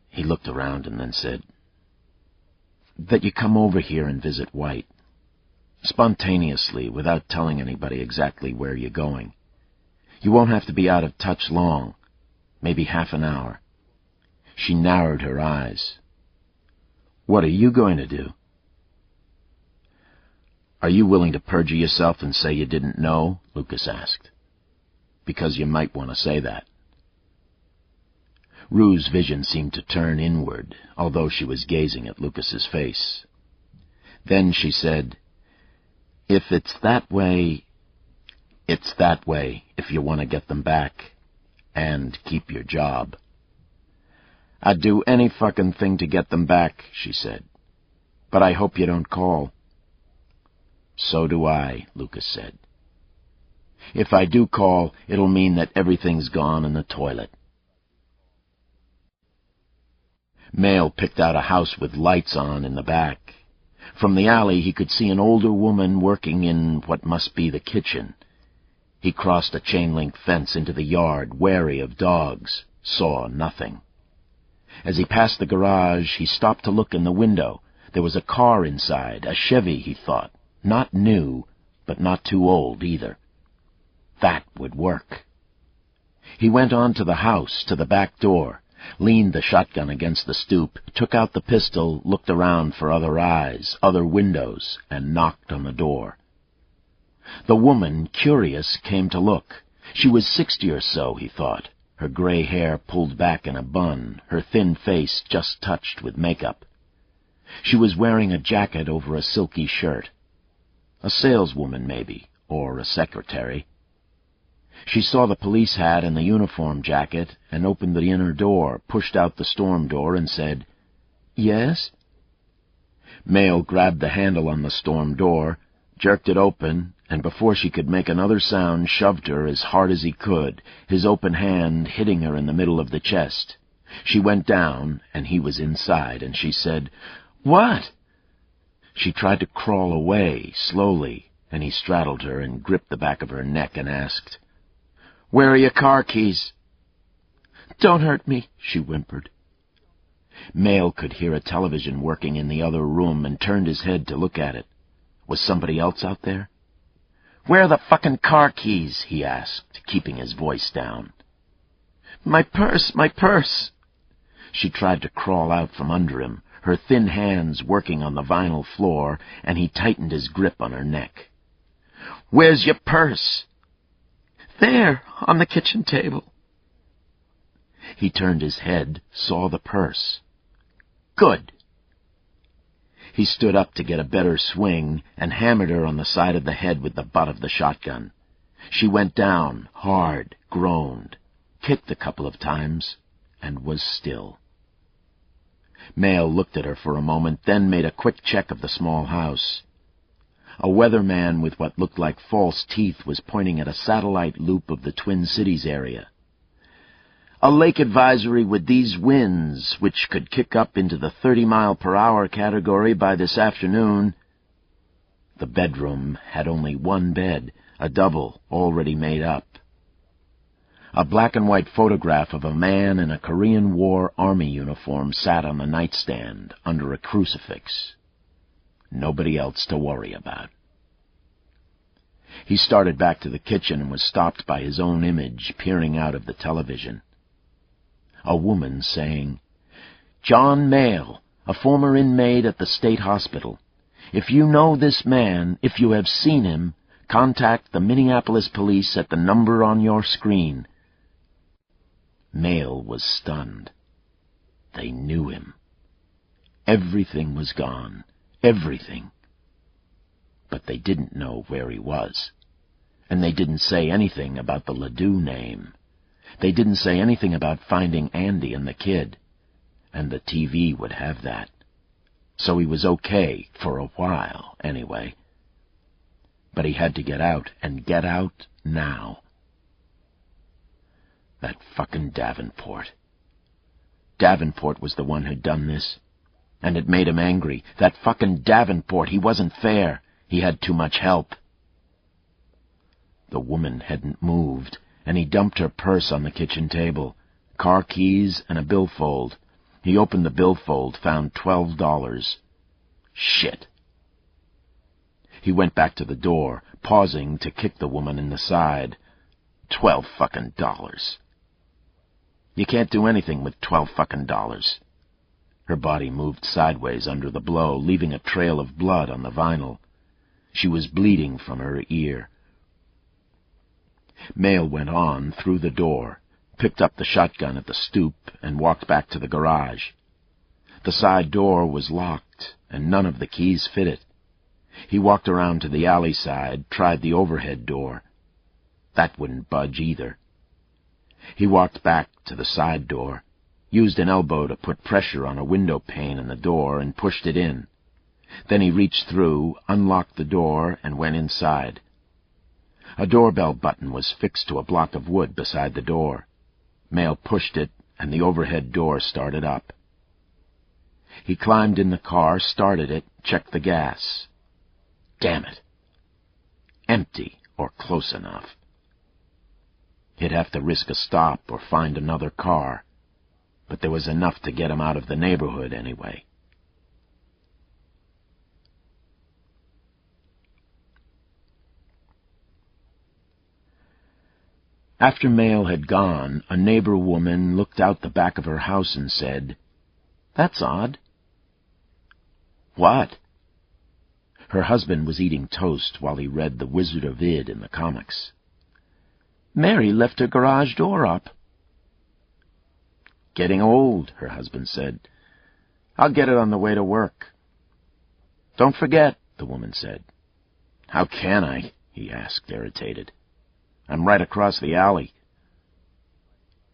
Speaker 3: He looked around and then said, that you come over here and visit White. Spontaneously, without telling anybody exactly where you're going. You won't have to be out of touch long, maybe half an hour. She narrowed her eyes. What are you going to do? Are you willing to perjure yourself and say you didn't know? Lucas asked. Because you might want to say that. Rue's vision seemed to turn inward, although she was gazing at Lucas's face. Then she said, If it's that way if you want to get them back and keep your job. I'd do any fucking thing to get them back, she said. But I hope you don't call. So do I, Lucas said. If I do call, it'll mean that everything's gone in the toilet. Mail picked out a house with lights on in the back. From the alley he could see an older woman working in what must be the kitchen. He crossed a chain-link fence into the yard, wary of dogs, saw nothing. As he passed the garage, he stopped to look in the window. There was a car inside, a Chevy, he thought. Not new, but not too old either. That would work. He went on to the house, to the back door, leaned the shotgun against the stoop, took out the pistol, looked around for other eyes, other windows, and knocked on the door. The woman, curious, came to look. She was 60 or so, he thought, her gray hair pulled back in a bun, her thin face just touched with makeup. She was wearing a jacket over a silky shirt. A saleswoman, maybe, or a secretary. She saw the police hat and the uniform jacket and opened the inner door, pushed out the storm door, and said, Yes? Mail grabbed the handle on the storm door, jerked it open, and before she could make another sound, shoved her as hard as he could, his open hand hitting her in the middle of the chest. She went down, and he was inside, and she said, What? She tried to crawl away, slowly, and he straddled her and gripped the back of her neck and asked, Where are your car keys? Don't hurt me, she whimpered. Mail could hear a television working in the other room and turned his head to look at it. Was somebody else out there? Where are the fucking car keys? He asked, keeping his voice down. My purse, my purse! She tried to crawl out from under him, her thin hands working on the vinyl floor, and he tightened his grip on her neck. Where's your purse? There, on the kitchen table. He turned his head, saw the purse. Good! He stood up to get a better swing and hammered her on the side of the head with the butt of the shotgun. She went down, hard, groaned, kicked a couple of times, and was still. Mayle looked at her for a moment, then made a quick check of the small house. A weatherman with what looked like false teeth was pointing at a satellite loop of the Twin Cities area. A lake advisory with these winds, which could kick up into the 30-mile-per-hour category by this afternoon. The bedroom had only one bed, a double already made up. A black-and-white photograph of a man in a Korean War Army uniform sat on the nightstand under a crucifix. Nobody else to worry about. He started back to the kitchen and was stopped by his own image peering out of the television. A woman saying, "John Mayle, a former inmate at the state hospital. If you know this man, if you have seen him, contact the Minneapolis police at the number on your screen." Mayle was stunned. They knew him. Everything was gone. Everything. But they didn't know where he was. And they didn't say anything about the Ledoux name. They didn't say anything about finding Andy and the kid. And the TV would have that. So he was okay for a while, anyway. But he had to get out, and get out now. That fucking Davenport. Davenport was the one who'd done this. And it made him angry. That fucking Davenport, he wasn't fair. He had too much help. The woman hadn't moved, and he dumped her purse on the kitchen table. Car keys and a billfold. He opened the billfold, found $12. Shit. He went back to the door, pausing to kick the woman in the side. $12 fucking dollars. You can't do anything with $12 fucking dollars. Her body moved sideways under the blow, leaving a trail of blood on the vinyl. She was bleeding from her ear. Mayle went on through the door, picked up the shotgun at the stoop, and walked back to the garage. The side door was locked, and none of the keys fit it. He walked around to the alley side, tried the overhead door. That wouldn't budge either. He walked back to the side door, used an elbow to put pressure on a window pane in the door, and pushed it in. Then he reached through, unlocked the door, and went inside. A doorbell button was fixed to a block of wood beside the door. Mayle pushed it, and the overhead door started up. He climbed in the car, started it, checked the gas. Damn it. Empty, or close enough. He'd have to risk a stop or find another car, but there was enough to get him out of the neighborhood anyway. After Mayle had gone, a neighbor woman looked out the back of her house and said, "That's odd." "What?" Her husband was eating toast while he read The Wizard of Id in the comics. "Mary left her garage door up." "Getting old," her husband said. "I'll get it on the way to work." "Don't forget," the woman said. "How can I?" he asked, irritated. "I'm right across the alley."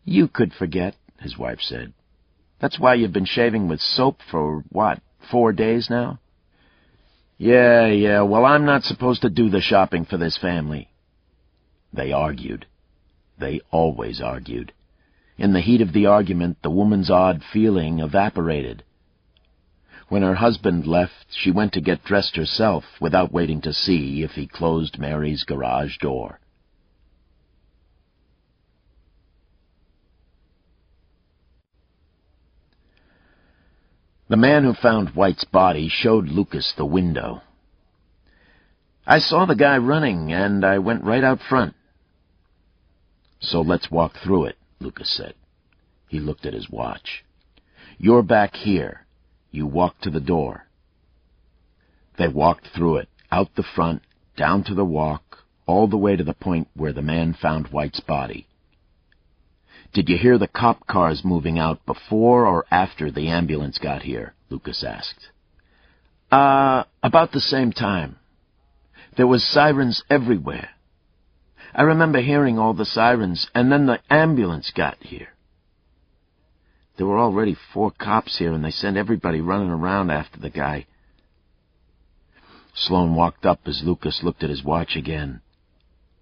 Speaker 3: "You could forget," his wife said. "That's why you've been shaving with soap for, 4 days now?" Yeah, well, I'm not supposed to do the shopping for this family." They argued. They always argued. In the heat of the argument, the woman's odd feeling evaporated. When her husband left, she went to get dressed herself without waiting to see if he closed Mary's garage door. The man who found White's body showed Lucas the window. "I saw the guy running, and I went right out front." "So let's walk through it," Lucas said. He looked at his watch. "You're back here. You walk to the door." They walked through it, out the front, down to the walk, all the way to the point where the man found White's body. "Did you hear the cop cars moving out before or after the ambulance got here?" Lucas asked. About the same time. There was sirens everywhere. I remember hearing all the sirens, and then the ambulance got here. There were already 4 cops here, and they sent everybody running around after the guy." Sloane walked up as Lucas looked at his watch again.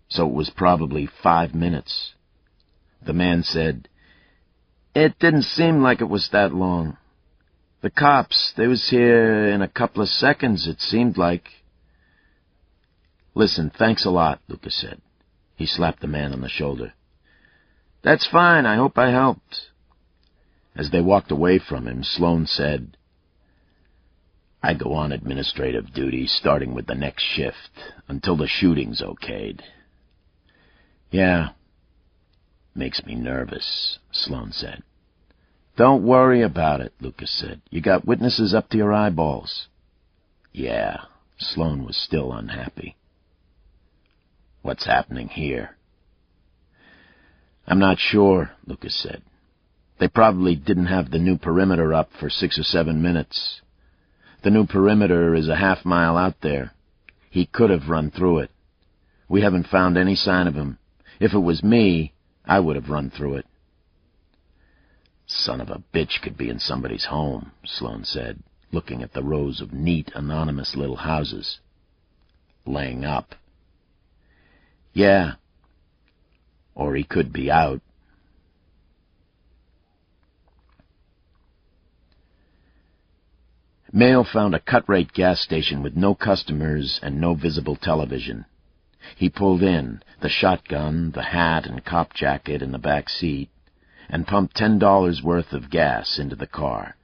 Speaker 3: So it was probably 5 minutes. The man said, "It didn't seem like it was that long. The cops, they was here in a couple of seconds, it seemed like." "Listen, thanks a lot," Lucas said. He slapped the man on the shoulder. "That's fine, I hope I helped." As they walked away from him, Sloane said, "I go on administrative duty starting with the next shift, until the shooting's okayed." "Yeah, makes me nervous," Sloane said. "Don't worry about it," Lucas said. "You got witnesses up to your eyeballs." "Yeah," Sloane was still unhappy. "What's happening here?" "I'm not sure," Lucas said. "They probably didn't have the new perimeter up for 6 or 7 minutes. The new perimeter is a half-mile out there. He could have run through it. We haven't found any sign of him. If it was me, I would have run through it." "Son of a bitch could be in somebody's home," Sloane said, looking at the rows of neat, anonymous little houses. "Laying up." "Yeah. Or he could be out." Mail found a cut-rate gas station with no customers and no visible television. He pulled in, the shotgun, the hat and cop jacket in the back seat, and pumped $10 worth of gas into the car.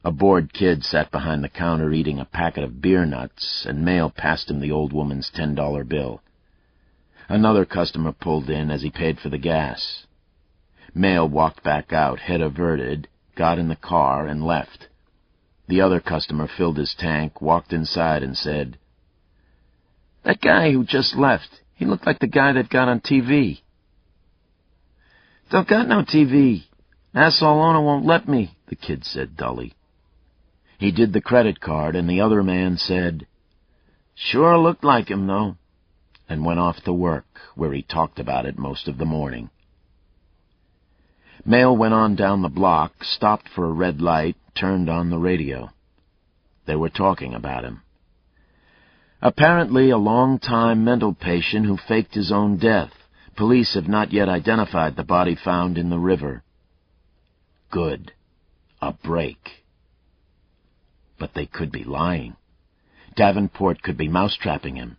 Speaker 3: A bored kid sat behind the counter eating a packet of beer nuts, and Mail passed him the old woman's $10 bill. Another customer pulled in as he paid for the gas. Mail walked back out, head averted, got in the car, and left. The other customer filled his tank, walked inside, and said, "That guy who just left, he looked like the guy that got on TV." "Don't got no TV. Asshole owner won't let me," the kid said dully. He did the credit card, and the other man said, "Sure looked like him, though," and went off to work, where he talked about it most of the morning. Mail went on down the block, stopped for a red light, turned on the radio. They were talking about him. "Apparently a long-time mental patient who faked his own death. Police have not yet identified the body found in the river." Good. A break. But they could be lying. Davenport could be mousetrapping him.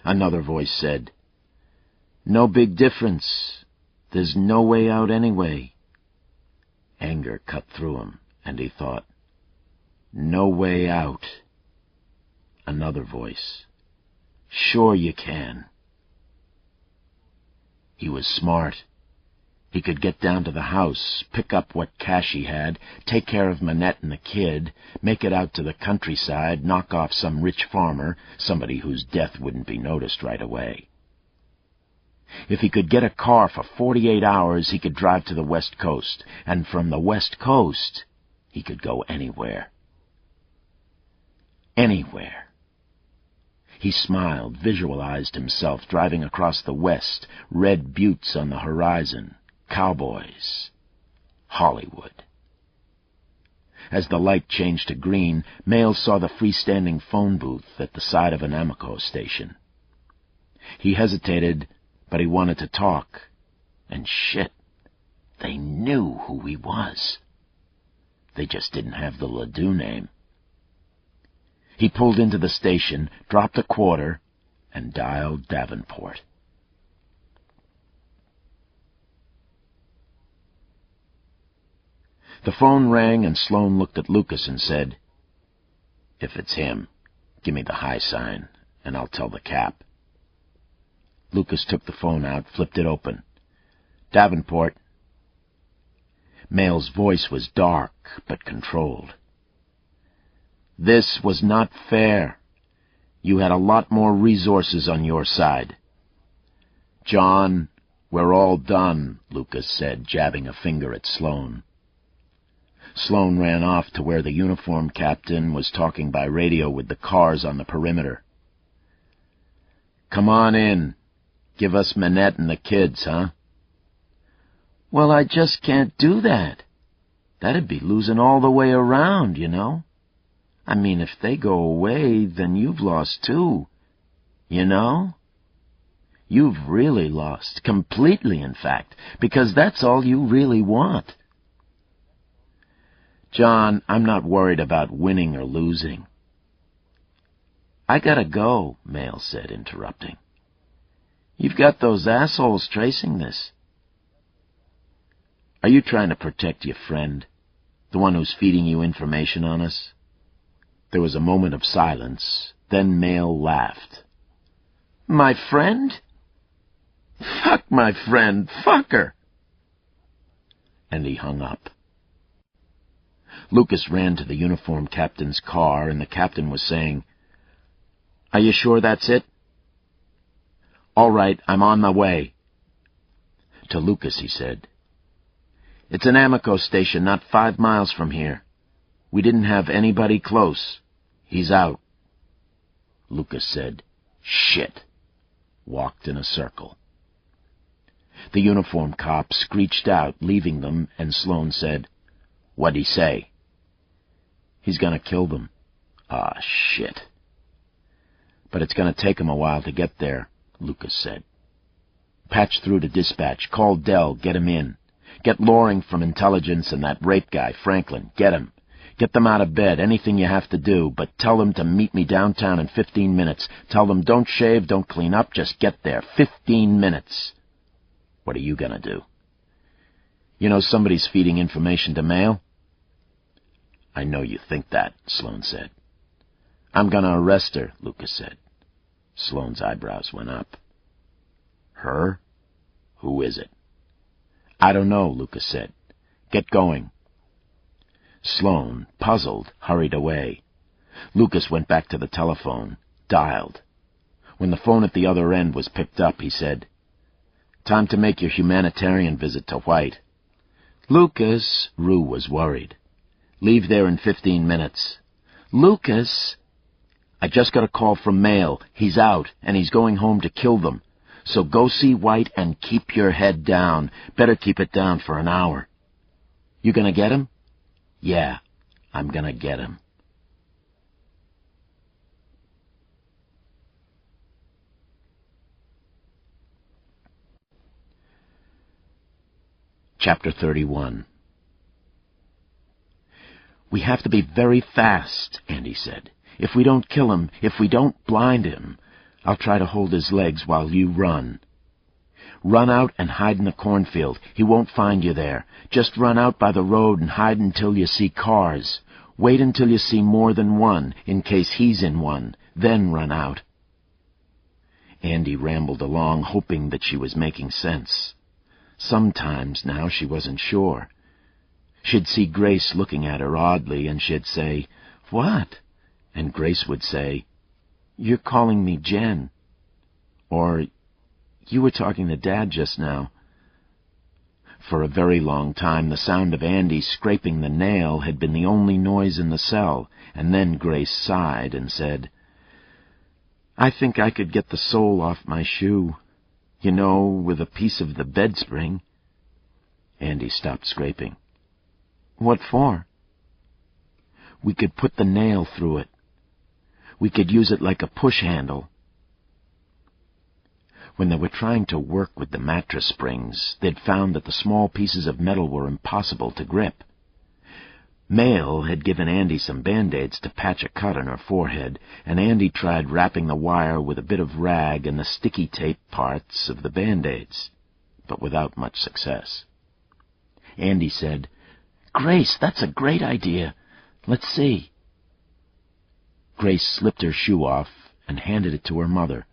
Speaker 3: Another voice said, "No big difference. There's no way out anyway." Anger cut through him, and he thought, "No way out." Another voice, "Sure you can." He was smart. He could get down to the house, pick up what cash he had, take care of Manette and the kid, make it out to the countryside, knock off some rich farmer, somebody whose death wouldn't be noticed right away. If he could get a car for 48 hours, he could drive to the West Coast, and from the West Coast, he could go anywhere. Anywhere. He smiled, visualized himself driving across the West, red buttes on the horizon, cowboys, Hollywood. As the light changed to green, Mail saw the freestanding phone booth at the side of an Amoco station. He hesitated, but he wanted to talk. And shit, they knew who he was. They just didn't have the Ledoux name. He pulled into the station, dropped a quarter, and dialed Davenport. The phone rang, and Sloane looked at Lucas and said, "If it's him, give me the high sign, and I'll tell the cap." Lucas took the phone out, flipped it open. "Davenport." Mail's voice was dark, but controlled. "This was not fair. You had a lot more resources on your side. John "We're all done," Lucas said, jabbing a finger at Sloane. Sloane ran off to where the uniformed captain was talking by radio with the cars on the perimeter. "Come on in. Give us Manette and the kids, huh?"
Speaker 1: "Well, I just can't do that. That'd be losing all the way around, you know. I mean, if they go away, then you've lost too. You know? You've really lost, completely, in fact, because that's all you really want."
Speaker 3: "John, I'm not worried about winning or losing."
Speaker 1: "I gotta go," Mail said, interrupting. "You've got those assholes tracing this."
Speaker 3: "Are you trying to protect your friend, the one who's feeding you information on us?" There was a moment of silence, then Mail laughed.
Speaker 1: "My friend? Fuck my friend. Fuck her."
Speaker 3: And he hung up. Lucas ran to the uniformed captain's car, and the captain was saying, "Are you sure that's it?" "All right, I'm on my way." To Lucas he said, "It's an Amico station not 5 miles from here. We didn't have anybody close. He's out." Lucas said, "Shit," walked in a circle. The uniformed cop screeched out, leaving them, and Sloane said, "What'd he say?" "He's gonna kill them." "Ah, shit." "But it's gonna take him a while to get there," Lucas said. "Patch through to dispatch. Call Dell. Get him in. Get Loring from intelligence and that rape guy, Franklin. Get him. Get them out of bed, anything you have to do, but tell them to meet me downtown in 15 minutes. Tell them don't shave, don't clean up, just get there. 15 minutes. What are you gonna do?" "You know somebody's feeding information to Mail?" "I know you think that," Sloane said. "I'm gonna arrest her," Lucas said. Sloane's eyebrows went up. "Her? Who is it?" "I don't know," Lucas said. "Get going." Sloane, puzzled, hurried away. Lucas went back to the telephone, dialed. When the phone at the other end was picked up, he said, "Time to make your humanitarian visit to White."
Speaker 1: "Lucas,"
Speaker 3: Rue was worried. "Leave there in 15 minutes.
Speaker 1: "Lucas."
Speaker 3: "I just got a call from Mail. He's out, and he's going home to kill them. So go see White and keep your head down. Better keep it down for an hour." "You gonna get him?" "Yeah, I'm gonna get him." Chapter 31. "We have to be very fast," Andy said. "If we don't kill him, if we don't blind him, I'll try to hold his legs while you run. Run out and hide in the cornfield. He won't find you there. Just run out by the road and hide until you see cars. Wait until you see more than one, in case he's in one. Then run out." Andy rambled along, hoping that she was making sense. Sometimes now she wasn't sure. She'd see Grace looking at her oddly, and she'd say, "What?" And Grace would say, "You're calling me Jen." Or, "You were talking to Dad just now." For a very long time, the sound of Andy scraping the nail had been the only noise in the cell, and then Grace sighed and said, "I think I could get the sole off my shoe. You know, with a piece of the bed spring." Andy stopped scraping. "What for?" "We could put the nail through it. We could use it like a push handle." When they were trying to work with the mattress springs, they'd found that the small pieces of metal were impossible to grip. Mail had given Andy some Band-Aids to patch a cut on her forehead, and Andy tried wrapping the wire with a bit of rag and the sticky tape parts of the Band-Aids, but without much success. Andy said, "Grace, that's a great idea. Let's see." Grace slipped her shoe off and handed it to her mother.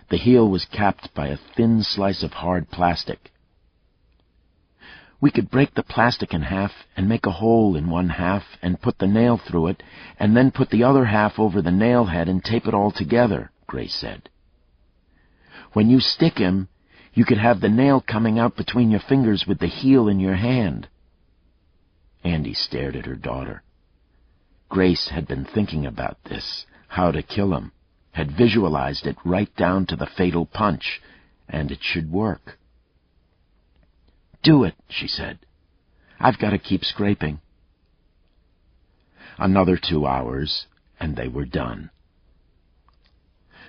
Speaker 3: The heel was capped by a thin slice of hard plastic. "We could break the plastic in half and make a hole in one half and put the nail through it, and then put the other half over the nail head and tape it all together," Grace said. "When you stick him, You could have the nail coming out between your fingers with the heel in your hand." Andy stared at her daughter. Grace had been thinking about this, how to kill him, had visualized it right down to the fatal punch, and it should work. "Do it," she said. "I've got to keep scraping." Another 2 hours, and they were done.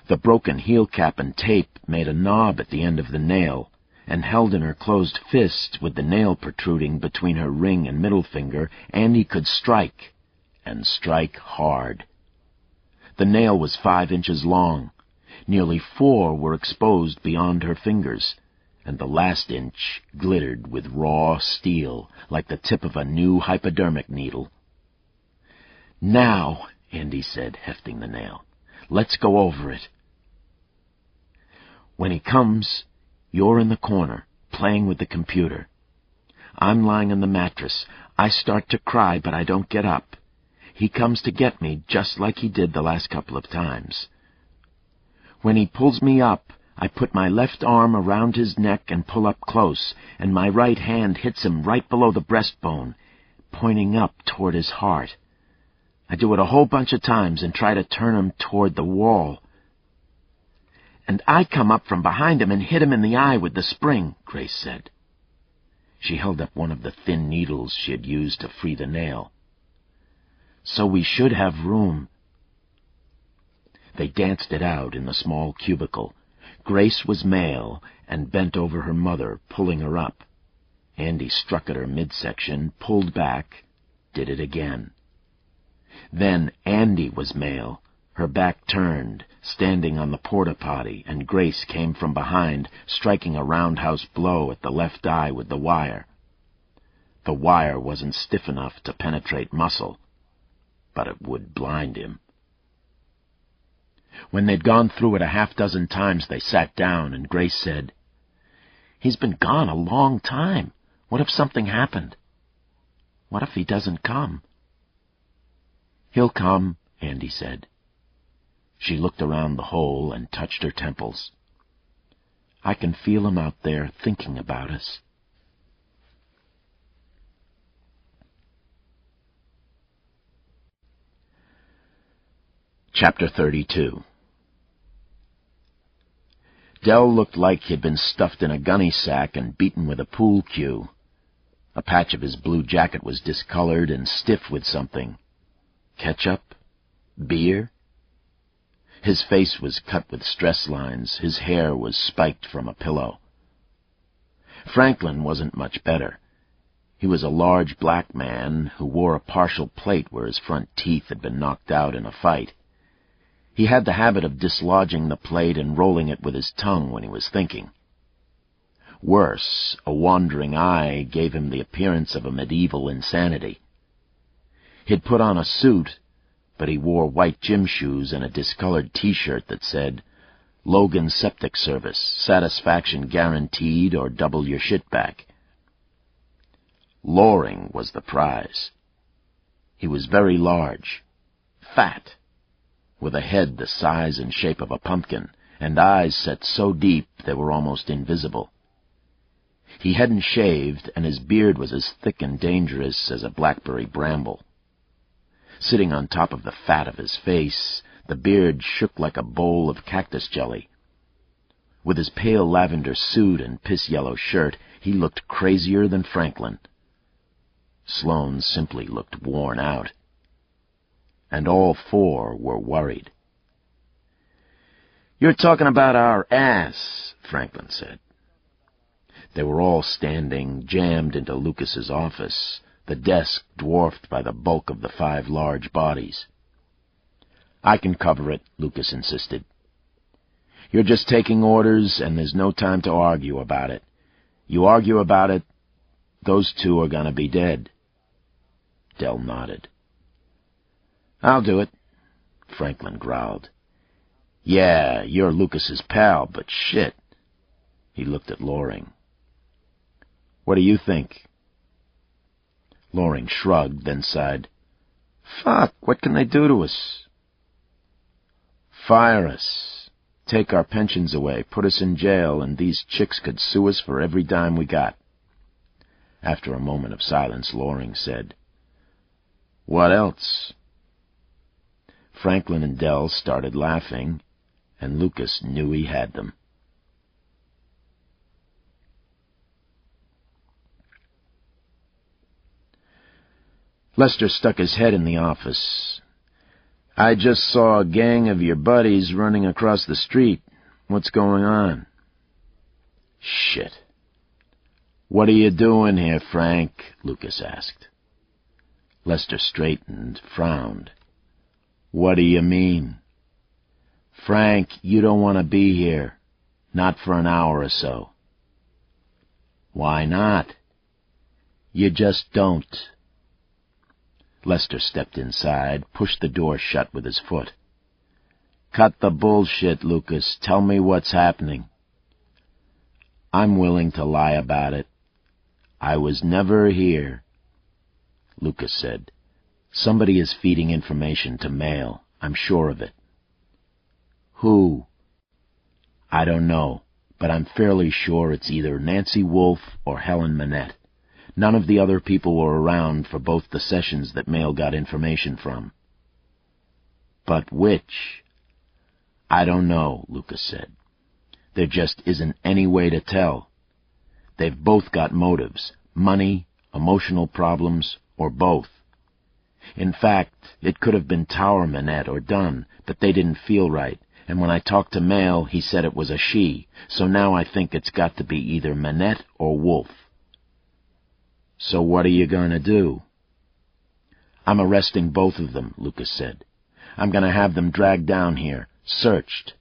Speaker 3: The broken heel cap and tape made a knob at the end of the nail, and held in her closed fist with the nail protruding between her ring and middle finger, Andy could strike, and strike hard. The nail was 5 inches long. Nearly 4 were exposed beyond her fingers, and the last inch glittered with raw steel, like the tip of a new hypodermic needle. "Now," Andy said, hefting the nail, "let's go over it. When he comes, you're in the corner, playing with the computer. I'm lying on the mattress. I start to cry, but I don't get up. He comes to get me, just like he did the last couple of times. When he pulls me up, I put my left arm around his neck and pull up close, and my right hand hits him right below the breastbone, pointing up toward his heart. I do it a whole bunch of times and try to turn him toward the wall. And I come up from behind him and hit him in the eye with the spring," Grace said. She held up one of the thin needles she had used to free the nail. "So we should have room." They danced it out in the small cubicle. Grace was male and bent over her mother, pulling her up. Andy struck at her midsection, pulled back, did it again. Then Andy was male, her back turned, standing on the porta-potty, and Grace came from behind, striking a roundhouse blow at the left eye with the wire. The wire wasn't stiff enough to penetrate muscle, but it would blind him. When they'd gone through it a 6 times, they sat down, and Grace said, "He's been gone a long time. What if something happened? What if he doesn't come?" "He'll come," Andy said. She looked around the hole and touched her temples. "I can feel him out there thinking about us." Chapter 32. Dell looked like he'd been stuffed in a gunny sack and beaten with a pool cue. A patch of his blue jacket was discolored and stiff with something. Ketchup? Beer? His face was cut with stress lines. His hair was spiked from a pillow. Franklin wasn't much better. He was a large black man who wore a partial plate where his front teeth had been knocked out in a fight. He had the habit of dislodging the plate and rolling it with his tongue when he was thinking. Worse, a wandering eye gave him the appearance of a medieval insanity. He'd put on a suit, but he wore white gym shoes and a discolored T-shirt that said, "Logan Septic Service, satisfaction guaranteed or double your shit back." Loring was the prize. He was very large, fat, with a head the size and shape of a pumpkin, and eyes set so deep they were almost invisible. He hadn't shaved, and his beard was as thick and dangerous as a blackberry bramble. Sitting on top of the fat of his face, the beard shook like a bowl of cactus jelly. With his pale lavender suit and piss-yellow shirt, he looked crazier than Franklin. Sloane simply looked worn out. And all 4 were worried. "You're talking about our ass," Franklin said. They were all standing, jammed into Lucas's office, the desk dwarfed by the bulk of the 5 large bodies. "I can cover it," Lucas insisted. "You're just taking orders, and there's no time to argue about it. You argue about it, those 2 are gonna be dead." Dell nodded. "I'll do it," Franklin growled. "Yeah, you're Lucas's pal, but shit." He looked at Loring. "What do you think?" Loring shrugged, then sighed. "Fuck, what can they do to us?" "Fire us," Take our pensions away, put us in jail, and these chicks could sue us for every dime we got." After a moment of silence, Loring said, "What else?" Franklin and Dell started laughing, and Lucas knew he had them. Lester stuck his head in the office. "I just saw a gang of your buddies running across the street. What's going on?" "Shit." "What are you doing here, Frank?" Lucas asked. Lester straightened, frowned. "What do you mean?" "Frank, you don't want to be here. Not for an hour or so." "Why not?" "You just don't." Lester stepped inside, pushed the door shut with his foot. "Cut the bullshit, Lucas. Tell me what's happening." "I'm willing to lie about it. I was never here." Lucas said, "Somebody is feeding information to Mail. I'm sure of it." "Who?" "I don't know, but I'm fairly sure it's either Nancy Wolfe or Helen Manette. None of the other people were around for both the sessions that Mail got information from." "But which?" "I don't know," Lucas said. "There just isn't any way to tell. They've both got motives, money, emotional problems, or both. In fact, it could have been Tower Manette or Dunn, but they didn't feel right, and when I talked to Mail, he said it was a she, so now I think it's got to be either Manette or Wolfe." "So what are you going to do?" "I'm arresting both of them," Lucas said. "I'm going to have them dragged down here, searched.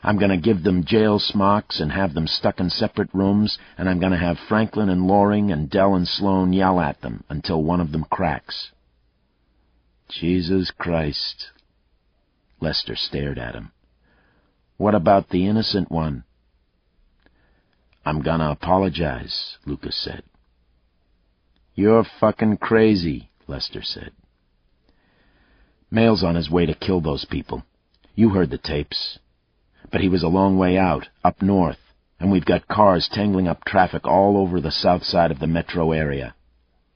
Speaker 3: I'm going to give them jail smocks and have them stuck in separate rooms, and I'm going to have Franklin and Loring and Dell and Sloan yell at them until one of them cracks." "Jesus Christ." Lester stared at him. "What about the innocent one?" "I'm going to apologize," Lucas said. "You're fucking crazy," Lester said. "Mail's on his way to kill those people. You heard the tapes. But he was a long way out, up north, and we've got cars tangling up traffic all over the south side of the metro area.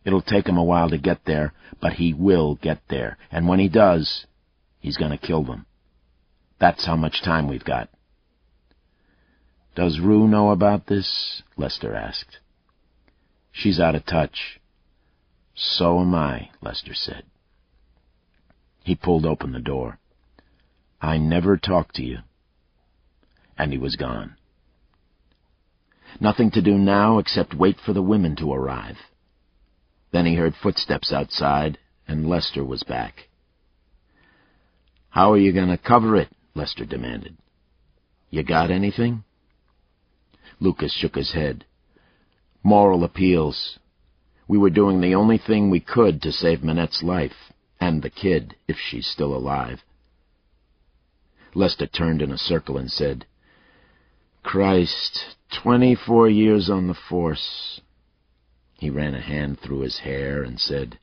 Speaker 3: It'll take him a while to get there, but he will get there, and when he does, he's going to kill them. That's how much time we've got." "Does Rue know about this?" Lester asked. "She's out of touch." "So am I," Lester said. He pulled open the door. "I never talked to you." And he was gone. Nothing to do now except wait for the women to arrive. Then he heard footsteps outside, and Lester was back. "How are you going to cover it?" Lester demanded. "You got anything?" Lucas shook his head. "Moral appeals. We were doing the only thing we could to save Manette's life, and the kid, if she's still alive." Lester turned in a circle and said, "Christ, 24 years on the force." He ran a hand through his hair and said,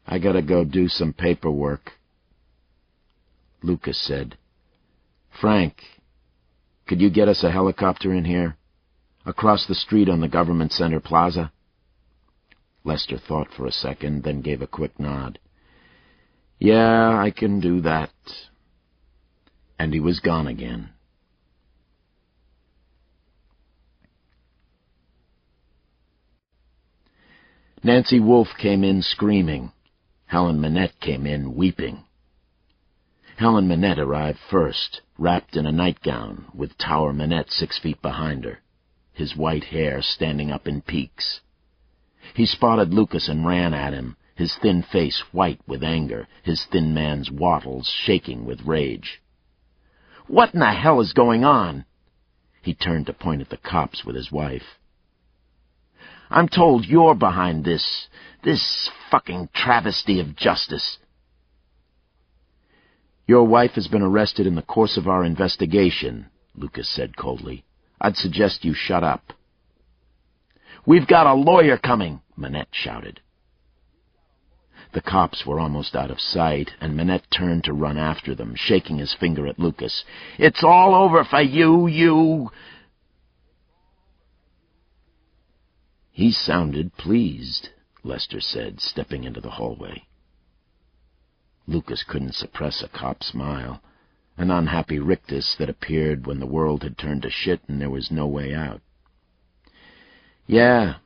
Speaker 3: "I gotta go do some paperwork." Lucas said, "Frank, could you get us a helicopter in here? Across the street on the Government Center Plaza?" Lester thought for a second, then gave a quick nod. "Yeah, I can do that." And he was gone again. Nancy Wolfe came in screaming. Helen Manette came in weeping. Helen Manette arrived first, wrapped in a nightgown, with Tower Manette 6 feet behind her, his white hair standing up in peaks. He spotted Lucas and ran at him, his thin face white with anger, his thin man's wattles shaking with rage. "What in the hell is going on?" He turned to point at the cops with his wife. "I'm told you're behind this fucking travesty of justice." "Your wife has been arrested in the course of our investigation," Lucas said coldly. "I'd suggest you shut up." "We've got a lawyer coming," Manette shouted. The cops were almost out of sight, and Manette turned to run after them, shaking his finger at Lucas. "It's all over for you, you—" "He sounded pleased," Lester said, stepping into the hallway. Lucas couldn't suppress a cop smile, an unhappy rictus that appeared when the world had turned to shit and there was no way out. "Yeah.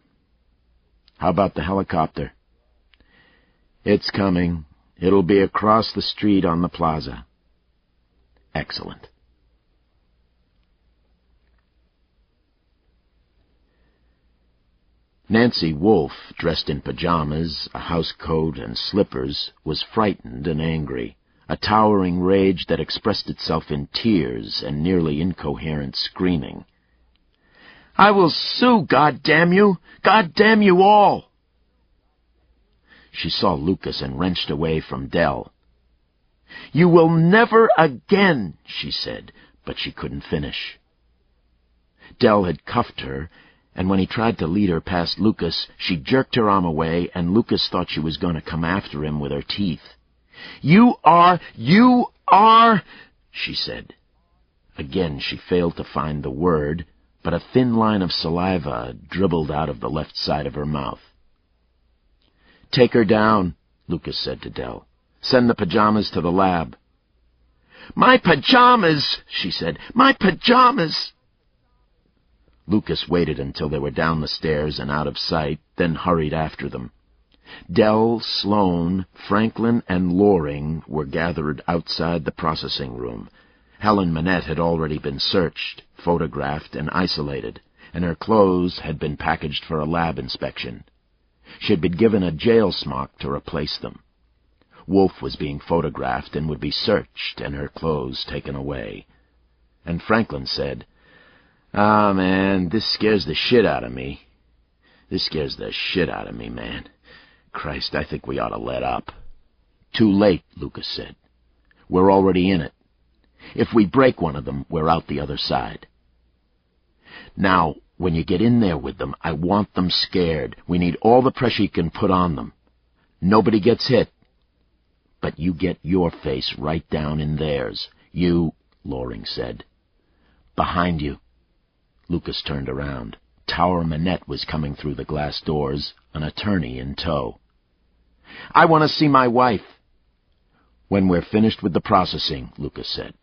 Speaker 3: How about the helicopter?" "It's coming. It'll be across the street on the plaza." "Excellent." Nancy Wolfe, dressed in pajamas, a housecoat, and slippers, was frightened and angry, a towering rage that expressed itself in tears and nearly incoherent screaming. "I will sue, goddamn you! Goddamn you all!" She saw Lucas and wrenched away from Dell. "You will never again," she said, but she couldn't finish. Dell had cuffed her, and when he tried to lead her past Lucas, she jerked her arm away, and Lucas thought she was going to come after him with her teeth. You are, she said. Again she failed to find the word, but a thin line of saliva dribbled out of the left side of her mouth. "Take her down," Lucas said to Dell. "Send the pajamas to the lab." "My pajamas," she said. "My pajamas." Lucas waited until they were down the stairs and out of sight, then hurried after them. Dell, Sloane, Franklin, and Loring were gathered outside the processing room. Helen Manette had already been searched, photographed, and isolated, and her clothes had been packaged for a lab inspection. She had been given a jail smock to replace them. Wolfe was being photographed and would be searched and her clothes taken away. And Franklin said, "Ah, man, this scares the shit out of me. This scares the shit out of me, man. Christ, I think we ought to let up." "Too late," Lucas said. "We're already in it. If we break one of them, we're out the other side. Now, when you get in there with them, I want them scared. We need all the pressure you can put on them. Nobody gets hit. But you get your face right down in theirs. You," Loring said. "Behind you." Lucas turned around. Tower Manette was coming through the glass doors, an attorney in tow. "I want to see my wife." "When we're finished with the processing," Lucas said.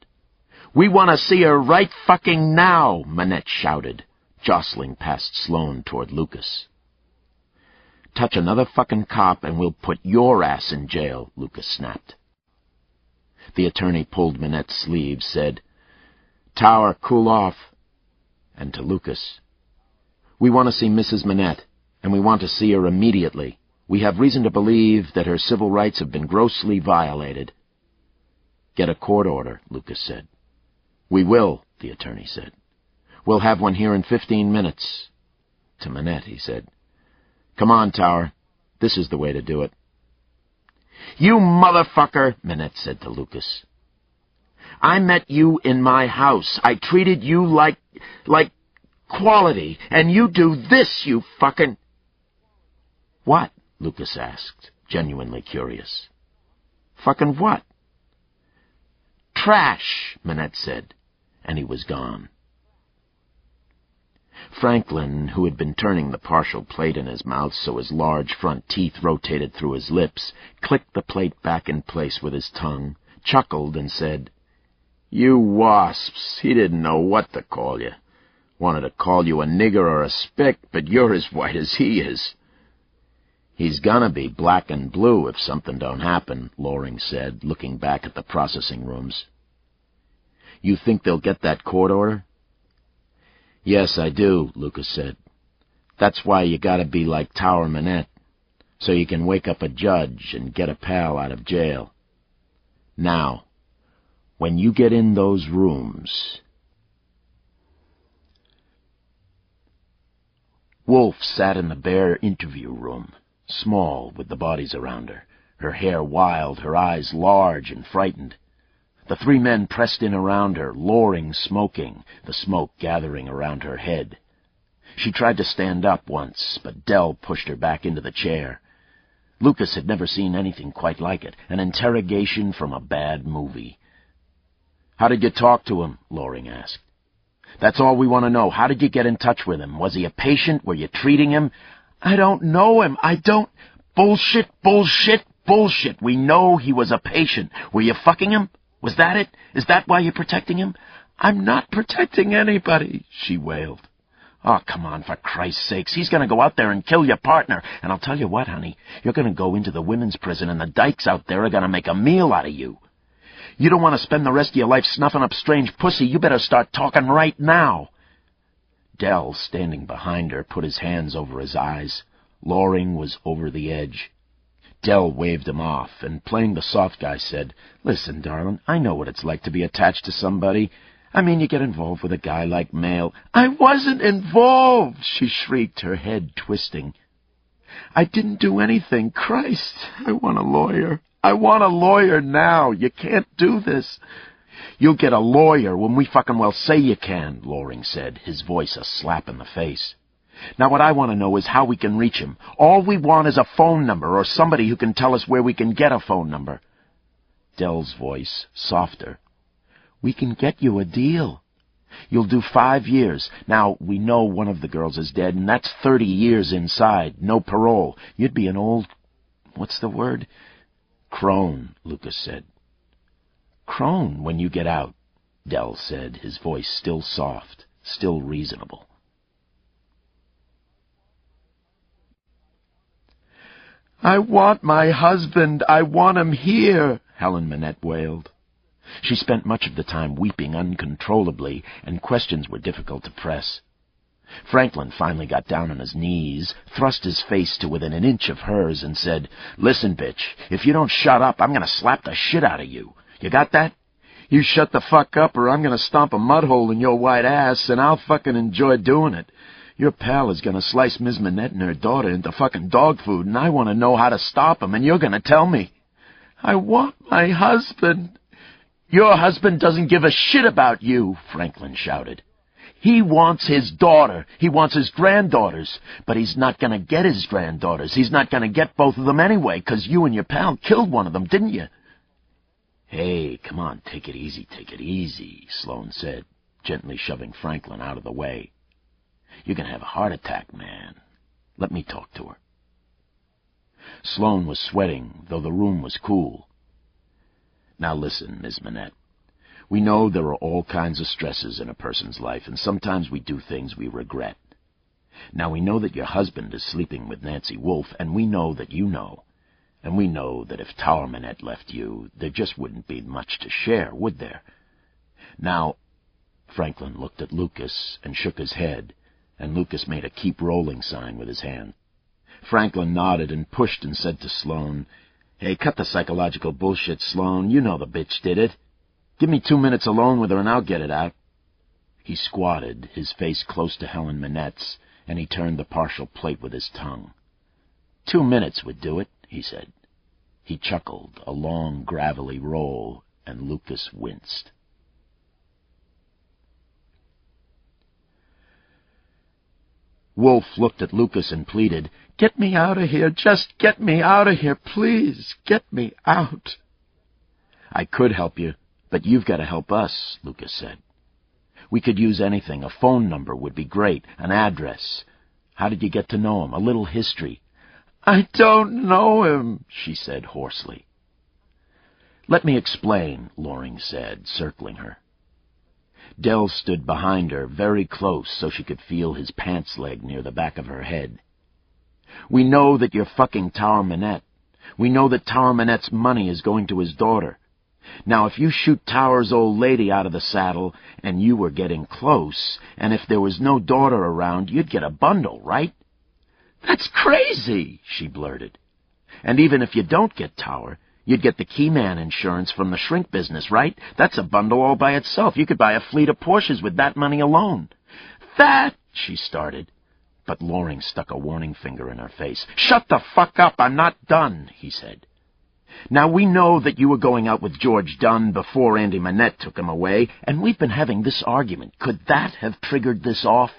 Speaker 3: "We want to see her right fucking now," Manette shouted, jostling past Sloane toward Lucas. "Touch another fucking cop and we'll put your ass in jail," Lucas snapped. The attorney pulled Manette's sleeve, said, "Tower, cool off." And to Lucas, "We want to see Mrs. Manette, and we want to see her immediately. We have reason to believe that her civil rights have been grossly violated." "Get a court order," Lucas said. "We will," the attorney said. "We'll have one here in 15 minutes. To Manette, he said, "Come on, Tower. This is the way to do it." "You motherfucker," Manette said to Lucas. "I met you in my house. I treated you like quality, and you do this, you fucking—" "What?" Lucas asked, genuinely curious. "Fucking what?" "Trash," Manette said, and he was gone. Franklin, who had been turning the partial plate in his mouth so his large front teeth rotated through his lips, clicked the plate back in place with his tongue, chuckled, and said, "You wasps, he didn't know what to call you. Wanted to call you a nigger or a spick, but you're as white as he is." "He's gonna be black and blue if something don't happen," Loring said, looking back at the processing rooms. "You think they'll get that court order?" "Yes, I do," Lucas said. "That's why you gotta be like Tower Manette, so you can wake up a judge and get a pal out of jail. Now, when you get in those rooms—" Wolfe sat in the bare interview room, small, with the bodies around her hair wild, her eyes large and frightened. The three men pressed in around her, Loring smoking, the smoke gathering around her head. She tried to stand up once, but Dell pushed her back into the chair. Lucas had never seen anything quite like it, an interrogation from a bad movie. "How did you talk to him?" Loring asked. "That's all we want to know. How did you get in touch with him? Was he a patient? Were you treating him?" "I don't know him. I don't—" "Bullshit, bullshit, bullshit. We know he was a patient. Were you fucking him? Was that it? Is that why you're protecting him?" "I'm not protecting anybody," she wailed. "Oh, come on, for Christ's sakes. He's going to go out there and kill your partner. And I'll tell you what, honey, you're going to go into the women's prison and the dykes out there are going to make a meal out of you. You don't want to spend the rest of your life snuffing up strange pussy. You better start talking right now." Dell, standing behind her, put his hands over his eyes. Loring was over the edge. Dell waved him off, and playing the soft guy said, "Listen, darling, I know what it's like to be attached to somebody. I mean, you get involved with a guy like Mail." "I wasn't involved!" she shrieked, her head twisting. "I didn't do anything. Christ, I want a lawyer. I want a lawyer now. You can't do this." "You'll get a lawyer when we fucking well say you can," Loring said, his voice a slap in the face. "Now what I want to know is how we can reach him. All we want is a phone number, or somebody who can tell us where we can get a phone number." Dell's voice, softer. "We can get you a deal. You'll do 5 years. Now, we know one of the girls is dead, and that's 30 years inside. No parole. You'd be an old... what's the word?" "Crone," Lucas said. "Crone when you get out," Dell said, his voice still soft, still reasonable. "I want my husband. I want him here," Helen Manette wailed. She spent much of the time weeping uncontrollably, and questions were difficult to press. Franklin finally got down on his knees, thrust his face to within an inch of hers, and said, "Listen, bitch, if you don't shut up, I'm going to slap the shit out of you. You got that? You shut the fuck up, or I'm going to stomp a mud hole in your white ass, and I'll fucking enjoy doing it. Your pal is going to slice Ms. Manette and her daughter into fucking dog food, and I want to know how to stop him, and you're going to tell me." "I want my husband." "Your husband doesn't give a shit about you," Franklin shouted. "He wants his daughter. He wants his granddaughters. But he's not going to get his granddaughters. He's not going to get both of them anyway, 'cause you and your pal killed one of them, didn't you?" "Hey, come on, take it easy," Sloane said, gently shoving Franklin out of the way. "You're going to have a heart attack, man. Let me talk to her." Sloane was sweating, though the room was cool. "Now listen, Miss Manette. We know there are all kinds of stresses in a person's life, and sometimes we do things we regret. Now we know that your husband is sleeping with Nancy Wolfe, and we know that you know. And we know that if Tower Manette left you, there just wouldn't be much to share, would there? Now," Franklin looked at Lucas and shook his head, and Lucas made a keep rolling sign with his hand. Franklin nodded and pushed and said to Sloane, "Hey, cut the psychological bullshit, Sloane. You know the bitch did it. Give me 2 minutes alone with her and I'll get it out." He squatted, his face close to Helen Manette's, and he turned the partial plate with his tongue. 2 minutes would do it, he said. He chuckled, a long, gravelly roll, and Lucas winced. Wolfe looked at Lucas and pleaded, "Get me out of here. Just get me out of here. Please, get me out." "I could help you, but you've got to help us," Lucas said. "We could use anything. A phone number would be great, an address. How did you get to know him? A little history." "I don't know him," she said hoarsely. "Let me explain," Loring said, circling her. Dell stood behind her, very close, so she could feel his pants leg near the back of her head. "We know that you're fucking Tower Manette. We know that Tower Manette's money is going to his daughter. Now, if you shoot Tower's old lady out of the saddle, and you were getting close, and if there was no daughter around, you'd get a bundle, right?" "That's crazy," she blurted. "And even if you don't get Tower, you'd get the Keyman insurance from the shrink business, right? That's a bundle all by itself. You could buy a fleet of Porsches with that money alone." "That—" she started, but Loring stuck a warning finger in her face. "Shut the fuck up. I'm not done," he said. "Now, we know that you were going out with George Dunn before Andy Manette took him away, and we've been having this argument. Could that have triggered this off?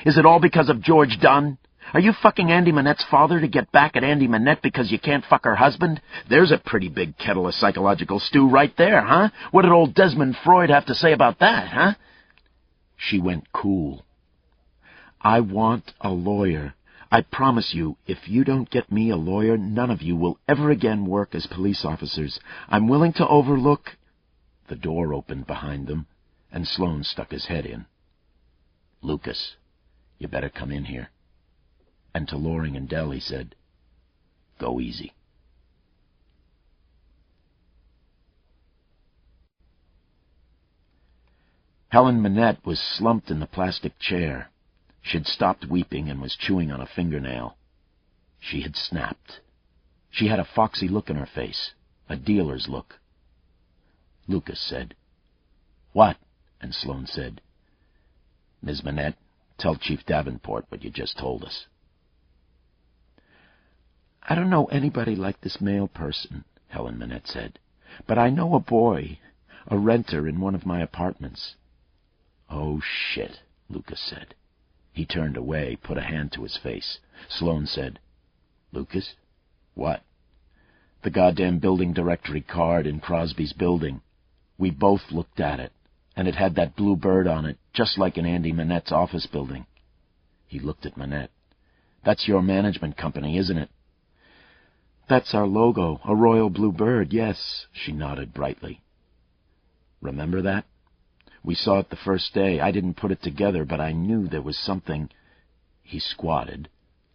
Speaker 3: Is it all because of George Dunn?
Speaker 1: Are you fucking Andy Manette's father to get back at Andy Manette because you can't fuck her husband? There's a pretty big kettle of psychological stew right there, huh? What did old Desmond Freud have to say about that, huh? She went cool. I want a lawyer. I promise you, if you don't get me a lawyer, none of you will ever again work as police officers. I'm willing to overlook... The door opened behind them, and Sloane stuck his head in. Lucas, you better come in here. And to Loring and Dell he said, go easy. Helen Manette was slumped in the plastic chair. She'd stopped weeping and was chewing on a fingernail. She had snapped. She had a foxy look in her face, a dealer's look. Lucas said, What? And Sloane said, Ms. Manette, tell Chief Davenport what you just told us. I don't know anybody like this male person, Helen Manette said, but I know a boy, a renter in one of my apartments. Oh, shit, Lucas said. He turned away, put a hand to his face. Sloane said, Lucas? What? The goddamn building directory card in Crosby's building. We both looked at it, and it had that blue bird on it, just like in Andy Manette's office building. He looked at Manette. That's your management company, isn't it? That's our logo, a royal blue bird, yes, she nodded brightly. Remember that? We saw it the first day. I didn't put it together, but I knew there was something. He squatted,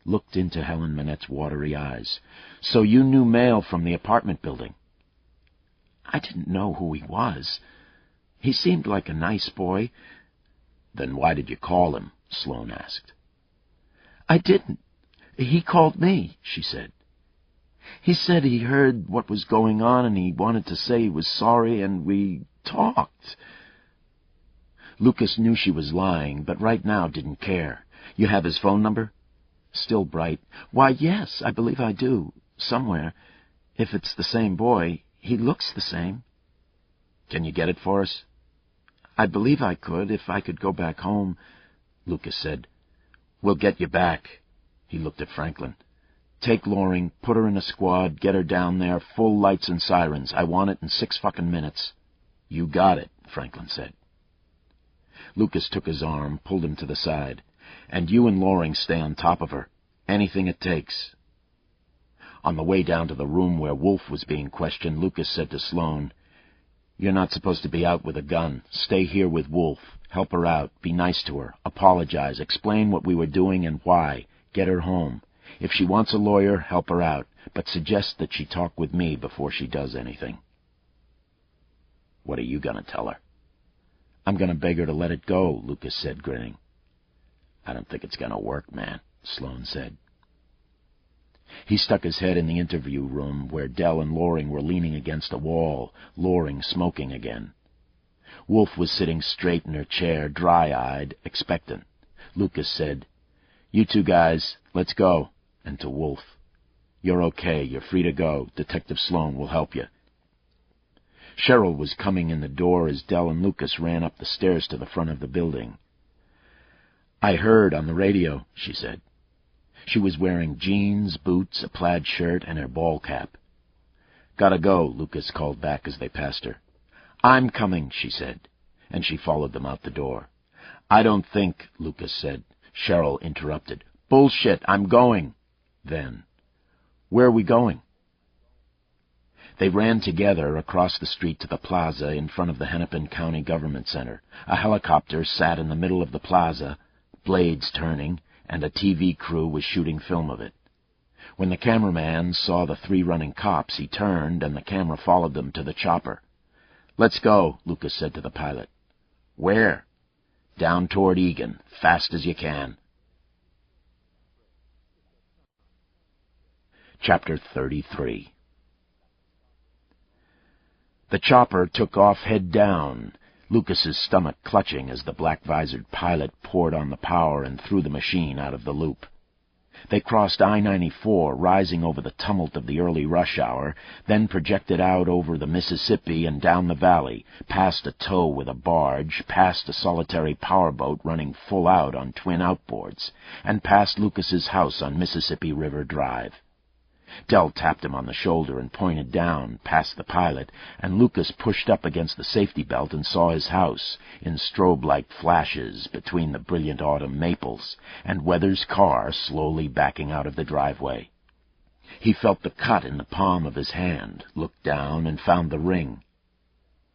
Speaker 1: looked into Helen Manette's watery eyes. So you knew Mail from the apartment building? I didn't know who he was. He seemed like a nice boy. Then why did you call him? Sloane asked. I didn't. He called me, she said. He said he heard what was going on and he wanted to say he was sorry, and we talked. Lucas knew she was lying, but right now didn't care. You have his phone number? Still bright. Why, yes, I believe I do. Somewhere. If it's the same boy, he looks the same. Can you get it for us? I believe I could, if I could go back home, Lucas said. We'll get you back. He looked at Franklin. Take Loring, put her in a squad, get her down there, full lights and sirens. I want it in 6 fucking minutes. You got it, Franklin said. Lucas took his arm, pulled him to the side. And you and Loring stay on top of her. Anything it takes. On the way down to the room where Wolf was being questioned, Lucas said to Sloane, You're not supposed to be out with a gun. Stay here with Wolf. Help her out. Be nice to her. Apologize. Explain what we were doing and why. Get her home. If she wants a lawyer, help her out. But suggest that she talk with me before she does anything. What are you going to tell her? I'm going to beg her to let it go, Lucas said, grinning. I don't think it's going to work, man, Sloane said. He stuck his head in the interview room where Dell and Loring were leaning against a wall, Loring smoking again. Wolf was sitting straight in her chair, dry-eyed, expectant. Lucas said, You two guys, let's go. And to Wolf, You're okay, you're free to go. Detective Sloane will help you. Cheryl was coming in the door as Dell and Lucas ran up the stairs to the front of the building. I heard on the radio, she said. She was wearing jeans, boots, a plaid shirt, and her ball cap. Gotta go, Lucas called back as they passed her. I'm coming, she said, and she followed them out the door. I don't think, Lucas said. Cheryl interrupted. Bullshit, I'm going. Then, where are we going? They ran together across the street to the plaza in front of the Hennepin County Government Center. A helicopter sat in the middle of the plaza, blades turning, and a TV crew was shooting film of it. When the cameraman saw the 3 running cops, he turned, and the camera followed them to the chopper. Let's go, Lucas said to the pilot. Where? Down toward Egan, fast as you can. Chapter 33. The chopper took off head down, Lucas's stomach clutching as the black-visored pilot poured on the power and threw the machine out of the loop.
Speaker 3: They crossed I-94, rising over the tumult of the early rush hour, then projected out over the Mississippi and down the valley, past a tow with a barge, past a solitary powerboat running full out on twin outboards, and past Lucas's house on Mississippi River Drive. Dell tapped him on the shoulder and pointed down, past the pilot, and Lucas pushed up against the safety belt and saw his house, in strobe-like flashes between the brilliant autumn maples, and Weather's car slowly backing out of the driveway. He felt the cut in the palm of his hand, looked down, and found the ring.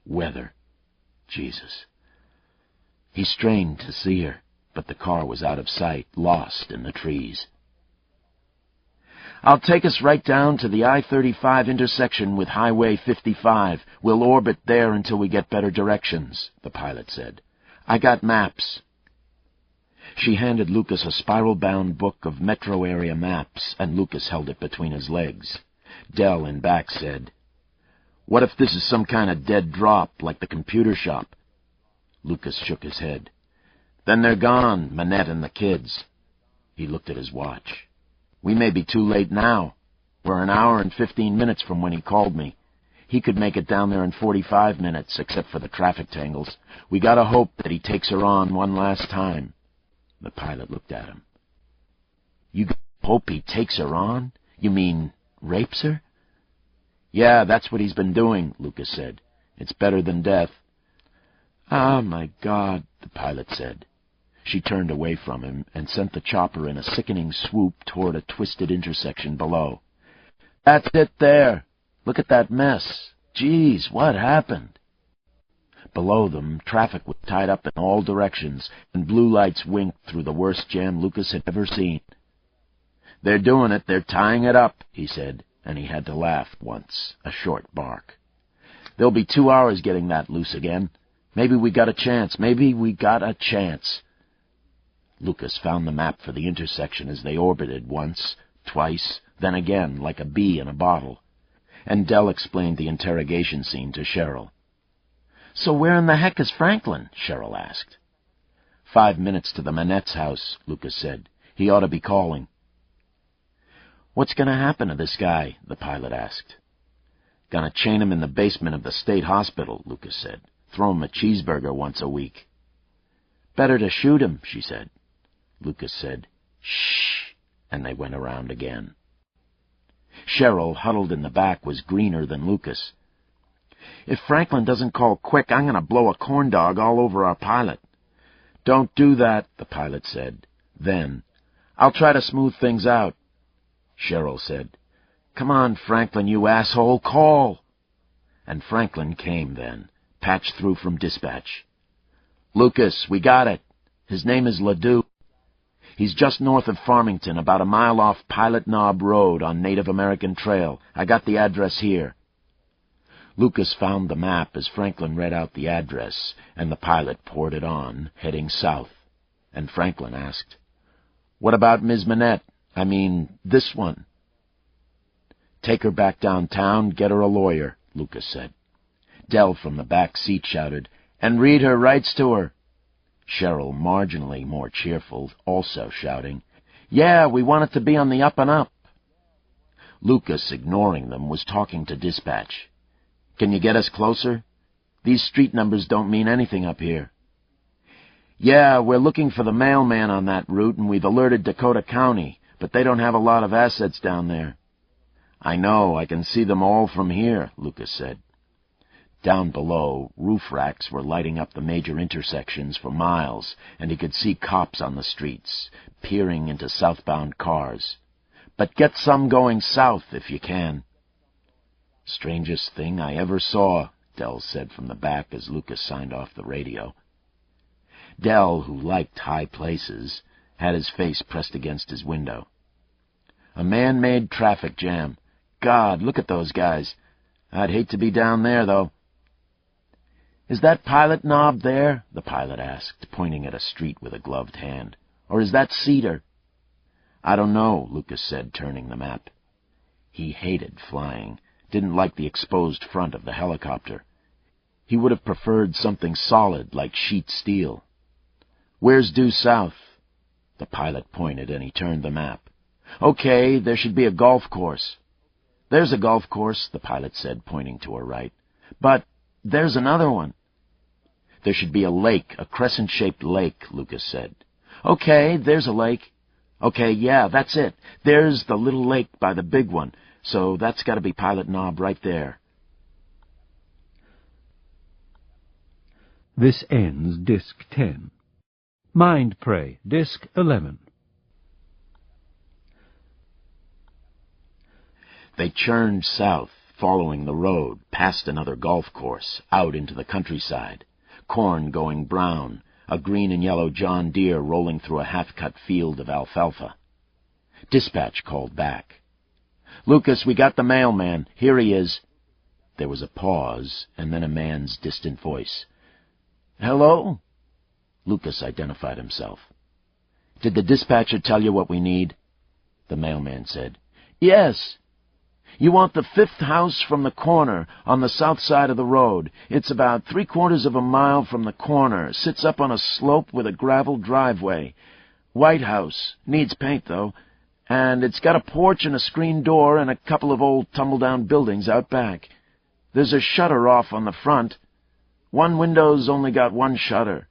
Speaker 3: Weather. Jesus. He strained to see her, but the car was out of sight, lost in the trees. "I'll take us right down to the I-35 intersection with Highway 55. We'll orbit there until we get better directions," the pilot said. "I got maps." She handed Lucas a spiral-bound book of metro area maps, and Lucas held it between his legs. Dell in back said, "What if this is some kind of dead drop, like the computer shop?" Lucas shook his head. "Then they're gone, Manette and the kids." He looked at his watch. "We may be too late now. We're an hour and 15 minutes from when he called me. He could make it down there in 45 minutes, except for the traffic tangles. We gotta hope that he takes her on one last time." The pilot looked at him. "You hope he takes her on? You mean rapes her?" "Yeah, that's what he's been doing," Lucas said. "It's better than death." "Ah, my God," the pilot said. She turned away from him and sent the chopper in a sickening swoop toward a twisted intersection below. "That's it there. Look at that mess. Geez, what happened?" Below them, traffic was tied up in all directions, and blue lights winked through the worst jam Lucas had ever seen. "They're doing it. They're tying it up," he said, and he had to laugh once, a short bark. "There'll be 2 hours getting that loose again. Maybe we got a chance. Maybe we got a chance." Lucas found the map for the intersection as they orbited once, twice, then again, like a bee in a bottle. And Dell explained the interrogation scene to Cheryl. "So where in the heck is Franklin?" Cheryl asked. 5 minutes to the Manette's house," Lucas said. "He ought to be calling." "What's going to happen to this guy?" the pilot asked. "Gonna chain him in the basement of the state hospital," Lucas said. "Throw him a cheeseburger once a week." "Better to shoot him," she said. Lucas said, "Shh," and they went around again. Cheryl, huddled in the back, was greener than Lucas. "If Franklin doesn't call quick, I'm going to blow a corn dog all over our pilot." "Don't do that," the pilot said. Then, "I'll try to smooth things out." Cheryl said, "Come on, Franklin, you asshole, call." And Franklin came then, patched through from dispatch. "Lucas, we got it. His name is Ledoux. He's just north of Farmington, about a mile off Pilot Knob Road on Native American Trail. I got the address here." Lucas found the map as Franklin read out the address, and the pilot poured it on, heading south. And Franklin asked, "What about Ms. Manette? I mean, this one?" "Take her back downtown, get her a lawyer," Lucas said. Dell from the back seat shouted, "And read her rights to her." Cheryl, marginally more cheerful, also shouting, "Yeah, we want it to be on the up and up." Lucas, ignoring them, was talking to dispatch. "Can you get us closer? These street numbers don't mean anything up here." "Yeah, we're looking for the mailman on that route, and we've alerted Dakota County, but they don't have a lot of assets down there." "I know, I can see them all from here," Lucas said. Down below, roof racks were lighting up the major intersections for miles, and he could see cops on the streets, peering into southbound cars. "But get some going south, if you can." "Strangest thing I ever saw," Dell said from the back as Lucas signed off the radio. Dell, who liked high places, had his face pressed against his window. "A man-made traffic jam. God, look at those guys. I'd hate to be down there, though." "Is that Pilot Knob there?" the pilot asked, pointing at a street with a gloved hand. "Or is that Cedar?" "I don't know," Lucas said, turning the map. He hated flying, didn't like the exposed front of the helicopter. He would have preferred something solid like sheet steel. "Where's due south?" The pilot pointed, and he turned the map. Okay, there should be a golf course. There's a golf course, the pilot said, pointing to her right. But there's another one. There should be a lake, a crescent-shaped lake, Lucas said. Okay, there's a lake. Okay, yeah, that's it. There's the little lake by the big one, so that's got to be Pilot Knob right there.
Speaker 2: This ends Disc 10. Mind Pray, Disc 11.
Speaker 3: They churned south, following the road, past another golf course, out into the countryside. Corn going brown, a green and yellow John Deere rolling through a half-cut field of alfalfa. Dispatch called back. "Lucas, we got the mailman. Here he is." There was a pause, and then a man's distant voice. "Hello?" Lucas identified himself. "Did the dispatcher tell you what we need?" The mailman said. "Yes. You want the 5th house from the corner, on the south side of the road. It's about 3/4 of a mile from the corner, sits up on a slope with a gravel driveway. White house, needs paint, though, and it's got a porch and a screen door and a couple of old tumble-down buildings out back. There's a shutter off on the front. One window's only got one shutter.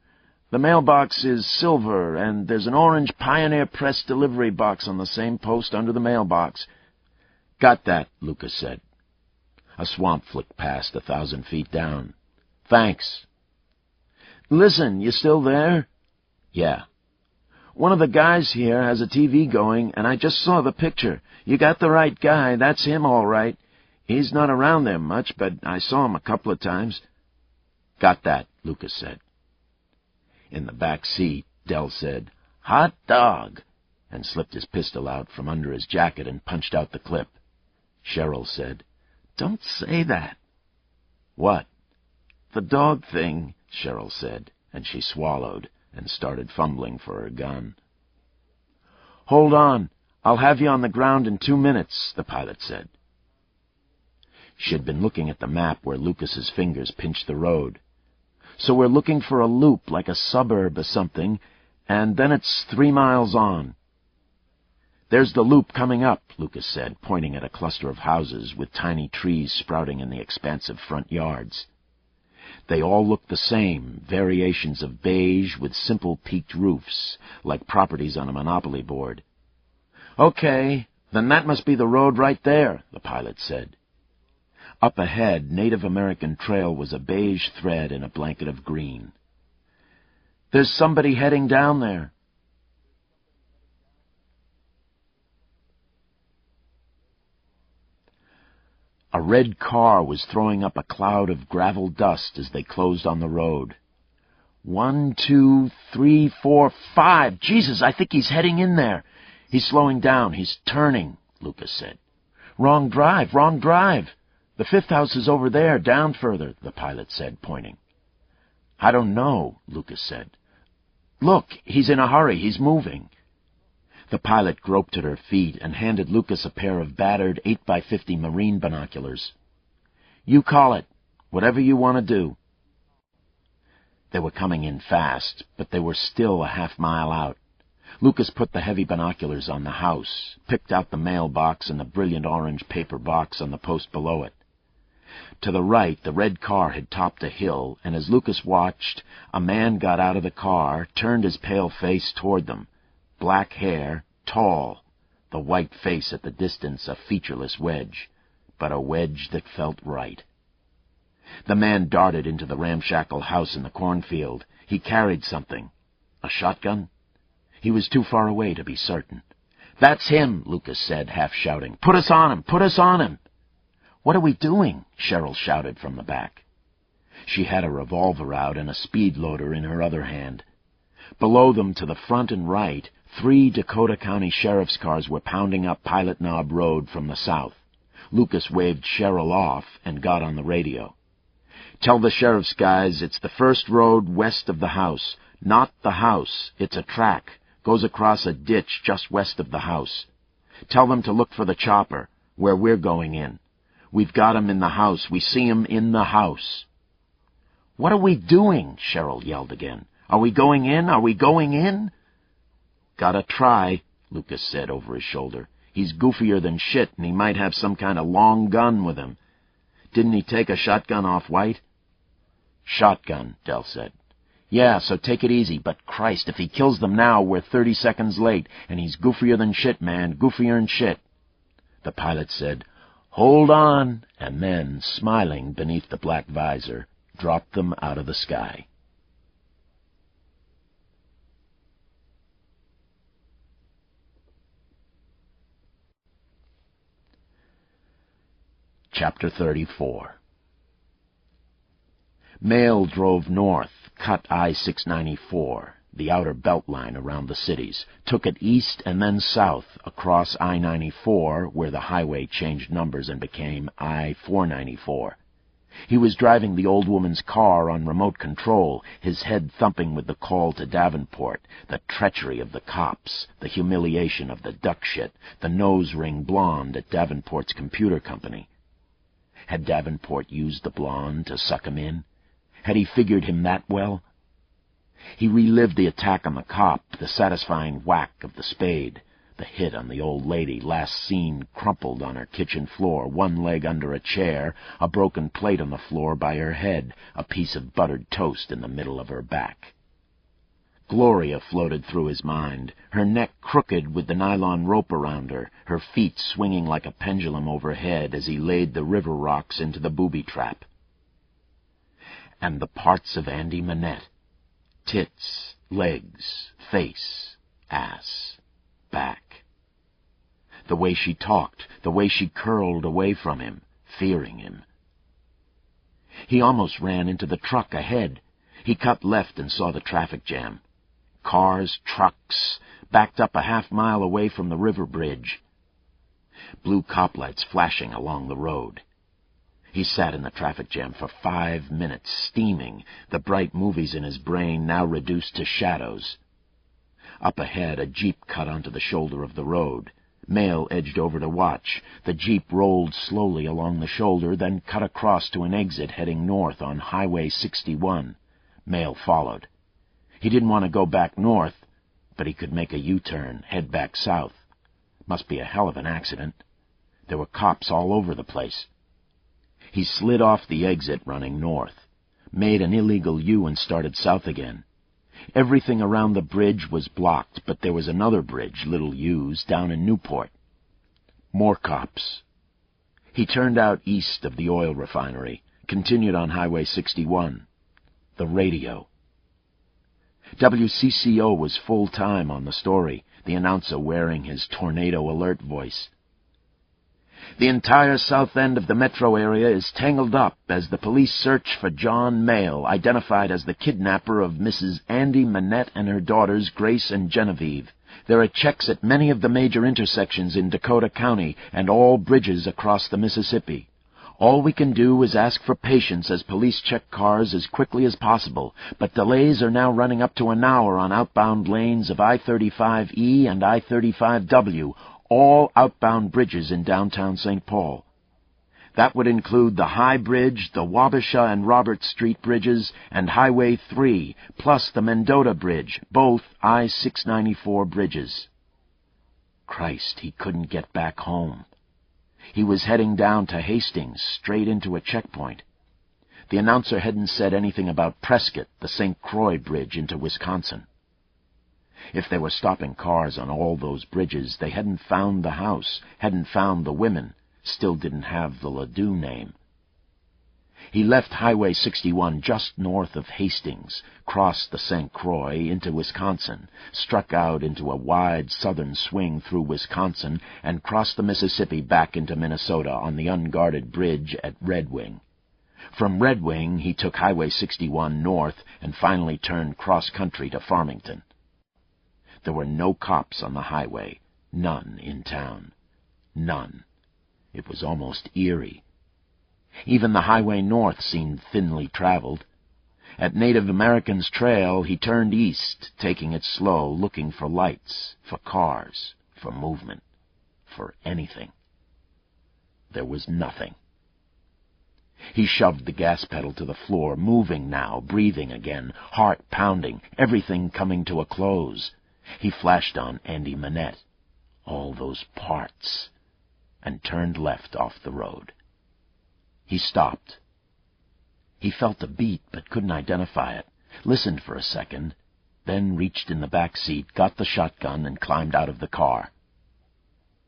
Speaker 3: The mailbox is silver, and there's an orange Pioneer Press delivery box on the same post under the mailbox." "Got that," Lucas said. A swamp flicked past 1,000 feet down. "Thanks." "Listen, you still there?" "Yeah." "One of the guys here has a TV going, and I just saw the picture. You got the right guy. That's him, all right. He's not around there much, but I saw him a couple of times." "Got that," Lucas said. In the back seat, Dell said, "Hot dog," and slipped his pistol out from under his jacket and punched out the clip. Cheryl said, "Don't say that." "What?" "The dog thing," Cheryl said, and she swallowed and started fumbling for her gun. "Hold on. I'll have you on the ground in 2 minutes," the pilot said. She'd been looking at the map where Lucas's fingers pinched the road. "So we're looking for a loop, like a suburb or something, and then it's 3 miles on." "There's the loop coming up," Lucas said, pointing at a cluster of houses with tiny trees sprouting in the expansive front yards. They all looked the same, variations of beige with simple peaked roofs, like properties on a monopoly board. "Okay, then that must be the road right there," the pilot said. Up ahead, Native American Trail was a beige thread in a blanket of green. "There's somebody heading down there." A red car was throwing up a cloud of gravel dust as they closed on the road. 1, 2, 3, 4, 5. Jesus, I think he's heading in there. He's slowing down. He's turning, Lucas said. Wrong drive, wrong drive. The 5th house is over there, down further, the pilot said, pointing. I don't know, Lucas said. Look, he's in a hurry. He's moving. The pilot groped at her feet and handed Lucas a pair of battered 8x50 marine binoculars. You call it. Whatever you want to do. They were coming in fast, but they were still a half-mile out. Lucas put the heavy binoculars on the house, picked out the mailbox and the brilliant orange paper box on the post below it. To the right, the red car had topped a hill, and as Lucas watched, a man got out of the car, turned his pale face toward them. Black hair, tall, the white face at the distance a featureless wedge, but a wedge that felt right. The man darted into the ramshackle house in the cornfield. He carried something. A shotgun? He was too far away to be certain. That's him, Lucas said, half shouting. Put us on him! Put us on him! What are we doing? Cheryl shouted from the back. She had a revolver out and a speed loader in her other hand. Below them, to the front and right, 3 Dakota County sheriff's cars were pounding up Pilot Knob Road from the south. Lucas waved Cheryl off and got on the radio. Tell the sheriff's guys it's the first road west of the house. Not the house. It's a track. Goes across a ditch just west of the house. Tell them to look for the chopper, where we're going in. We've got him in the house. We see him in the house. What are we doing? Cheryl yelled again. Are we going in? Are we going in? Gotta try, Lucas said over his shoulder. "He's goofier than shit, and he might have some kind of long gun with him. Didn't he take a shotgun off White?" "Shotgun," Dell said. "Yeah, so take it easy, but Christ, if he kills them now, we're 30 seconds late, and he's goofier than shit, man, goofier than shit." The pilot said, "Hold on," and then, smiling beneath the black visor, dropped them out of the sky. Chapter 34. Mail drove north, cut I-694, the outer belt line around the cities, took it east and then south across I-94, where the highway changed numbers and became I-494. He was driving the old woman's car on remote control, his head thumping with the call to Davenport, the treachery of the cops, the humiliation of the duck shit, the nose-ring blonde at Davenport's computer company. Had Davenport used the blonde to suck him in? Had he figured him that well? He relived the attack on the cop, the satisfying whack of the spade, the hit on the old lady, last seen crumpled on her kitchen floor, one leg under a chair, a broken plate on the floor by her head, a piece of buttered toast in the middle of her back. Gloria floated through his mind, her neck crooked with the nylon rope around her, her feet swinging like a pendulum overhead as he laid the river rocks into the booby trap. And the parts of Andy Minette: tits, legs, face, ass, back. The way she talked, the way she curled away from him, fearing him. He almost ran into the truck ahead. He cut left and saw the traffic jam. Cars, trucks, backed up a half-mile away from the river bridge. Blue cop lights flashing along the road. He sat in the traffic jam for 5 minutes, steaming, the bright movies in his brain now reduced to shadows. Up ahead, a jeep cut onto the shoulder of the road. Mail edged over to watch. The jeep rolled slowly along the shoulder, then cut across to an exit heading north on Highway 61. Mail followed. He didn't want to go back north, but he could make a U-turn, head back south. Must be a hell of an accident. There were cops all over the place. He slid off the exit running north, made an illegal U and started south again. Everything around the bridge was blocked, but there was another bridge, little U's, down in Newport. More cops. He turned out east of the oil refinery, continued on Highway 61. The radio. WCCO was full-time on the story, the announcer wearing his tornado alert voice. "The entire south end of the metro area is tangled up as the police search for John Mail, identified as the kidnapper of Mrs. Andy Minette and her daughters Grace and Genevieve. There are checks at many of the major intersections in Dakota County and all bridges across the Mississippi. All we can do is ask for patience as police check cars as quickly as possible, but delays are now running up to an hour on outbound lanes of I-35E and I-35W, all outbound bridges in downtown St. Paul. That would include the High Bridge, the Wabasha and Robert Street bridges, and Highway 3, plus the Mendota Bridge, both I-694 bridges." Christ, he couldn't get back home. He was heading down to Hastings, straight into a checkpoint. The announcer hadn't said anything about Prescott, the St. Croix Bridge into Wisconsin. If they were stopping cars on all those bridges, they hadn't found the house, hadn't found the women, still didn't have the Ledoux name. He left Highway 61 just north of Hastings, crossed the St. Croix into Wisconsin, struck out into a wide southern swing through Wisconsin, and crossed the Mississippi back into Minnesota on the unguarded bridge at Red Wing. From Red Wing, he took Highway 61 north and finally turned cross-country to Farmington. There were no cops on the highway, none in town. None. It was almost eerie. Even the highway north seemed thinly traveled. At Native Americans' Trail, he turned east, taking it slow, looking for lights, for cars, for movement, for anything. There was nothing. He shoved the gas pedal to the floor, moving now, breathing again, heart pounding, everything coming to a close. He flashed on Andy Minette. all those parts, and turned left off the road. He stopped. He felt a beat but couldn't identify it, listened for a second, then reached in the back seat, got the shotgun, and climbed out of the car.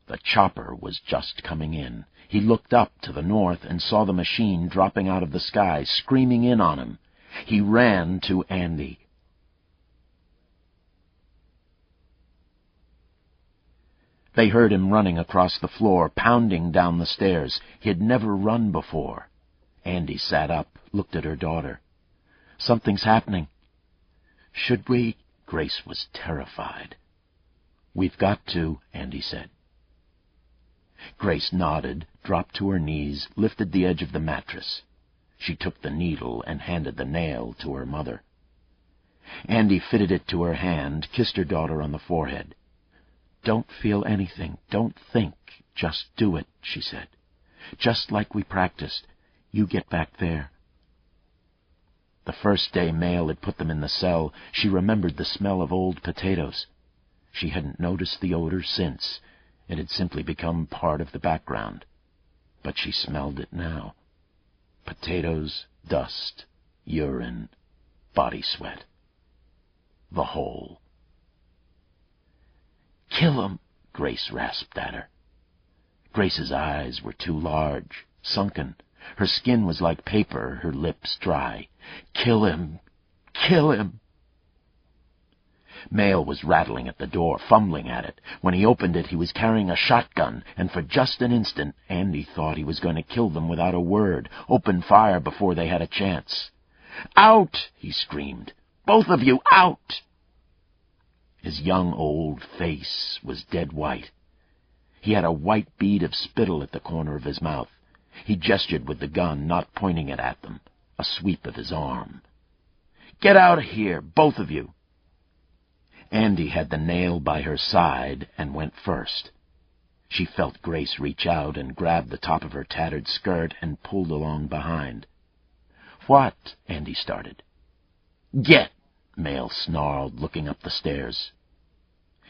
Speaker 3: The chopper was just coming in. He looked up to the north and saw the machine dropping out of the sky, screaming in on him. He ran to Andy. They heard him running across the floor, pounding down the stairs. He had never run before. Andy sat up, looked at her daughter. "Something's happening." "Should we?" Grace was terrified. "We've got to," Andy said. Grace nodded, dropped to her knees, lifted the edge of the mattress. She took the needle and handed the nail to her mother. Andy fitted it to her hand, kissed her daughter on the forehead. "Don't feel anything. Don't think. Just do it," she said. "Just like we practiced. You get back there." The first day Mail had put them in the cell, she remembered the smell of old potatoes. She hadn't noticed the odor since. It had simply become part of the background. But she smelled it now. Potatoes, dust, urine, body sweat. The whole. "Kill him," Grace rasped at her. Grace's eyes were too large, sunken. Her skin was like paper, her lips dry. "Kill him! Kill him!" Mail was rattling at the door, fumbling at it. When he opened it, he was carrying a shotgun, and for just an instant, Andy thought he was going to kill them without a word, open fire before they had a chance. "Out!" he screamed. "Both of you, out!" His young old face was dead white. He had a white bead of spittle at the corner of his mouth. He gestured with the gun, not pointing it at them, a sweep of his arm. "Get out of here, both of you!" Andy had the nail by her side and went first. She felt Grace reach out and grab the top of her tattered skirt and pulled along behind. "What?" Andy started. "Get!" Mail snarled, looking up the stairs.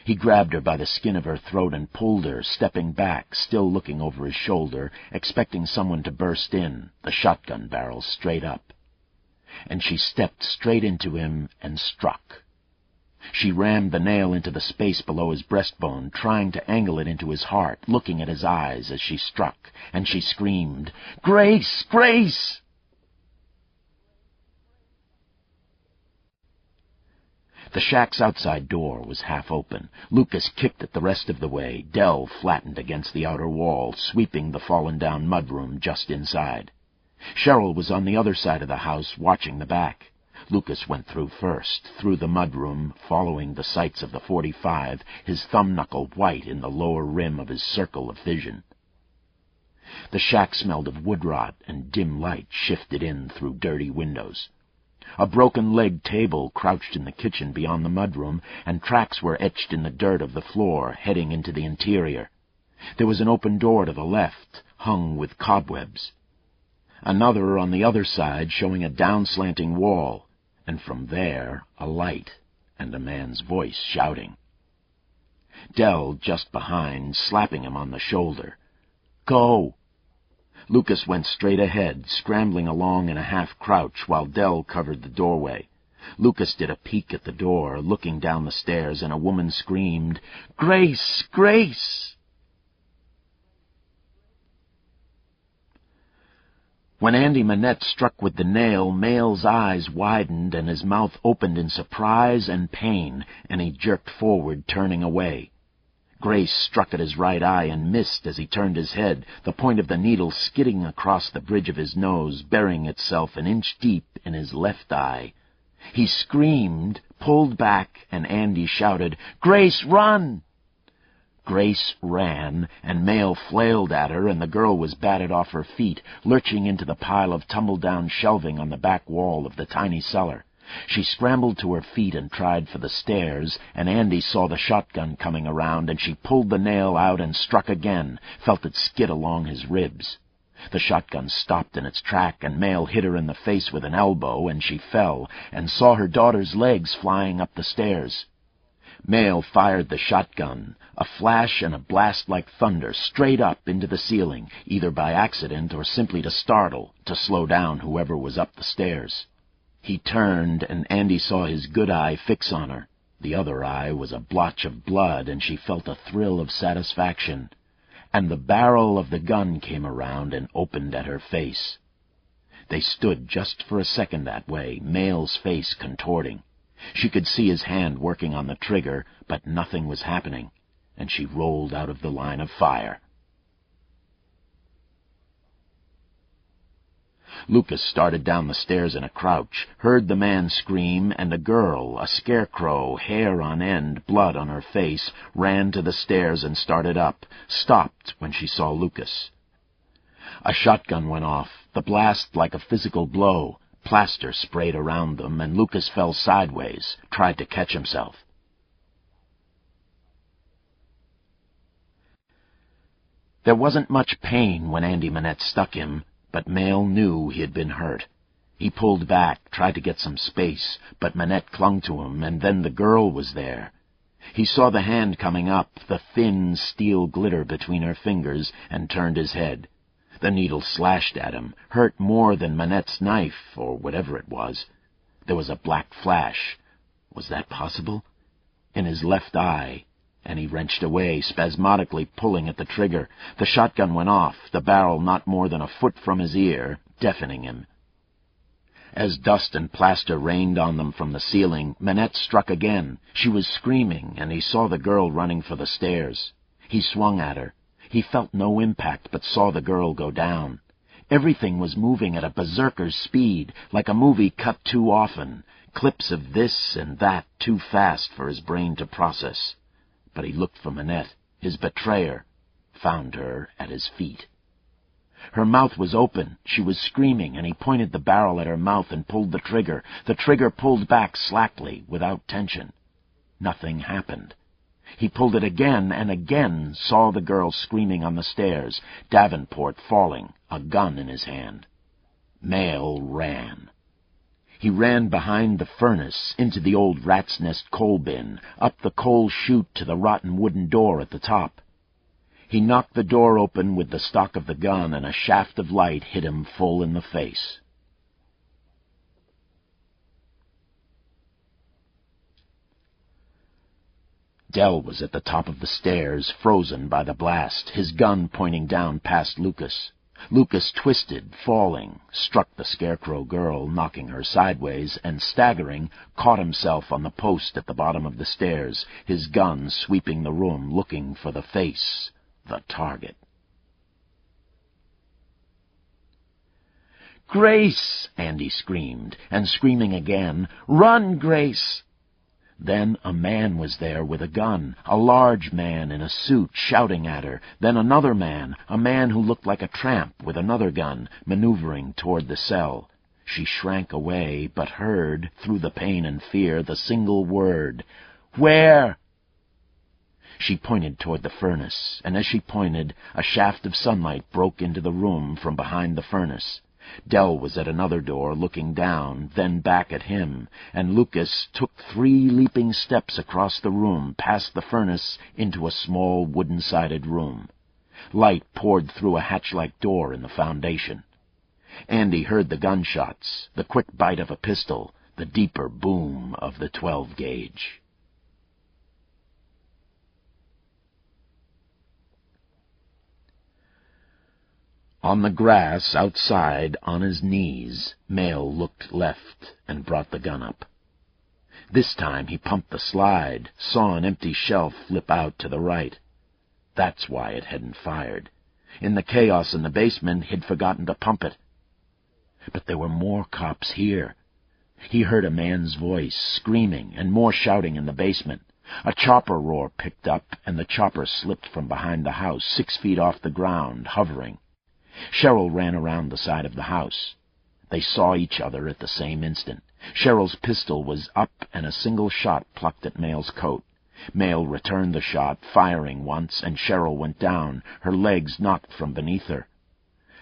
Speaker 3: He grabbed her by the skin of her throat and pulled her, stepping back, still looking over his shoulder, expecting someone to burst in, the shotgun barrel straight up. And she stepped straight into him and struck. She rammed the nail into the space below his breastbone, trying to angle it into his heart, looking at his eyes as she struck, and she screamed, "Grace! Grace!" The shack's outside door was half open. Lucas kicked it the rest of the way. Dell flattened against the outer wall, sweeping the fallen-down mudroom just inside. Cheryl was on the other side of the house, watching the back. Lucas went through first, through the mudroom, following the sights of the .45, his thumb-knuckle white in the lower rim of his circle of vision. The shack smelled of wood rot, and dim light shifted in through dirty windows. A broken-legged table crouched in the kitchen beyond the mudroom, and tracks were etched in the dirt of the floor, heading into the interior. There was an open door to the left, hung with cobwebs. Another on the other side, showing a down-slanting wall, and from there a light and a man's voice shouting. Dell just behind, slapping him on the shoulder. "Go!" Lucas went straight ahead, scrambling along in a half-crouch while Dell covered the doorway. Lucas did a peek at the door, looking down the stairs, and a woman screamed, "Grace! Grace!" When Andy Manette struck with the nail, Mail's eyes widened and his mouth opened in surprise and pain, and he jerked forward, turning away. Grace struck at his right eye and missed as he turned his head, the point of the needle skidding across the bridge of his nose, burying itself an inch deep in his left eye. He screamed, pulled back, and Andy shouted, "Grace, run!" Grace ran, and Mail flailed at her, and the girl was batted off her feet, lurching into the pile of tumble-down shelving on the back wall of the tiny cellar. She scrambled to her feet and tried for the stairs, and Andy saw the shotgun coming around, and she pulled the nail out and struck again, felt it skid along his ribs. The shotgun stopped in its track, and Mail hit her in the face with an elbow, and she fell, and saw her daughter's legs flying up the stairs. Mail fired the shotgun, a flash and a blast like thunder, straight up into the ceiling, either by accident or simply to startle, to slow down whoever was up the stairs. He turned, and Andy saw his good eye fix on her. The other eye was a blotch of blood, and she felt a thrill of satisfaction. And the barrel of the gun came around and opened at her face. They stood just for a second that way, Mail's face contorting. She could see his hand working on the trigger, but nothing was happening, and she rolled out of the line of fire. Lucas started down the stairs in a crouch, heard the man scream, and a girl, a scarecrow, hair on end, blood on her face, ran to the stairs and started up, stopped when she saw Lucas. A shotgun went off, the blast like a physical blow. Plaster sprayed around them, and Lucas fell sideways, tried to catch himself. There wasn't much pain when Andy Minette stuck him, but Mail knew he had been hurt. He pulled back, tried to get some space, but Minette clung to him, and then the girl was there. He saw the hand coming up, the thin steel glitter between her fingers, and turned his head. The needle slashed at him, hurt more than Minette's knife, or whatever it was. There was a black flash. Was that possible? In his left eye, and he wrenched away, spasmodically pulling at the trigger. The shotgun went off, the barrel not more than a foot from his ear, deafening him. As dust and plaster rained on them from the ceiling, Minette struck again. She was screaming, and he saw the girl running for the stairs. He swung at her. He felt no impact, but saw the girl go down. Everything was moving at a berserker's speed, like a movie cut too often, clips of this and that too fast for his brain to process. But he looked for Minette, his betrayer, found her at his feet. Her mouth was open, she was screaming, and he pointed the barrel at her mouth and pulled the trigger. The trigger pulled back slackly, without tension. Nothing happened. He pulled it again and again, saw the girl screaming on the stairs, Davenport falling, a gun in his hand. Mail ran. He ran behind the furnace, into the old rat's nest coal bin, up the coal chute to the rotten wooden door at the top. He knocked the door open with the stock of the gun, and a shaft of light hit him full in the face. Dell was at the top of the stairs, frozen by the blast, his gun pointing down past Lucas. Lucas twisted, falling, struck the scarecrow girl, knocking her sideways, and staggering, caught himself on the post at the bottom of the stairs, his gun sweeping the room, looking for the face, the target. "Grace!" Andy screamed, and screaming again, "Run, Grace!" Then a man was there with a gun, a large man in a suit, shouting at her. Then another man, a man who looked like a tramp with another gun, maneuvering toward the cell. She shrank away, but heard, through the pain and fear, the single word, "Where?" She pointed toward the furnace, and as she pointed, a shaft of sunlight broke into the room from behind the furnace. Dell was at another door, looking down, then back at him, and Lucas took 3 leaping steps across the room, past the furnace, into a small wooden-sided room. Light poured through a hatch-like door in the foundation. Andy heard the gunshots, the quick bite of a pistol, the deeper boom of the 12-gauge. On the grass outside, on his knees, Mail looked left and brought the gun up. This time he pumped the slide, saw an empty shelf flip out to the right. That's why it hadn't fired. In the chaos in the basement, he'd forgotten to pump it. But there were more cops here. He heard a man's voice, screaming, and more shouting in the basement. A chopper roar picked up, and the chopper slipped from behind the house, 6 feet off the ground, hovering. Cheryl ran around the side of the house. They saw each other at the same instant. Cheryl's pistol was up, and a single shot plucked at Mail's coat. Mail returned the shot, firing once, and Cheryl went down, her legs knocked from beneath her.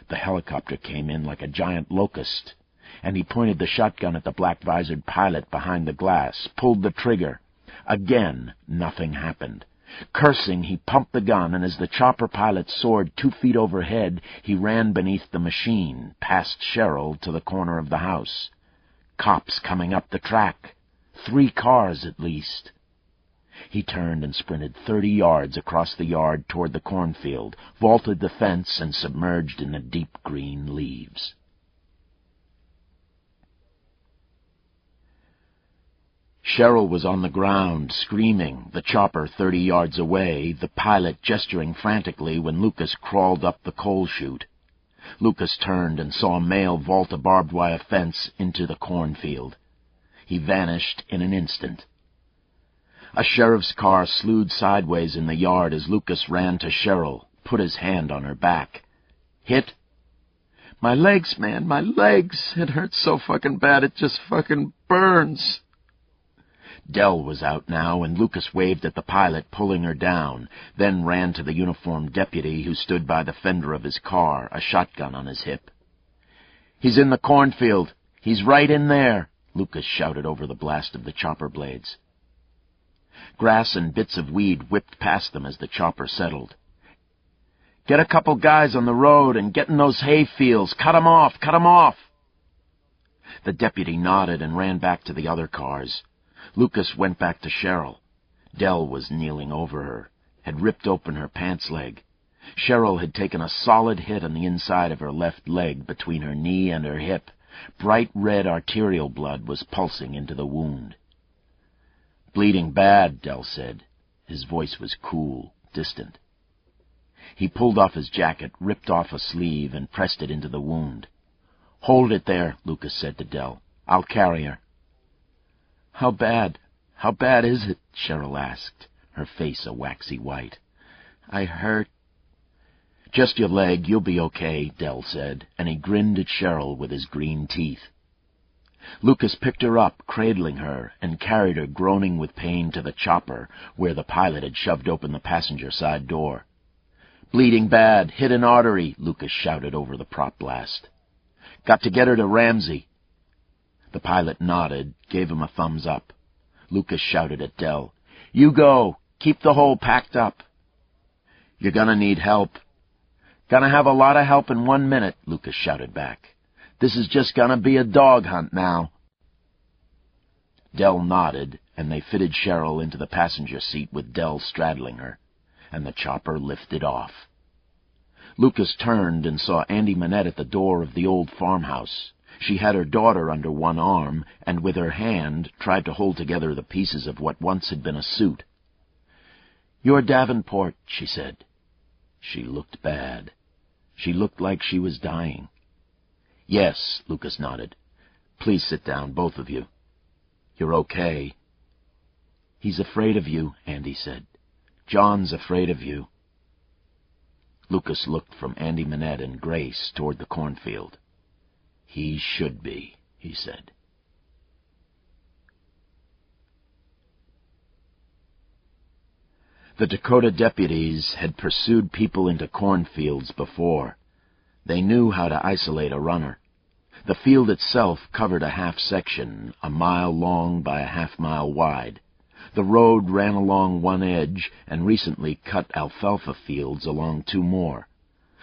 Speaker 3: The helicopter came in like a giant locust, and he pointed the shotgun at the black-visored pilot behind the glass, pulled the trigger. Again, nothing happened. Cursing, he pumped the gun, and as the chopper pilot soared 2 feet overhead, he ran beneath the machine, past Cheryl, to the corner of the house. Cops coming up the track. 3 cars at least. He turned and sprinted 30 yards across the yard toward the cornfield, vaulted the fence, and submerged in the deep green leaves. Cheryl was on the ground, screaming, the chopper 30 yards away, the pilot gesturing frantically when Lucas crawled up the coal chute. Lucas turned and saw a male vault a barbed wire fence into the cornfield. He vanished in an instant. A sheriff's car slewed sideways in the yard as Lucas ran to Cheryl, put his hand on her back. "Hit?" "My legs, man, my legs! It hurts so fucking bad, it just fucking burns." Dell was out now, and Lucas waved at the pilot, pulling her down, then ran to the uniformed deputy who stood by the fender of his car, a shotgun on his hip. "He's in the cornfield. He's right in there," Lucas shouted over the blast of the chopper blades. Grass and bits of weed whipped past them as the chopper settled. "Get a couple guys on the road and get in those hay fields. Cut 'em off! Cut 'em off!" The deputy nodded and ran back to the other cars. Lucas went back to Cheryl. Dell was kneeling over her, had ripped open her pants leg. Cheryl had taken a solid hit on the inside of her left leg between her knee and her hip. Bright red arterial blood was pulsing into the wound. "Bleeding bad," Dell said. His voice was cool, distant. He pulled off his jacket, ripped off a sleeve, and pressed it into the wound. "Hold it there," Lucas said to Dell. "I'll carry her." How bad is it?" Cheryl asked, her face a waxy white. "I hurt." "Just your leg, you'll be okay," Dell said, and he grinned at Cheryl with his green teeth. Lucas picked her up, cradling her, and carried her groaning with pain to the chopper, where the pilot had shoved open the passenger side door. "Bleeding bad, hit an artery," Lucas shouted over the prop blast. "Got to get her to Ramsey." The pilot nodded, gave him a thumbs up. Lucas shouted at Dell, "You go! Keep the hole packed up." "You're gonna need help." "Gonna have a lot of help in 1 minute," Lucas shouted back. "This is just gonna be a dog hunt now." Dell nodded, and they fitted Cheryl into the passenger seat with Dell straddling her, and the chopper lifted off. Lucas turned and saw Andy Manette at the door of the old farmhouse. She had her daughter under one arm, and with her hand tried to hold together the pieces of what once had been a suit. "You're Davenport," she said. She looked bad. She looked like she was dying. "Yes," Lucas nodded. "Please sit down, both of you. You're okay." "He's afraid of you," Andy said. "John's afraid of you." Lucas looked from Andy Manette and Grace toward the cornfield. "He should be," he said. The Dakota deputies had pursued people into cornfields before. They knew how to isolate a runner. The field itself covered a half-section, a mile long by a half-mile wide. The road ran along one edge and recently cut alfalfa fields along 2 more.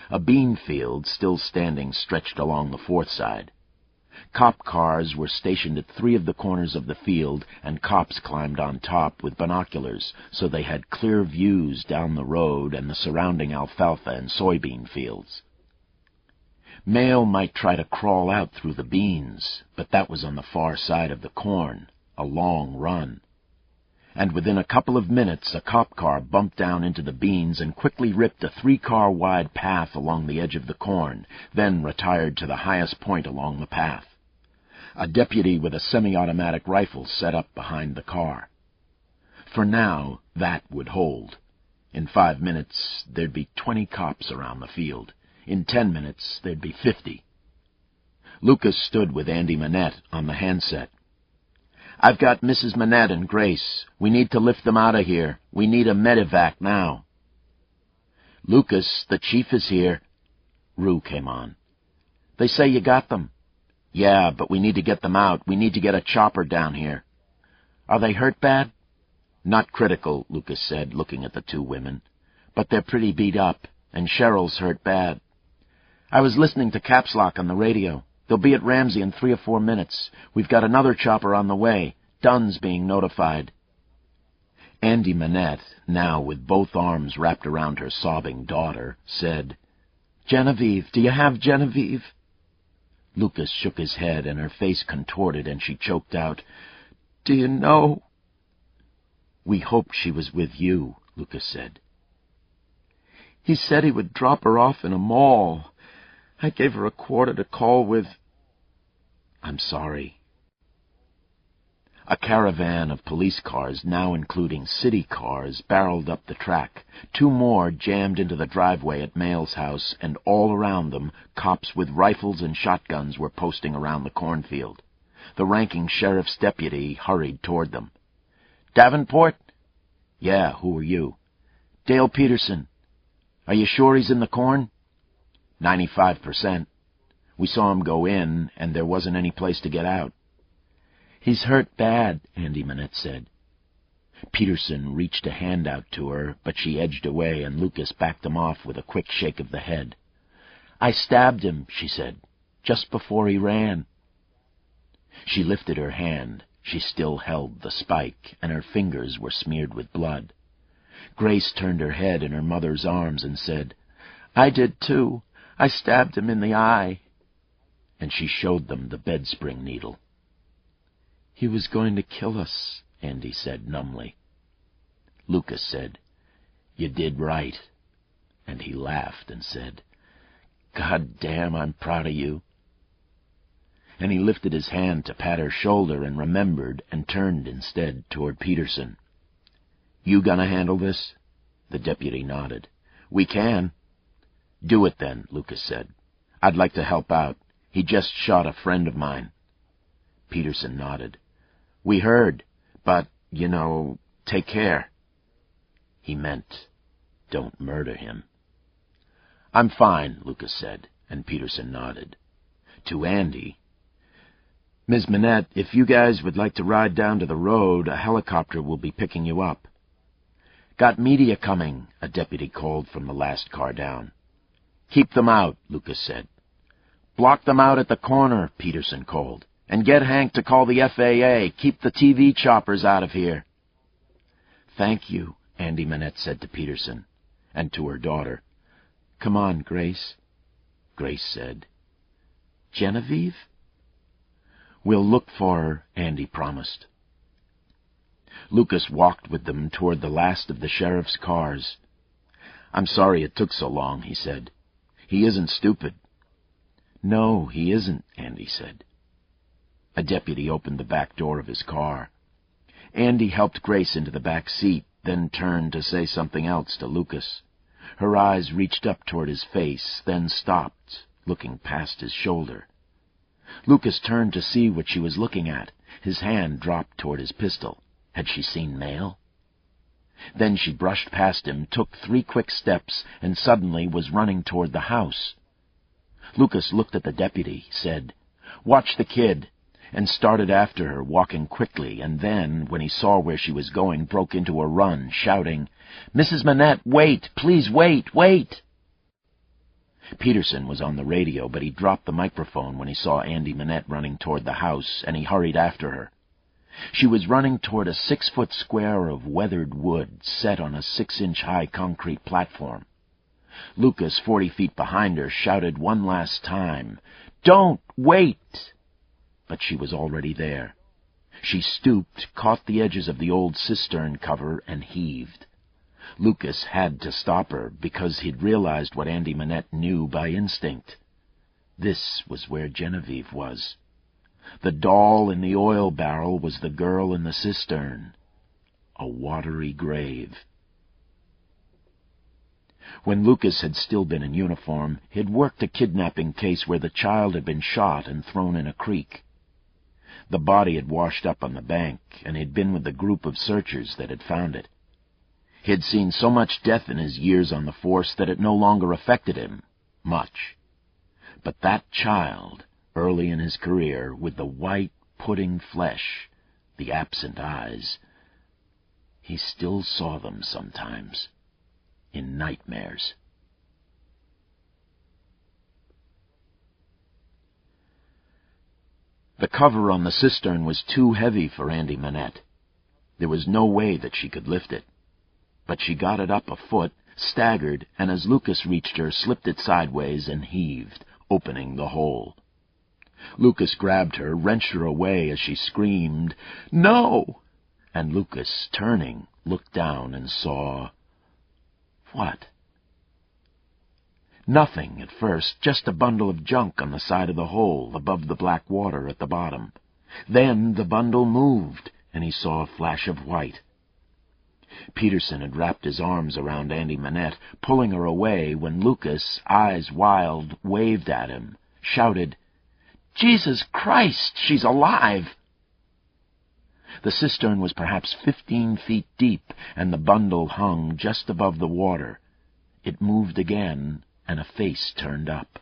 Speaker 3: A bean field, still standing, stretched along the 4th side. Cop cars were stationed at 3 of the corners of the field, and cops climbed on top with binoculars, so they had clear views down the road and the surrounding alfalfa and soybean fields. Mail might try to crawl out through the beans, but that was on the far side of the corn, a long run. And within a couple of minutes a cop car bumped down into the beans and quickly ripped a 3-car-wide path along the edge of the corn, then retired to the highest point along the path. A deputy with a semi-automatic rifle set up behind the car. For now, that would hold. In 5 minutes, there'd be 20 cops around the field. In 10 minutes, there'd be 50. Lucas stood with Andy Manette on the handset. "I've got Mrs. Manette and Grace. We need to lift them out of here. We need a medevac now." "Lucas, the chief is here." Rue came on. "They say you got them." "Yeah, but we need to get them out. We need to get a chopper down here." "Are they hurt bad?" Not critical, Lucas said, looking at the two women. But they're pretty beat up, and Cheryl's hurt bad. I was listening to Caps Lock on the radio. They'll be at Ramsey in 3 or 4 minutes. We've got another chopper on the way. Dunn's being notified. Andy Manette, now with both arms wrapped around her sobbing daughter, said, "Genevieve, do you have Genevieve?" Lucas shook his head, and her face contorted, and she choked out, "Do you know?" "We hoped she was with you," Lucas said. "He said he would drop her off in a mall. I gave her a quarter to call with." "I'm sorry." A caravan of police cars, now including city cars, barreled up the track. 2 more jammed into the driveway at Mayle's house, and all around them, cops with rifles and shotguns were posting around the cornfield. The ranking sheriff's deputy hurried toward them. "Davenport?" "Yeah, who are you?" "Dale Peterson." "Are you sure he's in the corn?" 95%. We saw him go in, and there wasn't any place to get out." "He's hurt bad," Andy Manette said. Peterson reached a hand out to her, but she edged away, and Lucas backed him off with a quick shake of the head. "I stabbed him," she said, "just before he ran." She lifted her hand. She still held the spike, and her fingers were smeared with blood. Grace turned her head in her mother's arms and said, "I did too. I stabbed him in the eye." And she showed them the bedspring needle. "He was going to kill us," Andy said numbly. Lucas said, "You did right." And he laughed and said, "God damn, I'm proud of you." And he lifted his hand to pat her shoulder and remembered, and turned instead toward Peterson. "You gonna handle this?" The deputy nodded. "We can." "Do it then," Lucas said. "I'd like to help out. He just shot a friend of mine." Peterson nodded. "We heard, but, take care." He meant, don't murder him. "I'm fine," Lucas said, and Peterson nodded. To Andy, "Ms. Manette, if you guys would like to ride down to the road, a helicopter will be picking you up." "Got media coming," a deputy called from the last car down. "Keep them out," Lucas said. "Block them out at the corner," Peterson called. "And get Hank to call the FAA. Keep the TV choppers out of here." "Thank you," Andy Manette said to Peterson, and to her daughter, "Come on, Grace." Grace said, "Genevieve?" "We'll look for her," Andy promised. Lucas walked with them toward the last of the sheriff's cars. "I'm sorry it took so long," he said. "He isn't stupid." "No, he isn't," Andy said. A deputy opened the back door of his car. Andy helped Grace into the back seat, then turned to say something else to Lucas. Her eyes reached up toward his face, then stopped, looking past his shoulder. Lucas turned to see what she was looking at. His hand dropped toward his pistol. Had she seen Mayle? Then she brushed past him, took 3 quick steps, and suddenly was running toward the house. Lucas looked at the deputy, said, "Watch the kid," and started after her, walking quickly, and then, when he saw where she was going, broke into a run, shouting, "Mrs. Manette, wait! Please wait! Wait!" Peterson was on the radio, but he dropped the microphone when he saw Andy Manette running toward the house, and he hurried after her. She was running toward a 6-foot square of weathered wood set on a 6-inch-high concrete platform. Lucas, 40 feet behind her, shouted one last time, "Don't wait!" But she was already there. She stooped, caught the edges of the old cistern cover, and heaved. Lucas had to stop her, because he'd realized what Andy Manette knew by instinct. This was where Genevieve was. The doll in the oil barrel was the girl in the cistern. A watery grave. When Lucas had still been in uniform, he'd worked a kidnapping case where the child had been shot and thrown in a creek. The body had washed up on the bank, and he'd been with the group of searchers that had found it. He'd seen so much death in his years on the force that it no longer affected him much. But that child, early in his career, with the white, pudding flesh, the absent eyes, He still saw them sometimes, in nightmares. The cover on the cistern was too heavy for Andy Minette. There was no way that she could lift it. But she got it up a foot, staggered, and as Lucas reached her, slipped it sideways and heaved, opening the hole. Lucas grabbed her, wrenched her away as she screamed, "No!" And Lucas, turning, looked down and saw... what? Nothing at first, just a bundle of junk on the side of the hole, above the black water at the bottom. Then the bundle moved, and he saw a flash of white. Peterson had wrapped his arms around Andy Minette, pulling her away, when Lucas, eyes wild, waved at him, shouted, "Jesus Christ, she's alive!" The cistern was perhaps 15 feet deep, and the bundle hung just above the water. It moved again, and a face turned up.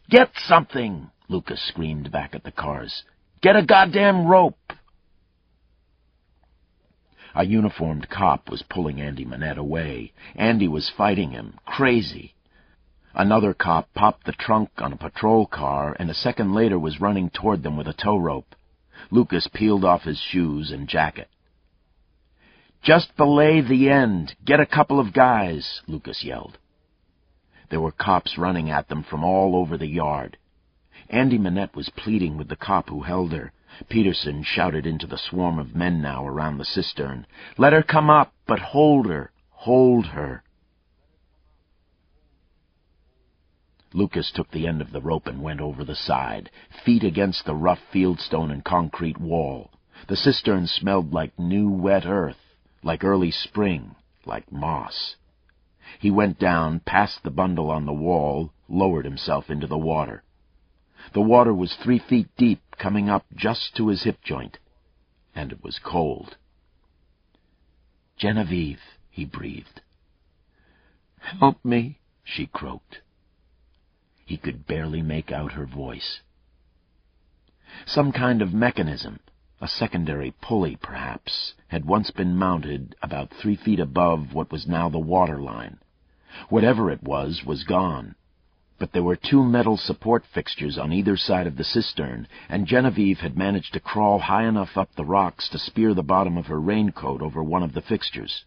Speaker 3: "Get something!" Lucas screamed back at the cars. "Get a goddamn rope!" A uniformed cop was pulling Andy Minette away. Andy was fighting him, crazy. Another cop popped the trunk on a patrol car, and a second later was running toward them with a tow rope. Lucas peeled off his shoes and jacket. "Just belay the end! Get a couple of guys!" Lucas yelled. There were cops running at them from all over the yard. Andy Minette was pleading with the cop who held her. Peterson shouted into the swarm of men now around the cistern, "Let her come up, but hold her! Hold her!" Lucas took the end of the rope and went over the side, feet against the rough fieldstone and concrete wall. The cistern smelled like new wet earth, like early spring, like moss. He went down, past the bundle on the wall, lowered himself into the water. The water was 3 feet deep, coming up just to his hip joint, and it was cold. "Genevieve," he breathed. "Help me," she croaked. He could barely make out her voice. Some kind of mechanism, a secondary pulley perhaps, had once been mounted about 3 feet above what was now the water line. Whatever it was gone. But there were 2 metal support fixtures on either side of the cistern, and Genevieve had managed to crawl high enough up the rocks to spear the bottom of her raincoat over one of the fixtures.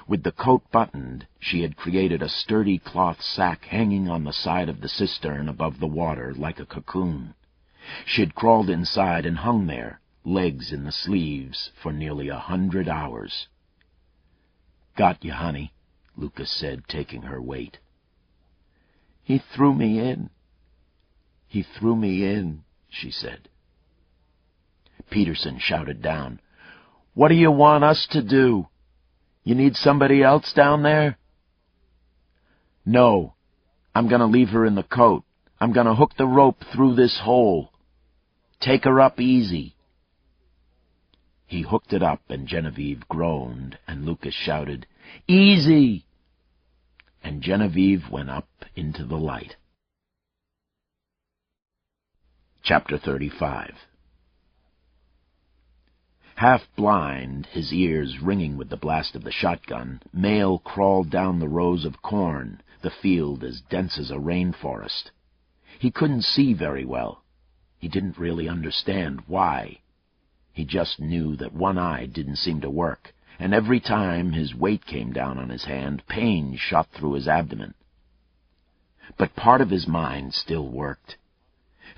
Speaker 3: With the coat buttoned, she had created a sturdy cloth sack hanging on the side of the cistern above the water like a cocoon. She had crawled inside and hung there, legs in the sleeves, for nearly 100 hours. "Got you, honey," Lucas said, taking her weight. "He threw me in." "He threw me in," she said. Peterson shouted down, "What do you want us to do? You need somebody else down there?" "No. I'm going to leave her in the coat. I'm going to hook the rope through this hole. Take her up easy." He hooked it up, and Genevieve groaned, and Lucas shouted, "Easy!" And Genevieve went up into the light. Chapter 35. Half blind, his ears ringing with the blast of the shotgun, Mayle crawled down the rows of corn, the field as dense as a rainforest. He couldn't see very well. He didn't really understand why. He just knew that one eye didn't seem to work, and every time his weight came down on his hand, pain shot through his abdomen. But part of his mind still worked.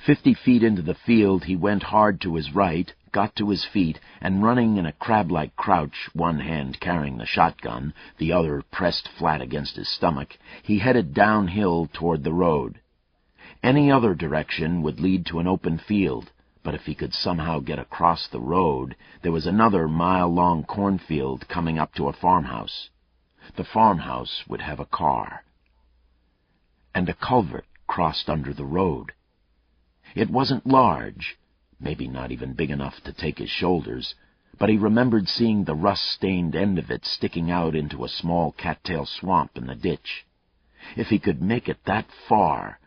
Speaker 3: 50 feet into the field, he went hard to his right, got to his feet, and running in a crab-like crouch, one hand carrying the shotgun, the other pressed flat against his stomach, he headed downhill toward the road. Any other direction would lead to an open field, but if he could somehow get across the road, there was another mile-long cornfield coming up to a farmhouse. The farmhouse would have a car. And a culvert crossed under the road. It wasn't large, maybe not even big enough to take his shoulders, but he remembered seeing the rust-stained end of it sticking out into a small cattail swamp in the ditch. If he could make it that far...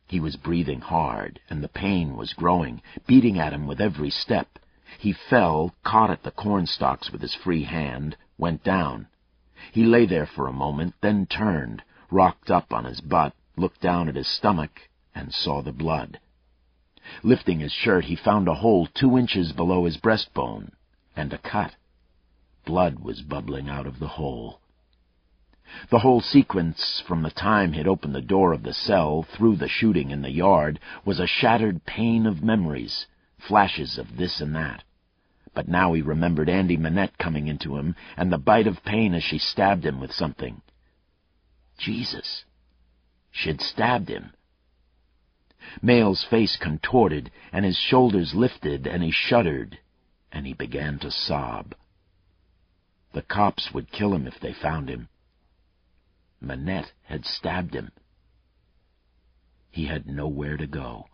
Speaker 3: He was breathing hard, and the pain was growing, beating at him with every step. He fell, caught at the cornstalks with his free hand, went down. He lay there for a moment, then turned, rocked up on his butt, looked down at his stomach, and saw the blood. Lifting his shirt, he found a hole 2 inches below his breastbone, and a cut. Blood was bubbling out of the hole. The whole sequence, from the time he'd opened the door of the cell, through the shooting in the yard, was a shattered pane of memories, flashes of this and that. But now he remembered Andy Minette coming into him, and the bite of pain as she stabbed him with something. Jesus! She'd stabbed him. Mayle's face contorted, and his shoulders lifted, and he shuddered, and he began to sob. The cops would kill him if they found him. Minette had stabbed him. He had nowhere to go.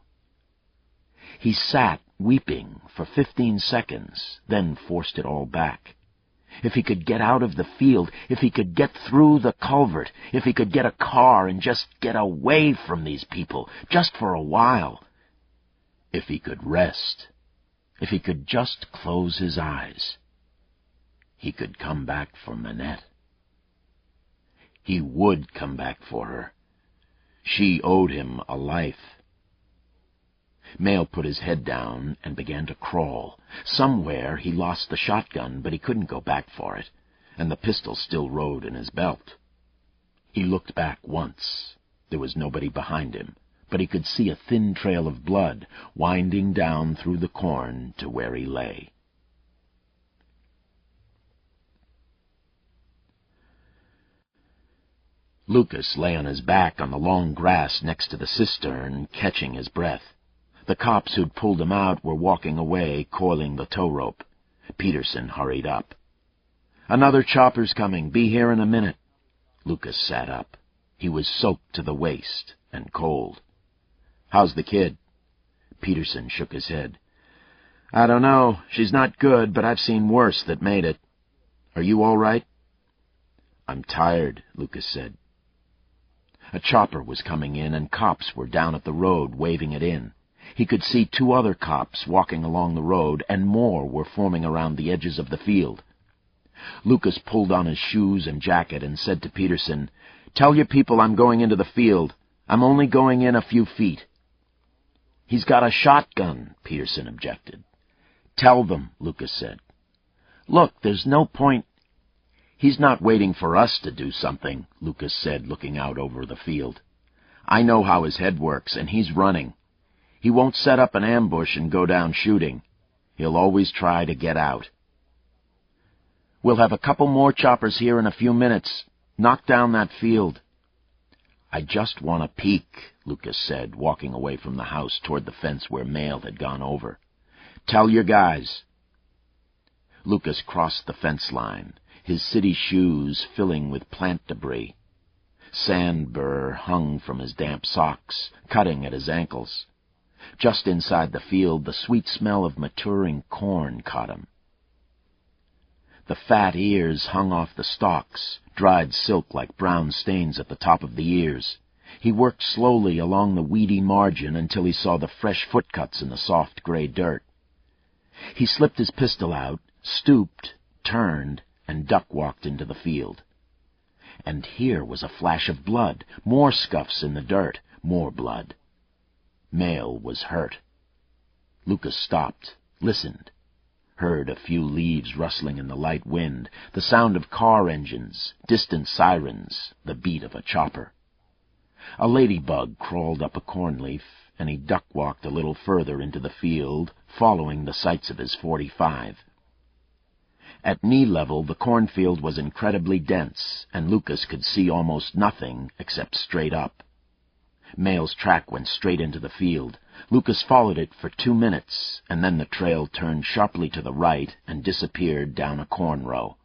Speaker 3: He sat, weeping, for 15 seconds, then forced it all back. If he could get out of the field, if he could get through the culvert, if he could get a car and just get away from these people, just for a while. If he could rest, if he could just close his eyes, he could come back for Minette. He would come back for her. She owed him a life. Mayle put his head down and began to crawl. Somewhere he lost the shotgun, but he couldn't go back for it, and the pistol still rode in his belt. He looked back once. There was nobody behind him, but he could see a thin trail of blood winding down through the corn to where he lay. Lucas lay on his back on the long grass next to the cistern, catching his breath. The cops who'd pulled him out were walking away, coiling the tow rope. Peterson hurried up. "Another chopper's coming. Be here in a minute." Lucas sat up. He was soaked to the waist and cold. "How's the kid?" Peterson shook his head. "I don't know. She's not good, but I've seen worse that made it. Are you all right?" "I'm tired," Lucas said. A chopper was coming in, and cops were down at the road, waving it in. He could see 2 other cops walking along the road, and more were forming around the edges of the field. Lucas pulled on his shoes and jacket and said to Peterson, "Tell your people I'm going into the field. I'm only going in a few feet." "He's got a shotgun," Peterson objected. "Tell them," Lucas said. "Look, there's no point—" "He's not waiting for us to do something," Lucas said, looking out over the field. "I know how his head works, and he's running. He won't set up an ambush and go down shooting. He'll always try to get out." "We'll have a couple more choppers here in a few minutes. Knock down that field." "I just want a peek," Lucas said, walking away from the house toward the fence where Mayle had gone over. "Tell your guys." Lucas crossed the fence line, his city shoes filling with plant debris. Sand burr hung from his damp socks, cutting at his ankles. Just inside the field, the sweet smell of maturing corn caught him. The fat ears hung off the stalks, dried silk like brown stains at the top of the ears. He worked slowly along the weedy margin until he saw the fresh footcuts in the soft gray dirt. He slipped his pistol out, stooped, turned, and duck-walked into the field. And here was a flash of blood, more scuffs in the dirt, more blood. Mayle was hurt. Lucas stopped, listened, heard a few leaves rustling in the light wind, the sound of car engines, distant sirens, the beat of a chopper. A ladybug crawled up a cornleaf, and he duck-walked a little further into the field, following the sights of his .45. At knee level, the cornfield was incredibly dense, and Lucas could see almost nothing except straight up. Mayle's track went straight into the field. Lucas followed it for 2 minutes, and then the trail turned sharply to the right and disappeared down a corn row.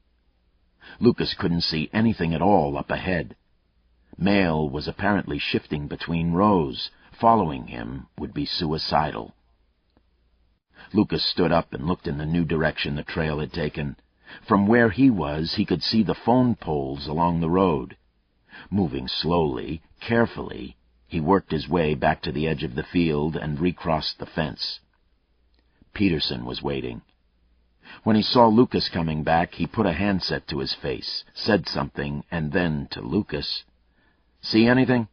Speaker 3: Lucas couldn't see anything at all up ahead. Mayle was apparently shifting between rows. Following him would be suicidal. Lucas stood up and looked in the new direction the trail had taken. From where he was, he could see the phone poles along the road. Moving slowly, carefully, he worked his way back to the edge of the field and recrossed the fence. Peterson was waiting. When he saw Lucas coming back, he put a handset to his face, said something, and then, to Lucas, "See anything?"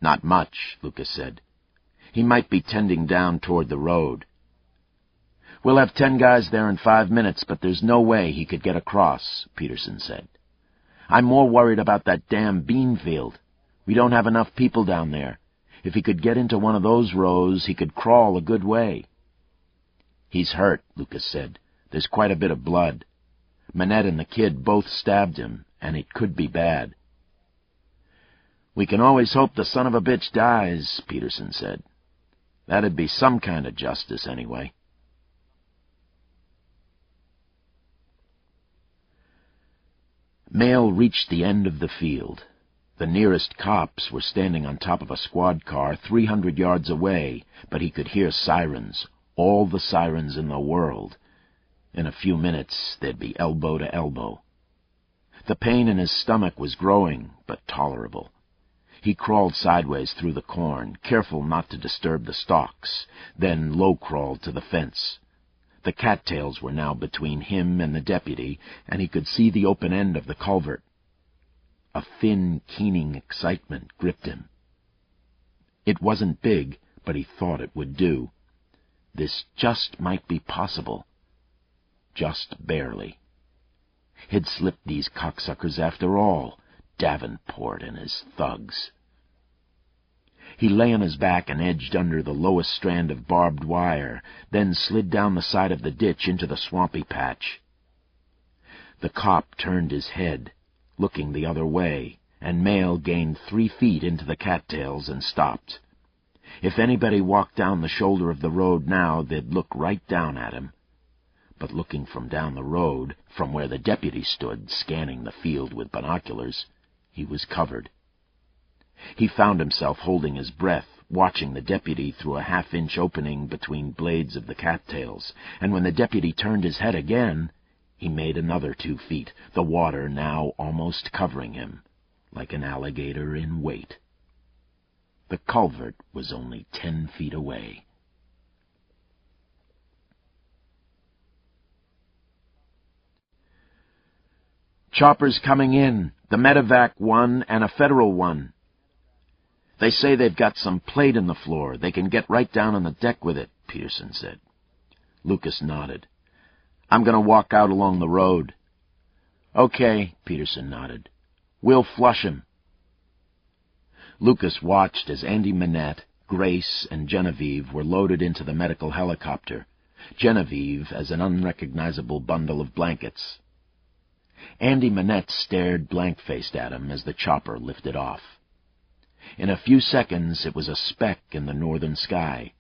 Speaker 3: "Not much," Lucas said. "He might be tending down toward the road." "We'll have 10 guys there in 5 minutes, but there's no way he could get across," Peterson said. "I'm more worried about that damn bean field. We don't have enough people down there. If he could get into one of those rows, he could crawl a good way." "He's hurt," Lucas said. "There's quite a bit of blood. Manette and the kid both stabbed him, and it could be bad." "We can always hope the son of a bitch dies," Peterson said. "That'd be some kind of justice, anyway." Mail reached the end of the field. The nearest cops were standing on top of a squad car 300 yards away, but he could hear sirens, all the sirens in the world. In a few minutes, they'd be elbow to elbow. The pain in his stomach was growing, but tolerable. He crawled sideways through the corn, careful not to disturb the stalks, then low-crawled to the fence. The cattails were now between him and the deputy, and he could see the open end of the culvert. A thin, keening excitement gripped him. It wasn't big, but he thought it would do. This just might be possible. Just barely. He'd slipped these cocksuckers after all, Davenport and his thugs. He lay on his back and edged under the lowest strand of barbed wire, then slid down the side of the ditch into the swampy patch. The cop turned his head, looking the other way, and Mail gained 3 feet into the cattails and stopped. If anybody walked down the shoulder of the road now, they'd look right down at him. But looking from down the road, from where the deputy stood, scanning the field with binoculars, he was covered. He found himself holding his breath, watching the deputy through a 1/2-inch opening between blades of the cattails, and when the deputy turned his head again, he made another 2 feet, the water now almost covering him, like an alligator in weight. The culvert was only 10 feet away. "Choppers coming in, the medevac one and a federal one. They say they've got some plate in the floor. They can get right down on the deck with it," Peterson said. Lucas nodded. "I'm going to walk out along the road." "Okay," Peterson nodded. "We'll flush him." Lucas watched as Andy Manette, Grace, and Genevieve were loaded into the medical helicopter, Genevieve as an unrecognizable bundle of blankets. Andy Manette stared blank-faced at him as the chopper lifted off. In a few seconds, it was a speck in the northern sky.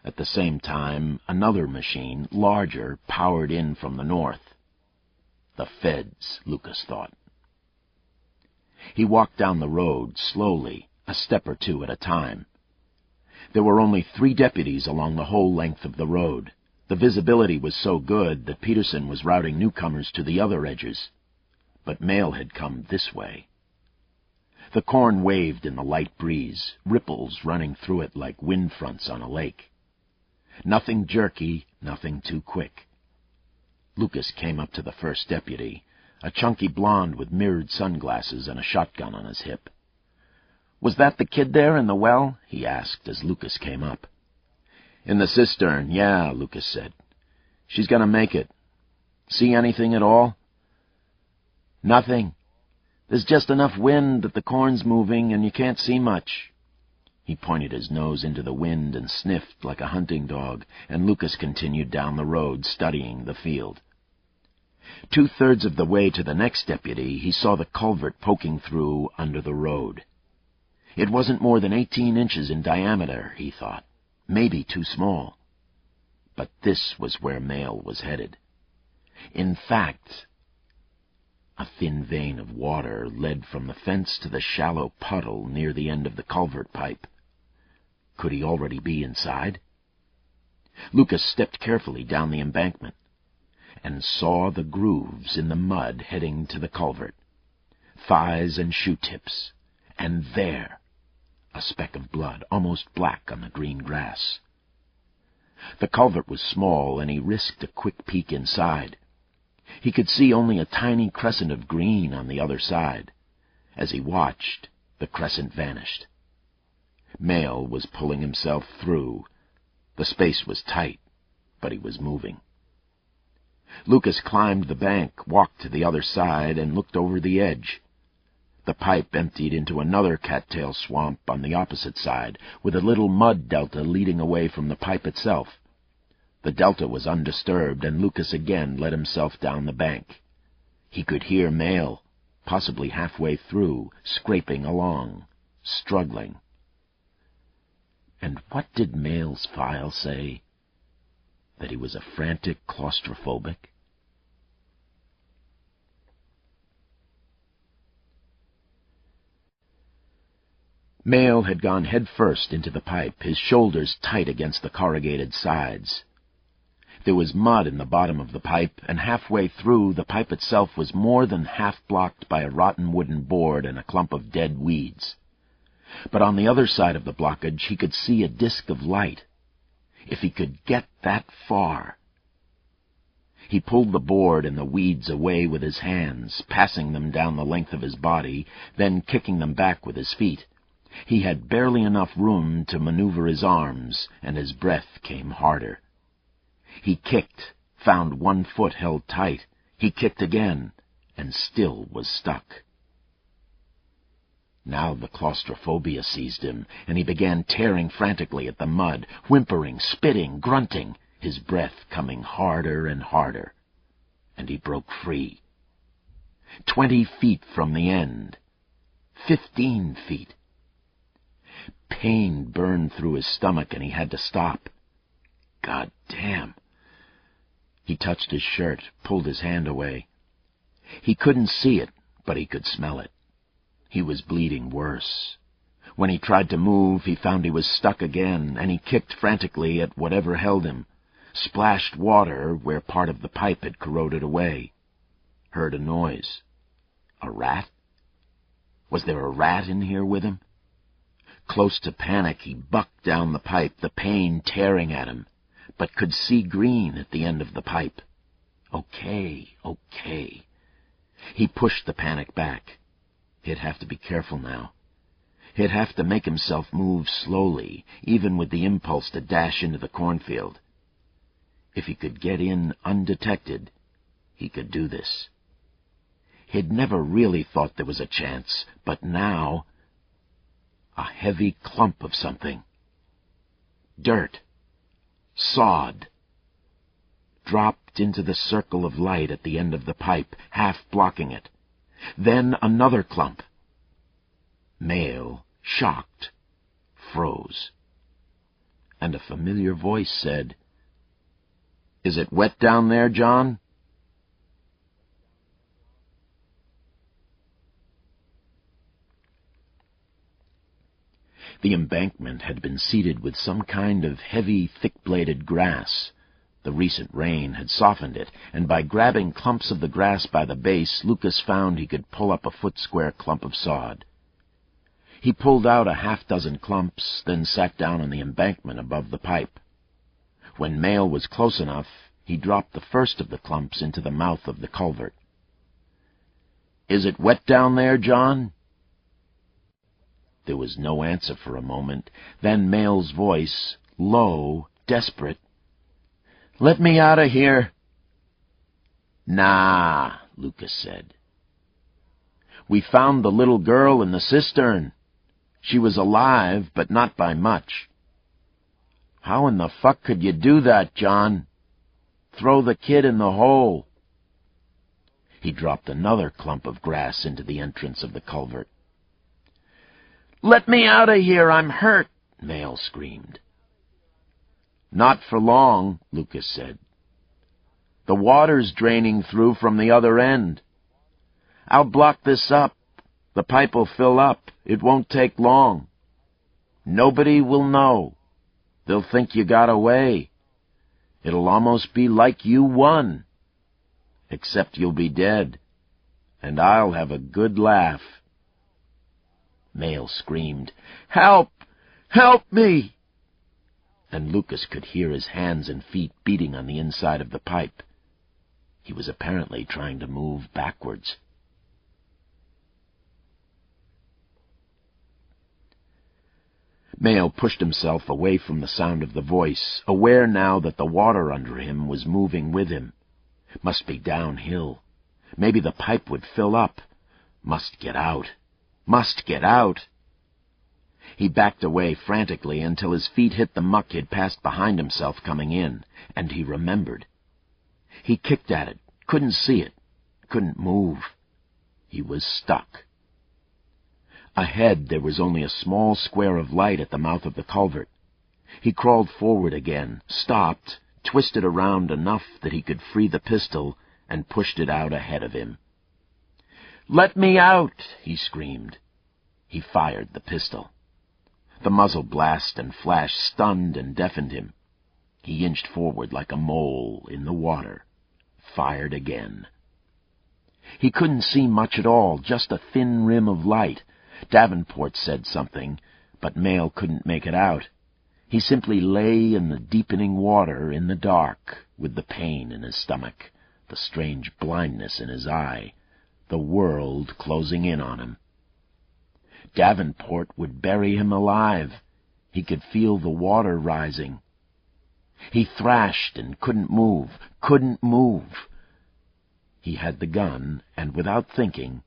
Speaker 3: At the same time, another machine, larger, powered in from the north. The feds, Lucas thought. He walked down the road, slowly, a step or 2 at a time. There were only 3 deputies along the whole length of the road. The visibility was so good that Peterson was routing newcomers to the other edges. But Mail had come this way. The corn waved in the light breeze, ripples running through it like wind fronts on a lake. Nothing jerky, nothing too quick. Lucas came up to the first deputy, a chunky blonde with mirrored sunglasses and a shotgun on his hip. "Was that the kid there in the well?" he asked as Lucas came up. "In the cistern, yeah," Lucas said. "She's gonna make it. See anything at all?" "Nothing. There's just enough wind that the corn's moving and you can't see much." He pointed his nose into the wind and sniffed like a hunting dog, and Lucas continued down the road, studying the field. 2/3 of the way to the next deputy, he saw the culvert poking through under the road. It wasn't more than 18 inches in diameter, he thought. Maybe too small. But this was where Mail was headed. In fact, a thin vein of water led from the fence to the shallow puddle near the end of the culvert pipe. Could he already be inside? Lucas stepped carefully down the embankment and saw the grooves in the mud heading to the culvert. Thighs and shoe tips. And there, a speck of blood, almost black on the green grass. The culvert was small, and he risked a quick peek inside. He could see only a tiny crescent of green on the other side. As he watched, the crescent vanished. Mail was pulling himself through. The space was tight, but he was moving. Lucas climbed the bank, walked to the other side, and looked over the edge. The pipe emptied into another cattail swamp on the opposite side, with a little mud delta leading away from the pipe itself. The delta was undisturbed, and Lucas again let himself down the bank. He could hear Mail, possibly halfway through, scraping along, struggling. And what did Mail's file say? That he was a frantic claustrophobic? Mail had gone head first into the pipe, his shoulders tight against the corrugated sides. There was mud in the bottom of the pipe, and halfway through, the pipe itself was more than half blocked by a rotten wooden board and a clump of dead weeds. But on the other side of the blockage, he could see a disk of light. If he could get that far... He pulled the board and the weeds away with his hands, passing them down the length of his body, then kicking them back with his feet. He had barely enough room to maneuver his arms, and his breath came harder. He kicked, found one foot held tight. He kicked again, and still was stuck. Now the claustrophobia seized him, and he began tearing frantically at the mud, whimpering, spitting, grunting, his breath coming harder and harder. And he broke free. 20 feet from the end. 15 feet. Pain burned through his stomach, and he had to stop. God damn. He touched his shirt, pulled his hand away. He couldn't see it, but he could smell it. He was bleeding worse. When he tried to move, he found he was stuck again, and he kicked frantically at whatever held him, splashed water where part of the pipe had corroded away. Heard a noise. A rat? Was there a rat in here with him? Close to panic, he bucked down the pipe, the pain tearing at him, but could see green at the end of the pipe. Okay. He pushed the panic back. He'd have to be careful now. He'd have to make himself move slowly, even with the impulse to dash into the cornfield. If he could get in undetected, he could do this. He'd never really thought there was a chance, but now... A heavy clump of something. Dirt. Sod. Dropped into the circle of light at the end of the pipe, half blocking it. Then another clump. Mail, shocked, froze. And a familiar voice said, "Is it wet down there, John?" The embankment had been seeded with some kind of heavy, thick-bladed grass. The recent rain had softened it, and by grabbing clumps of the grass by the base, Lucas found he could pull up a foot-square clump of sod. He pulled out a half-dozen clumps, then sat down on the embankment above the pipe. When Mail was close enough, he dropped the first of the clumps into the mouth of the culvert. "Is it wet down there, John?" There was no answer for a moment. Then Mail's voice, low, desperate. "Let me out of here." "Nah," Lucas said. "We found the little girl in the cistern. She was alive, but not by much." "How in the fuck could you do that, John? Throw the kid in the hole." He dropped another clump of grass into the entrance of the culvert. "Let me out of here, I'm hurt," Mail screamed. "Not for long," Lucas said. "The water's draining through from the other end. I'll block this up. The pipe will fill up. It won't take long. Nobody will know. They'll think you got away. It'll almost be like you won. Except you'll be dead, and I'll have a good laugh." Mail screamed, "Help! Help me!" and Lucas could hear his hands and feet beating on the inside of the pipe. He was apparently trying to move backwards. Mayo pushed himself away from the sound of the voice, aware now that the water under him was moving with him. Must be downhill. Maybe the pipe would fill up. Must get out. Must get out. He backed away frantically until his feet hit the muck he'd passed behind himself coming in, and he remembered. He kicked at it, couldn't see it, couldn't move. He was stuck. Ahead there was only a small square of light at the mouth of the culvert. He crawled forward again, stopped, twisted around enough that he could free the pistol, and pushed it out ahead of him. "Let me out!" he screamed. He fired the pistol. The muzzle blast and flash stunned and deafened him. He inched forward like a mole in the water, fired again. He couldn't see much at all, just a thin rim of light. Davenport said something, but Mayo couldn't make it out. He simply lay in the deepening water in the dark, with the pain in his stomach, the strange blindness in his eye, the world closing in on him. Davenport would bury him alive. He could feel the water rising. He thrashed and couldn't move, couldn't move. He had the gun, and without thinking,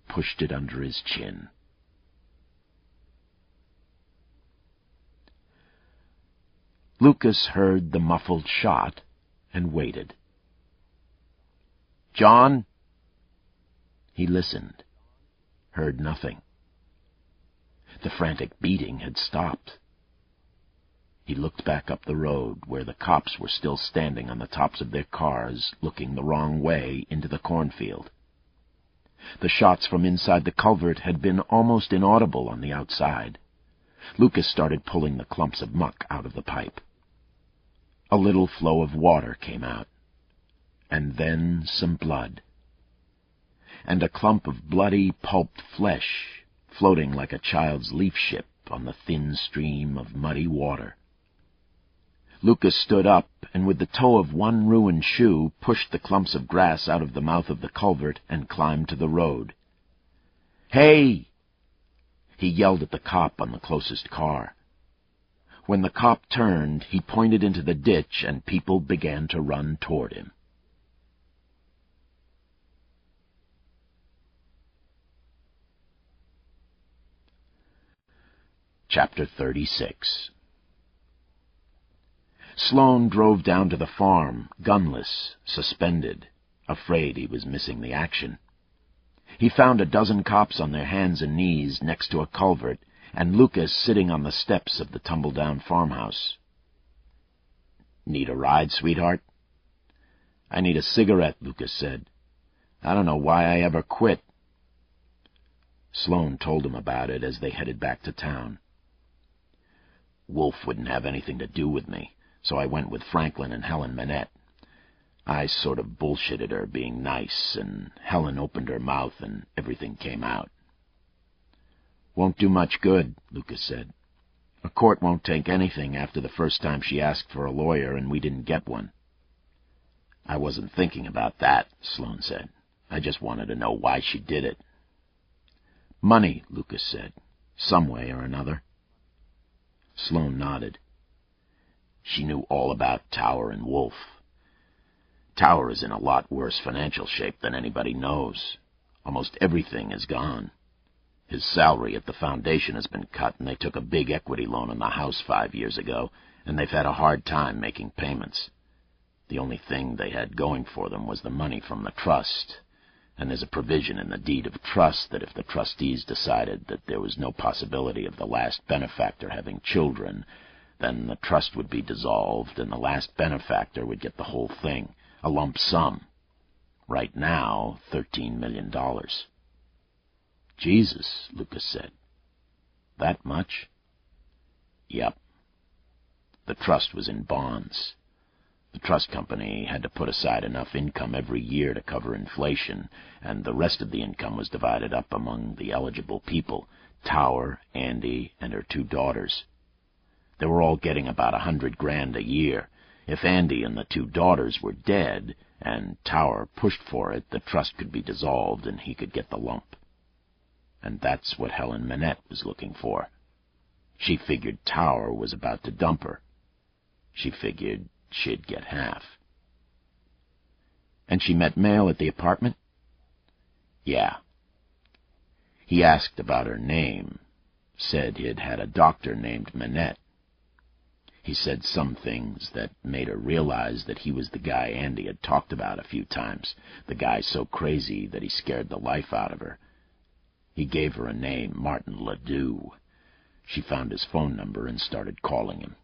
Speaker 3: pushed it under his chin. Lucas heard the muffled shot and waited. "John?" He listened, heard nothing. The frantic beating had stopped. He looked back up the road, where the cops were still standing on the tops of their cars, looking the wrong way into the cornfield. The shots from inside the culvert had been almost inaudible on the outside. Lucas started pulling the clumps of muck out of the pipe. A little flow of water came out, and then some blood, and a clump of bloody, pulped flesh floating like a child's leaf ship on the thin stream of muddy water. Lucas stood up, and with the toe of one ruined shoe pushed the clumps of grass out of the mouth of the culvert and climbed to the road. "Hey!" He yelled at the cop on the closest car. When the cop turned, he pointed into the ditch, and people began to run toward him. Chapter 36. Sloane drove down to the farm, gunless, suspended, afraid he was missing the action. He found a dozen cops on their hands and knees next to a culvert, and Lucas sitting on the steps of the tumble-down farmhouse. "Need a ride, sweetheart?" "I need a cigarette," Lucas said. "I don't know why I ever quit." Sloane told him about it as they headed back to town. "Wolf wouldn't have anything to do with me, so I went with Franklin and Helen Manette. I sort of bullshitted her being nice, and Helen opened her mouth and everything came out." "Won't do much good," Lucas said. "A court won't take anything after the first time she asked for a lawyer and we didn't get one." "I wasn't thinking about that," Sloane said. "I just wanted to know why she did it." "Money," Lucas said. "Some way or another." Sloane nodded. "She knew all about Tower and Wolf. Tower is in a lot worse financial shape than anybody knows. Almost everything is gone. His salary at the foundation has been cut, and they took a big equity loan on the house 5 years ago, and they've had a hard time making payments. The only thing they had going for them was the money from the trust, and there's a provision in the deed of trust that if the trustees decided that there was no possibility of the last benefactor having children, then the trust would be dissolved and the last benefactor would get the whole thing, a lump sum. Right now, $13 million. "Jesus," Lucas said. "That much?" "Yep." The trust was in bonds. The trust company had to put aside enough income every year to cover inflation, and the rest of the income was divided up among the eligible people, Tower, Andy, and her 2 daughters. They were all getting about $100,000 a year. If Andy and the 2 daughters were dead, and Tower pushed for it, the trust could be dissolved and he could get the lump. And that's what Helen Manette was looking for. She figured Tower was about to dump her. She figured she'd get half. And she met Mail at the apartment? Yeah. He asked about her name, said he'd had a doctor named Manette. He said some things that made her realize that he was the guy Andy had talked about a few times, the guy so crazy that he scared the life out of her. He gave her a name, Martin Ledoux. She found his phone number and started calling him.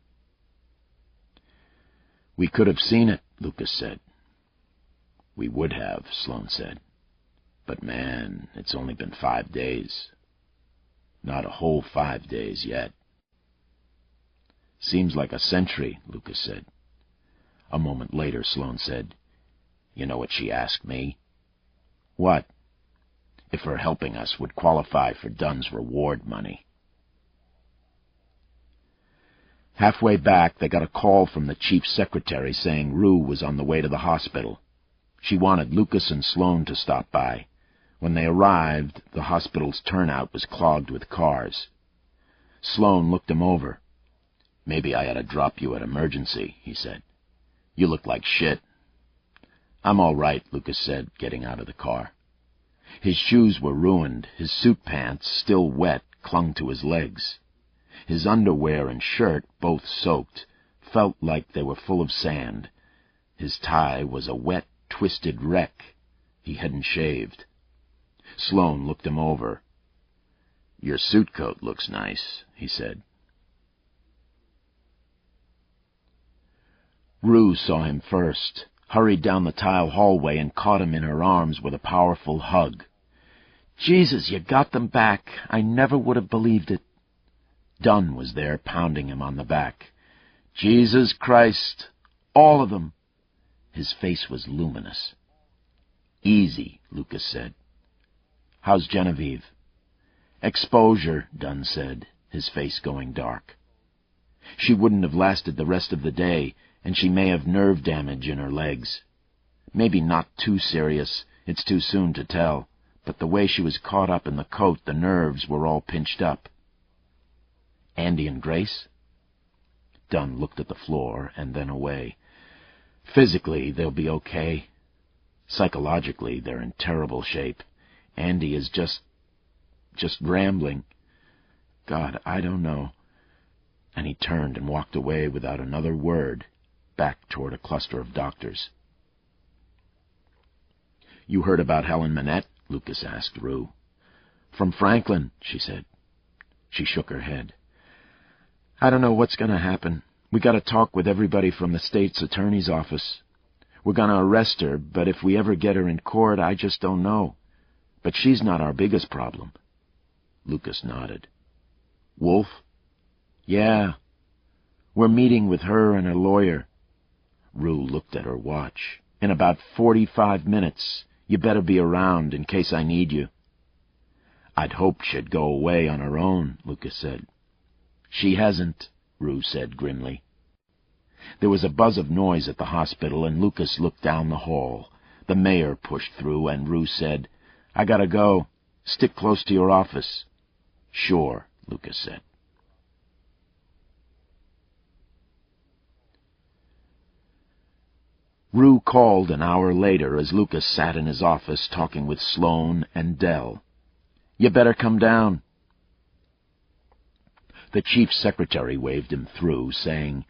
Speaker 3: We could have seen it, Lucas said. We would have, Sloane said. But man, it's only been 5 days. Not a whole 5 days yet. Seems like a century, Lucas said. A moment later, Sloane said, You know what she asked me? What? If her helping us would qualify for Dunn's reward money. Halfway back, they got a call from the chief's secretary saying Rue was on the way to the hospital. She wanted Lucas and Sloane to stop by. When they arrived, the hospital's turnout was clogged with cars. Sloane looked him over. Maybe I ought to drop you at emergency, he said. You look like shit. I'm all right, Lucas said, getting out of the car. His shoes were ruined. His suit pants, still wet, clung to his legs. His underwear and shirt, both soaked, felt like they were full of sand. His tie was a wet, twisted wreck. He hadn't shaved. Sloane looked him over. Your suit coat looks nice, he said. Rue saw him first, hurried down the tile hallway and caught him in her arms with a powerful hug. Jesus, you got them back. I never would have believed it. Dunn was there, pounding him on the back. Jesus Christ! All of them! His face was luminous. Easy, Lucas said. How's Genevieve? Exposure, Dunn said, his face going dark. She wouldn't have lasted the rest of the day, and she may have nerve damage in her legs. Maybe not too serious, it's too soon to tell, but the way she was caught up in the coat, the nerves were all pinched up. Andy and Grace? Dunn looked at the floor and then away. Physically, they'll be okay. Psychologically, they're in terrible shape. Andy is just rambling. God, I don't know. And he turned and walked away without another word, back toward a cluster of doctors. You heard about Helen Manette? Lucas asked Rue. From Franklin, she said. She shook her head. I don't know what's going to happen. We got to talk with everybody from the state's attorney's office. We're going to arrest her, but if we ever get her in court, I just don't know. But she's not our biggest problem. Lucas nodded. Wolf? Yeah. We're meeting with her and her lawyer. Rue looked at her watch. In about 45 minutes. You better be around in case I need you. I'd hoped she'd go away on her own, Lucas said. She hasn't, Rue said grimly. There was a buzz of noise at the hospital, and Lucas looked down the hall. The mayor pushed through, and Rue said, I gotta go. Stick close to your office. Sure, Lucas said. Rue called an hour later as Lucas sat in his office talking with Sloane and Dell. You better come down. The chief's secretary waved him through, saying,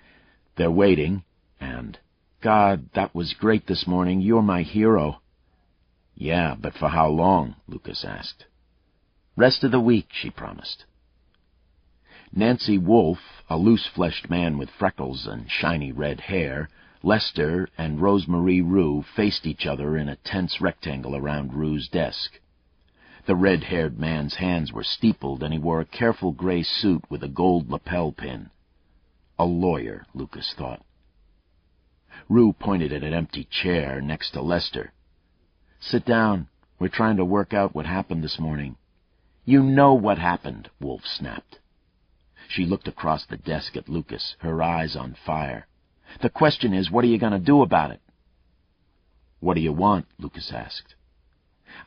Speaker 3: They're waiting, and, God, that was great this morning. You're my hero. Yeah, but for how long? Lucas asked. Rest of the week, she promised. Nancy Wolfe, a loose-fleshed man with freckles and shiny red hair, Lester and Rosemarie Rue faced each other in a tense rectangle around Rue's desk. The red-haired man's hands were steepled, and he wore a careful gray suit with a gold lapel pin. A lawyer, Lucas thought. Rue pointed at an empty chair next to Lester. Sit down. We're trying to work out what happened this morning. You know what happened, Wolfe snapped. She looked across the desk at Lucas, her eyes on fire. "The question is, what are you going to do about it?" "What do you want?" Lucas asked.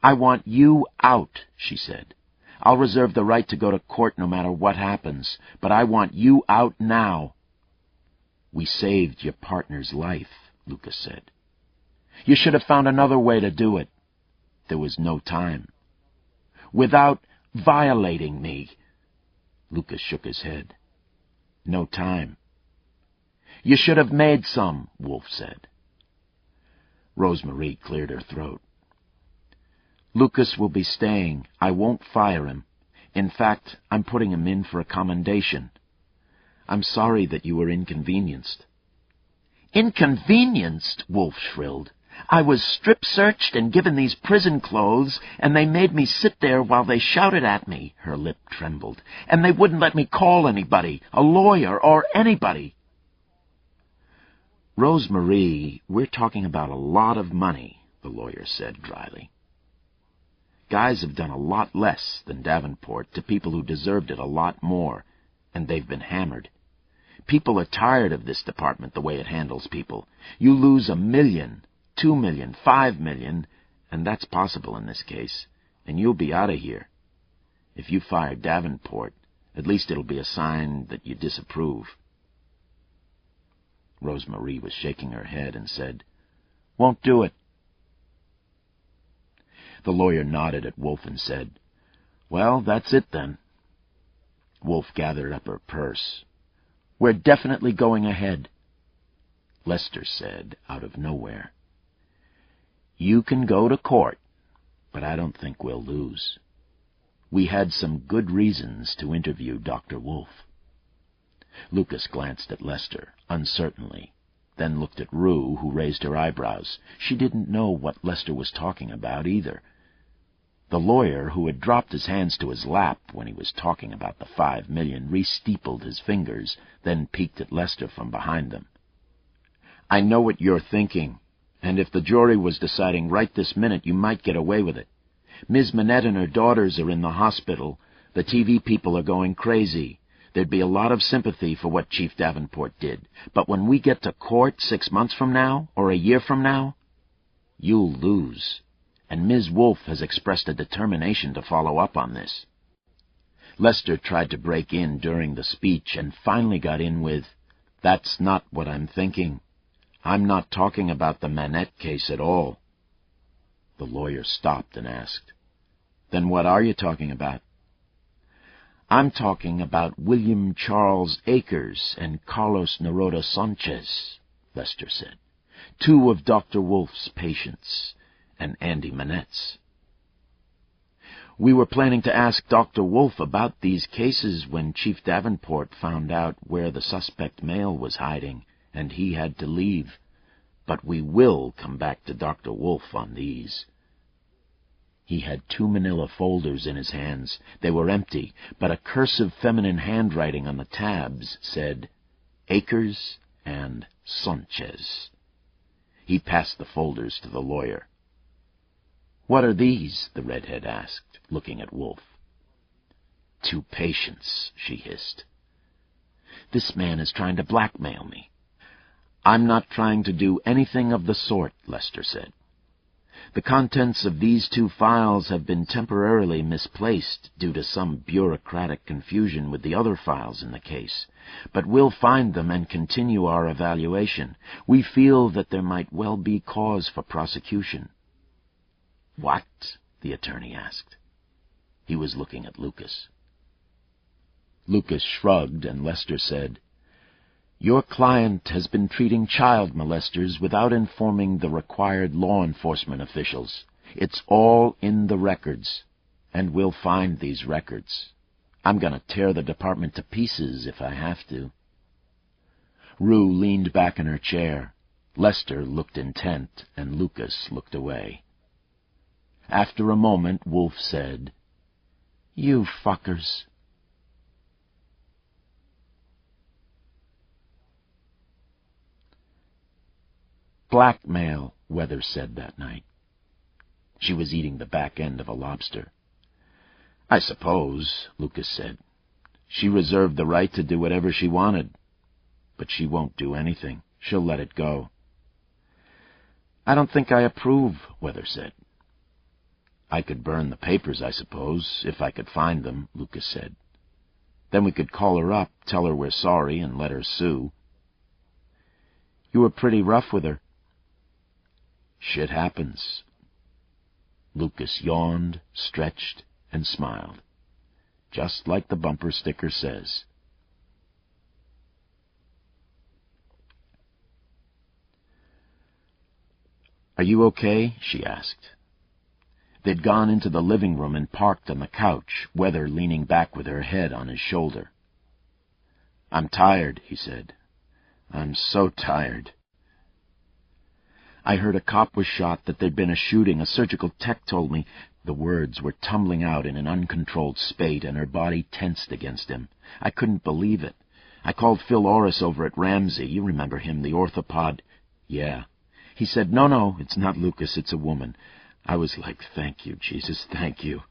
Speaker 3: "I want you out," she said. "I'll reserve the right to go to court no matter what happens, but I want you out now." "We saved your partner's life," Lucas said. "You should have found another way to do it." "There was no time." "Without violating me." Lucas shook his head. "No time." "You should have made some," Wolfe said. Rosemarie cleared her throat. "Lucas will be staying. I won't fire him. In fact, I'm putting him in for a commendation. I'm sorry that you were inconvenienced." "Inconvenienced?" Wolfe shrilled. "I was strip-searched and given these prison clothes, and they made me sit there while they shouted at me." Her lip trembled. "And they wouldn't let me call anybody, a lawyer or anybody." "Rosemarie, we're talking about a lot of money," the lawyer said dryly. "Guys have done a lot less than Davenport to people who deserved it a lot more, and they've been hammered. People are tired of this department the way it handles people. You lose $1 million, $2 million, $5 million, and that's possible in this case, and you'll be out of here. If you fire Davenport, at least it'll be a sign that you disapprove." Rosemarie was shaking her head and said, "Won't do it." The lawyer nodded at Wolfe and said, "Well, that's it then." Wolfe gathered up her purse. "We're definitely going ahead." Lester said, out of nowhere, "You can go to court, but I don't think we'll lose. We had some good reasons to interview Dr. Wolfe." Lucas glanced at Lester, uncertainly, then looked at Rue, who raised her eyebrows. She didn't know what Lester was talking about, either. The lawyer, who had dropped his hands to his lap when he was talking about the $5 million, re-steepled his fingers, then peeked at Lester from behind them. "I know what you're thinking, and if the jury was deciding right this minute, you might get away with it. Ms. Manette and her daughters are in the hospital. The TV people are going crazy. There'd be a lot of sympathy for what Chief Davenport did. But when we get to court 6 months from now, or a year from now, you'll lose. And Ms. Wolfe has expressed a determination to follow up on this." Lester tried to break in during the speech and finally got in with, "That's not what I'm thinking. I'm not talking about the Manette case at all." The lawyer stopped and asked, "Then what are you talking about?" "I'm talking about William Charles Akers and Carlos Neruda Sanchez," Lester said. "Two of Dr. Wolfe's patients, and Andy Manette's." "We were planning to ask Dr. Wolfe about these cases when Chief Davenport found out where the suspect male was hiding, and he had to leave. But we will come back to Dr. Wolfe on these." He had 2 manila folders in his hands. They were empty, but a cursive feminine handwriting on the tabs said, "Akers and Sanchez." He passed the folders to the lawyer. "What are these?" the redhead asked, looking at Wolfe. "2 patients," she hissed. "This man is trying to blackmail me." "I'm not trying to do anything of the sort," Lester said. "The contents of these 2 files have been temporarily misplaced due to some bureaucratic confusion with the other files in the case. But we'll find them and continue our evaluation. We feel that there might well be cause for prosecution." "What?" the attorney asked. He was looking at Lucas. Lucas shrugged, and Lester said, "Your client has been treating child molesters without informing the required law enforcement officials. It's all in the records, and we'll find these records. I'm going to tear the department to pieces if I have to." Rue leaned back in her chair. Lester looked intent, and Lucas looked away. After a moment, Wolfe said, "You fuckers." "Blackmail," Weather said that night. She was eating the back end of a lobster. "I suppose," Lucas said. She reserved the right to do whatever she wanted. But she won't do anything. She'll let it go. I don't think I approve, Weather said. I could burn the papers, I suppose, if I could find them, Lucas said. Then we could call her up, tell her we're sorry, and let her sue. You were pretty rough with her. Shit happens. Lucas yawned, stretched, and smiled, just like the bumper sticker says. Are you okay? She asked. They'd gone into the living room and parked on the couch, Weather leaning back with her head on his shoulder. I'm tired, he said. I'm so tired. I heard a cop was shot, that there'd been a shooting. A surgical tech told me. The words were tumbling out in an uncontrolled spate, and her body tensed against him. I couldn't believe it. I called Phil Orris over at Ramsey. You remember him, the orthopod? Yeah. He said, No, it's not Lucas, it's a woman. I was like, thank you, Jesus, thank you.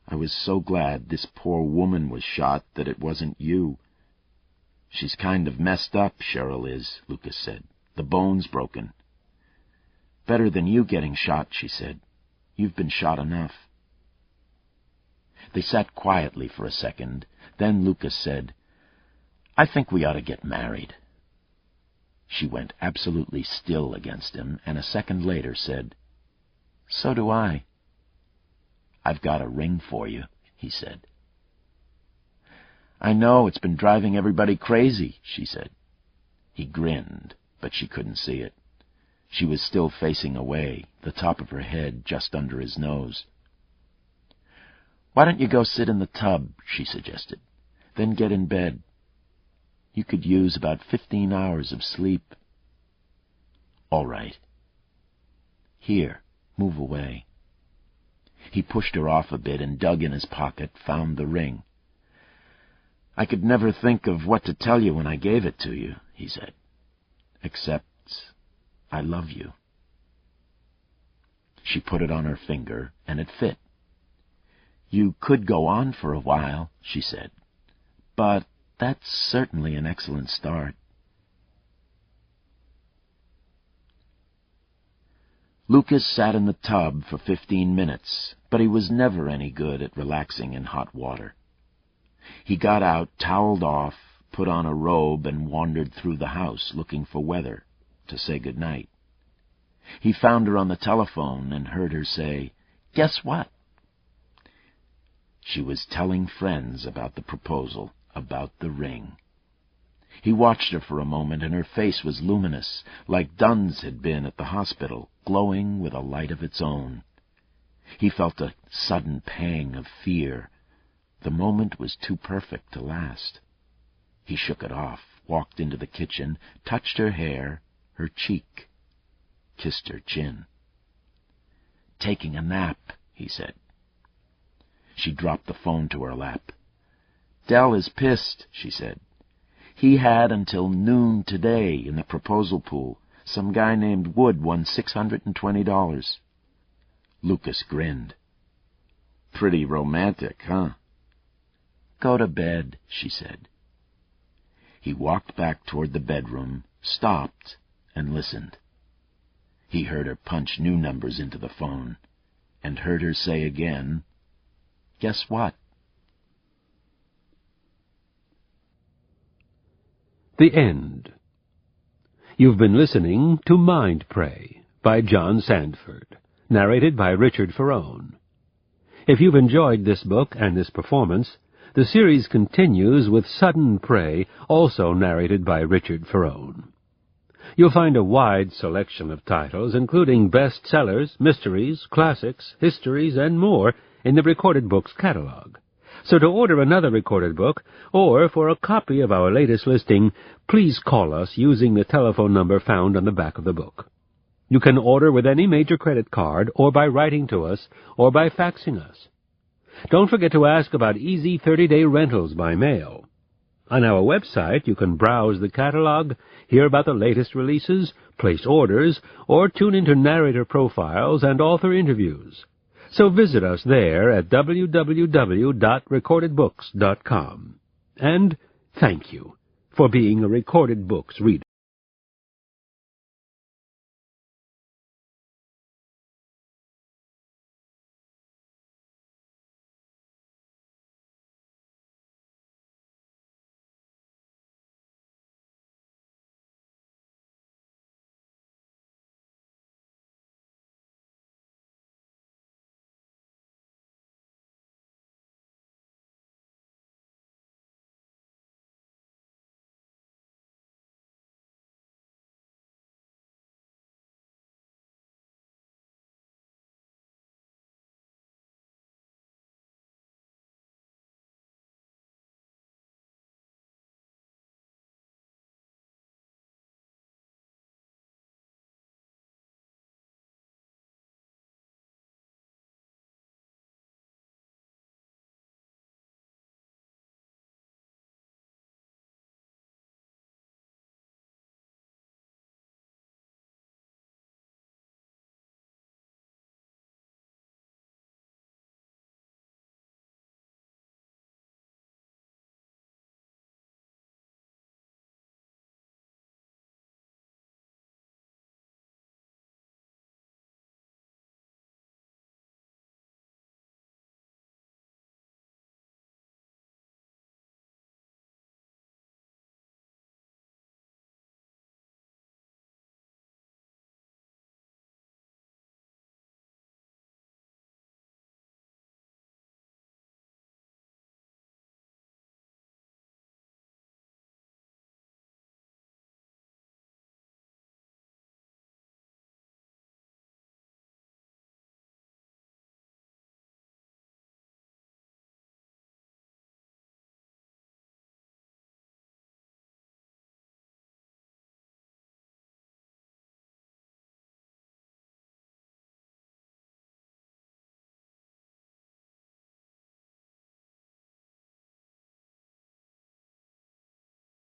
Speaker 3: I was so glad this poor woman was shot that it wasn't you. She's kind of messed up, Cheryl is, Lucas said. The bone's broken. Better than you getting shot, she said. You've been shot enough. They sat quietly for a second. Then Lucas said, I think we ought to get married. She went absolutely still against him, and a second later said, So do I. I've got a ring for you, he said. I know, it's been driving everybody crazy, she said. He grinned, but she couldn't see it. She was still facing away, the top of her head just under his nose. Why don't you go sit in the tub, she suggested, then get in bed. You could use about 15 hours of sleep. All right. Here, move away. He pushed her off a bit and dug in his pocket, found the ring. I could never think of what to tell you when I gave it to you, he said, except I love you. She put it on her finger, and it fit. You could go on for a while, she said, but that's certainly an excellent start. Lucas sat in the tub for 15 minutes, but he was never any good at relaxing in hot water. He got out, toweled off, put on a robe, and wandered through the house looking for Weather to say good night. He found her on the telephone and heard her say, Guess what? She was telling friends about the proposal, about the ring. He watched her for a moment, and her face was luminous, like Dunn's had been at the hospital, glowing with a light of its own. He felt a sudden pang of fear. The moment was too perfect to last. He shook it off, walked into the kitchen, touched her hair, her cheek, kissed her chin. Taking a nap, he said. She dropped the phone to her lap. Dell is pissed, she said. He had until noon today in the proposal pool. Some guy named Wood won $620. Lucas grinned. Pretty romantic, huh? Go to bed, she said. He walked back toward the bedroom, stopped, and listened. He heard her punch new numbers into the phone, and heard her say again, Guess what?
Speaker 2: The End. You've been listening to Mind Prey by John Sandford, narrated by Richard Ferrone. If you've enjoyed this book and this performance, the series continues with Sudden Prey, also narrated by Richard Ferrone. You'll find a wide selection of titles, including bestsellers, mysteries, classics, histories, and more in the Recorded Books catalog. So to order another recorded book, or for a copy of our latest listing, please call us using the telephone number found on the back of the book. You can order with any major credit card, or by writing to us, or by faxing us. Don't forget to ask about easy 30-day rentals by mail. On our website, you can browse the catalog, hear about the latest releases, place orders, or tune into narrator profiles and author interviews. So visit us there at www.recordedbooks.com. and thank you for being a Recorded Books reader.